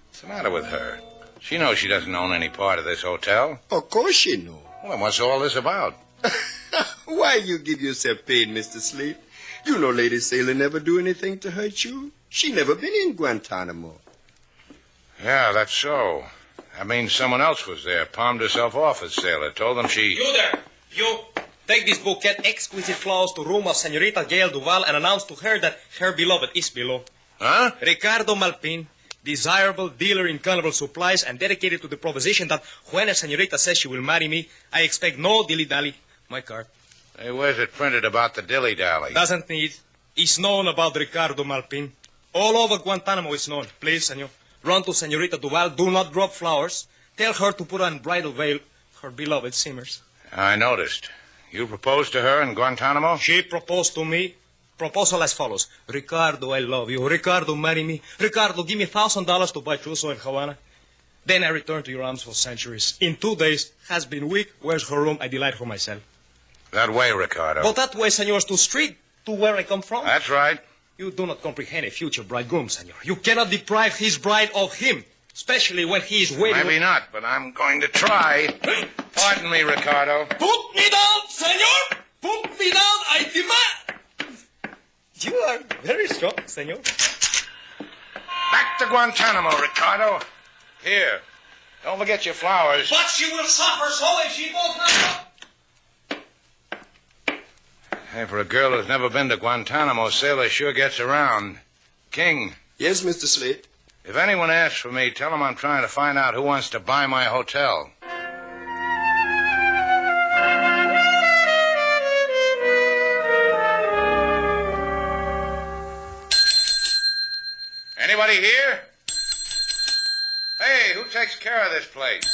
[SPEAKER 24] What's the matter with her? She knows she doesn't own any part of this hotel.
[SPEAKER 23] Of course she knows.
[SPEAKER 24] Well, then what's all this about?
[SPEAKER 11] Why you give yourself pain, Mr. Slate? You know Lady Sailor never do anything to hurt you. She never been in Guantanamo.
[SPEAKER 24] Yeah, that's so. That means someone else was there, palmed herself off at Sailor, told them she...
[SPEAKER 22] You there! You! Take this bouquet, exquisite flowers to room of Senorita Gail Duval and announce to her that her beloved is below.
[SPEAKER 24] Huh?
[SPEAKER 22] Ricardo Malpin, desirable dealer in carnival supplies and dedicated to the proposition that when a senorita says she will marry me, I expect no dilly-dally. My card.
[SPEAKER 24] Hey, where's it printed about the dilly-dally?
[SPEAKER 22] Doesn't need. It's known about Ricardo Malpin. All over Guantanamo is known. Please, senor. Run to Senorita Duval. Do not drop flowers. Tell her to put on bridal veil. Her beloved simmers.
[SPEAKER 24] I noticed. You proposed to her in Guantanamo?
[SPEAKER 22] She proposed to me. Proposal as follows. Ricardo, I love you. Ricardo, marry me. Ricardo, give me $1,000 to buy trousseau in Havana. Then I return to your arms for centuries. In 2 days, has been weak. Where's her room? I delight her myself.
[SPEAKER 24] That way, Ricardo.
[SPEAKER 22] But that way, senors, to street, to where I come from.
[SPEAKER 24] That's right.
[SPEAKER 22] You do not comprehend a future bridegroom, senor. You cannot deprive his bride of him, especially when he is waiting.
[SPEAKER 24] Maybe not, but I'm going to try. Pardon me, Ricardo.
[SPEAKER 22] Put me down, senor! Put me down, I demand! You are very strong, senor.
[SPEAKER 24] Back to Guantanamo, Ricardo. Here. Don't forget your flowers.
[SPEAKER 22] But she will suffer so if she does not.
[SPEAKER 24] Hey, for a girl who's never been to Guantanamo, Sailor sure gets around. King.
[SPEAKER 11] Yes, Mr. Slate?
[SPEAKER 24] If anyone asks for me, tell them I'm trying to find out who wants to buy my hotel. Anybody here? Hey, who takes care of this place?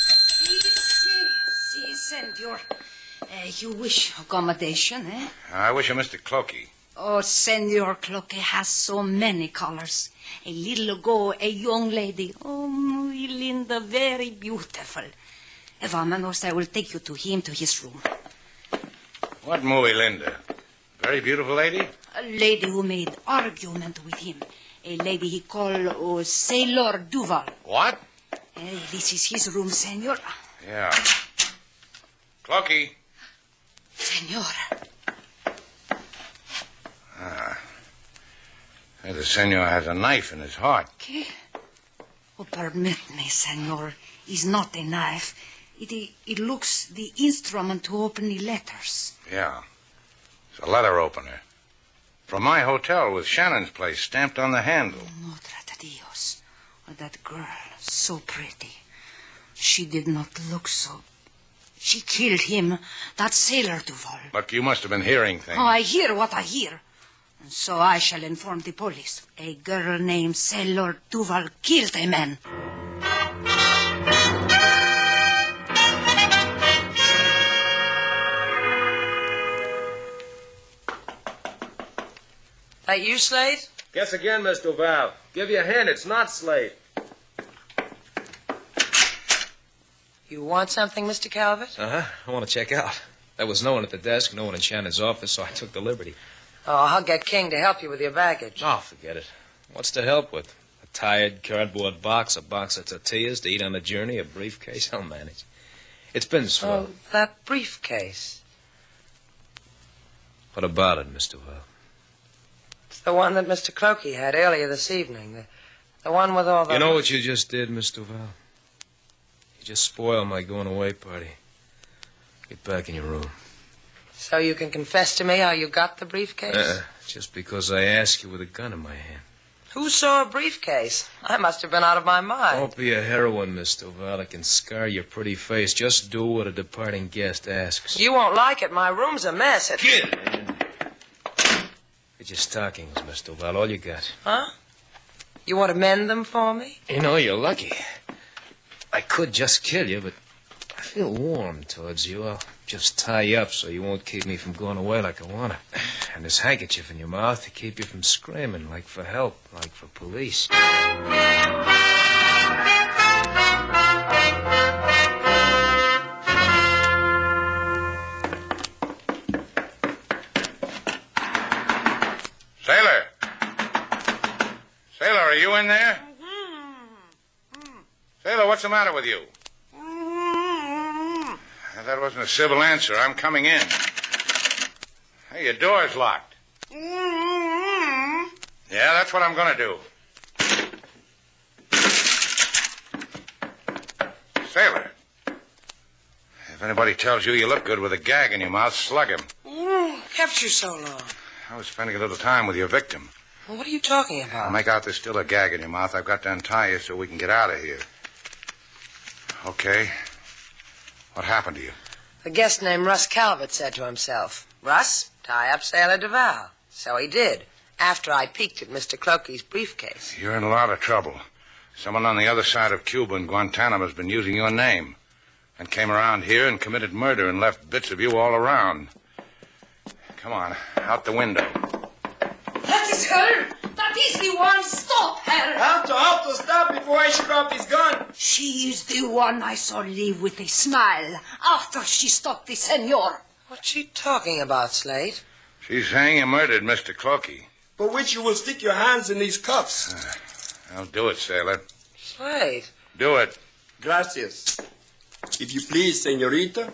[SPEAKER 4] Si, senor. You wish accommodation, eh?
[SPEAKER 24] I wish a Mr. Clokey.
[SPEAKER 4] Oh, Senor Cloque has so many colors. A little ago, a young lady. Oh, muy linda, very beautiful. Vámonos, I will take you to him, to his room.
[SPEAKER 24] What movie, Linda? Very beautiful lady?
[SPEAKER 4] A lady who made argument with him. A lady he called Sailor Duval.
[SPEAKER 24] What?
[SPEAKER 4] This is his room, senor.
[SPEAKER 24] Yeah. Clokey.
[SPEAKER 4] Senor.
[SPEAKER 24] Hey, the senor has a knife in his heart.
[SPEAKER 4] ¿Qué? Oh, permit me, senor. It's not a knife. It looks the instrument to open the letters.
[SPEAKER 24] Yeah. It's a letter opener. From my hotel with Shannon's place stamped on the handle.
[SPEAKER 4] Madre de Dios. Oh, that girl, so pretty. She did not look so... She killed him, that Sailor Duval.
[SPEAKER 24] Look, you must have been hearing things.
[SPEAKER 4] Oh, I hear what I hear. And so I shall inform the police. A girl named Sailor Duval killed a man.
[SPEAKER 21] That you, Slate?
[SPEAKER 22] Guess again, Miss Duval. Give you a hint, it's not Slate.
[SPEAKER 21] You want something, Mr. Calvert?
[SPEAKER 22] Uh-huh. I want to check out. There was no one at the desk, no one in Shannon's office, so I took the liberty.
[SPEAKER 21] Oh, I'll get King to help you with your baggage.
[SPEAKER 22] Oh, forget it. What's to help with? A tired cardboard box, a box of tortillas to eat on the journey, a briefcase? I'll manage. It's been swell.
[SPEAKER 21] Oh, that briefcase.
[SPEAKER 22] What about it, Miss Duval?
[SPEAKER 21] It's the one that Mr. Clokey had earlier this evening. The one with all the...
[SPEAKER 22] You know what you just did, Miss Duval? You just spoiled my going-away party. Get back in your room.
[SPEAKER 21] So you can confess to me how you got the briefcase?
[SPEAKER 22] Just because I asked you with a gun in my hand.
[SPEAKER 21] Who saw a briefcase? I must have been out of my mind.
[SPEAKER 22] Don't be a heroine, Miss Duval. It can scar your pretty face. Just do what a departing guest asks.
[SPEAKER 21] You won't like it. My room's a mess.
[SPEAKER 22] Kid! Get your stockings, Miss Duval. All you got.
[SPEAKER 21] Huh? You want to mend them for me?
[SPEAKER 22] You know, you're lucky. I could just kill you, but I feel warm towards you. I'll just tie you up so you won't keep me from going away like I want to. And this handkerchief in your mouth to keep you from screaming, like for help, like for police.
[SPEAKER 24] Sailor! Sailor, are you in there? Sailor, what's the matter with you? That wasn't a civil answer. I'm coming in.
[SPEAKER 10] Hey, your door's locked. Yeah, that's what I'm going to do. Sailor, if anybody tells you look good with a gag in your mouth, slug him.
[SPEAKER 21] Kept you so long.
[SPEAKER 10] I was spending a little time with your victim.
[SPEAKER 21] Well, what are you talking about?
[SPEAKER 10] I'll make out there's still a gag in your mouth. I've got to untie you so we can get out of here. Okay. What happened to you?
[SPEAKER 21] The guest named Russ Calvert said to himself, "Russ, tie up Sailor Duval." So he did, after I peeked at Mr. Clokey's briefcase.
[SPEAKER 10] You're in a lot of trouble. Someone on the other side of Cuba in Guantanamo has been using your name and came around here and committed murder and left bits of you all around. Come on, out the window.
[SPEAKER 4] That is her. That is the one. Stop her.
[SPEAKER 12] Alto, stop before I shoot off this gun.
[SPEAKER 4] She is the one I saw leave with a smile after she stopped the senor.
[SPEAKER 21] What's she talking about, Slate?
[SPEAKER 10] She's saying you murdered Mr. Clokey.
[SPEAKER 12] But which you will stick your hands in these cuffs.
[SPEAKER 10] I'll do it, sailor.
[SPEAKER 21] Slate.
[SPEAKER 10] Do it.
[SPEAKER 12] Gracias. If you please, senorita.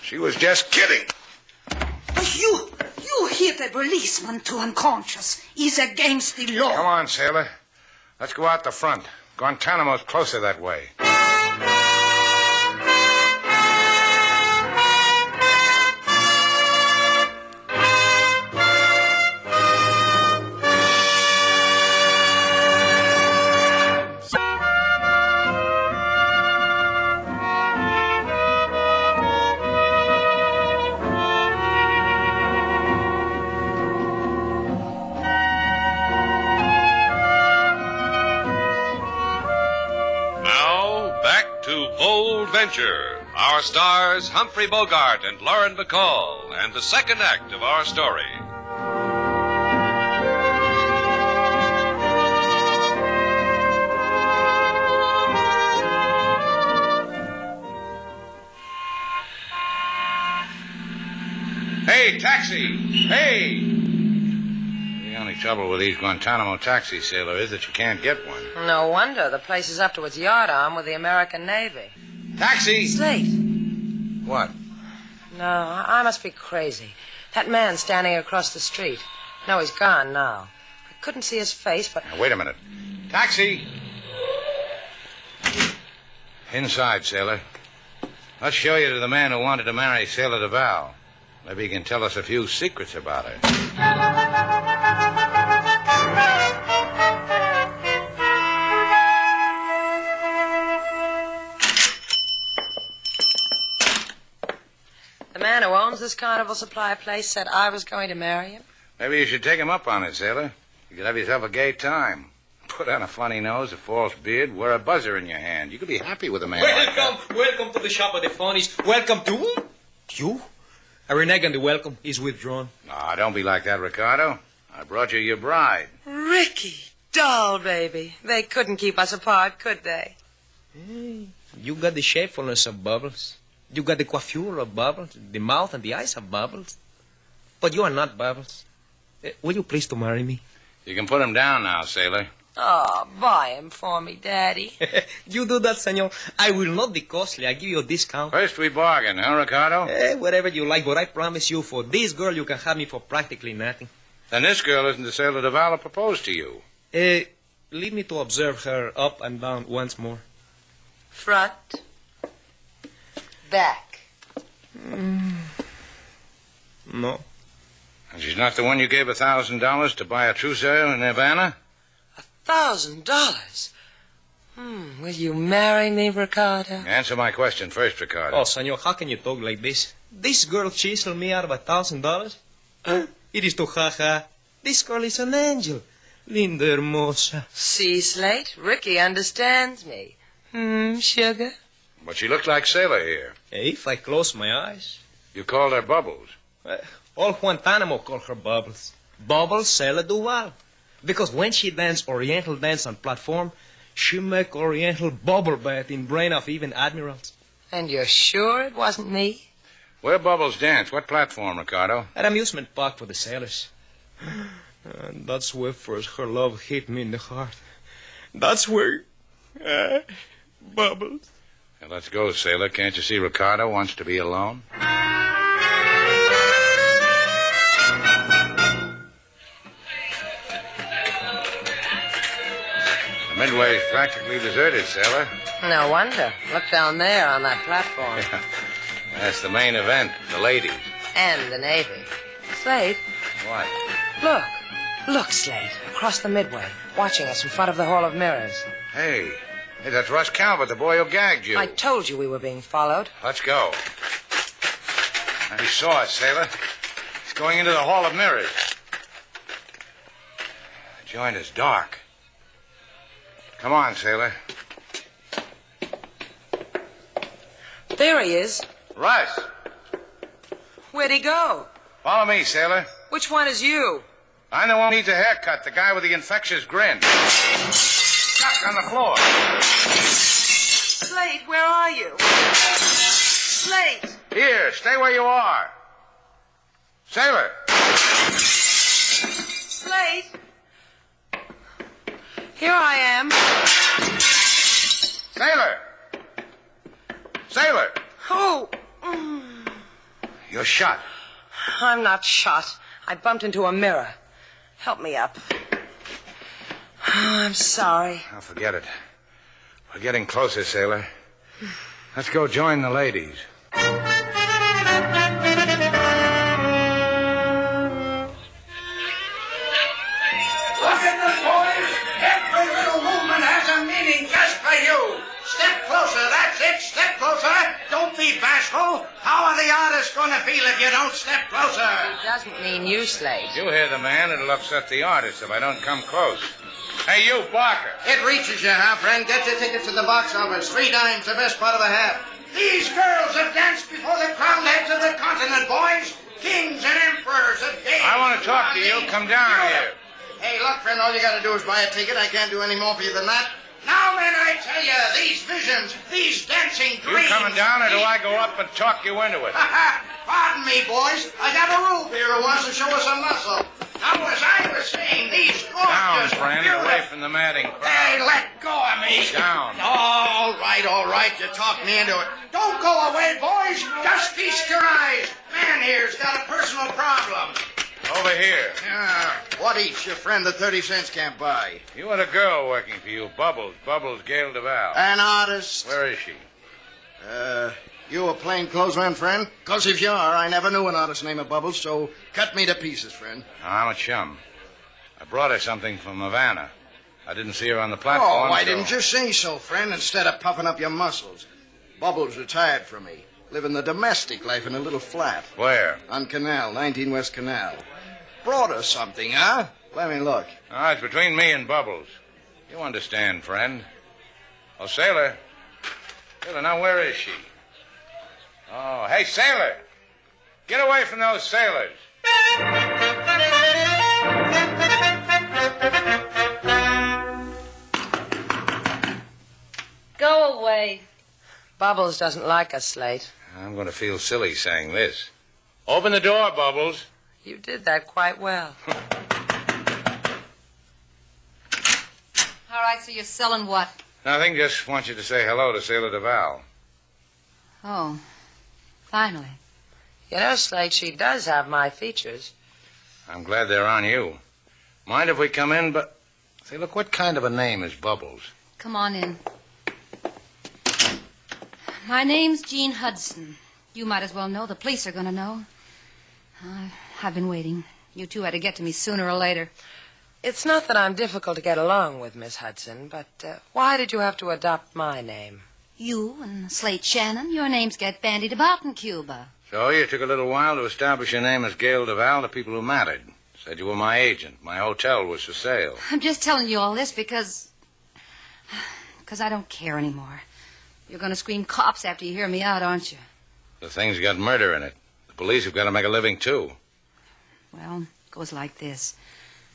[SPEAKER 10] She was just kidding.
[SPEAKER 4] You hit a policeman to unconscious. Is against the law.
[SPEAKER 10] Come on, sailor. Let's go out the front. Guantanamo's closer that way.
[SPEAKER 20] Adventure. Our stars, Humphrey Bogart and Lauren Bacall, and the second act of our story.
[SPEAKER 10] Hey, taxi! Hey! The only trouble with these Guantanamo taxis, sailor, is that you can't get one.
[SPEAKER 21] No wonder. The place is up to its yardarm with the American Navy.
[SPEAKER 10] Taxi!
[SPEAKER 21] Slate.
[SPEAKER 10] What?
[SPEAKER 21] No, I must be crazy. That man standing across the street. No, he's gone now. I couldn't see his face, but...
[SPEAKER 10] Now, wait a minute. Taxi! Inside, sailor. Let's show you to the man who wanted to marry Sailor Duval. Maybe he can tell us a few secrets about her.
[SPEAKER 21] The man who owns this carnival supply place said I was going to marry him.
[SPEAKER 10] Maybe you should take him up on it, sailor. You could have yourself a gay time. Put on a funny nose, a false beard, wear a buzzer in your hand. You could be happy with a man like that.
[SPEAKER 22] Welcome to the shop of the phonies. Welcome to... You? I renege on the welcome. He's withdrawn.
[SPEAKER 10] Ah, don't be like that, Ricardo. I brought you your bride.
[SPEAKER 21] Ricky, doll baby. They couldn't keep us apart, could they?
[SPEAKER 22] Hey, you got the shapefulness of Bubbles. You got the coiffure of Bubbles, the mouth and the eyes of Bubbles. But you are not Bubbles. Will you please to marry me?
[SPEAKER 10] You can put him down now, sailor.
[SPEAKER 21] Oh, buy him for me, Daddy.
[SPEAKER 22] You do that, senor. I will not be costly. I give you a discount.
[SPEAKER 10] First we bargain, huh, Ricardo?
[SPEAKER 22] Whatever you like, but I promise you, for this girl, you can have me for practically nothing.
[SPEAKER 10] Then this girl isn't the Sailor Duval who proposed to you.
[SPEAKER 22] Leave me to observe her up and down once more.
[SPEAKER 21] Front. Back.
[SPEAKER 22] No.
[SPEAKER 10] And she's not the one you gave $1,000 to buy a trousseau in Havana?
[SPEAKER 21] $1,000? Will you marry me, Ricardo?
[SPEAKER 10] Answer my question first, Ricardo.
[SPEAKER 22] Oh, senor, how can you talk like this? This girl chiseled me out of $1,000? It is to ha-ha. This girl is an angel. Linda hermosa.
[SPEAKER 21] See, Slate? Ricky understands me. Sugar?
[SPEAKER 10] But she looked like Sailor here.
[SPEAKER 22] If I close my eyes.
[SPEAKER 10] You called her Bubbles.
[SPEAKER 22] All Guantanamo call her Bubbles. Bubbles Sailor Duval. Because when she dance Oriental dance on platform, she make Oriental bubble bath in brain of even admirals.
[SPEAKER 21] And you're sure it wasn't me?
[SPEAKER 10] Where Bubbles dance? What platform, Ricardo?
[SPEAKER 22] At amusement park for the sailors. And that's where first her love hit me in the heart. That's where... Bubbles.
[SPEAKER 10] Now, let's go, sailor. Can't you see Ricardo wants to be alone? Midway's practically deserted, sailor.
[SPEAKER 21] No wonder. Look down there on that platform.
[SPEAKER 10] That's the main event, the ladies.
[SPEAKER 21] And the Navy. Slade.
[SPEAKER 10] What?
[SPEAKER 21] Look. Look, Slade. Across the Midway. Watching us in front of the Hall of Mirrors.
[SPEAKER 10] Hey, that's Russ Calvert, the boy who gagged you.
[SPEAKER 21] I told you we were being followed.
[SPEAKER 10] Let's go. I saw it, sailor. He's going into the Hall of Mirrors. The joint is dark. Come on, sailor.
[SPEAKER 21] There he is.
[SPEAKER 10] Russ.
[SPEAKER 21] Where'd he go?
[SPEAKER 10] Follow me, sailor.
[SPEAKER 21] Which one is you?
[SPEAKER 10] I'm the one who needs a haircut, the guy with the infectious grin. Stuck on the floor.
[SPEAKER 21] Slade, where are you? Slade!
[SPEAKER 10] Here, stay where you are. Sailor.
[SPEAKER 21] Slade! Here I am.
[SPEAKER 10] Sailor! Sailor!
[SPEAKER 21] Who?
[SPEAKER 10] You're shot.
[SPEAKER 21] I'm not shot. I bumped into a mirror. Help me up. Oh, I'm sorry.
[SPEAKER 10] Oh, forget it. We're getting closer, sailor. Let's go join the ladies.
[SPEAKER 1] Look at this, boys. Every little movement has a meaning just for you. Step closer, that's it. Step closer. Don't be bashful. How are the artists going to feel if you don't step closer?
[SPEAKER 21] He doesn't mean you, Slade.
[SPEAKER 10] You hear the man. It'll upset the artist if I don't come close. Hey, you, Barker.
[SPEAKER 23] It reaches you, huh, friend? Get your tickets to the box office. 3 dimes, the best part of a hat.
[SPEAKER 1] These girls have danced before the crowned heads of the continent, boys. Kings and emperors have danced.
[SPEAKER 10] I want to talk to you. Come down here.
[SPEAKER 23] Hey, look, friend, all you got to do is buy a ticket. I can't do any more for you than that.
[SPEAKER 1] Now, men, I tell you, these visions, these dancing dreams...
[SPEAKER 10] You coming down, or do I go up and talk you into it?
[SPEAKER 1] Pardon me, boys. I got a rube here who wants to show us some muscle. Now, as I was saying, these gorgeous...
[SPEAKER 10] Down, friend, away from the madding crowd.
[SPEAKER 1] Hey, let go of me.
[SPEAKER 10] Down.
[SPEAKER 23] All right. You talked me into it.
[SPEAKER 1] Don't go away, boys. Just feast your eyes. Man here's got a personal problem.
[SPEAKER 10] Over here.
[SPEAKER 23] What eats your friend the 30 cents can't buy?
[SPEAKER 10] You had a girl working for you, Bubbles. Bubbles Gail DeVal.
[SPEAKER 23] An artist.
[SPEAKER 10] Where is she?
[SPEAKER 23] You a plainclothesman, friend? Because if you are, I never knew an artist named Bubbles, so cut me to pieces, friend.
[SPEAKER 10] I'm a chum. I brought her something from Havana. I didn't see her on the platform.
[SPEAKER 23] Oh, why didn't you say so, friend, instead of puffing up your muscles? Bubbles retired from me, living the domestic life in a little flat.
[SPEAKER 10] Where?
[SPEAKER 23] On Canal, 19 West Canal. Brought her something, huh? Let me look.
[SPEAKER 10] Oh, it's between me and Bubbles. You understand, friend. Oh, Sailor. Sailor, now where is she? Oh, hey, Sailor. Get away from those sailors.
[SPEAKER 4] Go away.
[SPEAKER 21] Bubbles doesn't like us, Slade.
[SPEAKER 10] I'm going to feel silly saying this. Open the door, Bubbles.
[SPEAKER 21] You did that quite well.
[SPEAKER 4] All right, so you're selling what?
[SPEAKER 10] Nothing, just want you to say hello to Sailor DeVal.
[SPEAKER 4] Oh, finally.
[SPEAKER 21] You know, Slade, she does have my features.
[SPEAKER 10] I'm glad they're on you. Mind if we come in, but... Say, look, what kind of a name is Bubbles?
[SPEAKER 4] Come on in. My name's Jean Hudson. You might as well know. The police are going to know. I've been waiting. You two had to get to me sooner or later.
[SPEAKER 21] It's not that I'm difficult to get along with, Miss Hudson, but why did you have to adopt my name?
[SPEAKER 4] You and Slate Shannon, your names get bandied about in Cuba.
[SPEAKER 10] So you took a little while to establish your name as Gail DeVal to people who mattered. Said you were my agent. My hotel was for sale.
[SPEAKER 4] I'm just telling you all this because I don't care anymore. You're going to scream cops after you hear me out, aren't you?
[SPEAKER 10] The thing's got murder in it. The police have got to make a living, too.
[SPEAKER 4] Well, it goes like this.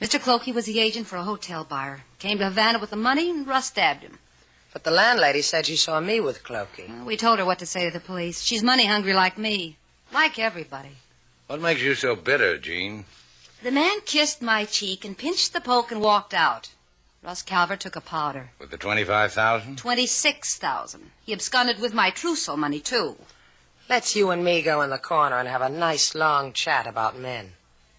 [SPEAKER 4] Mr. Clokey was the agent for a hotel buyer. Came to Havana with the money, and Russ stabbed him.
[SPEAKER 21] But the landlady said she saw me with Clokey.
[SPEAKER 4] Well, we told her what to say to the police. She's money hungry like me. Like everybody.
[SPEAKER 10] What makes you so bitter, Jean?
[SPEAKER 4] The man kissed my cheek and pinched the poke and walked out. Russ Calvert took a powder.
[SPEAKER 10] With the $25,000?
[SPEAKER 4] $26,000. He absconded with my trousseau money, too.
[SPEAKER 21] Let's you and me go in the corner and have a nice long chat about men.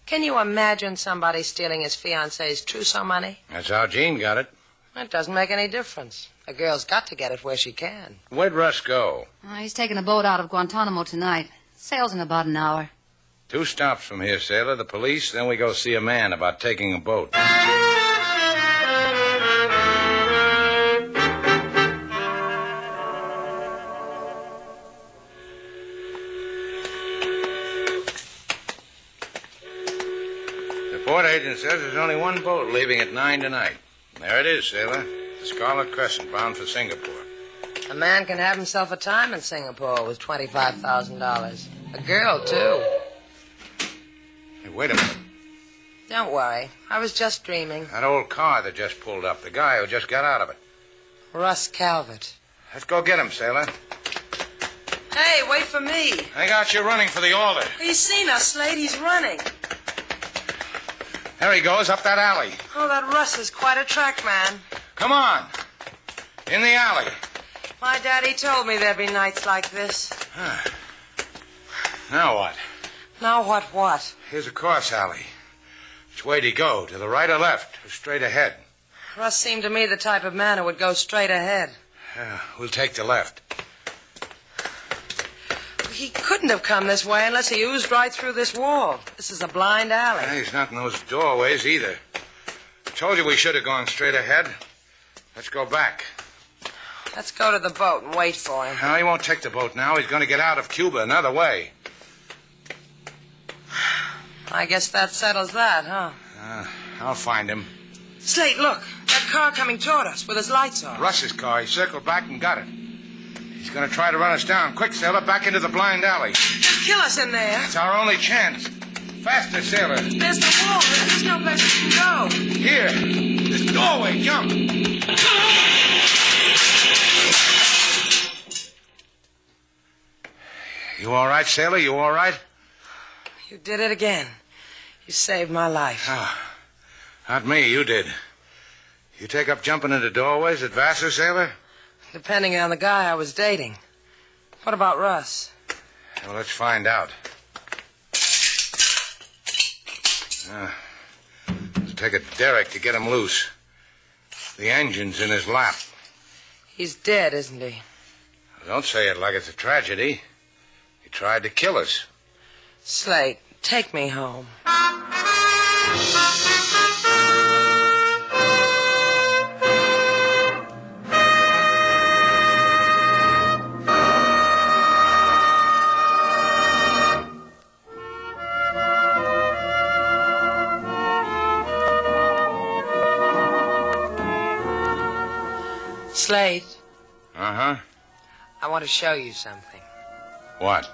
[SPEAKER 21] Can you imagine somebody stealing his fiancée's trousseau money?
[SPEAKER 10] That's how Jean got it.
[SPEAKER 21] It doesn't make any difference. A girl's got to get it where she can.
[SPEAKER 10] Where'd Russ go?
[SPEAKER 4] He's taking a boat out of Guantanamo tonight. Sails in about an hour.
[SPEAKER 10] 2 stops from here, sailor. The police, then we go see a man about taking a boat. The port agent says there's only one boat leaving at 9 tonight. There it is, sailor. The Scarlet Crescent, bound for Singapore.
[SPEAKER 21] A man can have himself a time in Singapore with $25,000. A girl, too.
[SPEAKER 10] Hey, wait a minute.
[SPEAKER 21] Don't worry. I was just dreaming.
[SPEAKER 10] That old car that just pulled up. The guy who just got out of it.
[SPEAKER 21] Russ Calvert.
[SPEAKER 10] Let's go get him, sailor.
[SPEAKER 21] Hey, wait for me.
[SPEAKER 10] I got you running for the altar.
[SPEAKER 21] He's seen us, Slade. He's running.
[SPEAKER 10] There he goes, up that alley.
[SPEAKER 21] Oh, that Russ is quite a track man.
[SPEAKER 10] Come on. In the alley.
[SPEAKER 21] My daddy told me there'd be nights like this.
[SPEAKER 10] Now what?
[SPEAKER 21] Now what?
[SPEAKER 10] Here's a cross alley. Which way do you go? To the right or left? Or straight ahead?
[SPEAKER 21] Russ seemed to me the type of man who would go straight ahead.
[SPEAKER 10] We'll take the left.
[SPEAKER 21] He couldn't have come this way unless he oozed right through this wall. This is a blind alley.
[SPEAKER 10] He's not in those doorways either. I told you we should have gone straight ahead. Let's go back.
[SPEAKER 21] Let's go to the boat and wait for him.
[SPEAKER 10] No, he won't take the boat now. He's going to get out of Cuba another way.
[SPEAKER 21] I guess that settles that, huh?
[SPEAKER 10] I'll find him.
[SPEAKER 21] Slate, look. That car coming toward us with his lights on.
[SPEAKER 10] Russ's car. He circled back and got it. He's going to try to run us down. Quick, sailor, back into the blind alley.
[SPEAKER 21] They'll kill us in there.
[SPEAKER 10] It's our only chance. Faster, sailor.
[SPEAKER 21] There's the wall. There's no place we can go.
[SPEAKER 10] Here. This doorway. Jump. You all right, sailor? You all right?
[SPEAKER 21] You did it again. You saved my life.
[SPEAKER 10] Not me. You did. You take up jumping into doorways at Vassar, sailor?
[SPEAKER 21] Depending on the guy I was dating. What about Russ?
[SPEAKER 10] Well, let's find out. It'll take a derrick to get him loose. The engine's in his lap.
[SPEAKER 21] He's dead, isn't he?
[SPEAKER 10] Don't say it like it's a tragedy. He tried to kill us.
[SPEAKER 21] Slate, take me home. Slade.
[SPEAKER 10] Uh-huh.
[SPEAKER 21] I want to show you something.
[SPEAKER 10] What?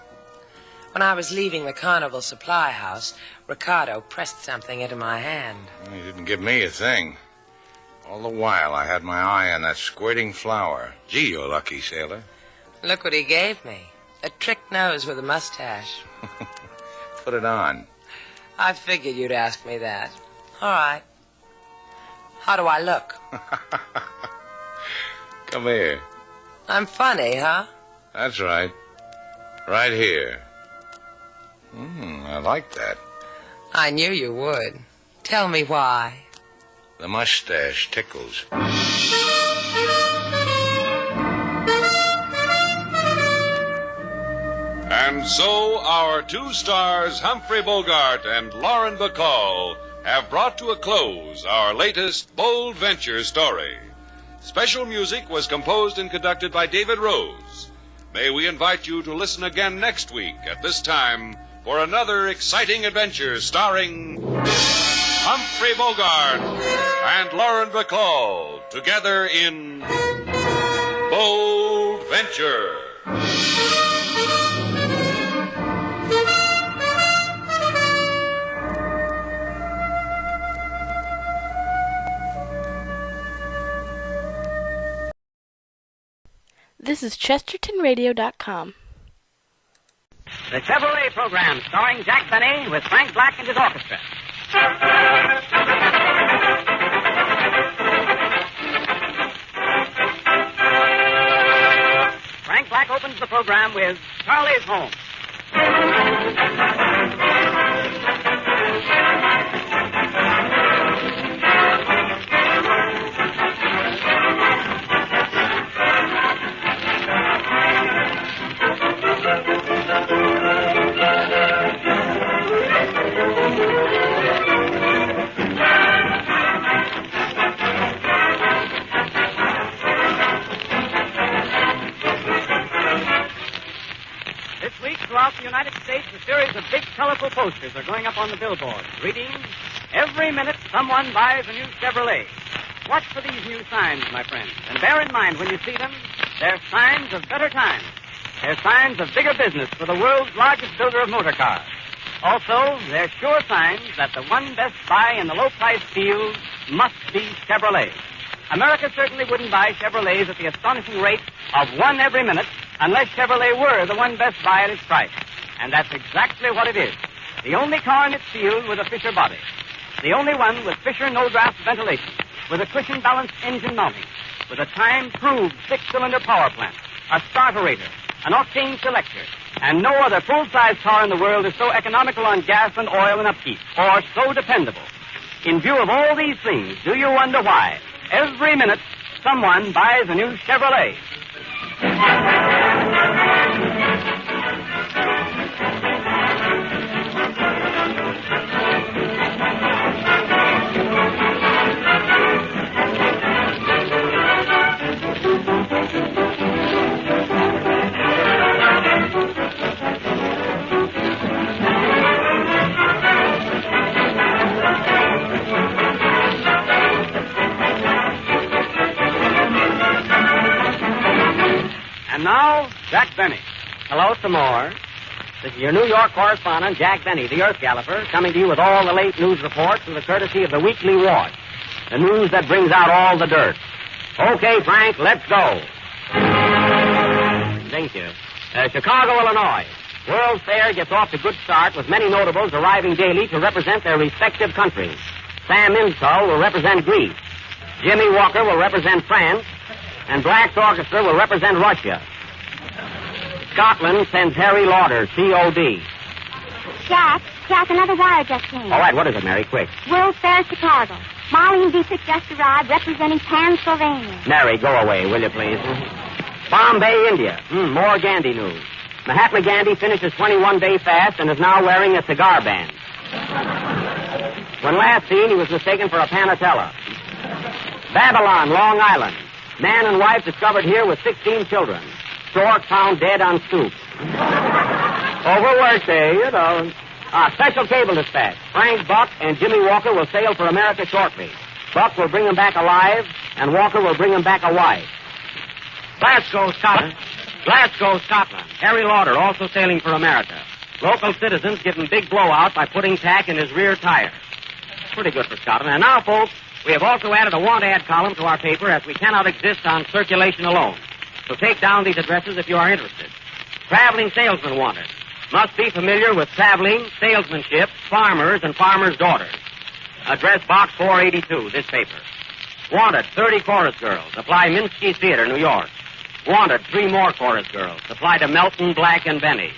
[SPEAKER 21] When I was leaving the Carnival Supply House, Ricardo pressed something into my hand.
[SPEAKER 10] He didn't give me a thing. All the while, I had my eye on that squirting flower. Gee, you're lucky, sailor.
[SPEAKER 21] Look what he gave me. A trick nose with a mustache.
[SPEAKER 10] Put it on.
[SPEAKER 21] I figured you'd ask me that. All right. How do I look?
[SPEAKER 10] Come here.
[SPEAKER 21] I'm funny, huh?
[SPEAKER 10] That's right. Right here. I like that.
[SPEAKER 21] I knew you would. Tell me why.
[SPEAKER 10] The mustache tickles.
[SPEAKER 20] And so our 2 stars, Humphrey Bogart and Lauren Bacall, have brought to a close our latest bold venture story. Special music was composed and conducted by David Rose. May we invite you to listen again next week at this time for another exciting adventure starring Humphrey Bogart and Lauren Bacall together in Bold Venture.
[SPEAKER 9] This is ChestertonRadio.com.
[SPEAKER 15] The Chevrolet program starring Jack Benny with Frank Black and his orchestra. Frank Black opens the program with Charlie's Home. United States, a series of big, colorful posters are going up on the billboards, reading, "Every minute someone buys a new Chevrolet." Watch for these new signs, my friends, and bear in mind when you see them, they're signs of better times. They're signs of bigger business for the world's largest builder of motor cars. Also, they're sure signs that the one best buy in the low-price field must be Chevrolet. America certainly wouldn't buy Chevrolets at the astonishing rate of one every minute unless Chevrolet were the one best buy at its price. And that's exactly what it is. The only car in its field with a Fisher body. The only one with Fisher no-draft ventilation, with a cushion-balanced engine mounting, with a time-proved six-cylinder power plant, a starterator, an octane selector, and no other full-size car in the world is so economical on gas and oil and upkeep, or so dependable. In view of all these things, do you wonder why every minute someone buys a new Chevrolet? And now, Jack Benny. Hello, some more. This is your New York correspondent, Jack Benny, the Earth Galloper, coming to you with all the late news reports with the courtesy of the Weekly Watch. The news that brings out all the dirt. Okay, Frank, let's go. Thank you. Chicago, Illinois. World's Fair gets off to a good start with many notables arriving daily to represent their respective countries. Sam Insull will represent Greece. Jimmy Walker will represent France. And Black's Orchestra will represent Russia. Scotland sends Harry Lauder, C.O.D.
[SPEAKER 16] Jack, another wire just came.
[SPEAKER 15] All right, what is it, Mary? Quick.
[SPEAKER 16] World Fair, Chicago. Molly and Dietrich just arrived representing Pennsylvania.
[SPEAKER 15] Mary, go away, will you, please? Bombay, India. More Gandhi news. Mahatma Gandhi finished his 21-day fast and is now wearing a cigar band. When last seen, he was mistaken for a Panatella. Babylon, Long Island. Man and wife discovered here with 16 children. Stork found dead on stoop. Overworked, you know. Special cable dispatch. Frank Buck and Jimmy Walker will sail for America shortly. Buck will bring them back alive, and Walker will bring them back a wife. Glasgow, Scotland. Glasgow, Scotland. Harry Lauder also sailing for America. Local citizens give him big blowout by putting tack in his rear tire. Pretty good for Scotland. And now, folks, we have also added a want ad column to our paper as we cannot exist on circulation alone. So take down these addresses if you are interested. Traveling salesman wanted. Must be familiar with traveling, salesmanship, farmers, and farmers' daughters. Address Box 482, this paper. Wanted 30 chorus girls. Apply Minsky Theater, New York. Wanted 3 more chorus girls. Apply to Melton, Black, and Benny.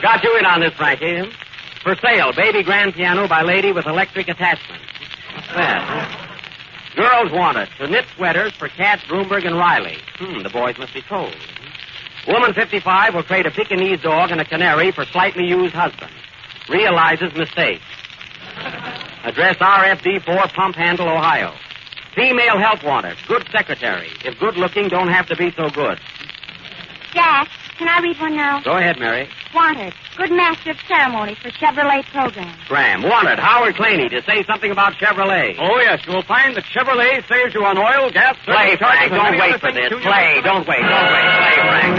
[SPEAKER 15] Got you in on this, Frankie. For sale, baby grand piano by lady with electric attachment. Well, girls wanted to knit sweaters for Katz, Broomberg, and Riley. The boys must be told. Woman 55 will trade a Pekingese dog and a canary for slightly used husband. Realizes mistake. Address RFD 4, Pump Handle, Ohio. Female help wanted. Good secretary. If good looking, don't have to be so good.
[SPEAKER 16] Jack, can I read one now?
[SPEAKER 15] Go ahead, Mary.
[SPEAKER 16] Wanted. Good master of ceremonies for Chevrolet program.
[SPEAKER 15] Graham. Wanted. Howard Claney to say something about Chevrolet.
[SPEAKER 17] Oh, yes. You'll find that Chevrolet saves you on oil, gas...
[SPEAKER 15] Play, Frank. Don't wait for this. Play. Don't wait. Play, Frank.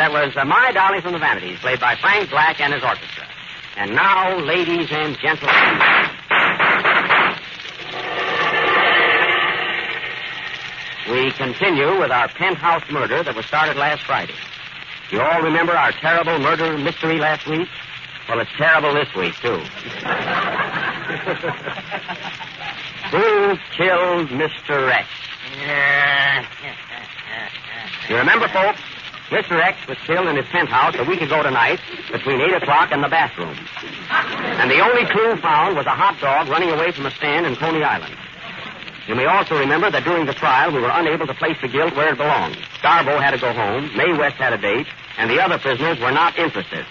[SPEAKER 15] that was My Darling from the Vanities, played by Frank Black and his orchestra. And now, ladies and gentlemen... we continue with our penthouse murder that was started last Friday. You all remember our terrible murder mystery last week? Well, it's terrible this week, too. Who killed Mr. X? You remember, folks? Mr. X was killed in his penthouse a week ago tonight between 8 o'clock and the bathroom. And the only clue found was a hot dog running away from a stand in Coney Island. You may also remember that during the trial we were unable to place the guilt where it belonged. Garbo had to go home, Mae West had a date, and the other prisoners were not interested.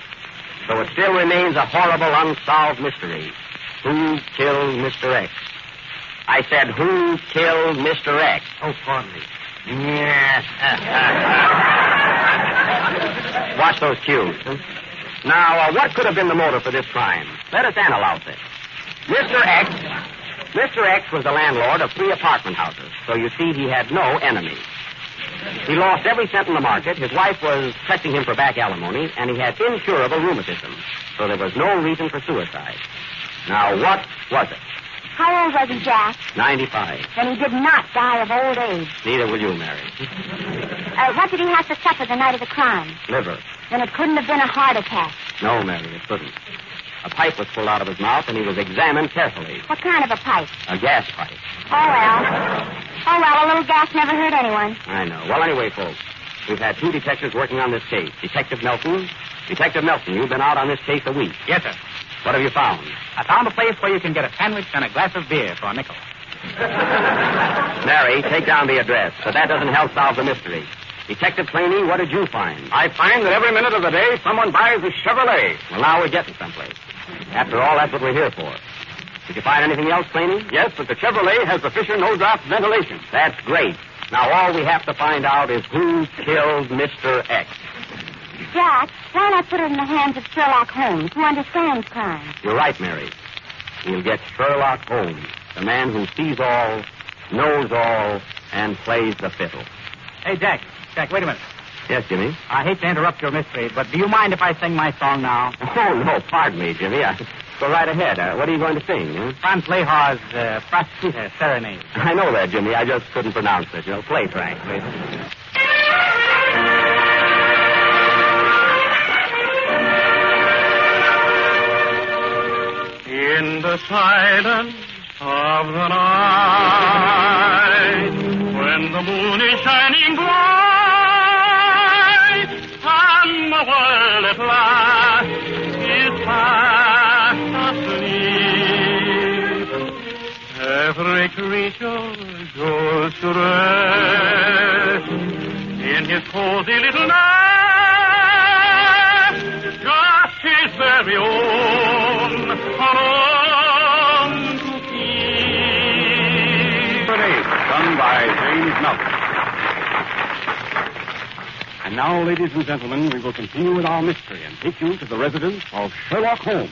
[SPEAKER 15] So it still remains a horrible unsolved mystery. Who killed Mr. X? I said, who killed Mr. X? Oh, pardon me. Watch those cues. Huh? Now, what could have been the motive for this crime? Let us analyze it. Mr. X was the landlord of 3 apartment houses, so you see he had no enemies. He lost every cent in the market, his wife was pressing him for back alimony, and he had incurable rheumatism, so there was no reason for suicide. Now, what was it?
[SPEAKER 16] How old was he, Jack?
[SPEAKER 15] 95.
[SPEAKER 16] Then he did not die of old age.
[SPEAKER 15] Neither will you, Mary.
[SPEAKER 16] What did he have to suffer the night of the crime?
[SPEAKER 15] Liver.
[SPEAKER 16] Then it couldn't have been a heart attack.
[SPEAKER 15] No, Mary, it couldn't. A pipe was pulled out of his mouth, and he was examined carefully.
[SPEAKER 16] What kind of a pipe?
[SPEAKER 15] A gas pipe.
[SPEAKER 16] Oh, well, a little gas never hurt anyone.
[SPEAKER 15] I know. Well, anyway, folks, we've had 2 detectives working on this case. Detective Nelson. Detective Nelson, you've been out on this case a week.
[SPEAKER 17] Yes, sir.
[SPEAKER 15] What have you found?
[SPEAKER 17] I found a place where you can get a sandwich and a glass of beer for a nickel.
[SPEAKER 15] Mary, take down the address, but that doesn't help solve the mystery. Detective Planey, what did you find?
[SPEAKER 17] I find that every minute of the day someone buys a Chevrolet.
[SPEAKER 15] Well, now we're getting someplace. After all, that's what we're here for. Did you find anything else, Planey?
[SPEAKER 17] Yes, but the Chevrolet has the Fisher no-drop ventilation.
[SPEAKER 15] That's great. Now all we have to find out is who killed Mr. X.
[SPEAKER 16] Jack, why not put it in the hands of Sherlock Holmes, who understands crime?
[SPEAKER 15] You're right, Mary. We'll get Sherlock Holmes, the man who sees all, knows all, and plays the fiddle.
[SPEAKER 17] Hey, Jack, wait a minute.
[SPEAKER 15] Yes, Jimmy?
[SPEAKER 17] I hate to interrupt your mystery, but do you mind if I sing my song now?
[SPEAKER 15] Oh, no, pardon me, Jimmy. Go right ahead. What are you going to sing? Huh?
[SPEAKER 17] Franz Lehar's Prostituta Serenade.
[SPEAKER 15] I know that, Jimmy. I just couldn't pronounce it. Play, Frank, please.
[SPEAKER 2] In the silence of the night, when the moon is shining bright, and the world at last is fast asleep, every creature goes to rest in his cozy little nest, just his very own, alone to keep.
[SPEAKER 17] Done by James Melton. And now, ladies and gentlemen, we will continue with our mystery and take you to the residence of Sherlock Holmes.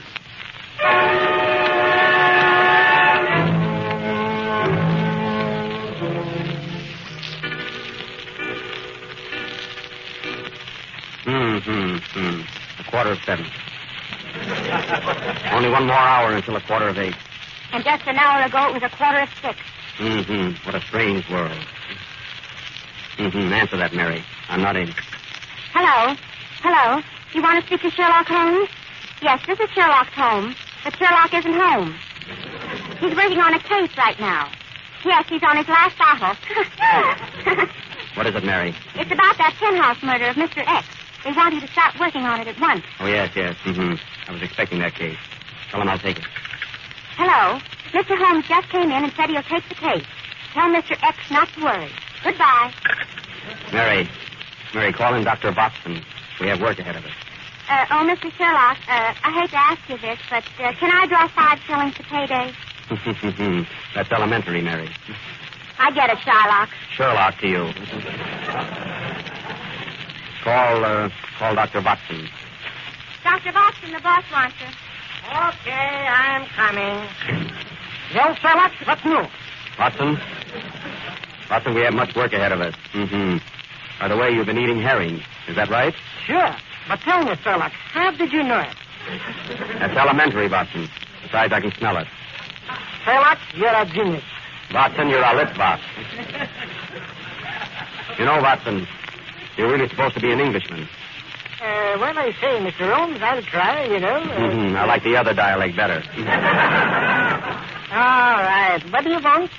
[SPEAKER 15] A 7:15. Only 1 more hour until 7:45.
[SPEAKER 16] And just an hour ago, it was 6:15.
[SPEAKER 15] What a strange world. Answer that, Mary. I'm not in.
[SPEAKER 16] Hello? You want to speak to Sherlock Holmes? Yes, this is Sherlock Holmes, but Sherlock isn't home. He's working on a case right now. Yes, he's on his last bottle.
[SPEAKER 15] What is it, Mary?
[SPEAKER 16] It's about that penthouse murder of Mr. X. They want you to start working on it at once.
[SPEAKER 15] Oh, yes. I was expecting that case. Tell him I'll take it.
[SPEAKER 16] Hello. Mr. Holmes just came in and said he'll take the case. Tell Mr. X not to worry. Goodbye.
[SPEAKER 15] Mary, call in Dr. Watson. We have work ahead of us.
[SPEAKER 16] Mr. Sherlock, I hate to ask you this, but can I draw 5 shillings to payday?
[SPEAKER 15] That's elementary, Mary.
[SPEAKER 16] I get it, Sherlock.
[SPEAKER 15] Sherlock to you. Call Dr. Watson.
[SPEAKER 16] Dr. Watson, the boss wants you.
[SPEAKER 13] Okay, I'm coming.
[SPEAKER 17] Well, Sherlock, what's new?
[SPEAKER 15] Watson, we have much work ahead of us.
[SPEAKER 17] By the way, you've been eating herring. Is that right?
[SPEAKER 13] Sure. But tell me, Sherlock, how did you know it?
[SPEAKER 17] That's elementary, Watson. Besides, I can smell it.
[SPEAKER 13] Sherlock, you're a genius.
[SPEAKER 17] Watson, you're a lit boss. You know, Watson, you're really supposed to be an Englishman.
[SPEAKER 13] Well, I say, Mr. Holmes, I'll try, you know.
[SPEAKER 17] I like the other dialect better.
[SPEAKER 13] All right. What do you want?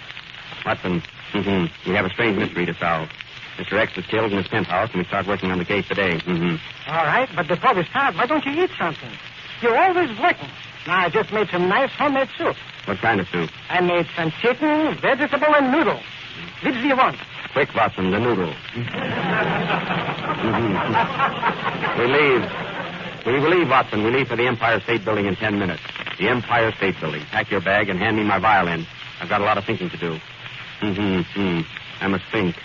[SPEAKER 17] Watson, we have a strange mystery to solve. Mr. X was killed in his penthouse, and we start working on the case today.
[SPEAKER 13] All right, but before we start, why don't you eat something? You're always working. Now, I just made some nice homemade soup.
[SPEAKER 17] What kind of soup?
[SPEAKER 13] I made some chicken, vegetable, and noodle. Which do you want?
[SPEAKER 17] Quick, Watson, the noodle. We leave, Watson. We leave for the Empire State Building in 10 minutes. The Empire State Building. Pack your bag and hand me my violin. I've got a lot of thinking to do. I must think.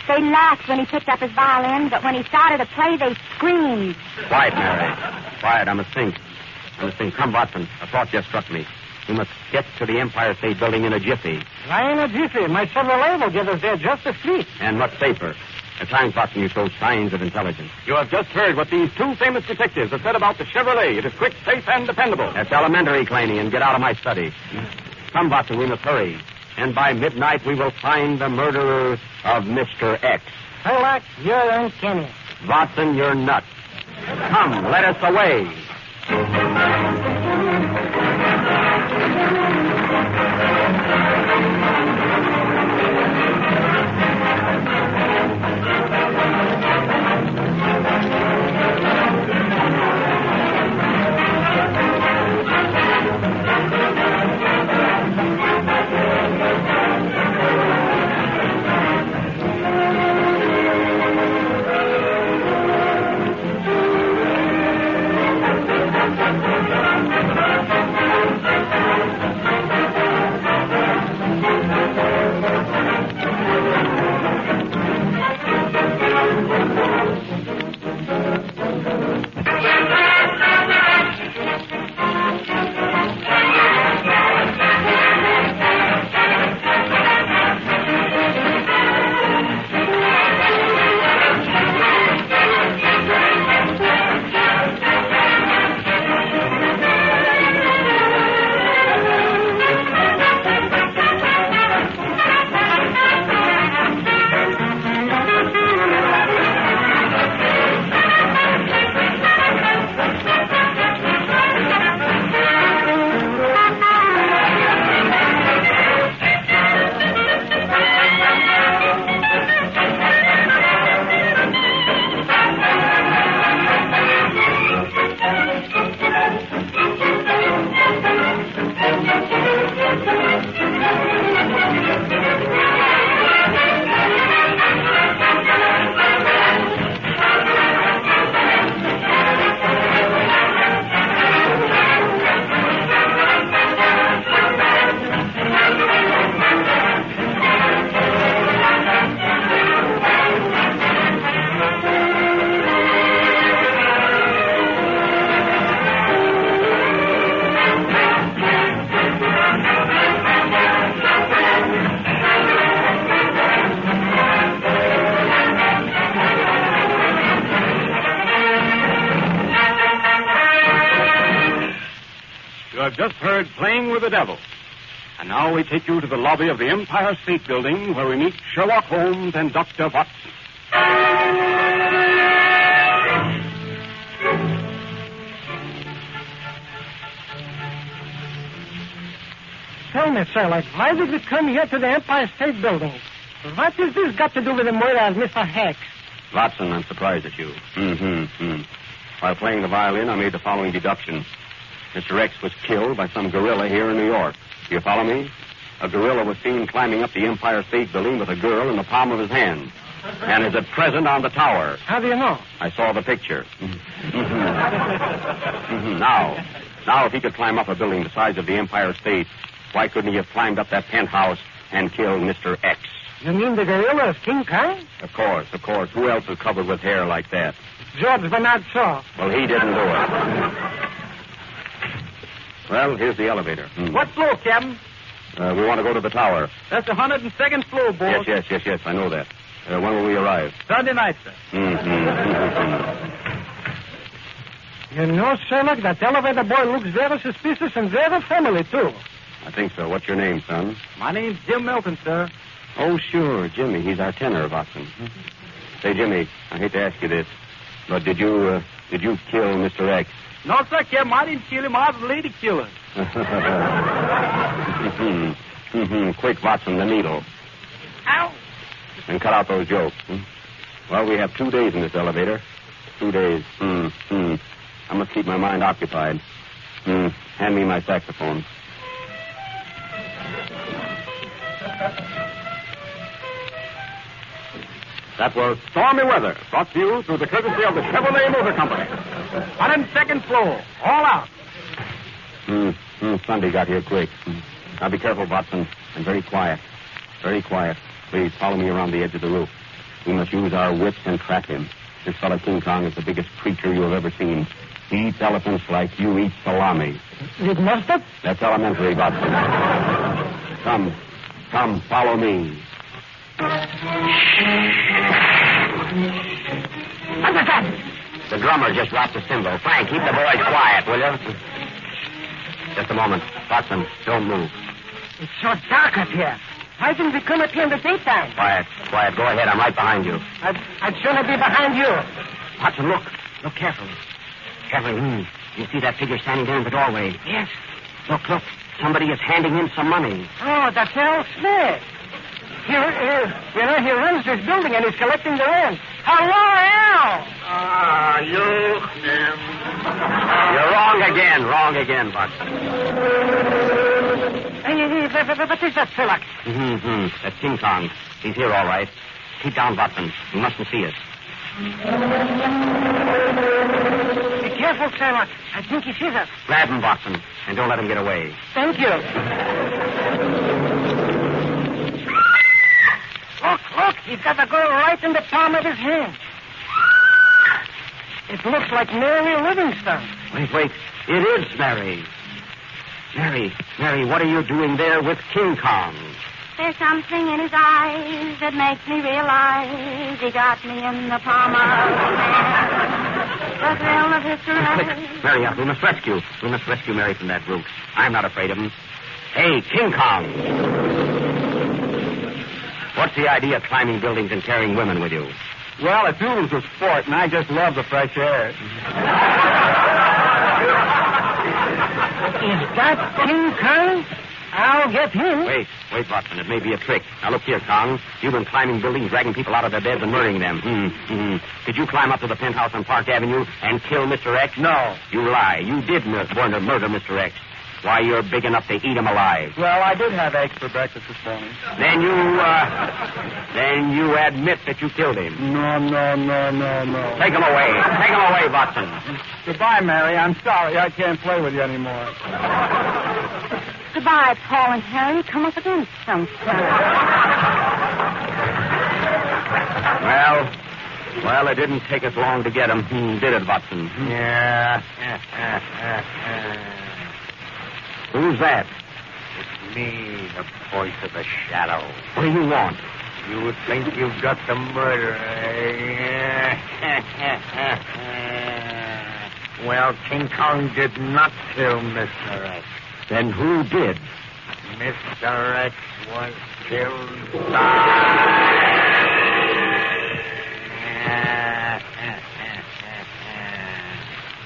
[SPEAKER 16] They laughed when he picked up his violin, but when he started to play, they screamed.
[SPEAKER 17] Quiet, Mary. Quiet. I must think. Come, Watson. A thought just struck me. We must get to the Empire State Building in a jiffy.
[SPEAKER 13] Why in a jiffy? My Chevrolet will get us there just as sweet.
[SPEAKER 17] And much safer. At times, Watson, you show signs of intelligence. You have just heard what these two famous detectives have said about the Chevrolet. It is quick, safe, and dependable. That's elementary, Claney, and get out of my study. Come, Watson, we must hurry. And by midnight, we will find the murderer of Mr. X.
[SPEAKER 13] Sherlock, you're uncanny.
[SPEAKER 17] Watson, you're nuts. Come, let us away. have just heard Playing with the Devil. And now we take you to the lobby of the Empire State Building, where we meet Sherlock Holmes and Dr. Watson.
[SPEAKER 13] Tell me, Sherlock, why did we come here to the Empire State Building? What has this got to do with the murder of Mr. Hex?
[SPEAKER 17] Watson, I'm surprised at you. While playing the violin, I made the following deduction. Mr. X was killed by some gorilla here in New York. Do you follow me? A gorilla was seen climbing up the Empire State Building with a girl in the palm of his hand. And is at present on the tower.
[SPEAKER 13] How do you know?
[SPEAKER 17] I saw the picture. Now, if he could climb up a building the size of the Empire State, why couldn't he have climbed up that penthouse and killed Mr. X?
[SPEAKER 13] You mean the gorilla is King Kong?
[SPEAKER 17] Of course. Who else is covered with hair like that?
[SPEAKER 13] George Bernard Shaw.
[SPEAKER 17] Well, he didn't do it. Well, here's the elevator.
[SPEAKER 13] What floor, Captain?
[SPEAKER 17] We want to go to the tower.
[SPEAKER 13] That's the 102nd floor, boss.
[SPEAKER 17] Yes, I know that. When will we arrive?
[SPEAKER 13] Sunday night, sir. You know, Sherlock, that elevator boy looks very suspicious and very friendly, too.
[SPEAKER 17] I think so. What's your name, son?
[SPEAKER 13] My name's Jim Milton, sir.
[SPEAKER 17] Oh, sure, Jimmy. He's our tenor, Watson. Say, Jimmy, I hate to ask you this, but did you kill Mr. X?
[SPEAKER 13] No, sir, Captain. I didn't kill him. I was a lady killer.
[SPEAKER 17] Quick, Watson, the needle.
[SPEAKER 13] Ow!
[SPEAKER 17] And cut out those jokes. Well, we have 2 days in this elevator. 2 days. I must keep my mind occupied. Hand me my saxophone. That was Stormy Weather, brought to you through the courtesy of the Chevrolet Motor Company.
[SPEAKER 13] 102nd floor, all out.
[SPEAKER 17] Sunday got here quick. Now be careful, Watson, and very quiet. Very quiet. Please follow me around the edge of the roof. We must use our wits and trap him. This fellow King Kong is the biggest creature you have ever seen. He eats elephants like you eat salami.
[SPEAKER 13] With mustard?
[SPEAKER 17] That's elementary, Watson. Come, follow me. The drummer just dropped the cymbal. Frank, keep the boys quiet, will you? Just a moment. Watson, don't move.
[SPEAKER 13] It's so dark up here. Why didn't we come up here in the daytime?
[SPEAKER 17] Quiet. Go ahead. I'm right behind you.
[SPEAKER 13] I'd sooner be behind you.
[SPEAKER 17] Watson, look. Look carefully. Carefully. You see that figure standing there in the doorway?
[SPEAKER 13] Yes.
[SPEAKER 17] Look. Somebody is handing him some money.
[SPEAKER 13] Oh, that's Al Smith. He runs this building and he's collecting the rent. Hello, Al!
[SPEAKER 17] You're wrong again, Watson.
[SPEAKER 13] Hey, what is that, Sherlock?
[SPEAKER 17] That's King Kong. He's here, all right. Keep down, Watson. He mustn't see us.
[SPEAKER 13] Be careful, Sherlock. I think he sees us.
[SPEAKER 17] Grab him, Watson, and don't let him get away.
[SPEAKER 13] Thank you. Look, he's got the girl right in the palm of his hand. It looks like Mary Livingstone.
[SPEAKER 17] Wait. It is Mary. Mary, what are you doing there with King Kong?
[SPEAKER 16] There's something in his eyes that makes me realize he got me in the palm of his hand. The thrill of his caress.
[SPEAKER 17] Mary, we must rescue Mary from that roof. I'm not afraid of him. Hey, King Kong. What's the idea of climbing buildings and carrying women with you?
[SPEAKER 13] Well, it's always a sport, and I just love the fresh air. Is that King Kong? I'll get him.
[SPEAKER 17] Wait, Watson. It may be a trick. Now, look here, Kong. You've been climbing buildings, dragging people out of their beds and murdering them. Did you climb up to the penthouse on Park Avenue and kill Mr. X?
[SPEAKER 13] No.
[SPEAKER 17] You lie. You did murder Mr. X. Why, you're big enough to eat him alive.
[SPEAKER 13] Well, I did have eggs for breakfast this morning.
[SPEAKER 17] Then you admit that you killed him.
[SPEAKER 13] No.
[SPEAKER 17] Take him away, Watson.
[SPEAKER 13] Goodbye, Mary. I'm sorry. I can't play with you anymore.
[SPEAKER 16] Goodbye, Paul and Harry. Come up again sometime.
[SPEAKER 17] Well, it didn't take us long to get him, did it, Watson?
[SPEAKER 13] Yeah.
[SPEAKER 17] Who's that?
[SPEAKER 13] It's me, the voice of the shadow.
[SPEAKER 17] What do you want?
[SPEAKER 13] You think you've got the murderer, eh? Well, King Kong did not kill Mr. X.
[SPEAKER 17] Then who did?
[SPEAKER 13] Mr. X was killed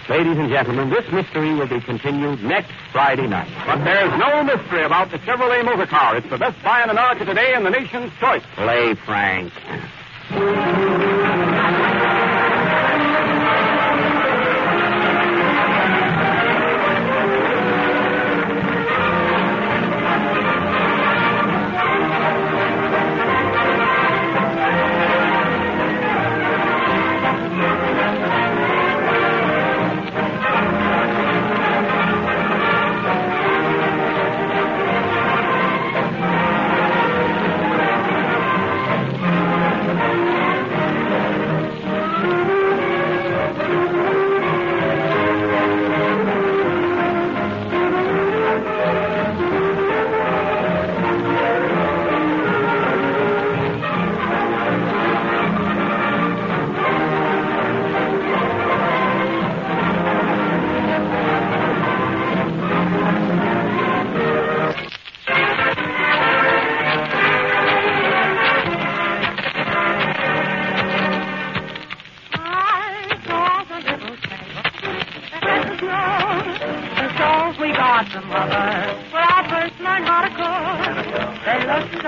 [SPEAKER 17] Ladies and gentlemen, this mystery will be continued next Friday night. But there's no mystery about the Chevrolet motor car. It's the best buy in America today and the nation's choice. Play, Frank.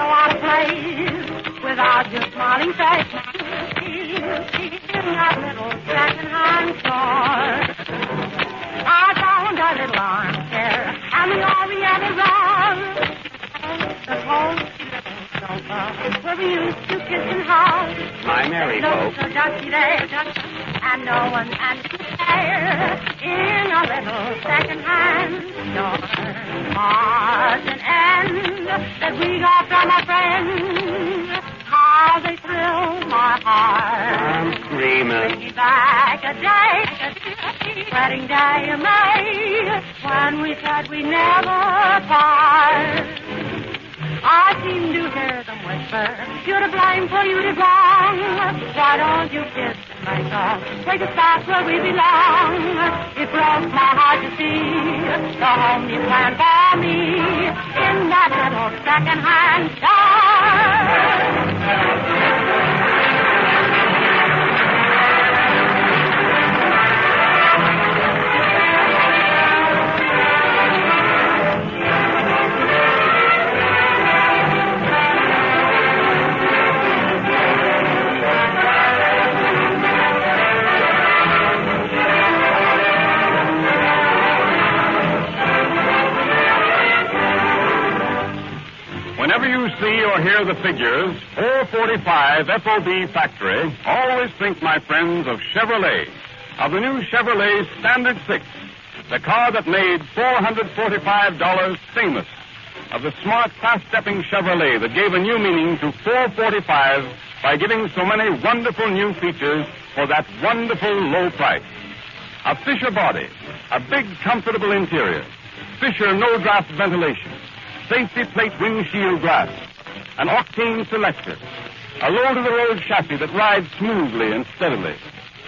[SPEAKER 3] out of place without your smiling face. In that little second-hand store, I found a little armchair and the Oriental rug. The whole sofa where we used to kiss and hug.
[SPEAKER 17] My merry
[SPEAKER 3] Look
[SPEAKER 17] folk.
[SPEAKER 3] so dusty there, and no one stands there in a little second-hand store. Odds and ends that we got from a friend, how they thrill my heart.
[SPEAKER 17] I'm screaming.
[SPEAKER 3] Bring me back a day, wedding day of May, when we said we never part. I seem to hear them whisper, you're to blame for you did wrong. Why don't you kiss and make up, take us back where we belong? It broke my heart to see the home you planned for me in that little second-hand store.
[SPEAKER 14] Whenever you see or hear the figures 445 FOB Factory, always think, my friends, of Chevrolet, of the new Chevrolet Standard 6, the car that made $445 famous, of the smart, fast-stepping Chevrolet that gave a new meaning to 445 by giving so many wonderful new features for that wonderful low price. A Fisher body, a big, comfortable interior, Fisher no-draft ventilation, safety plate windshield glass, an octane selector, a low-to-the-road chassis that rides smoothly and steadily,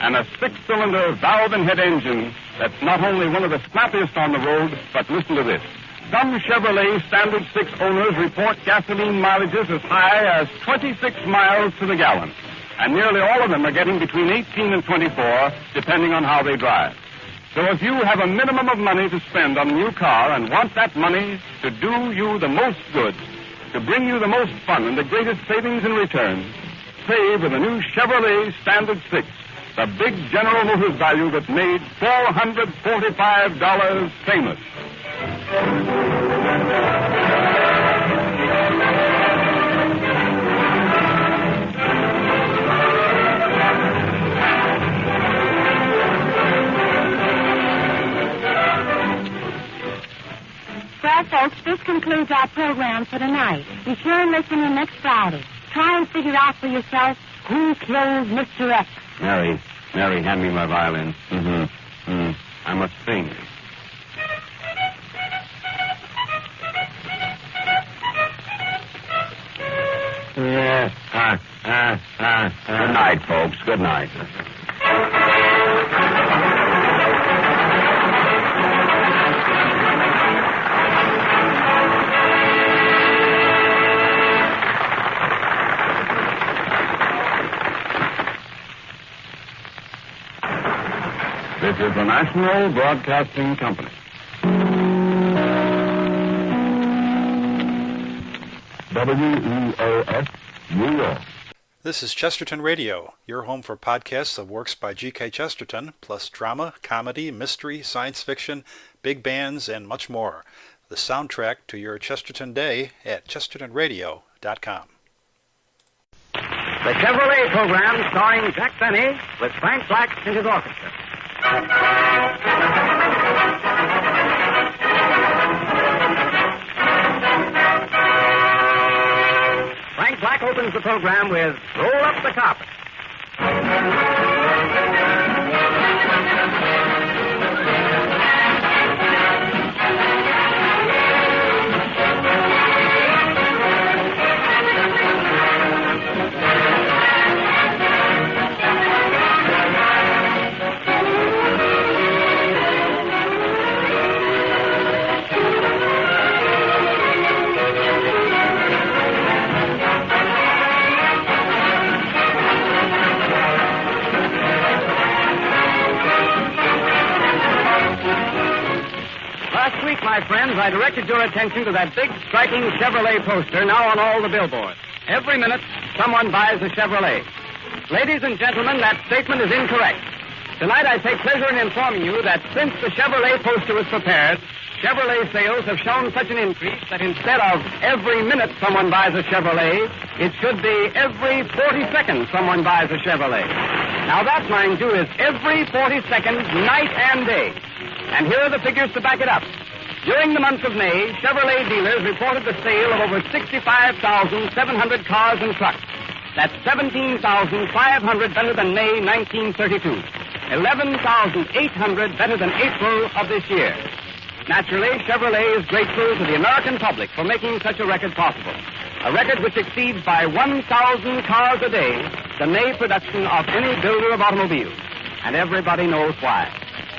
[SPEAKER 14] and a six-cylinder valve and head engine that's not only one of the snappiest on the road, but listen to this. Some Chevrolet Standard 6 owners report gasoline mileages as high as 26 miles to the gallon, and nearly all of them are getting between 18 and 24, depending on how they drive. So if you have a minimum of money to spend on a new car and want that money to do you the most good, to bring you the most fun and the greatest savings in return, save with a new Chevrolet Standard 6, the big General Motors value that made $445 famous.
[SPEAKER 16] Well, folks, this concludes our program for tonight. Be sure and listen in next Friday. Try and figure out for yourself who killed Mr. X.
[SPEAKER 17] Mary, hand me my violin. I must sing. Good night, folks. Good night.
[SPEAKER 14] This is the National Broadcasting Company. WEOS, New York.
[SPEAKER 8] This is Chesterton Radio, your home for podcasts of works by G.K. Chesterton, plus drama, comedy, mystery, science fiction, big bands, and much more. The soundtrack to your Chesterton day at chestertonradio.com.
[SPEAKER 15] The Chevrolet program starring Jack Benny with Frank Black and his orchestra. Frank Black opens the program with Roll Up the Carpet. friends, I directed your attention to that big, striking Chevrolet poster now on all the billboards. Every minute, someone buys a Chevrolet. Ladies and gentlemen, that statement is incorrect. Tonight, I take pleasure in informing you that since the Chevrolet poster was prepared, Chevrolet sales have shown such an increase that instead of every minute someone buys a Chevrolet, it should be every 40 seconds someone buys a Chevrolet. Now that, mind you, is every 40 seconds, night and day. And here are the figures to back it up. During the month of May, Chevrolet dealers reported the sale of over 65,700 cars and trucks. That's 17,500 better than May 1932. 11,800 better than April of this year. Naturally, Chevrolet is grateful to the American public for making such a record possible. A record which exceeds by 1,000 cars a day the May production of any builder of automobiles. And everybody knows why.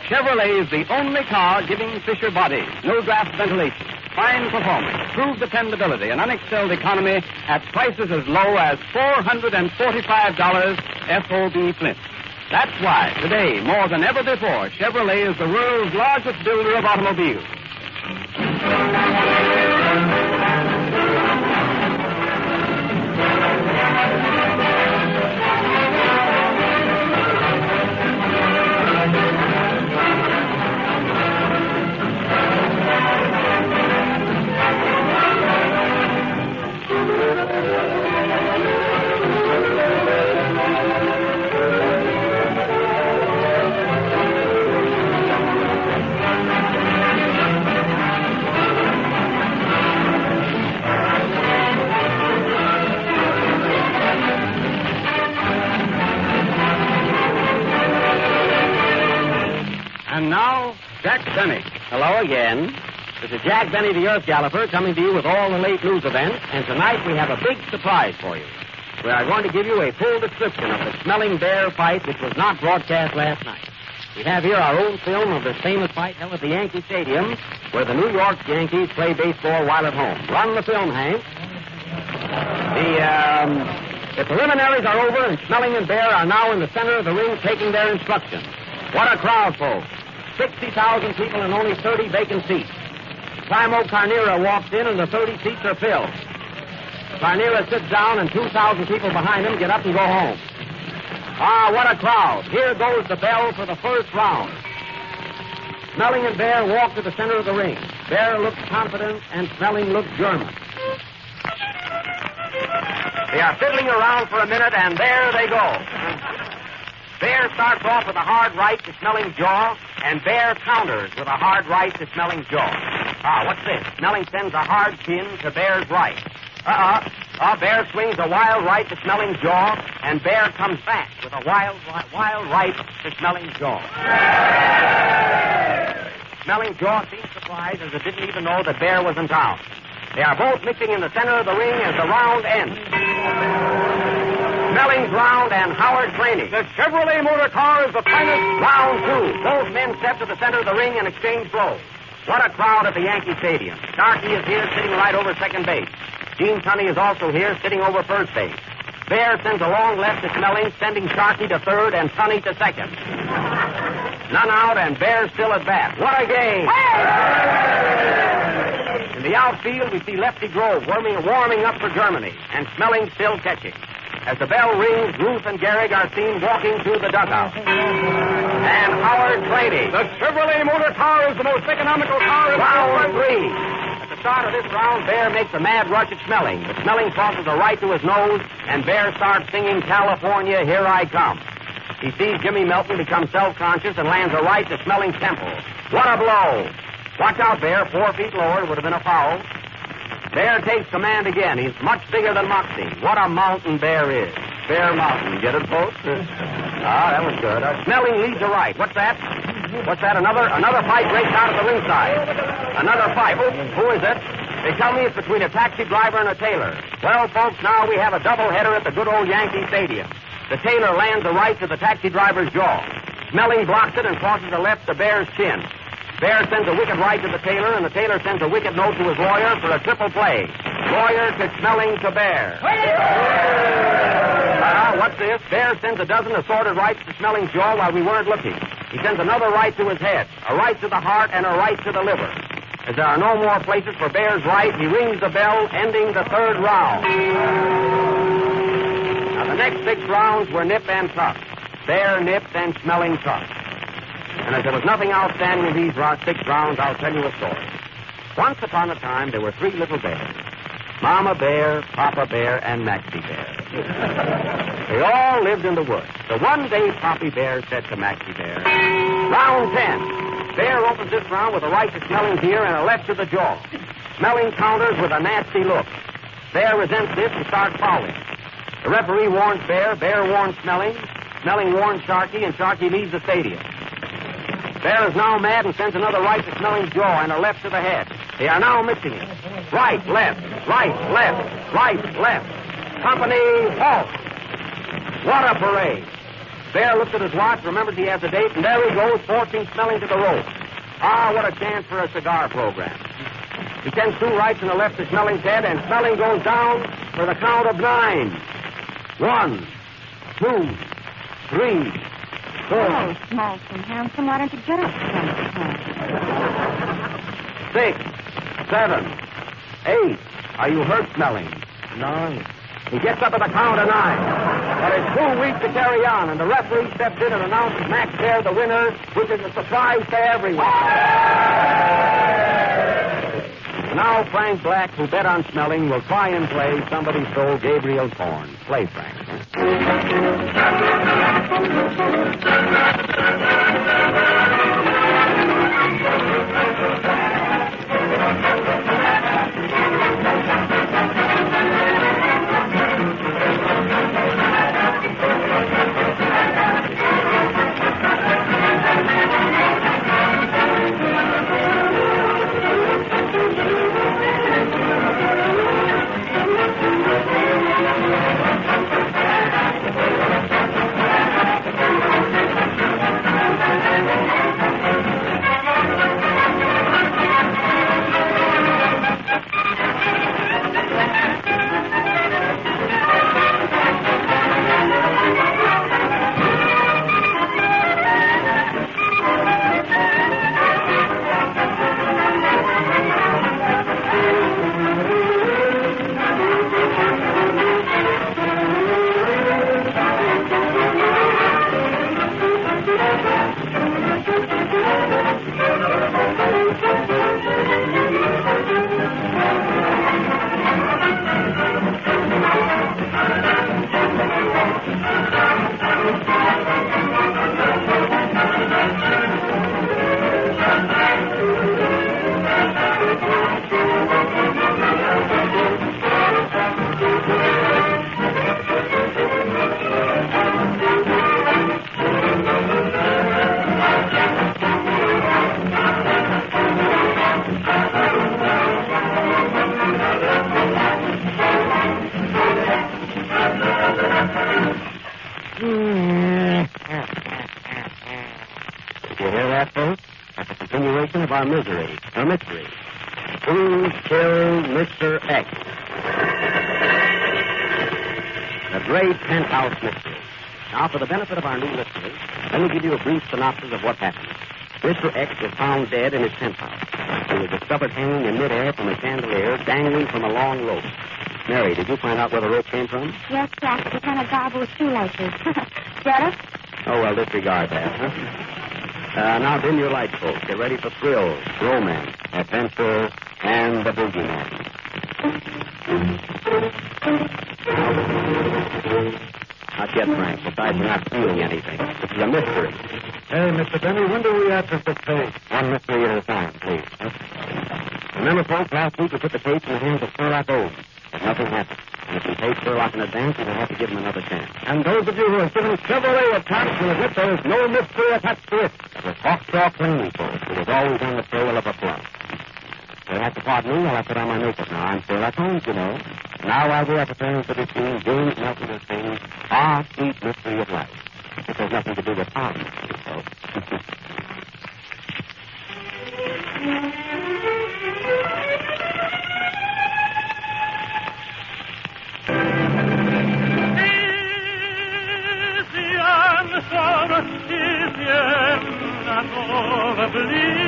[SPEAKER 15] Chevrolet is the only car giving Fisher body, no draft ventilation, fine performance, proved dependability, and unexcelled economy at prices as low as $445 FOB Flint. That's why, today, more than ever before, Chevrolet is the world's largest builder of automobiles. And now, Jack Benny.
[SPEAKER 6] Hello again. This is Jack Benny, the Earth Galloper, coming to you with all the late news events, and tonight we have a big surprise for you. We are going to give you a full description of the smelling bear fight which was not broadcast last night. We have here our own film of this famous fight held at the Yankee Stadium, where the New York Yankees play baseball while at home. Run the film, Hank. The preliminaries are over, and Smelling and Bear are now in the center of the ring taking their instructions. What a crowd, folks. 60,000 people and only 30 vacant seats. Primo Carnera walks in and the 30 seats are filled. Carnera sits down and 2,000 people behind him get up and go home. Ah, what a crowd. Here goes the bell for the first round. Smelling and Bear walk to the center of the ring. Bear looks confident and Smelling looks German. They are fiddling around for a minute and there they go. Bear starts off with a hard right to Smelling's jaw, and Bear counters with a hard right to Smelling's jaw. Ah, what's this? Smelling sends a hard pin to Bear's right. Bear swings a wild right to Smelling's jaw, and Bear comes back with a wild right to Smelling's jaw. Smelling's jaw seems surprised as it didn't even know that Bear was in town. They are both mixing in the center of the ring as the round ends. Smelling's round and Howard training. The Chevrolet motor car is the finest. Round two. Both men step to the center of the ring and exchange blows. What a crowd at the Yankee Stadium. Starkey is here sitting right over second base. Gene Tunney is also here sitting over first base. Bear sends a long left to Smelling, sending Starkey to third and Tunney to second. None out and Bear still at bat. What a game! In the outfield, we see Lefty Grove warming up for Germany, and Smelling still catching. As the bell rings, Ruth and Gehrig are seen walking through the dugout. And Howard trading.
[SPEAKER 14] The Chevrolet motor car is the most economical car in
[SPEAKER 6] round three. At the start of this round, Bear makes a mad rush at Smelling, but Smelling tosses a right to his nose, and Bear starts singing California, Here I Come. He sees Jimmy Melton become self-conscious and lands a right to Smelling's temple. What a blow! Watch out, Bear. 4 feet lower. It would have been a foul. Bear takes command again. He's much bigger than Moxie. What a mountain Bear is. Bear Mountain. Get it, folks? That was good. Smelling leads a right. What's that? Another fight breaks out at the ringside. Another fight. Who is it? They tell me it's between a taxi driver and a tailor. Well, folks, now we have a doubleheader at the good old Yankee Stadium. The tailor lands a right to the taxi driver's jaw. Smelling blocks it and crosses a left to Bear's chin. Bear sends a wicked right to the tailor, and the tailor sends a wicked note to his lawyer for a triple play. Lawyer to Smelling to Bear. What's this? Bear sends a dozen assorted rights to Smelling's jaw while we weren't looking. He sends another right to his head, a right to the heart, and a right to the liver. As there are no more places for Bear's right, he rings the bell, ending the third round. Now, the next 6 rounds were nip and tuck. Bear nipped and Smelling tucked. And as there was nothing outstanding in these 6 rounds, I'll tell you a story. Once upon a time, there were 3 little bears. Mama Bear, Papa Bear, and Maxie Bear. They all lived in the woods. So one day, Poppy Bear said to Maxie Bear, "Round 10. Bear opens this round with a right to Smelling's ear and a left to the jaw. Smelling counters with a nasty look. Bear resents this and starts fouling. The referee warns Bear, Bear warns Smelling, Smelling warns Sharky, and Sharky leaves the stadium. Bear is now mad and sends another right to Smelling's jaw and a left to the head. They are now mixing it. Right, left, right, left, right, left. Company, halt. What a parade. Bear looks at his watch, remembers he has a date, and there he goes, forcing Smelling to the rope. Ah, what a chance for a cigar program. He sends 2 rights and a left to Smelling's head, and Smelling goes down for the count of 9. 1, 2, 3, 4.
[SPEAKER 16] Oh, small and handsome, why don't you get up?
[SPEAKER 6] 6, 7, 8. Are you hurt, Smelling? 9. He gets up at the count of 9. But it's too weak to carry on, and the referee steps in and announces Max Bear the winner, which is a surprise to everyone. Now Frank Black, who bet on Smelling, will try and play Somebody Stole Gabriel's Horn. Play, Frank. Of our misery, or mystery. Who killed Mr. X? The great penthouse mystery. Now, for the benefit of our new listeners, let me give you a brief synopsis of what happened. Mr. X was found dead in his penthouse. He was discovered hanging in midair from a chandelier, dangling from a long rope. Mary, did you find out where the rope came from?
[SPEAKER 16] Yes, Jack. It's on a garble with shoelaces. Get it?
[SPEAKER 6] Oh, well, disregard that, huh? Now dim your lights, folks. Get ready for thrills, romance, adventure, and the boogeyman. Not yet, Frank. Besides, we're not feeling anything. This is a mystery.
[SPEAKER 13] Hey, Mr. Benny, when do we answer this case?
[SPEAKER 6] One mystery at a time, please. Remember, folks, last week we put the case in the hands of Sherlock Holmes, but nothing happened. And if we take Sherlock in advance, we will have to give him another chance.
[SPEAKER 13] And those of you who have given Chevrolet a chance will admit there is no mystery attached to it.
[SPEAKER 6] The Hawkshaw cleaning folks, who was always on the trail of a plum. You'll have to pardon me while I put on my makeup now. I'm Sherlock Holmes, you know. Now while we are preparing for this scene, James Nelson will sing Our Sweet Mystery of Life. It has nothing to do with our mystery, folks.
[SPEAKER 2] Is the end of all believing?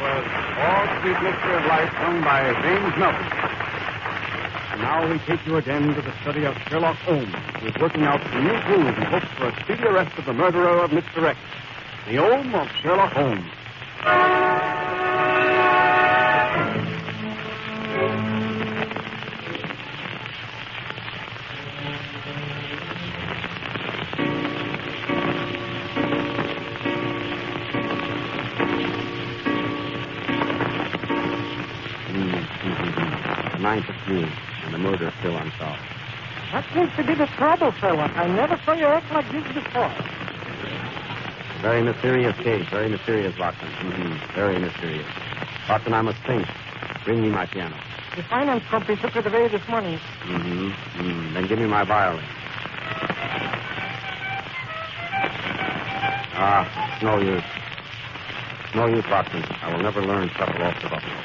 [SPEAKER 14] was All Sweet Mixture of Life, sung by James Melton. And now we take you again to the study of Sherlock Holmes, who is working out some new clues in hopes for a speedy arrest of the murderer of Mr. X. The Home of Sherlock Holmes.
[SPEAKER 17] Ninth of June, and the murder is still unsolved.
[SPEAKER 13] That seems to be the trouble, Sherlock. I never saw you act like this before.
[SPEAKER 17] Very mysterious case. Very mysterious, Watson. Very mysterious. Watson, I must think. Bring me my piano.
[SPEAKER 13] The finance company took it away this morning.
[SPEAKER 17] Then give me my violin. It's no use. No use, Watson. I will never learn shuffle off the buffalo.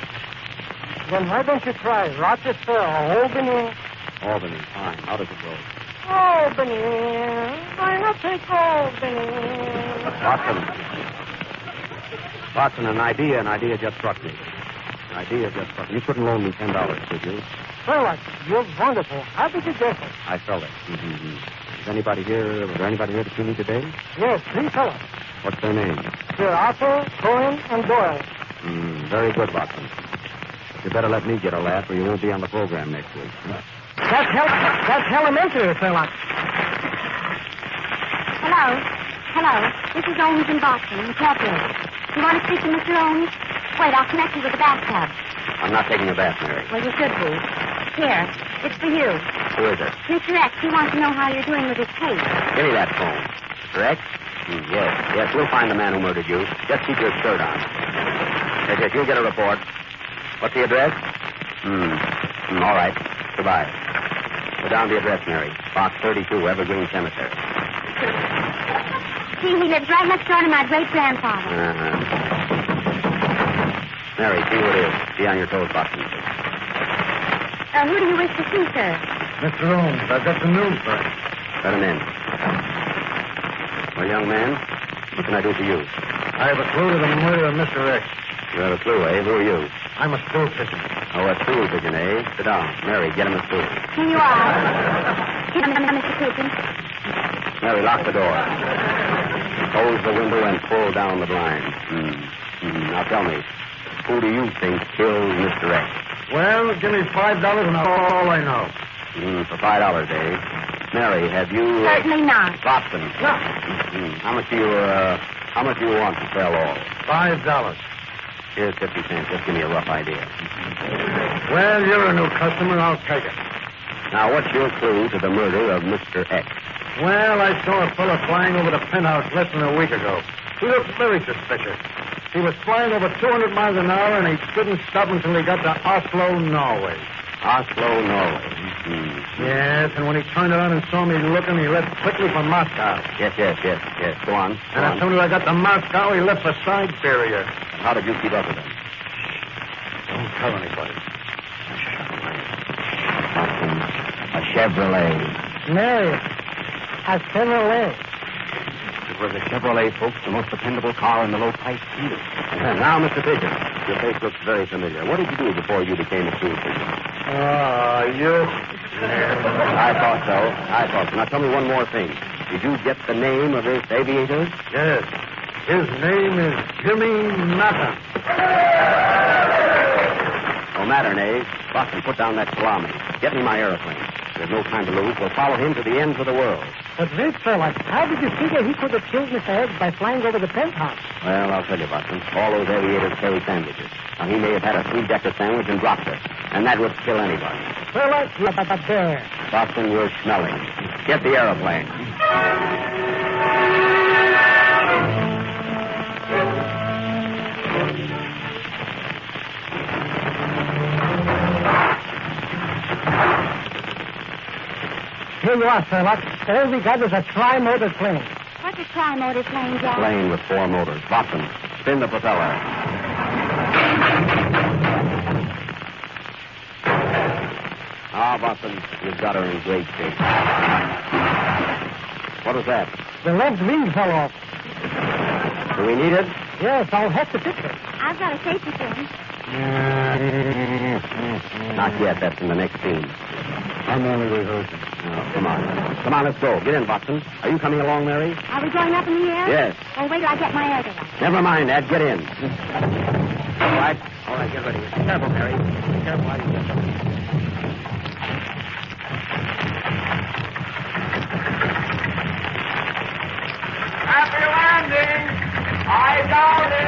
[SPEAKER 13] Then why don't you try Rochester or Albany?
[SPEAKER 17] Albany, fine. How does it go?
[SPEAKER 13] Albany. Why not take Albany?
[SPEAKER 17] Watson, an idea just struck me. You couldn't loan me $10, could you?
[SPEAKER 13] Sherlock, you're wonderful. How did you get it?
[SPEAKER 17] I felt it. Was there anybody here to see me today?
[SPEAKER 13] Yes, 3 fellows.
[SPEAKER 17] What's their names? Sir
[SPEAKER 13] Arthur, Cohen, and Doyle.
[SPEAKER 17] Very good, Watson. You better let me get a laugh or you won't be on the program next week.
[SPEAKER 13] That's elementary, Sherlock.
[SPEAKER 16] Hello. This is Owens in Boston, the club here. You want to speak to Mr. Owens? Wait, I'll connect you with the bathtub.
[SPEAKER 17] I'm not taking a bath, Mary.
[SPEAKER 16] Well, you should be. Here, it's for you.
[SPEAKER 17] Who is it?
[SPEAKER 16] Mr. X, he wants to know how you're doing with his case.
[SPEAKER 17] Give me that phone. Mr. X? Yes, we'll find the man who murdered you. Just keep your shirt on. Yes, you'll get a report. What's the address? All right. Goodbye. Go down the address, Mary. Box 32, Evergreen Cemetery.
[SPEAKER 16] See, he lives right next door to my great-grandfather.
[SPEAKER 17] Mary, see who it is. Be on your toes, Watson.
[SPEAKER 16] Who do you wish to see, sir?
[SPEAKER 5] Mr. Holmes, I've got some news for you.
[SPEAKER 17] Let him in. Well, young man, what can I do for you?
[SPEAKER 5] I have a clue to the murder of Mr. X.
[SPEAKER 17] You have a clue, eh? Who are you?
[SPEAKER 5] I'm a stool pigeon.
[SPEAKER 17] Oh, a stool pigeon, eh? Sit down. Mary, get him a stool.
[SPEAKER 16] Here you are. Here, Mr. Pigeon.
[SPEAKER 17] Mary, lock the door. Close the window and pull down the blinds. Now tell me, who do you think killed Mr. X?
[SPEAKER 5] Well, give me $5 and all I know.
[SPEAKER 17] For $5, eh? Mary, have you...
[SPEAKER 16] Certainly not.
[SPEAKER 17] Watson.
[SPEAKER 16] No.
[SPEAKER 17] How much do you want to sell all?
[SPEAKER 5] $5.
[SPEAKER 17] Here's 50 cents. Just give me a rough idea.
[SPEAKER 5] Well, you're a new customer. I'll take it.
[SPEAKER 17] Now, what's your clue to the murder of Mr. X?
[SPEAKER 5] Well, I saw a fellow flying over the penthouse less than a week ago. He looked very suspicious. He was flying over 200 miles an hour, and he didn't stop until he got to Oslo, Norway.
[SPEAKER 17] Oslo, Norway.
[SPEAKER 5] Yes, and when he turned around and saw me looking, he left quickly for Moscow.
[SPEAKER 17] Yes. Go on.
[SPEAKER 5] And as soon as I got to Moscow, he left for Siberia.
[SPEAKER 17] How did you keep up with him?
[SPEAKER 5] Don't tell anybody.
[SPEAKER 17] A Chevrolet.
[SPEAKER 13] Mary, a Chevrolet.
[SPEAKER 17] It was a Chevrolet, folks, the most dependable car in the low-price field. Now, Mr. Pigeon, your face looks very familiar. What did you do before you became a stool pigeon?
[SPEAKER 5] You...
[SPEAKER 17] I thought so. Now, tell me one more thing. Did you get the name of this aviator?
[SPEAKER 5] Yes. His name is Jimmy Mattern.
[SPEAKER 17] No Mattern, eh? Watson, put down that salami. Get me my airplane. There's no time to lose. We'll follow him to the ends of the world.
[SPEAKER 13] But wait, Sherlock, how did you figure he could have killed Mr. X by flying over the penthouse?
[SPEAKER 17] Well, I'll tell you, Watson. All those aviators carry sandwiches. Now, he may have had a 3-decker sandwich and dropped it. And that would kill anybody.
[SPEAKER 13] Sherlock, you're there.
[SPEAKER 17] Watson, you're smelling. Get the airplane.
[SPEAKER 13] Here you are, Sherlock. All we got is a tri-motor plane.
[SPEAKER 16] What's a tri-motor plane, Jack?
[SPEAKER 17] Plane with 4 motors. Watson, spin the propeller. Watson, you've got her in great shape. What was that?
[SPEAKER 13] The left wing fell off.
[SPEAKER 17] Do we need it?
[SPEAKER 13] Yes, I'll have to fix it.
[SPEAKER 16] I've got a safety pin.
[SPEAKER 17] Not yet. That's in the next scene.
[SPEAKER 5] I'm only rehearsing.
[SPEAKER 17] Oh, come on. Come on, let's go. Get in, Watson. Are you coming along, Mary?
[SPEAKER 16] Are we going up in the air?
[SPEAKER 17] Yes.
[SPEAKER 16] Well, wait till I get my air gun.
[SPEAKER 17] Never mind, Ed. Get in. All right. All right, get ready. Be careful, Mary. Be careful while you get them.
[SPEAKER 1] Happy landing! I doubt it!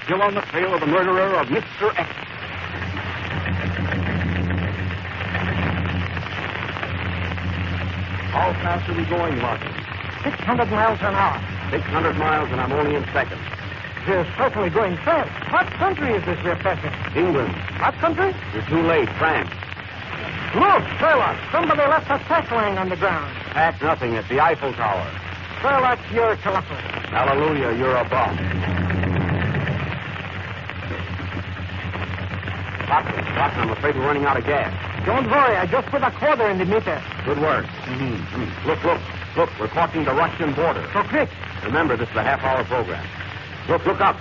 [SPEAKER 14] Still on the trail of the murderer of Mr. X. How fast are we going, Watson?
[SPEAKER 13] 600 miles an hour.
[SPEAKER 17] 600 miles, and I'm only in second.
[SPEAKER 13] We're certainly going fast. What country is this we're passing?
[SPEAKER 17] England.
[SPEAKER 13] What country?
[SPEAKER 17] You're too late. France.
[SPEAKER 13] Look, Sherlock. Somebody left a sack lying on the ground.
[SPEAKER 17] Pack nothing. It's the Eiffel Tower.
[SPEAKER 13] Sherlock, you're colossal.
[SPEAKER 17] Hallelujah, you're a bum. Watson, I'm afraid we're running out of gas.
[SPEAKER 13] Don't worry, I just put a quarter in the meter.
[SPEAKER 17] Good work. Look, we're crossing the Russian border.
[SPEAKER 13] So quick.
[SPEAKER 17] Remember, this is a half-hour program. Look up.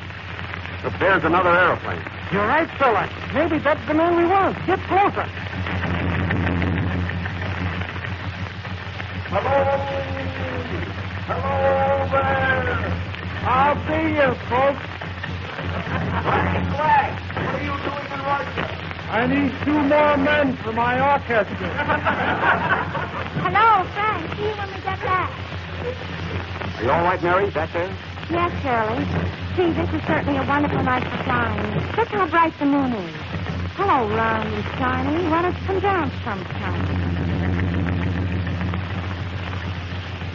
[SPEAKER 17] Look, there's another aeroplane.
[SPEAKER 13] You're right, Sherlock. Maybe that's the man we want. Get closer.
[SPEAKER 1] Hello there. I'll see you, folks. What are you doing in Russia? I need 2 more men for my orchestra.
[SPEAKER 16] Hello, Frank. See you when we get back.
[SPEAKER 17] Are you all right, Mary? Back there?
[SPEAKER 16] Yes, Shirley. See, this is certainly a wonderful night for flying. Look how bright the moon is. Hello, round and shiny. Why don't you come down sometime?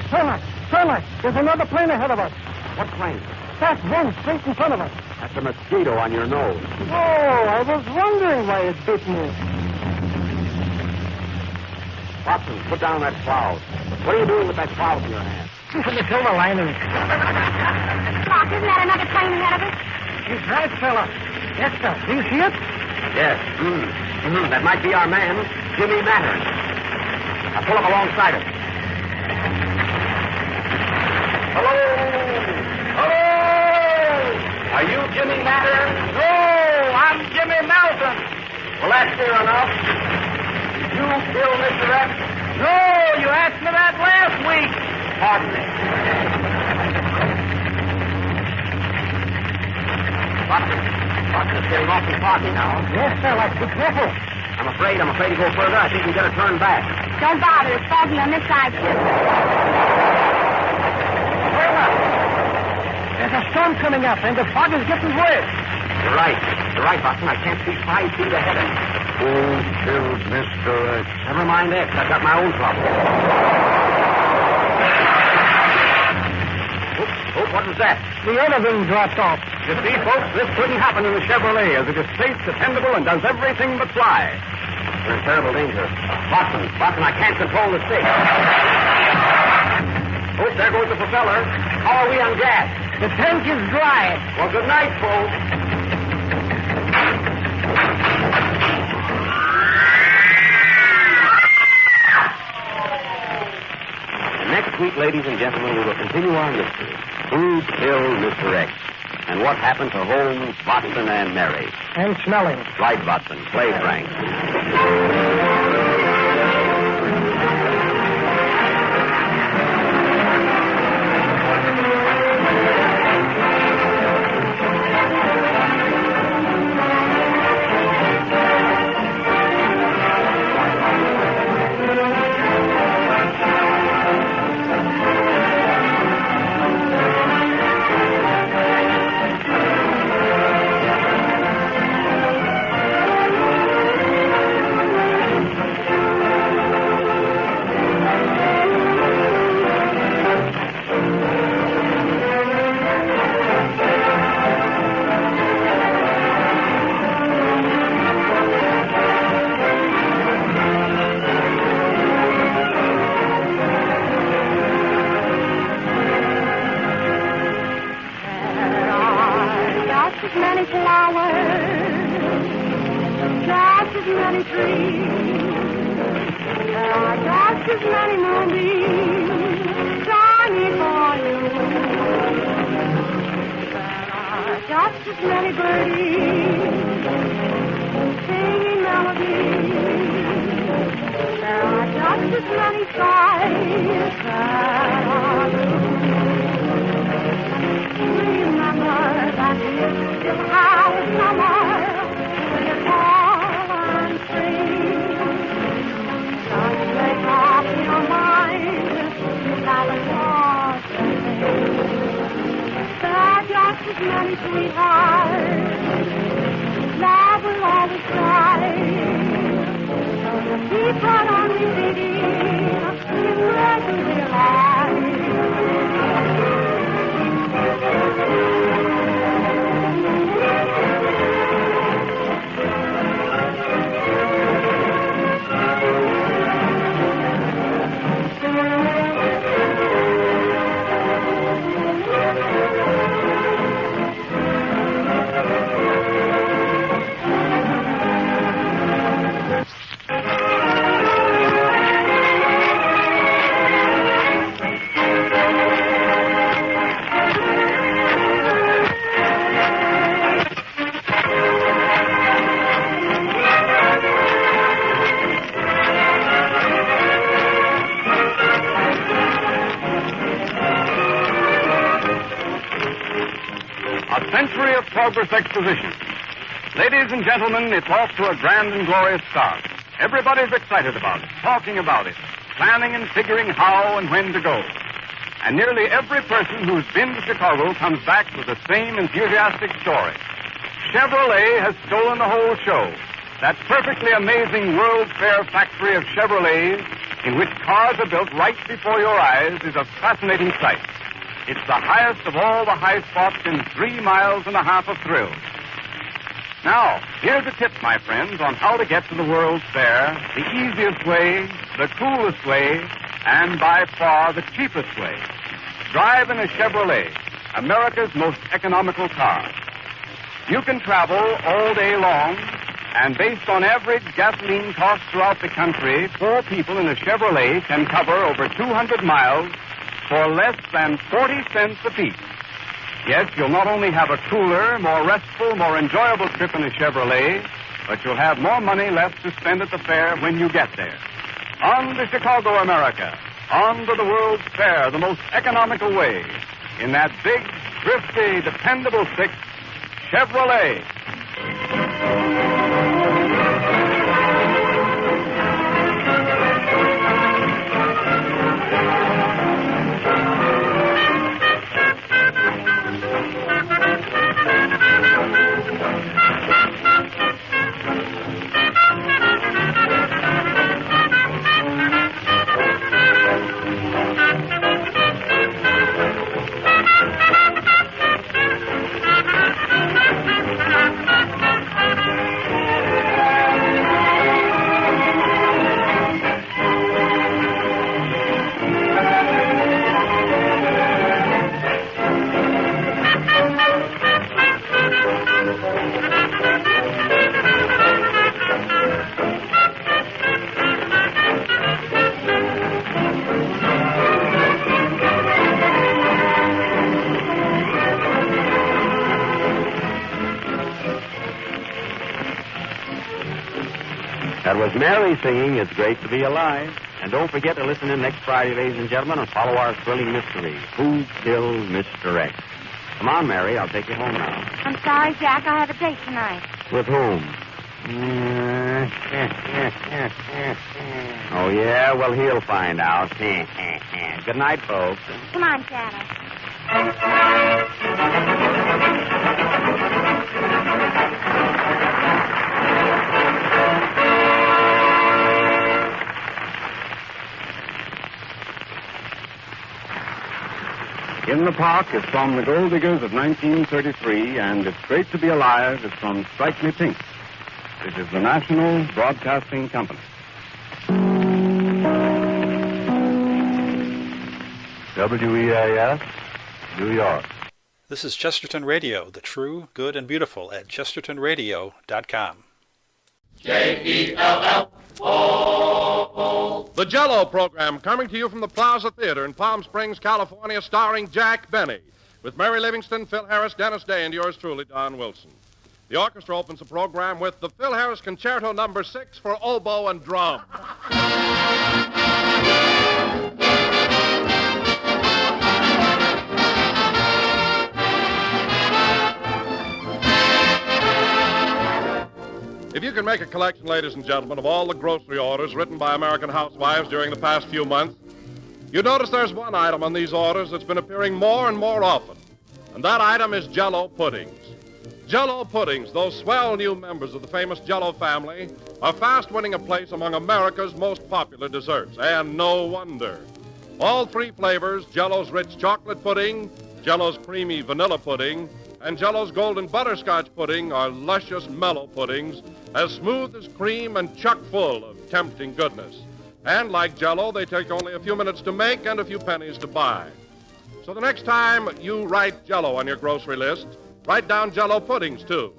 [SPEAKER 13] Sherlock, there's another plane ahead of us.
[SPEAKER 17] What plane?
[SPEAKER 13] That one straight in front of us.
[SPEAKER 17] That's a mosquito on your nose.
[SPEAKER 13] Oh, I was wondering why it bit me.
[SPEAKER 17] Watson, put down that cloud. What are you doing with that cloud in your hand?
[SPEAKER 13] The silver lining.
[SPEAKER 16] Doc, isn't that another plane ahead of us?
[SPEAKER 13] He's right, Sherlock. Yes, sir. Do you see it?
[SPEAKER 17] Yes. That might be our man, Jimmy Mattern. Now pull up alongside him. Hello? Are you Jimmy Mattern?
[SPEAKER 1] No, I'm Jimmy Melton.
[SPEAKER 17] Well, that's clear enough. Did you kill Mr. X?
[SPEAKER 1] No, you asked me that last week.
[SPEAKER 17] Pardon me. Watson's getting awfully foggy now.
[SPEAKER 13] Yes, Sherlock. Be careful.
[SPEAKER 17] I'm afraid to go further. I think we better turn back.
[SPEAKER 16] Don't bother. It's foggy on this side, too.
[SPEAKER 13] Hurry up. There's a storm coming up, and the fog is getting worse.
[SPEAKER 6] You're right. You're right, Watson. I can't see 5 feet ahead of me.
[SPEAKER 5] Who killed Mr. X?
[SPEAKER 6] Never mind X. I've got my own trouble. Oh, what was that?
[SPEAKER 13] The other wing dropped off.
[SPEAKER 14] You see, folks, this couldn't happen in the Chevrolet, as it is safe, dependable, and does everything but fly.
[SPEAKER 6] We're in terrible danger. Watson, I can't control the stick. Oh, there goes the propeller. How are we on gas?
[SPEAKER 13] The tank is dry.
[SPEAKER 6] Well, good night, folks. Next week, ladies and gentlemen, we will continue our mystery. Who killed Mr. X? And what happened to Holmes, Watson, and Mary?
[SPEAKER 13] And Smelling.
[SPEAKER 6] Right, Watson. Play Frank.
[SPEAKER 14] Progress Exposition. Ladies and gentlemen, it's off to a grand and glorious start. Everybody's excited about it, talking about it, planning and figuring how and when to go. And nearly every person who's been to Chicago comes back with the same enthusiastic story. Chevrolet has stolen the whole show. That perfectly amazing World's Fair factory of Chevrolets, in which cars are built right before your eyes, is a fascinating sight. It's the highest of all the high spots in 3.5 miles of thrill. Now, here's a tip, my friends, on how to get to the World's Fair, the easiest way, the coolest way, and by far the cheapest way. Drive in a Chevrolet, America's most economical car. You can travel all day long, and based on average gasoline costs throughout the country, 4 people in a Chevrolet can cover over 200 miles for less than 40 cents apiece. Yes, you'll not only have a cooler, more restful, more enjoyable trip in a Chevrolet, but you'll have more money left to spend at the fair when you get there. On to Chicago, America. On to the World's Fair, the most economical way. In that big, thrifty, dependable 6, Chevrolet.
[SPEAKER 17] That was Mary singing It's Great to Be Alive. And don't forget to listen in next Friday, ladies and gentlemen, and follow our thrilling mystery, Who Killed Mr. X? Come on, Mary, I'll take you home now.
[SPEAKER 16] I'm sorry, Jack. I have a date tonight.
[SPEAKER 17] With whom? Oh, yeah? Well, he'll find out. Good night, folks.
[SPEAKER 16] Come on, Shadow.
[SPEAKER 14] In the Park is from The Gold Diggers of 1933, and It's Great to Be Alive is from Strike Me Pink. This is the National Broadcasting Company.
[SPEAKER 5] WEAS, New York.
[SPEAKER 8] This is Chesterton Radio, the true, good, and beautiful at chestertonradio.com.
[SPEAKER 7] J-E-L-L-O. The Jell-O program coming to you from the Plaza Theater in Palm Springs, California, starring Jack Benny, with Mary Livingston, Phil Harris, Dennis Day, and yours truly, Don Wilson. The orchestra opens the program with the Phil Harris Concerto No. 6 for oboe and drum. If you can make a collection, ladies and gentlemen, of all the grocery orders written by American housewives during the past few months, you notice there's one item on these orders that's been appearing more and more often, and that item is Jell-O puddings. Jell-O puddings, those swell new members of the famous Jell-O family, are fast winning a place among America's most popular desserts, and no wonder. All three flavors, Jell-O's rich chocolate pudding, Jell-O's creamy vanilla pudding, and Jell-O's golden butterscotch pudding are luscious, mellow puddings, as smooth as cream and chock full of tempting goodness. And like Jell-O, they take only a few minutes to make and a few pennies to buy. So the next time you write Jell-O on your grocery list, write down Jell-O puddings, too.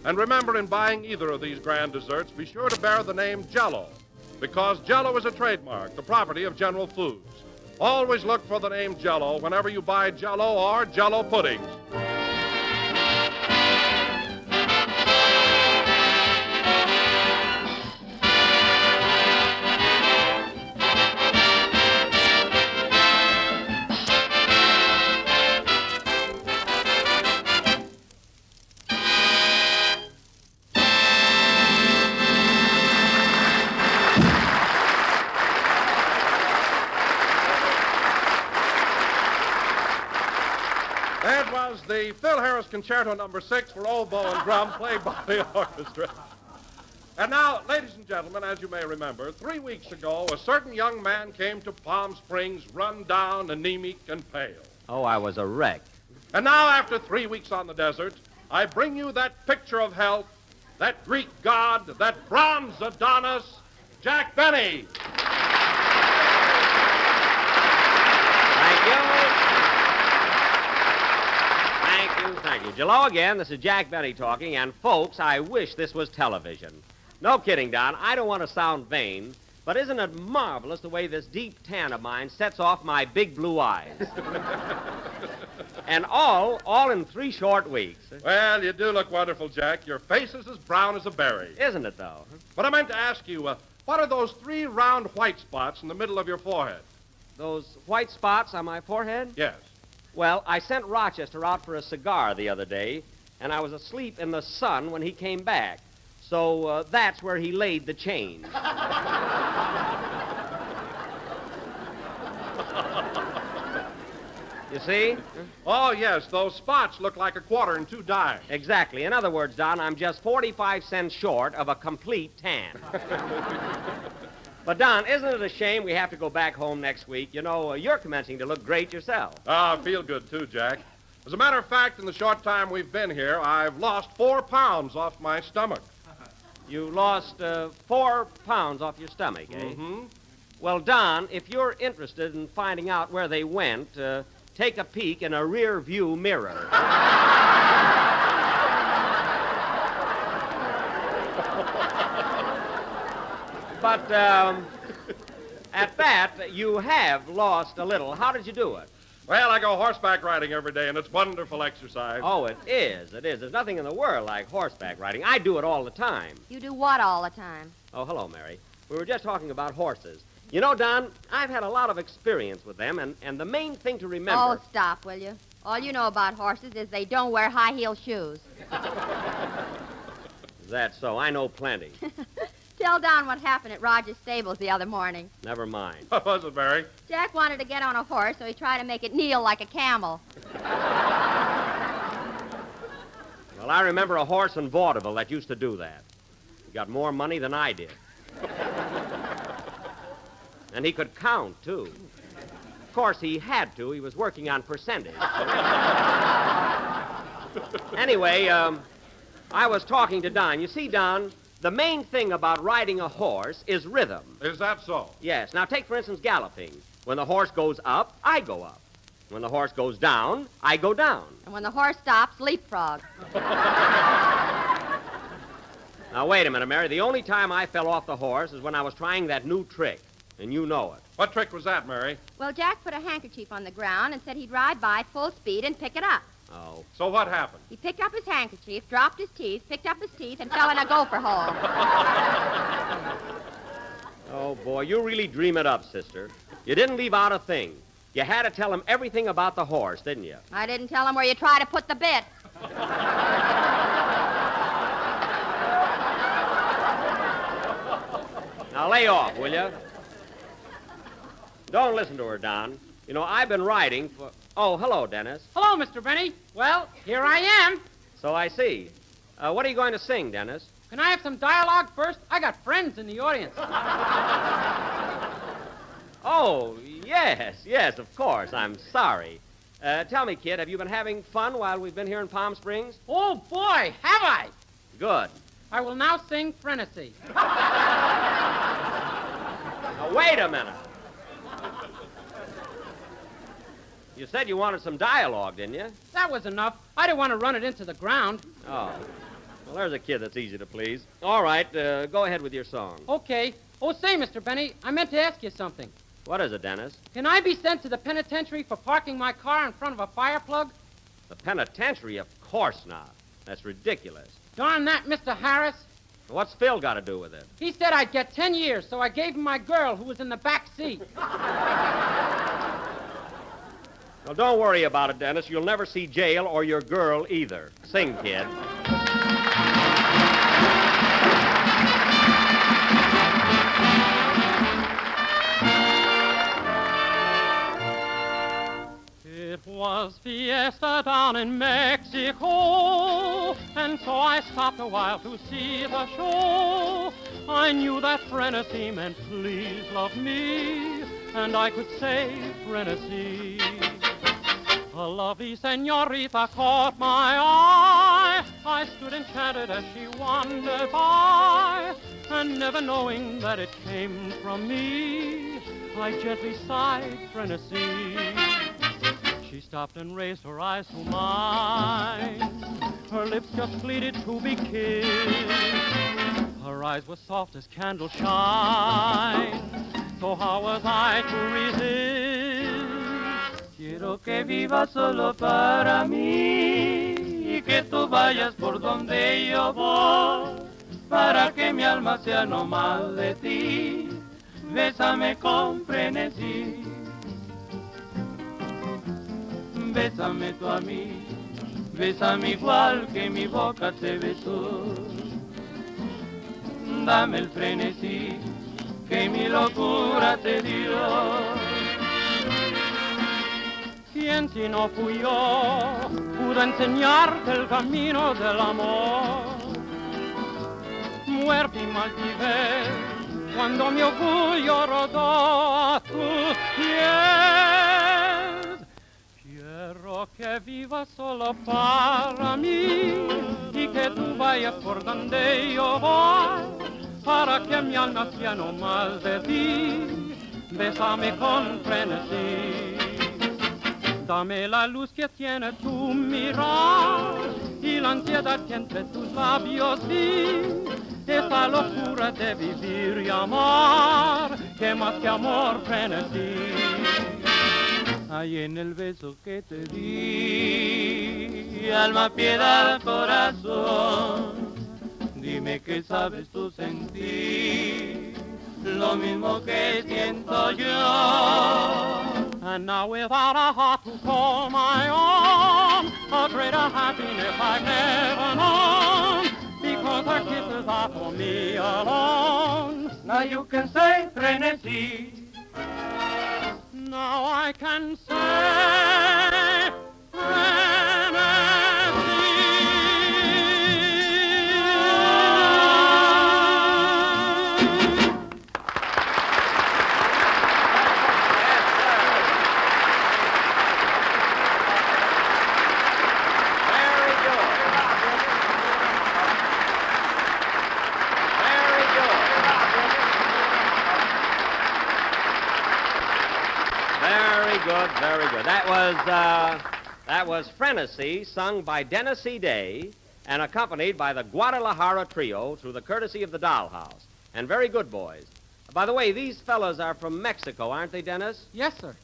[SPEAKER 7] And remember, in buying either of these grand desserts, be sure to bear the name Jell-O, because Jell-O is a trademark, the property of General Foods. Always look for the name Jell-O whenever you buy Jell-O or Jell-O puddings. The Phil Harris Concerto No. 6 for oboe and drum, played by the orchestra. And now, ladies and gentlemen, as you may remember, 3 weeks ago, a certain young man came to Palm Springs run down, anemic, and pale.
[SPEAKER 6] Oh, I was a wreck.
[SPEAKER 7] And now, after 3 weeks on the desert, I bring you that picture of health, that Greek god, that bronze Adonis, Jack Benny.
[SPEAKER 6] Thank you. Thank you. Hello again. This is Jack Benny talking, and folks, I wish this was television. No kidding, Don. I don't want to sound vain, but isn't it marvelous the way this deep tan of mine sets off my big blue eyes? And all in 3 short weeks.
[SPEAKER 7] Well, you do look wonderful, Jack. Your face is as brown as a berry.
[SPEAKER 6] Isn't it, though?
[SPEAKER 7] But I meant to ask you, what are those 3 round white spots in the middle of your forehead?
[SPEAKER 6] Those white spots on my forehead?
[SPEAKER 7] Yes.
[SPEAKER 6] Well, I sent Rochester out for a cigar the other day, and I was asleep in the sun when he came back. So that's where he laid the change. You see?
[SPEAKER 7] Oh, yes, those spots look like a quarter and 2 dimes.
[SPEAKER 6] Exactly. In other words, Don, I'm just 45 cents short of a complete tan. But, Don, isn't it a shame we have to go back home next week? You know, you're commencing to look great yourself.
[SPEAKER 7] I feel good, too, Jack. As a matter of fact, in the short time we've been here, I've lost 4 pounds off my stomach.
[SPEAKER 6] You lost 4 pounds off your stomach, eh?
[SPEAKER 7] Mm-hmm.
[SPEAKER 6] Well, Don, if you're interested in finding out where they went, take a peek in a rear view mirror. But at that, you have lost a little. How did you do it?
[SPEAKER 7] Well, I go horseback riding every day, and it's wonderful exercise.
[SPEAKER 6] Oh, it is. It is. There's nothing in the world like horseback riding. I do it all the time.
[SPEAKER 16] You do what all the time?
[SPEAKER 6] Oh, hello, Mary. We were just talking about horses. You know, Don, I've had a lot of experience with them, and the main thing to remember...
[SPEAKER 16] Oh, stop, will you? All you know about horses is they don't wear high-heel shoes.
[SPEAKER 6] Is that so? I know plenty.
[SPEAKER 16] Tell Don what happened at Roger's stables the other morning.
[SPEAKER 6] Never mind.
[SPEAKER 7] What was it, Mary?
[SPEAKER 16] Jack wanted to get on a horse, so he tried to make it kneel like a camel.
[SPEAKER 6] Well, I remember a horse in vaudeville that used to do that. He got more money than I did. And he could count, too. Of course, he had to. He was working on percentage. Anyway, I was talking to Don. You see, Don, the main thing about riding a horse is rhythm.
[SPEAKER 7] Is that so?
[SPEAKER 6] Yes. Now, take, for instance, galloping. When the horse goes up, I go up. When the horse goes down, I go down.
[SPEAKER 16] And when the horse stops, leapfrog.
[SPEAKER 6] Now, wait a minute, Mary. The only time I fell off the horse is when I was trying that new trick, and you know it.
[SPEAKER 7] What trick was that, Mary?
[SPEAKER 16] Well, Jack put a handkerchief on the ground and said he'd ride by at full speed and pick it up.
[SPEAKER 6] Oh.
[SPEAKER 7] So what happened?
[SPEAKER 16] He picked up his handkerchief, dropped his teeth, picked up his teeth, and fell in a gopher hole.
[SPEAKER 6] Oh, boy, you really dream it up, sister. You didn't leave out a thing. You had to tell him everything about the horse, didn't you?
[SPEAKER 16] I didn't tell him where you try to put the bit.
[SPEAKER 6] Now, lay off, will you? Don't listen to her, Don. You know, I've been riding for... Oh, hello, Dennis.
[SPEAKER 11] Hello, Mr. Benny. Well, here I am.
[SPEAKER 6] So I see. What are you going to sing, Dennis?
[SPEAKER 11] Can I have some dialogue first? I got friends in the audience.
[SPEAKER 6] Oh, yes, of course. I'm sorry. Tell me, kid, have you been having fun while we've been here in Palm Springs?
[SPEAKER 11] Oh, boy, have I?
[SPEAKER 6] Good.
[SPEAKER 11] I will now sing Frenesy.
[SPEAKER 6] Now, wait a minute. You said you wanted some dialogue, didn't you?
[SPEAKER 11] That was enough. I didn't want to run it into the ground.
[SPEAKER 6] Oh. Well, there's a kid that's easy to please. All right, go ahead with your song.
[SPEAKER 11] Okay. Oh, say, Mr. Benny, I meant to ask you something.
[SPEAKER 6] What is it, Dennis?
[SPEAKER 11] Can I be sent to the penitentiary for parking my car in front of a fire plug?
[SPEAKER 6] The penitentiary? Of course not. That's ridiculous.
[SPEAKER 11] Darn that, Mr. Harris.
[SPEAKER 6] What's Phil got to do with it?
[SPEAKER 11] He said I'd get 10 years, so I gave him my girl who was in the back seat.
[SPEAKER 6] Well, don't worry about it, Dennis. You'll never see jail or your girl either. Sing, kid.
[SPEAKER 11] It was fiesta down in Mexico, and so I stopped a while to see the show. I knew that Frenesy meant please love me, and I could say Frenesy. A lovely senorita caught my eye. I stood enchanted as she wandered by, and never knowing that it came from me, I gently sighed Frenesy. She stopped and raised her eyes to mine. Her lips just pleaded to be kissed. Her eyes were soft as candle shine. So how was I to resist? Quiero que vivas solo para mí y que tú vayas por donde yo voy, para que mi alma sea no más de ti. Bésame con frenesí. Bésame tú a mí, bésame igual que mi boca te besó. Dame el frenesí que mi locura te dio. ¿Quién si no fui yo pudo enseñarte el camino del amor? Muerte y maldives cuando mi orgullo rodó a tus pies. Quiero que vivas solo para mí y que tú vayas por donde yo voy, para que mi alma sea no más de ti. Bésame con frenesí. Dame la luz que tiene tu mirar y la ansiedad que entre tus labios vi. Esa locura de vivir y amar, que más que amor frenesí. Ahí en el beso que te di, alma, piedad, corazón, Dime que sabes tú sentir lo mismo que siento yo. And now without a heart to call my own, a greater happiness I've never known, because her kisses are for me alone. Now you can say frenesí. Now I can say
[SPEAKER 15] Very good. That was Frenesy, sung by Dennis C. Day and accompanied by the Guadalajara Trio through the courtesy of the Dollhouse. And very good, boys. By the way, these fellas are from Mexico, aren't they, Dennis?
[SPEAKER 11] Yes, sir.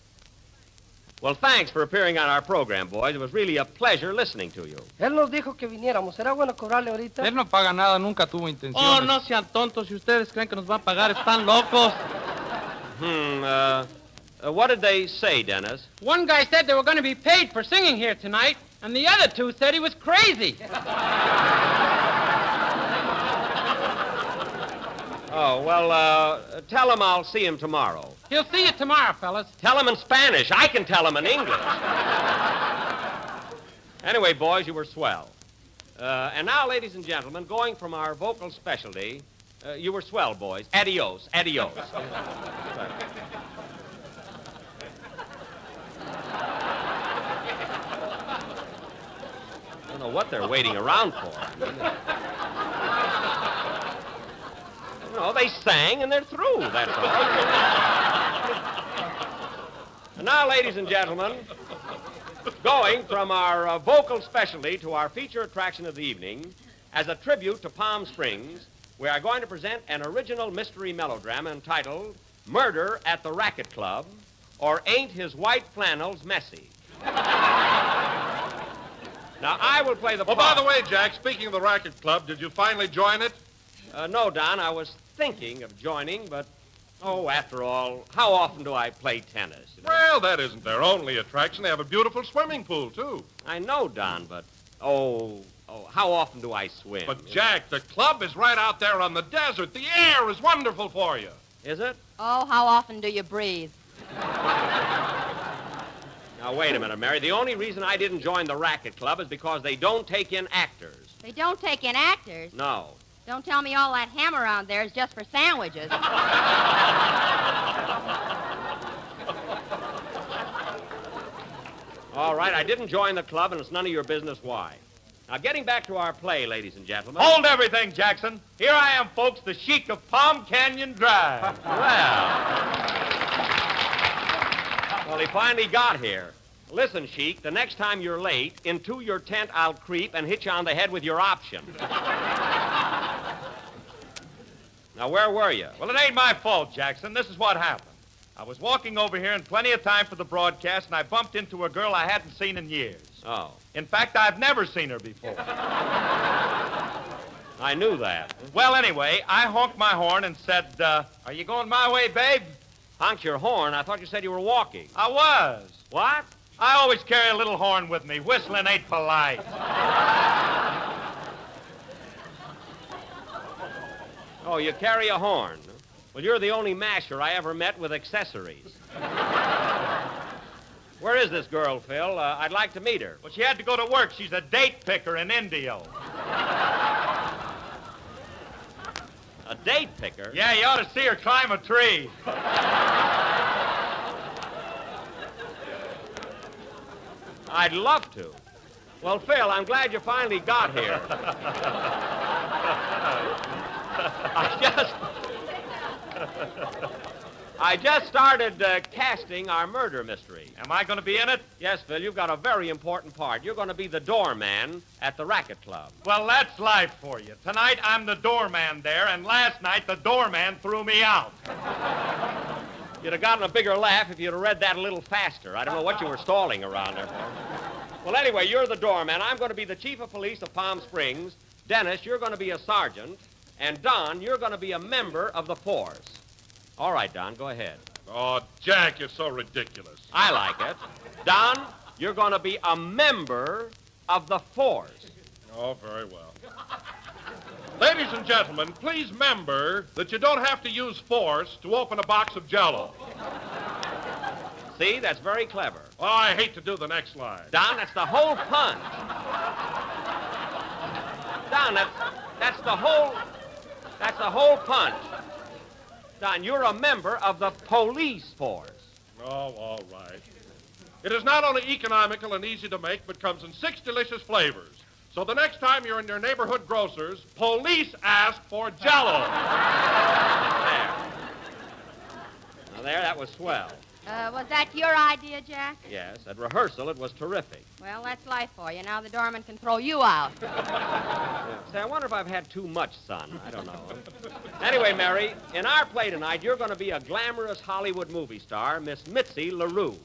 [SPEAKER 15] Well, thanks for appearing on our program, boys. It was really a pleasure listening to you.
[SPEAKER 12] Él nos dijo que viniéramos. ¿Será bueno cobrarle ahorita?
[SPEAKER 11] Él no paga nada, nunca tuvo intención.
[SPEAKER 12] Oh,
[SPEAKER 11] no sean tontos. Si ustedes creen que nos va a pagar, están locos.
[SPEAKER 15] What did they say, Dennis?
[SPEAKER 11] One guy said they were going to be paid for singing here tonight, and the other two said he was crazy.
[SPEAKER 15] Oh, well, tell him I'll see him tomorrow.
[SPEAKER 11] He'll see you tomorrow, fellas.
[SPEAKER 15] Tell him in Spanish. I can tell him in English. Anyway, boys, you were swell. And now, ladies and gentlemen, going from our vocal specialty, you were swell, boys. Adios, adios. I don't know what they're waiting around for. No, they sang and they're through, that's all. And now, ladies and gentlemen, going from our vocal specialty to our feature attraction of the evening, as a tribute to Palm Springs, we are going to present an original mystery melodrama entitled Murder at the Racket Club, or Ain't His White Flannels Messy? Now, I will play the part.
[SPEAKER 7] Oh, by the way, Jack, speaking of the Racket Club, did you finally join it?
[SPEAKER 15] No, Don, I was thinking of joining, but, after all, how often do I play tennis? You know?
[SPEAKER 7] Well, that isn't their only attraction. They have a beautiful swimming pool, too.
[SPEAKER 15] I know, Don, but, how often do I swim?
[SPEAKER 7] But, Jack, the club is right out there on the desert. The air is wonderful for you.
[SPEAKER 15] Is it?
[SPEAKER 18] Oh, how often do you breathe?
[SPEAKER 15] Now, wait a minute, Mary. The only reason I didn't join the Racket Club is because they don't take in actors.
[SPEAKER 18] They don't take in actors?
[SPEAKER 15] No.
[SPEAKER 18] Don't tell me all that ham around there is just for sandwiches.
[SPEAKER 15] All right, I didn't join the club, and it's none of your business why. Now, getting back to our play, ladies and gentlemen.
[SPEAKER 19] Hold everything, Jackson. Here I am, folks, the Sheik of Palm Canyon Drive.
[SPEAKER 15] Well, he finally got here. Listen, Sheik, the next time you're late, into your tent I'll creep and hit you on the head with your option. Now, where were you?
[SPEAKER 19] Well, it ain't my fault, Jackson. This is what happened. I was walking over here in plenty of time for the broadcast, and I bumped into a girl I hadn't seen in years.
[SPEAKER 15] Oh.
[SPEAKER 19] In fact, I've never seen her before.
[SPEAKER 15] I knew that.
[SPEAKER 19] Well, anyway, I honked my horn and said, are you going my way, babe?
[SPEAKER 15] Honked your horn? I thought you said you were walking.
[SPEAKER 19] I was.
[SPEAKER 15] What?
[SPEAKER 19] I always carry a little horn with me. Whistling ain't polite.
[SPEAKER 15] Oh, you carry a horn? Well, you're the only masher I ever met with accessories. Where is this girl, Phil? I'd like to meet her.
[SPEAKER 19] Well, she had to go to work. She's a date picker in Indio.
[SPEAKER 15] A date picker?
[SPEAKER 19] Yeah, you ought to see her climb a tree.
[SPEAKER 15] I'd love to. Well, Phil, I'm glad you finally got here. I just started casting our murder mystery.
[SPEAKER 19] Am I going to be in it?
[SPEAKER 15] Yes, Phil, you've got a very important part. You're going to be the doorman at the Racket Club.
[SPEAKER 19] Well, that's life for you. Tonight, I'm the doorman there, and last night, the doorman threw me out.
[SPEAKER 15] You'd have gotten a bigger laugh if you'd have read that a little faster. I don't know what you were stalling around there for. Well, anyway, you're the doorman. I'm going to be the chief of police of Palm Springs, Dennis, you're going to be a sergeant. And Don, you're going to be a member of the force. All right, Don, go ahead.
[SPEAKER 7] Oh, Jack, you're so ridiculous.
[SPEAKER 15] I like it. Don, you're going to be a member of the force.
[SPEAKER 7] Oh, very well. Ladies and gentlemen, please remember that you don't have to use force to open a box of Jell-O.
[SPEAKER 15] See, that's very clever.
[SPEAKER 7] Oh, I hate to do the next line.
[SPEAKER 15] Don, that's the whole punch. Don, that's the whole punch. Don, you're a member of the police force.
[SPEAKER 7] Oh, all right. It is not only economical and easy to make, but comes in 6 delicious flavors. So the next time you're in your neighborhood grocer's, police ask for Jell-O.
[SPEAKER 15] Now, there, that was swell.
[SPEAKER 18] Was that your idea, Jack?
[SPEAKER 15] Yes, at rehearsal, it was terrific.
[SPEAKER 18] Well, that's life for you. Now the doorman can throw you out.
[SPEAKER 15] Say, I wonder if I've had too much sun. I don't know. Anyway, Mary, in our play tonight, you're going to be a glamorous Hollywood movie star, Miss Mitzi LaRue.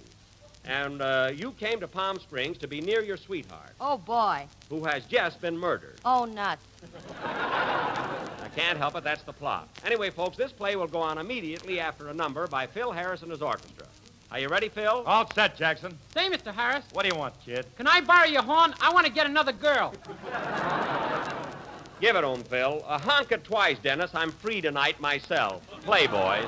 [SPEAKER 15] And you came to Palm Springs to be near your sweetheart,
[SPEAKER 18] Oh, boy.
[SPEAKER 15] who has just been murdered.
[SPEAKER 18] Oh, nuts.
[SPEAKER 15] I can't help it. That's the plot. Anyway, folks, this play will go on immediately after a number by Phil Harris and his orchestra. Are you ready, Phil?
[SPEAKER 19] All set, Jackson.
[SPEAKER 13] Say, Mr. Harris,
[SPEAKER 19] What do you want, kid?
[SPEAKER 13] can I borrow your horn? I want to get another girl.
[SPEAKER 15] Give it on, Phil. Honk it twice, Dennis. I'm free tonight myself. Play, boys.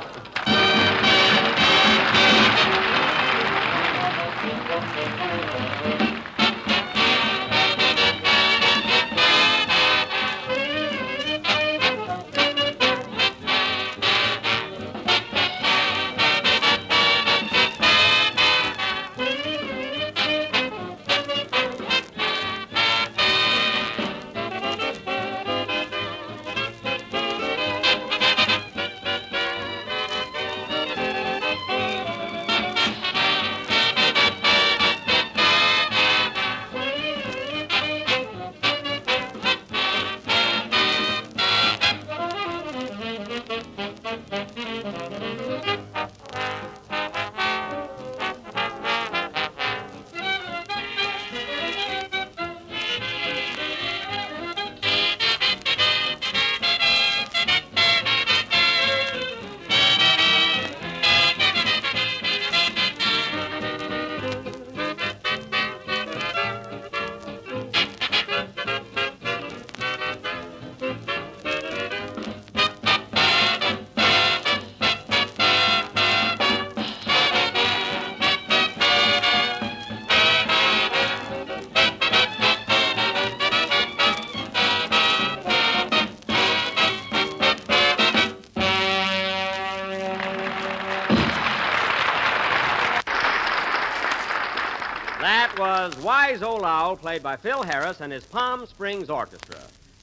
[SPEAKER 15] That was Wise Old Owl, played by Phil Harris and his Palm Springs Orchestra.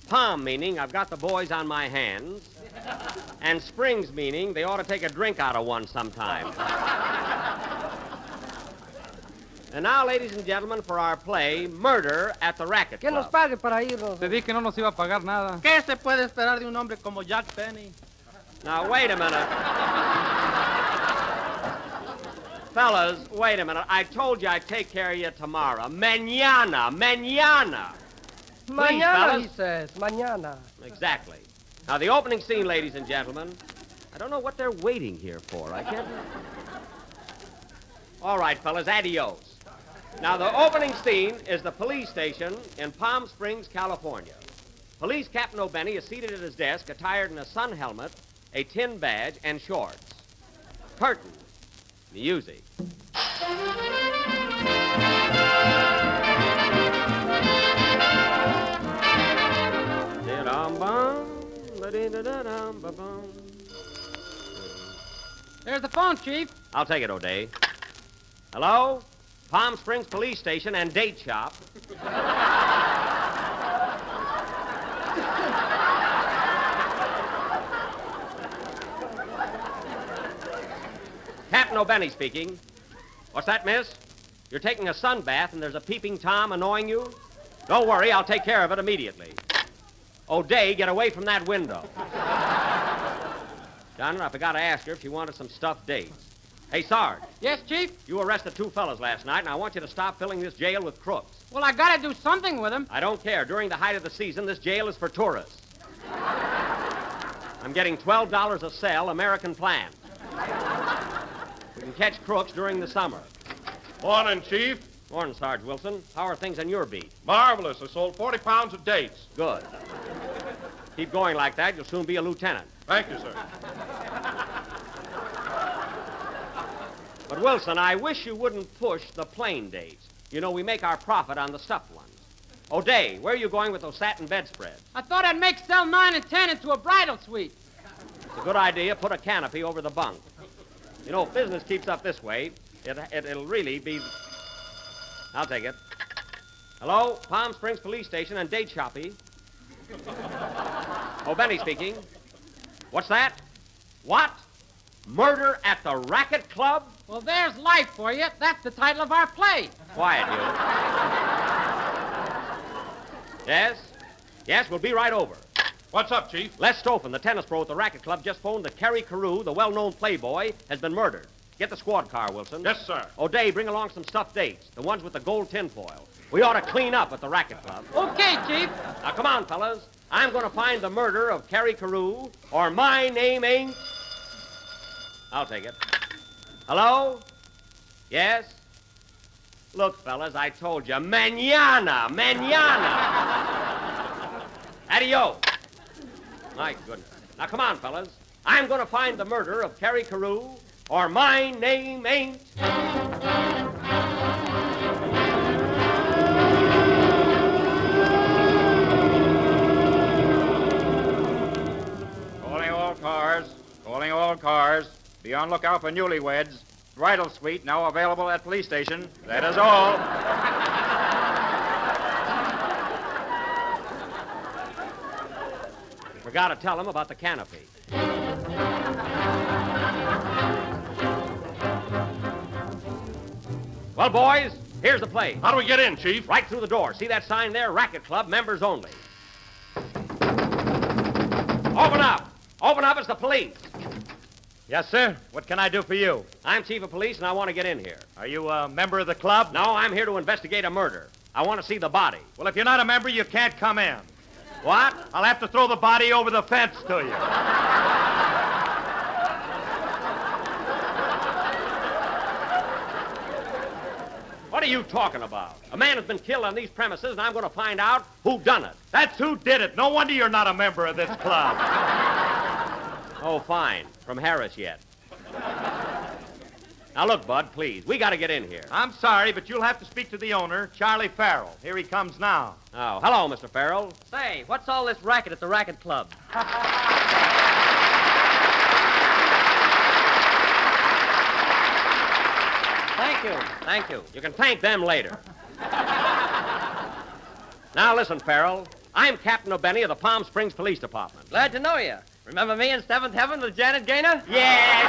[SPEAKER 15] Palm meaning I've got the boys on my hands, and Springs meaning they ought to take a drink out of one sometime. And now, ladies and gentlemen, for our play, Murder at the Racket
[SPEAKER 12] ¿Quién nos
[SPEAKER 15] Club.
[SPEAKER 12] pague para irnos?
[SPEAKER 13] Te dije que no nos iba a pagar nada.
[SPEAKER 12] ¿Qué se puede esperar de un hombre como Jack Penny?
[SPEAKER 15] Now, wait a minute. Fellas, wait a minute. I told you I'd take care of you tomorrow. Mañana. Please,
[SPEAKER 12] Mañana,
[SPEAKER 15] fellas.
[SPEAKER 12] he says. Mañana.
[SPEAKER 15] Exactly. Now, the opening scene, ladies and gentlemen. I don't know what they're waiting here for. I can't... All right, fellas, adios. Now, the opening scene is the police station in Palm Springs, California. Police Captain O'Benny is seated at his desk, attired in a sun helmet, a tin badge, and shorts. Curtain. Music.
[SPEAKER 13] There's the phone, Chief.
[SPEAKER 15] I'll take it, O'Day. Hello? Palm Springs Police Station and Date Shop. Captain O'Benny speaking. What's that, miss? You're taking a sun bath and there's a peeping Tom annoying you? Don't worry, I'll take care of it immediately. O'Day, get away from that window. Donna, I forgot to ask her if she wanted some stuffed dates.
[SPEAKER 6] Hey, Sarge.
[SPEAKER 12] Yes, Chief?
[SPEAKER 6] You arrested 2 fellas last night, and I want you to stop filling this jail with crooks.
[SPEAKER 12] Well, I gotta do something with them.
[SPEAKER 6] I don't care. During the height of the season, this jail is for tourists. I'm getting $12 a cell, American plan. We can catch crooks during the summer.
[SPEAKER 7] Morning, Chief.
[SPEAKER 6] Morning, Sarge Wilson. How are things on your beat?
[SPEAKER 7] Marvelous. I sold 40 pounds of dates.
[SPEAKER 6] Good. Keep going like that. You'll soon be a lieutenant.
[SPEAKER 7] Thank you, sir.
[SPEAKER 6] But, Wilson, I wish you wouldn't push the plain dates. You know, we make our profit on the stuffed ones. O'Day, where are you going with those satin bedspreads?
[SPEAKER 12] I thought I'd make cell 9 and 10 into a bridal suite.
[SPEAKER 6] It's a good idea. Put a canopy over the bunk. You know, if business keeps up this way, it'll really be... I'll take it. Hello? Palm Springs Police Station and date shoppy. Oh, Benny speaking. What's that? What? Murder at the Racket Club?
[SPEAKER 12] Well, there's life for you. That's the title of our play.
[SPEAKER 6] Quiet, you. Yes? Yes, we'll be right over.
[SPEAKER 7] What's up, Chief?
[SPEAKER 6] Les Stoffen, the tennis pro at the Racket Club, just phoned that Kerry Carew, the well-known playboy, has been murdered. Get the squad car, Wilson.
[SPEAKER 7] Yes, sir.
[SPEAKER 6] O'Day, bring along some stuffed dates, the ones with the gold tinfoil. We ought to clean up at the Racket Club.
[SPEAKER 12] Okay, Chief.
[SPEAKER 6] Now, come on, fellas. I'm going to find the murder of Kerry Carew, or my name ain't... I'll take it. Hello? Yes? Look, fellas, I told you. Mañana! Adios. My goodness. Now, come on, fellas. I'm going to find the murder of Kerry Carew, or my name ain't...
[SPEAKER 4] Calling all cars. Calling all cars. Be on lookout for newlyweds. Bridal suite now available at police station. That is all.
[SPEAKER 6] Forgot to tell him about the canopy. Well, boys, here's the place.
[SPEAKER 7] How do we get in, Chief?
[SPEAKER 6] Right through the door. See that sign there? Racket Club, members only. Open up. Open up, it's the police.
[SPEAKER 4] Yes, sir. What can I do for you?
[SPEAKER 6] I'm chief of police, and I want to get in here.
[SPEAKER 4] Are you a member of the club?
[SPEAKER 6] No, I'm here to investigate a murder. I want to see the body.
[SPEAKER 4] Well, if you're not a member, you can't come in.
[SPEAKER 6] What?
[SPEAKER 4] I'll have to throw the body over the fence to you.
[SPEAKER 6] What are you talking about? A man has been killed on these premises, and I'm going to find out who done it.
[SPEAKER 4] That's who did it. No wonder you're not a member of this club.
[SPEAKER 6] Oh, fine. From Harris yet. Now, look, Bud, please. We got to get in here.
[SPEAKER 4] I'm sorry, but you'll have to speak to the owner, Charlie Farrell. Here he comes now.
[SPEAKER 6] Oh, hello, Mr. Farrell.
[SPEAKER 15] Say, what's all this racket at the Racket Club?
[SPEAKER 6] Thank you. Thank you. You can thank them later. Now, listen, Farrell. I'm Captain O'Benny of the Palm Springs Police Department.
[SPEAKER 15] Glad to know you. Remember me in Seventh Heaven with Janet Gaynor?
[SPEAKER 6] Yes.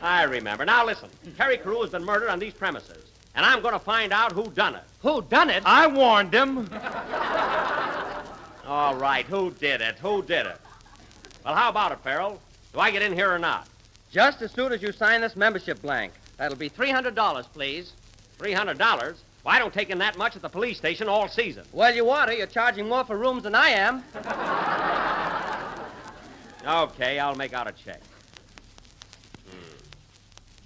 [SPEAKER 6] I remember. Now, listen. Kerry Carew has been murdered on these premises, and I'm going to find out who done it.
[SPEAKER 15] Who done it?
[SPEAKER 4] I warned him.
[SPEAKER 6] All right. Who did it? Who did it? Well, how about it, Farrell? Do I get in here or not?
[SPEAKER 15] Just as soon as you sign this membership blank. That'll be $300, please.
[SPEAKER 6] $300? Well, I don't take in that much at the police station all season.
[SPEAKER 15] Well, you ought to. You're charging more for rooms than I am.
[SPEAKER 6] Okay, I'll make out a check.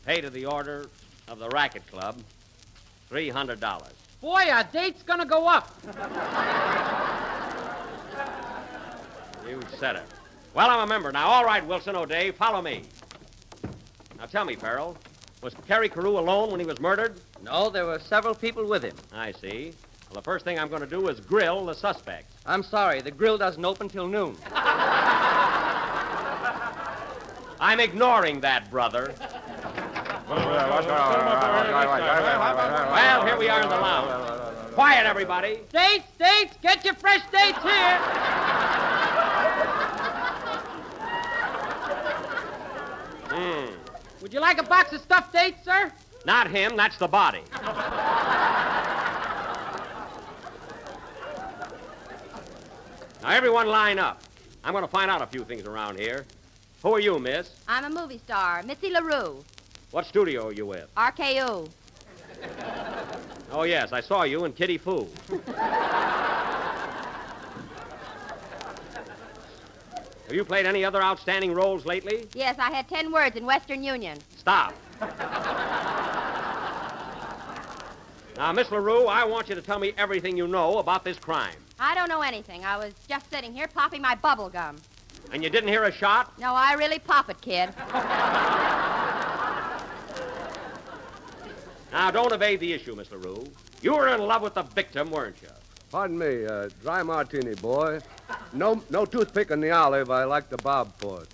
[SPEAKER 6] Pay to the order of the Racket Club, $300.
[SPEAKER 12] Boy, our date's gonna go up.
[SPEAKER 6] You said it. Well, I'm a member now. All right, Wilson O'Day, follow me. Now tell me, Farrell, was Kerry Carew alone when he was murdered?
[SPEAKER 15] No, there were several people with him.
[SPEAKER 6] I see. Well, the first thing I'm going to do is grill the suspect.
[SPEAKER 15] I'm sorry, the grill doesn't open till noon.
[SPEAKER 6] I'm ignoring that, brother. Well, here we are in the lounge. Quiet, everybody.
[SPEAKER 12] Dates, get your fresh dates here. Would you like a box of stuffed dates, sir?
[SPEAKER 6] Not him, that's the body. Now, everyone line up. I'm going to find out a few things around here.
[SPEAKER 21] Who are you, miss?
[SPEAKER 18] I'm a movie star, Missy LaRue.
[SPEAKER 21] What studio are you with?
[SPEAKER 18] RKO.
[SPEAKER 21] Oh, yes, I saw you in Kitty Foo. Have you played any other outstanding roles lately?
[SPEAKER 18] Yes, I had 10 words in Western Union.
[SPEAKER 21] Stop. Now, Miss LaRue, I want you to tell me everything you know about this crime.
[SPEAKER 18] I don't know anything. I was just sitting here popping my bubble gum.
[SPEAKER 21] And you didn't hear a shot?
[SPEAKER 18] No, I really pop it, kid.
[SPEAKER 21] Now, don't evade the issue, Miss LaRue. You were in love with the victim, weren't you?
[SPEAKER 22] Pardon me, dry martini, boy. No toothpick in the olive. I like the bob for it.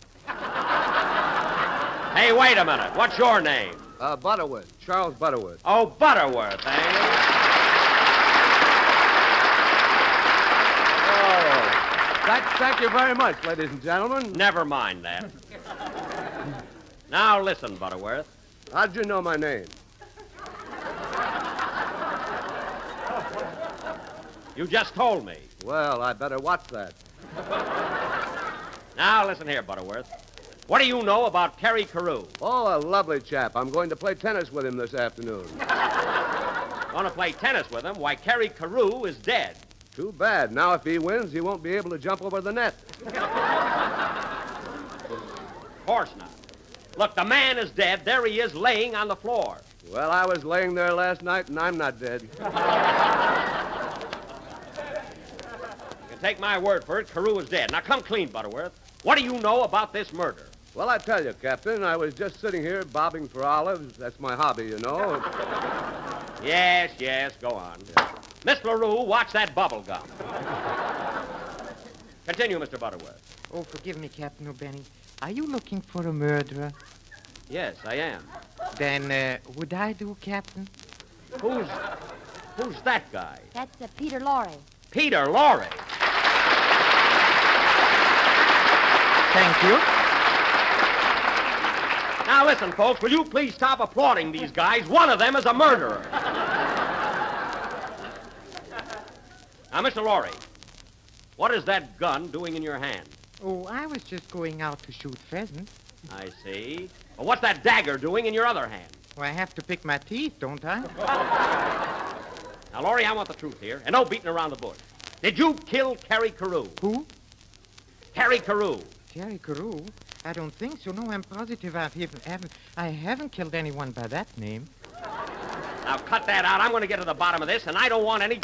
[SPEAKER 21] Hey, wait a minute. What's your name?
[SPEAKER 22] Butterworth. Charles Butterworth.
[SPEAKER 21] Oh, Butterworth, eh?
[SPEAKER 22] Thank you very much, ladies and gentlemen.
[SPEAKER 21] Never mind that. Now, listen, Butterworth.
[SPEAKER 22] How'd you know my name?
[SPEAKER 21] You just told me.
[SPEAKER 22] Well, I better watch that.
[SPEAKER 21] Now, listen here, Butterworth. What do you know about Kerry Carew?
[SPEAKER 22] Oh, a lovely chap. I'm going to play tennis with him this afternoon.
[SPEAKER 21] Want to play tennis with him? Why, Kerry Carew is dead.
[SPEAKER 22] Too bad. Now, if he wins, he won't be able to jump over the net.
[SPEAKER 21] Of course not. Look, the man is dead. There he is, laying on the floor.
[SPEAKER 22] Well, I was laying there last night, and I'm not dead.
[SPEAKER 21] You can take my word for it. Carew is dead. Now, come clean, Butterworth. What do you know about this murder?
[SPEAKER 22] Well, I tell you, Captain, I was just sitting here bobbing for olives. That's my hobby, you know.
[SPEAKER 21] Yes, go on. Miss LaRue, watch that bubble gum. Continue, Mr. Butterworth.
[SPEAKER 23] Oh, forgive me, Captain O'Benny. Are you looking for a murderer?
[SPEAKER 21] Yes, I am.
[SPEAKER 23] Then, would I do, Captain?
[SPEAKER 21] Who's that guy?
[SPEAKER 18] That's Peter Lorre.
[SPEAKER 21] Peter Lorre?
[SPEAKER 23] Thank you.
[SPEAKER 21] Now, listen, folks, will you please stop applauding these guys? One of them is a murderer. Now, Mr. Lorre, what is that gun doing in your hand?
[SPEAKER 23] Oh, I was just going out to shoot pheasants.
[SPEAKER 21] I see. Well, what's that dagger doing in your other hand?
[SPEAKER 23] Well, I have to pick my teeth, don't I?
[SPEAKER 21] Now, Lorre, I want the truth here, and no beating around the bush. Did you kill Kerry Carew?
[SPEAKER 23] Who?
[SPEAKER 21] Kerry Carew.
[SPEAKER 23] Kerry Carew? I don't think so. No, I'm positive I haven't killed anyone by that name.
[SPEAKER 21] Now, cut that out. I'm going to get to the bottom of this, and I don't want any...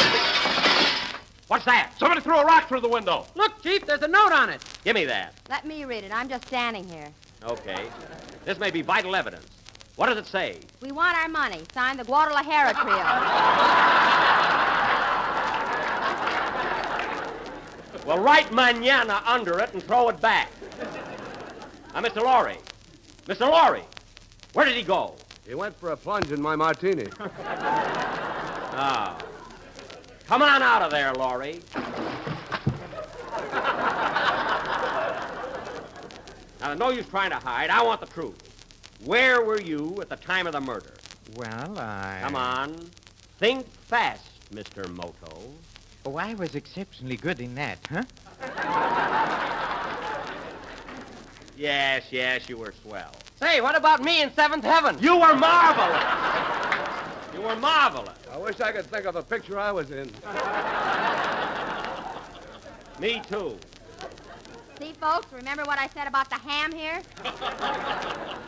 [SPEAKER 21] What's that?
[SPEAKER 19] Somebody threw a rock through the window.
[SPEAKER 12] Look, Chief, there's a note on it.
[SPEAKER 21] Give me that.
[SPEAKER 18] Let me read it. I'm just standing here.
[SPEAKER 21] Okay. This may be vital evidence. What does it say?
[SPEAKER 18] We want our money. Signed the Guadalajara Trio.
[SPEAKER 21] Well, write mañana under it and throw it back. Now, Mr. Lorre. Mr. Lorre, where did he go?
[SPEAKER 22] He went for a plunge in my martini.
[SPEAKER 21] Oh. Come on out of there, Lorre. Now, no use trying to hide. I want the truth. Where were you at the time of the murder?
[SPEAKER 23] Well,
[SPEAKER 21] Come on. Think fast, Mr. Moto.
[SPEAKER 23] Oh, I was exceptionally good in that, huh?
[SPEAKER 21] Yes, you were swell.
[SPEAKER 12] Say, what about me in Seventh Heaven?
[SPEAKER 21] You were marvelous. You were marvelous.
[SPEAKER 22] I wish I could think of a picture I was in.
[SPEAKER 21] Me too.
[SPEAKER 18] See, folks, remember what I said about the ham here?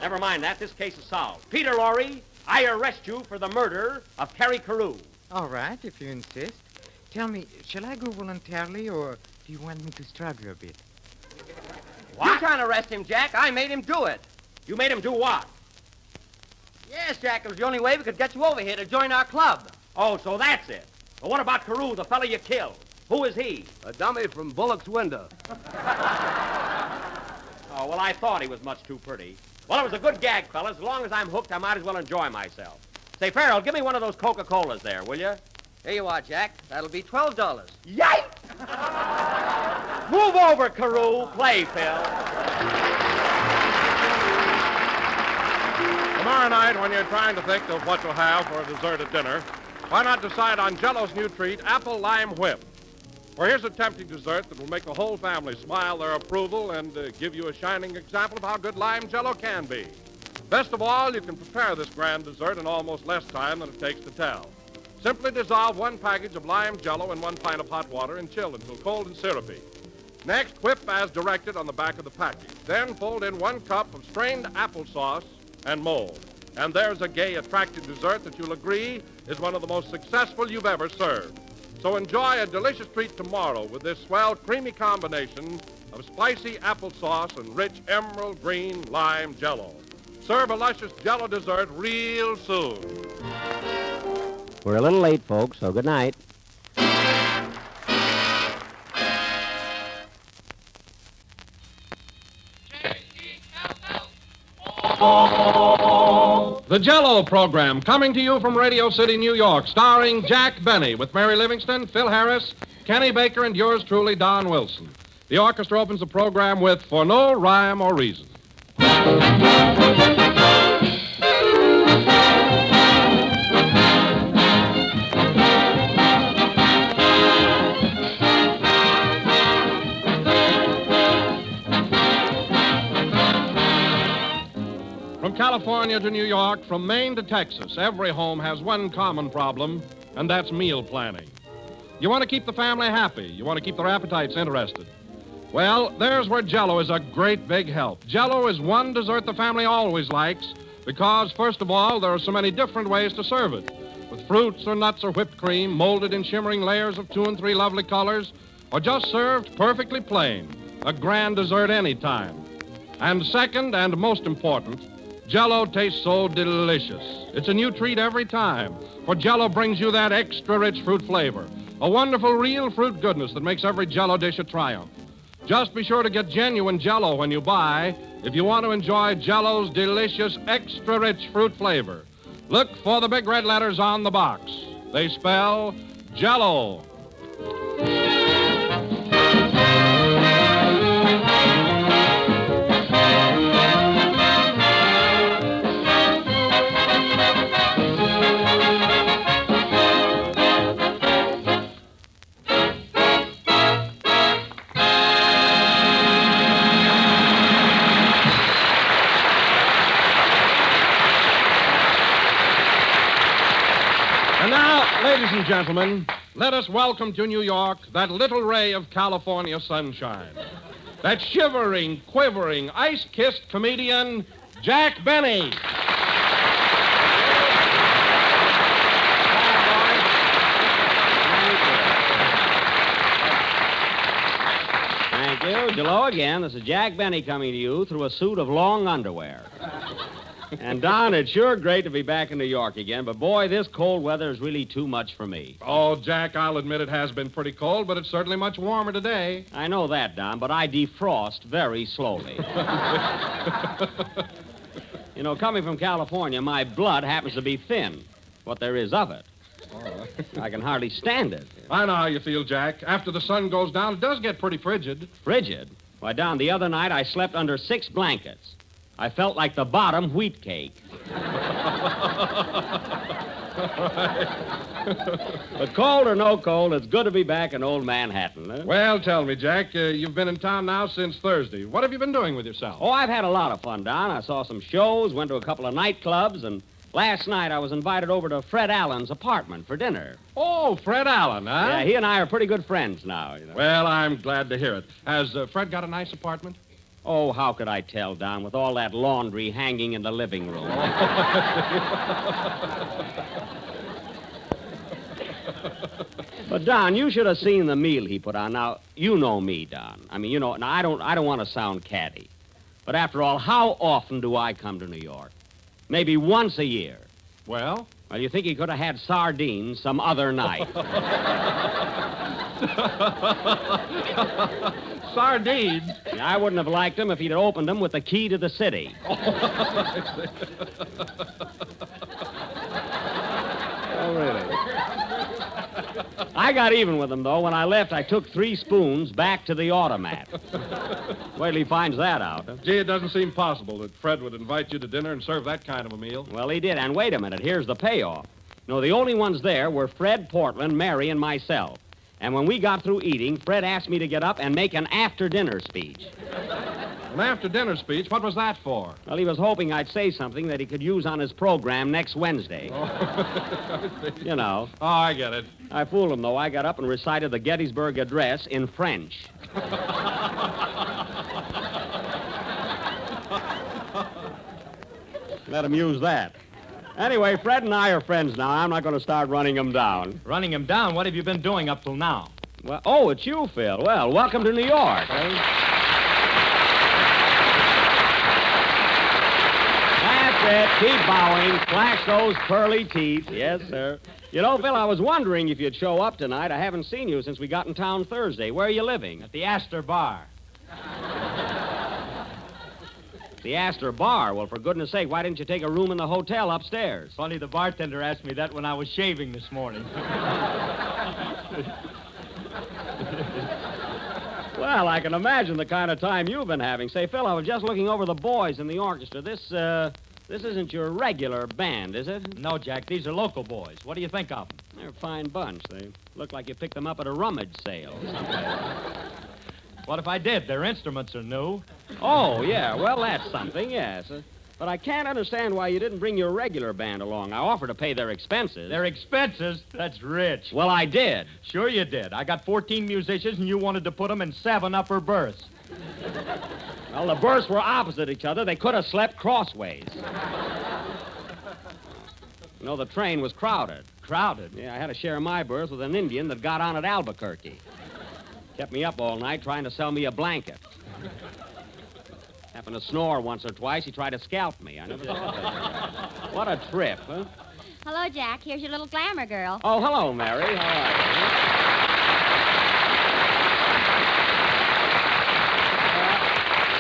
[SPEAKER 21] Never mind that. This case is solved. Peter Lorre, I arrest you for the murder of Kerry Carew.
[SPEAKER 23] All right, if you insist. Tell me, shall I go voluntarily, or do you want me to struggle a bit?
[SPEAKER 12] What? You can't arrest him, Jack. I made him do it.
[SPEAKER 21] You made him do what?
[SPEAKER 12] Yes, Jack, it was the only way we could get you over here to join our club.
[SPEAKER 21] Oh, so that's it. Well, what about Carew, the fellow you killed? Who is he?
[SPEAKER 22] A dummy from Bullock's window.
[SPEAKER 21] Oh, well, I thought he was much too pretty. Well, it was a good gag, fellas. As long as I'm hooked, I might as well enjoy myself. Say, Farrell, give me one of those Coca-Colas there, will you?
[SPEAKER 12] Here you are, Jack. That'll be $12.
[SPEAKER 21] Yikes! Move over, Carew. Play, Phil.
[SPEAKER 7] Tomorrow night, when you're trying to think of what you'll have for a dessert at dinner, why not decide on Jell-O's new treat, Apple Lime Whip? For here's a tempting dessert that will make the whole family smile their approval and give you a shining example of how good lime jello can be. Best of all, you can prepare this grand dessert in almost less time than it takes to tell. Simply dissolve 1 package of lime jello in 1 pint of hot water and chill until cold and syrupy. Next, whip as directed on the back of the package. Then fold in 1 cup of strained applesauce and mold. And there's a gay, attractive dessert that you'll agree is one of the most successful you've ever served. So enjoy a delicious treat tomorrow with this swell, creamy combination of spicy applesauce and rich emerald green lime jello. Serve a luscious jello dessert real soon.
[SPEAKER 6] We're a little late, folks, so good night.
[SPEAKER 7] The Jell-O program, coming to you from Radio City, New York, starring Jack Benny with Mary Livingston, Phil Harris, Kenny Baker, and yours truly, Don Wilson. The orchestra opens the program with For No Rhyme or Reason. From California to New York, from Maine to Texas, every home has one common problem, and that's meal planning. You want to keep the family happy. You want to keep their appetites interested. Well, there's where Jell-O is a great big help. Jell-O is one dessert the family always likes because, first of all, there are so many different ways to serve it. With fruits or nuts or whipped cream, molded in shimmering layers of 2 and 3 lovely colors, or just served perfectly plain. A grand dessert anytime. And second, and most important, Jell-O tastes so delicious. It's a new treat every time, for Jell-O brings you that extra rich fruit flavor, a wonderful real fruit goodness that makes every Jell-O dish a triumph. Just be sure to get genuine Jell-O when you buy if you want to enjoy Jell-O's delicious extra rich fruit flavor. Look for the big red letters on the box. They spell Jell-O. Ladies and gentlemen, let us welcome to New York that little ray of California sunshine. That shivering, quivering, ice-kissed comedian, Jack Benny.
[SPEAKER 6] Thank you. Hello again. This is Jack Benny coming to you through a suit of long underwear. And, Don, it's sure great to be back in New York again, but, boy, this cold weather is really too much for me.
[SPEAKER 7] Oh, Jack, I'll admit it has been pretty cold, but it's certainly much warmer today.
[SPEAKER 6] I know that, Don, but I defrost very slowly. You know, coming from California, my blood happens to be thin, what there is of it. I can hardly stand it.
[SPEAKER 7] I know how you feel, Jack. After the sun goes down, it does get pretty frigid.
[SPEAKER 6] Frigid? Why, Don, the other night I slept under 6 blankets. I felt like the bottom wheat cake. But cold or no cold, it's good to be back in old Manhattan. Huh?
[SPEAKER 7] Well, tell me, Jack, you've been in town now since Thursday. What have you been doing with yourself?
[SPEAKER 6] Oh, I've had a lot of fun, Don. I saw some shows, went to a couple of nightclubs, and last night I was invited over to Fred Allen's apartment for dinner.
[SPEAKER 7] Oh, Fred Allen, huh?
[SPEAKER 6] Yeah, he and I are pretty good friends now. You know.
[SPEAKER 7] Well, I'm glad to hear it. Has Fred got a nice apartment?
[SPEAKER 6] Oh, how could I tell, Don, with all that laundry hanging in the living room? But, Don, you should have seen the meal he put on. Now, you know me, Don. I mean, you know, now, I don't want to sound catty. But after all, how often do I come to New York? Maybe once a year.
[SPEAKER 7] Well?
[SPEAKER 6] Well, you think he could have had sardines some other night.
[SPEAKER 7] Sardines?
[SPEAKER 6] I wouldn't have liked him if he'd opened them with the key to the city.
[SPEAKER 7] Oh,
[SPEAKER 6] really? I got even with him, though. When I left, I took 3 spoons back to the automat. Wait till he finds that out. Huh?
[SPEAKER 7] Gee, it doesn't seem possible that Fred would invite you to dinner and serve that kind of a meal.
[SPEAKER 6] Well, he did. And wait a minute. Here's the payoff. No, the only ones there were Fred, Portland, Mary, and myself.
[SPEAKER 15] And when we got through eating, Fred asked me to get up and make an after-dinner speech.
[SPEAKER 7] An after-dinner speech? What was that for?
[SPEAKER 15] Well, he was hoping I'd say something that he could use on his program next Wednesday. You know.
[SPEAKER 7] Oh, I get it.
[SPEAKER 15] I fooled him, though. I got up and recited the Gettysburg Address in French. Let him use that. Anyway, Fred and I are friends now. I'm not going to start running him down.
[SPEAKER 21] Running him down? What have you been doing up till now?
[SPEAKER 15] Well, oh, it's you, Phil. Well, welcome to New York. Eh? That's it. Keep bowing. Flash those pearly teeth. Yes, sir. You know, Phil, I was wondering if you'd show up tonight. I haven't seen you since we got in town Thursday. Where are you living?
[SPEAKER 21] At the Astor Bar.
[SPEAKER 15] The Astor Bar? Well, for goodness sake, why didn't you take a room in the hotel upstairs?
[SPEAKER 21] Funny, the bartender asked me that when I was shaving this morning.
[SPEAKER 15] Well, I can imagine the kind of time you've been having. Say, Phil, I was just looking over the boys in the orchestra. This isn't your regular band, is it?
[SPEAKER 21] No, Jack, these are local boys. What do you think of them?
[SPEAKER 15] They're a fine bunch. They look like you picked them up at a rummage sale.
[SPEAKER 21] What if I did? Their instruments are new.
[SPEAKER 15] Oh, yeah. Well, that's something, yes. But I can't understand why you didn't bring your regular band along. I offered to pay their expenses.
[SPEAKER 21] Their expenses? That's rich.
[SPEAKER 15] Well, I did.
[SPEAKER 21] Sure you did. I got 14 musicians, and you wanted to put them in 7 upper berths.
[SPEAKER 15] Well, the berths were opposite each other. They could have slept crossways. You know, the train was crowded.
[SPEAKER 21] Crowded?
[SPEAKER 15] Yeah, I had to share my berth with an Indian that got on at Albuquerque. Kept me up all night trying to sell me a blanket. Happened to snore once or twice. He tried to scalp me. I never thought of that. What a trip, huh?
[SPEAKER 18] Hello, Jack. Here's your little glamour girl.
[SPEAKER 15] Oh, hello, Mary. How are you?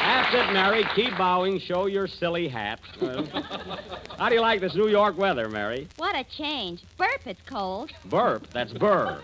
[SPEAKER 15] That's it, Mary. Keep bowing. Show your silly hat. How do you like this New York weather, Mary?
[SPEAKER 18] What a change. Burp, it's cold.
[SPEAKER 15] Burp? That's burr.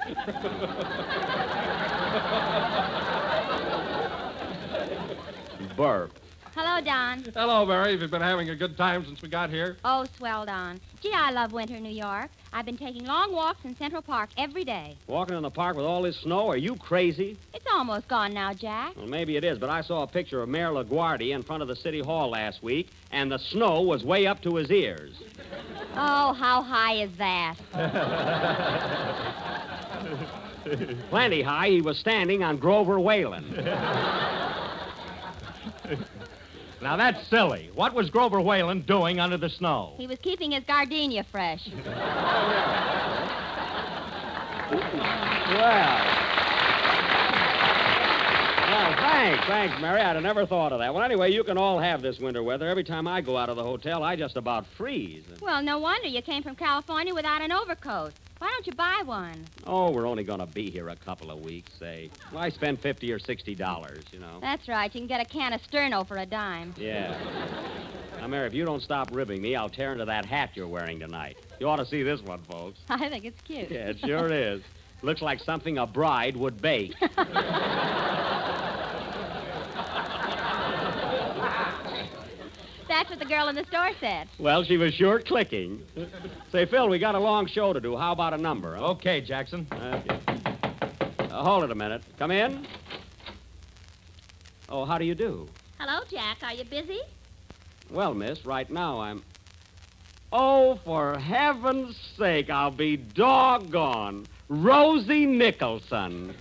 [SPEAKER 15] Burp.
[SPEAKER 18] Hello, Don.
[SPEAKER 7] Hello, Mary. Have you been having a good time since we got here?
[SPEAKER 18] Oh, swell, Don. Gee, I love winter New York. I've been taking long walks in Central Park every day.
[SPEAKER 15] Walking in the park with all this snow? Are you crazy?
[SPEAKER 18] It's almost gone now, Jack.
[SPEAKER 15] Well, maybe it is, but I saw a picture of Mayor LaGuardia in front of the City Hall last week, and the snow was way up to his ears.
[SPEAKER 18] Oh, how high is that?
[SPEAKER 15] Plenty high. He was standing on Grover Whalen.
[SPEAKER 21] Now, that's silly. What was Grover Whalen doing under the snow?
[SPEAKER 18] He was keeping his gardenia fresh.
[SPEAKER 15] Well, thanks, Mary. I'd have never thought of that. Well, anyway, you can all have this winter weather. Every time I go out of the hotel, I just about freeze.
[SPEAKER 18] Well, no wonder you came from California without an overcoat. Why don't you buy one?
[SPEAKER 15] Oh, we're only going to be here a couple of weeks, say. Why spend $50 or $60, you know?
[SPEAKER 18] That's right. You can get a can of Sterno for a dime.
[SPEAKER 15] Yeah. Now, Mary, if you don't stop ribbing me, I'll tear into that hat you're wearing tonight. You ought to see this one, folks.
[SPEAKER 18] I think it's cute.
[SPEAKER 15] Yeah, it sure is. Looks like something a bride would bake.
[SPEAKER 18] That's what the girl in the store said.
[SPEAKER 15] Well, she was sure clicking. Say, Phil, we got a long show to do. How about a number? Huh?
[SPEAKER 21] Okay, Jackson.
[SPEAKER 15] Okay. Hold it a minute. Come in. Oh, how do you do?
[SPEAKER 18] Hello, Jack. Are you busy?
[SPEAKER 15] Well, miss, right now I'm... Oh, for heaven's sake, I'll be doggone. Rosie Nicholson.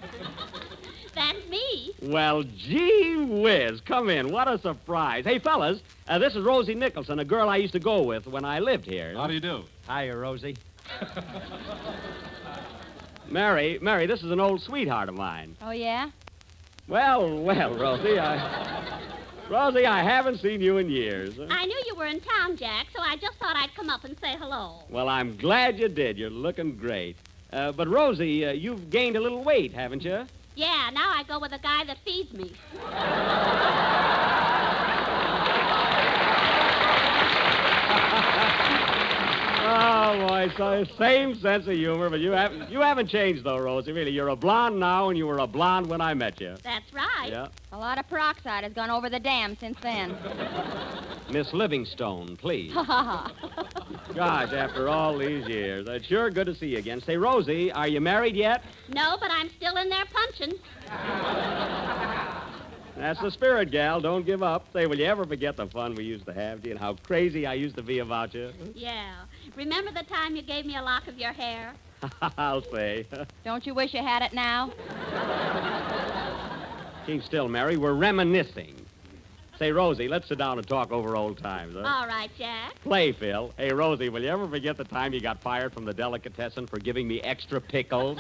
[SPEAKER 18] That's me.
[SPEAKER 15] Well, gee whiz. Come in. What a surprise. Hey, fellas, this is Rosie Nicholson, a girl I used to go with when I lived here.
[SPEAKER 7] How do you do?
[SPEAKER 21] Hiya, Rosie.
[SPEAKER 15] Mary, this is an old sweetheart of mine.
[SPEAKER 18] Oh, yeah?
[SPEAKER 15] Well, Rosie, Rosie, I haven't seen you in years.
[SPEAKER 9] I knew you were in town, Jack, so I just thought I'd come up and say hello.
[SPEAKER 15] Well, I'm glad you did. You're looking great. But, Rosie, you've gained a little weight, haven't you?
[SPEAKER 9] Yeah, now I go with a guy that feeds me.
[SPEAKER 15] Oh, boy, so same sense of humor, but you haven't changed, though, Rosie, really. You're a blonde now, and you were a blonde when I met you.
[SPEAKER 9] That's right.
[SPEAKER 15] Yeah.
[SPEAKER 18] A lot of peroxide has gone over the dam since then.
[SPEAKER 15] Miss Livingstone, please. Gosh, after all these years, it's sure good to see you again. Say, Rosie, are you married yet?
[SPEAKER 9] No, but I'm still in there punching.
[SPEAKER 15] That's the spirit, gal. Don't give up. Say, will you ever forget the fun we used to have, dear, and how crazy I used to be about you?
[SPEAKER 9] Yeah. Remember the time you gave me a lock of your hair?
[SPEAKER 15] I'll say.
[SPEAKER 18] Don't you wish you had it now?
[SPEAKER 15] Keep still, Mary. We're reminiscing. Say, Rosie, let's sit down and talk over old times, huh?
[SPEAKER 9] All right, Jack.
[SPEAKER 15] Play, Phil. Hey, Rosie, will you ever forget the time you got fired from the delicatessen for giving me extra pickles?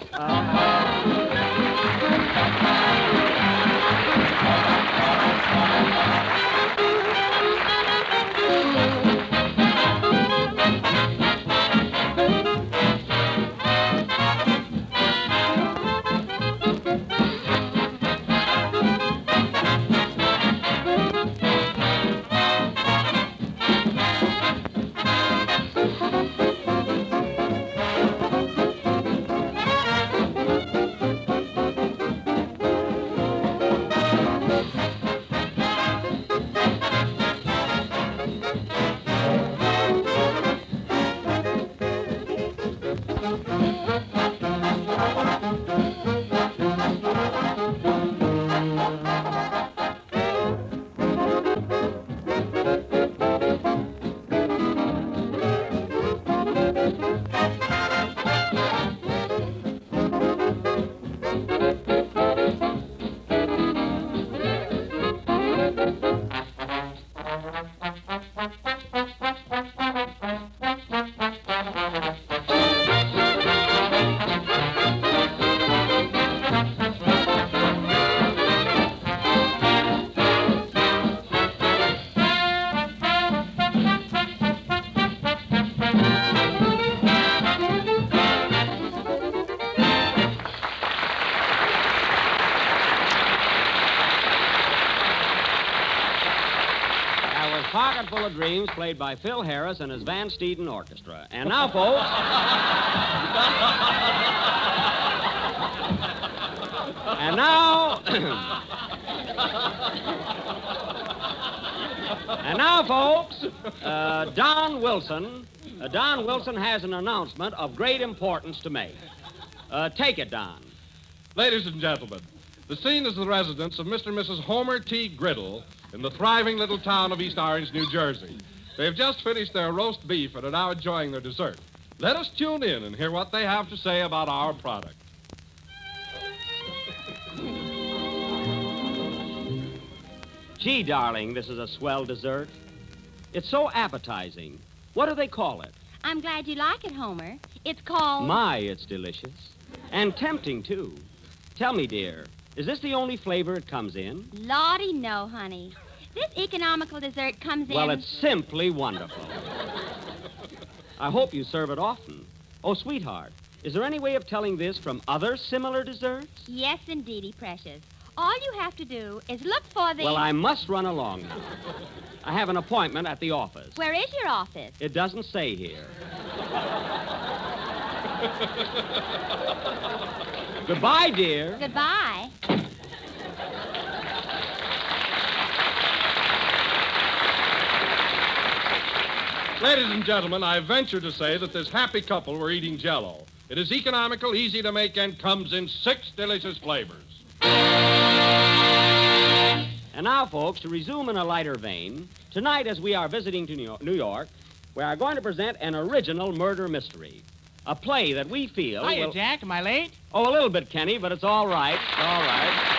[SPEAKER 15] Pocket Full of Dreams, played by Phil Harris and his Van Steeden Orchestra. And now, folks... and now... and now, folks, Don Wilson. Don Wilson has an announcement of great importance to make. Take it, Don.
[SPEAKER 7] Ladies and gentlemen, the scene is the residence of Mr. and Mrs. Homer T. Griddle in the thriving little town of East Orange, New Jersey. They've just finished their roast beef and are now enjoying their dessert. Let us tune in and hear what they have to say about our product.
[SPEAKER 15] Gee, darling, this is a swell dessert. It's so appetizing. What do they call it?
[SPEAKER 18] I'm glad you like it, Homer. It's called...
[SPEAKER 15] My, it's delicious. And tempting, too. Tell me, dear, is this the only flavor it comes in?
[SPEAKER 18] Lordy, no, honey. This economical dessert comes in...
[SPEAKER 15] Well, it's simply wonderful. I hope you serve it often. Oh, sweetheart, is there any way of telling this from other similar desserts?
[SPEAKER 18] Yes, indeedy, precious. All you have to do is look for the...
[SPEAKER 15] Well, I must run along now. I have an appointment at the office.
[SPEAKER 18] Where is your office?
[SPEAKER 15] It doesn't say here. Goodbye, dear.
[SPEAKER 18] Goodbye.
[SPEAKER 7] Ladies and gentlemen, I venture to say that this happy couple were eating Jell-O. It is economical, easy to make, and comes in 6 delicious flavors.
[SPEAKER 15] And now, folks, to resume in a lighter vein, tonight as we are visiting to New York, we are going to present an original murder mystery. A play that we feel...
[SPEAKER 12] Hiya, Jack. Am I late?
[SPEAKER 15] Oh, a little bit, Kenny, but it's all right. All right.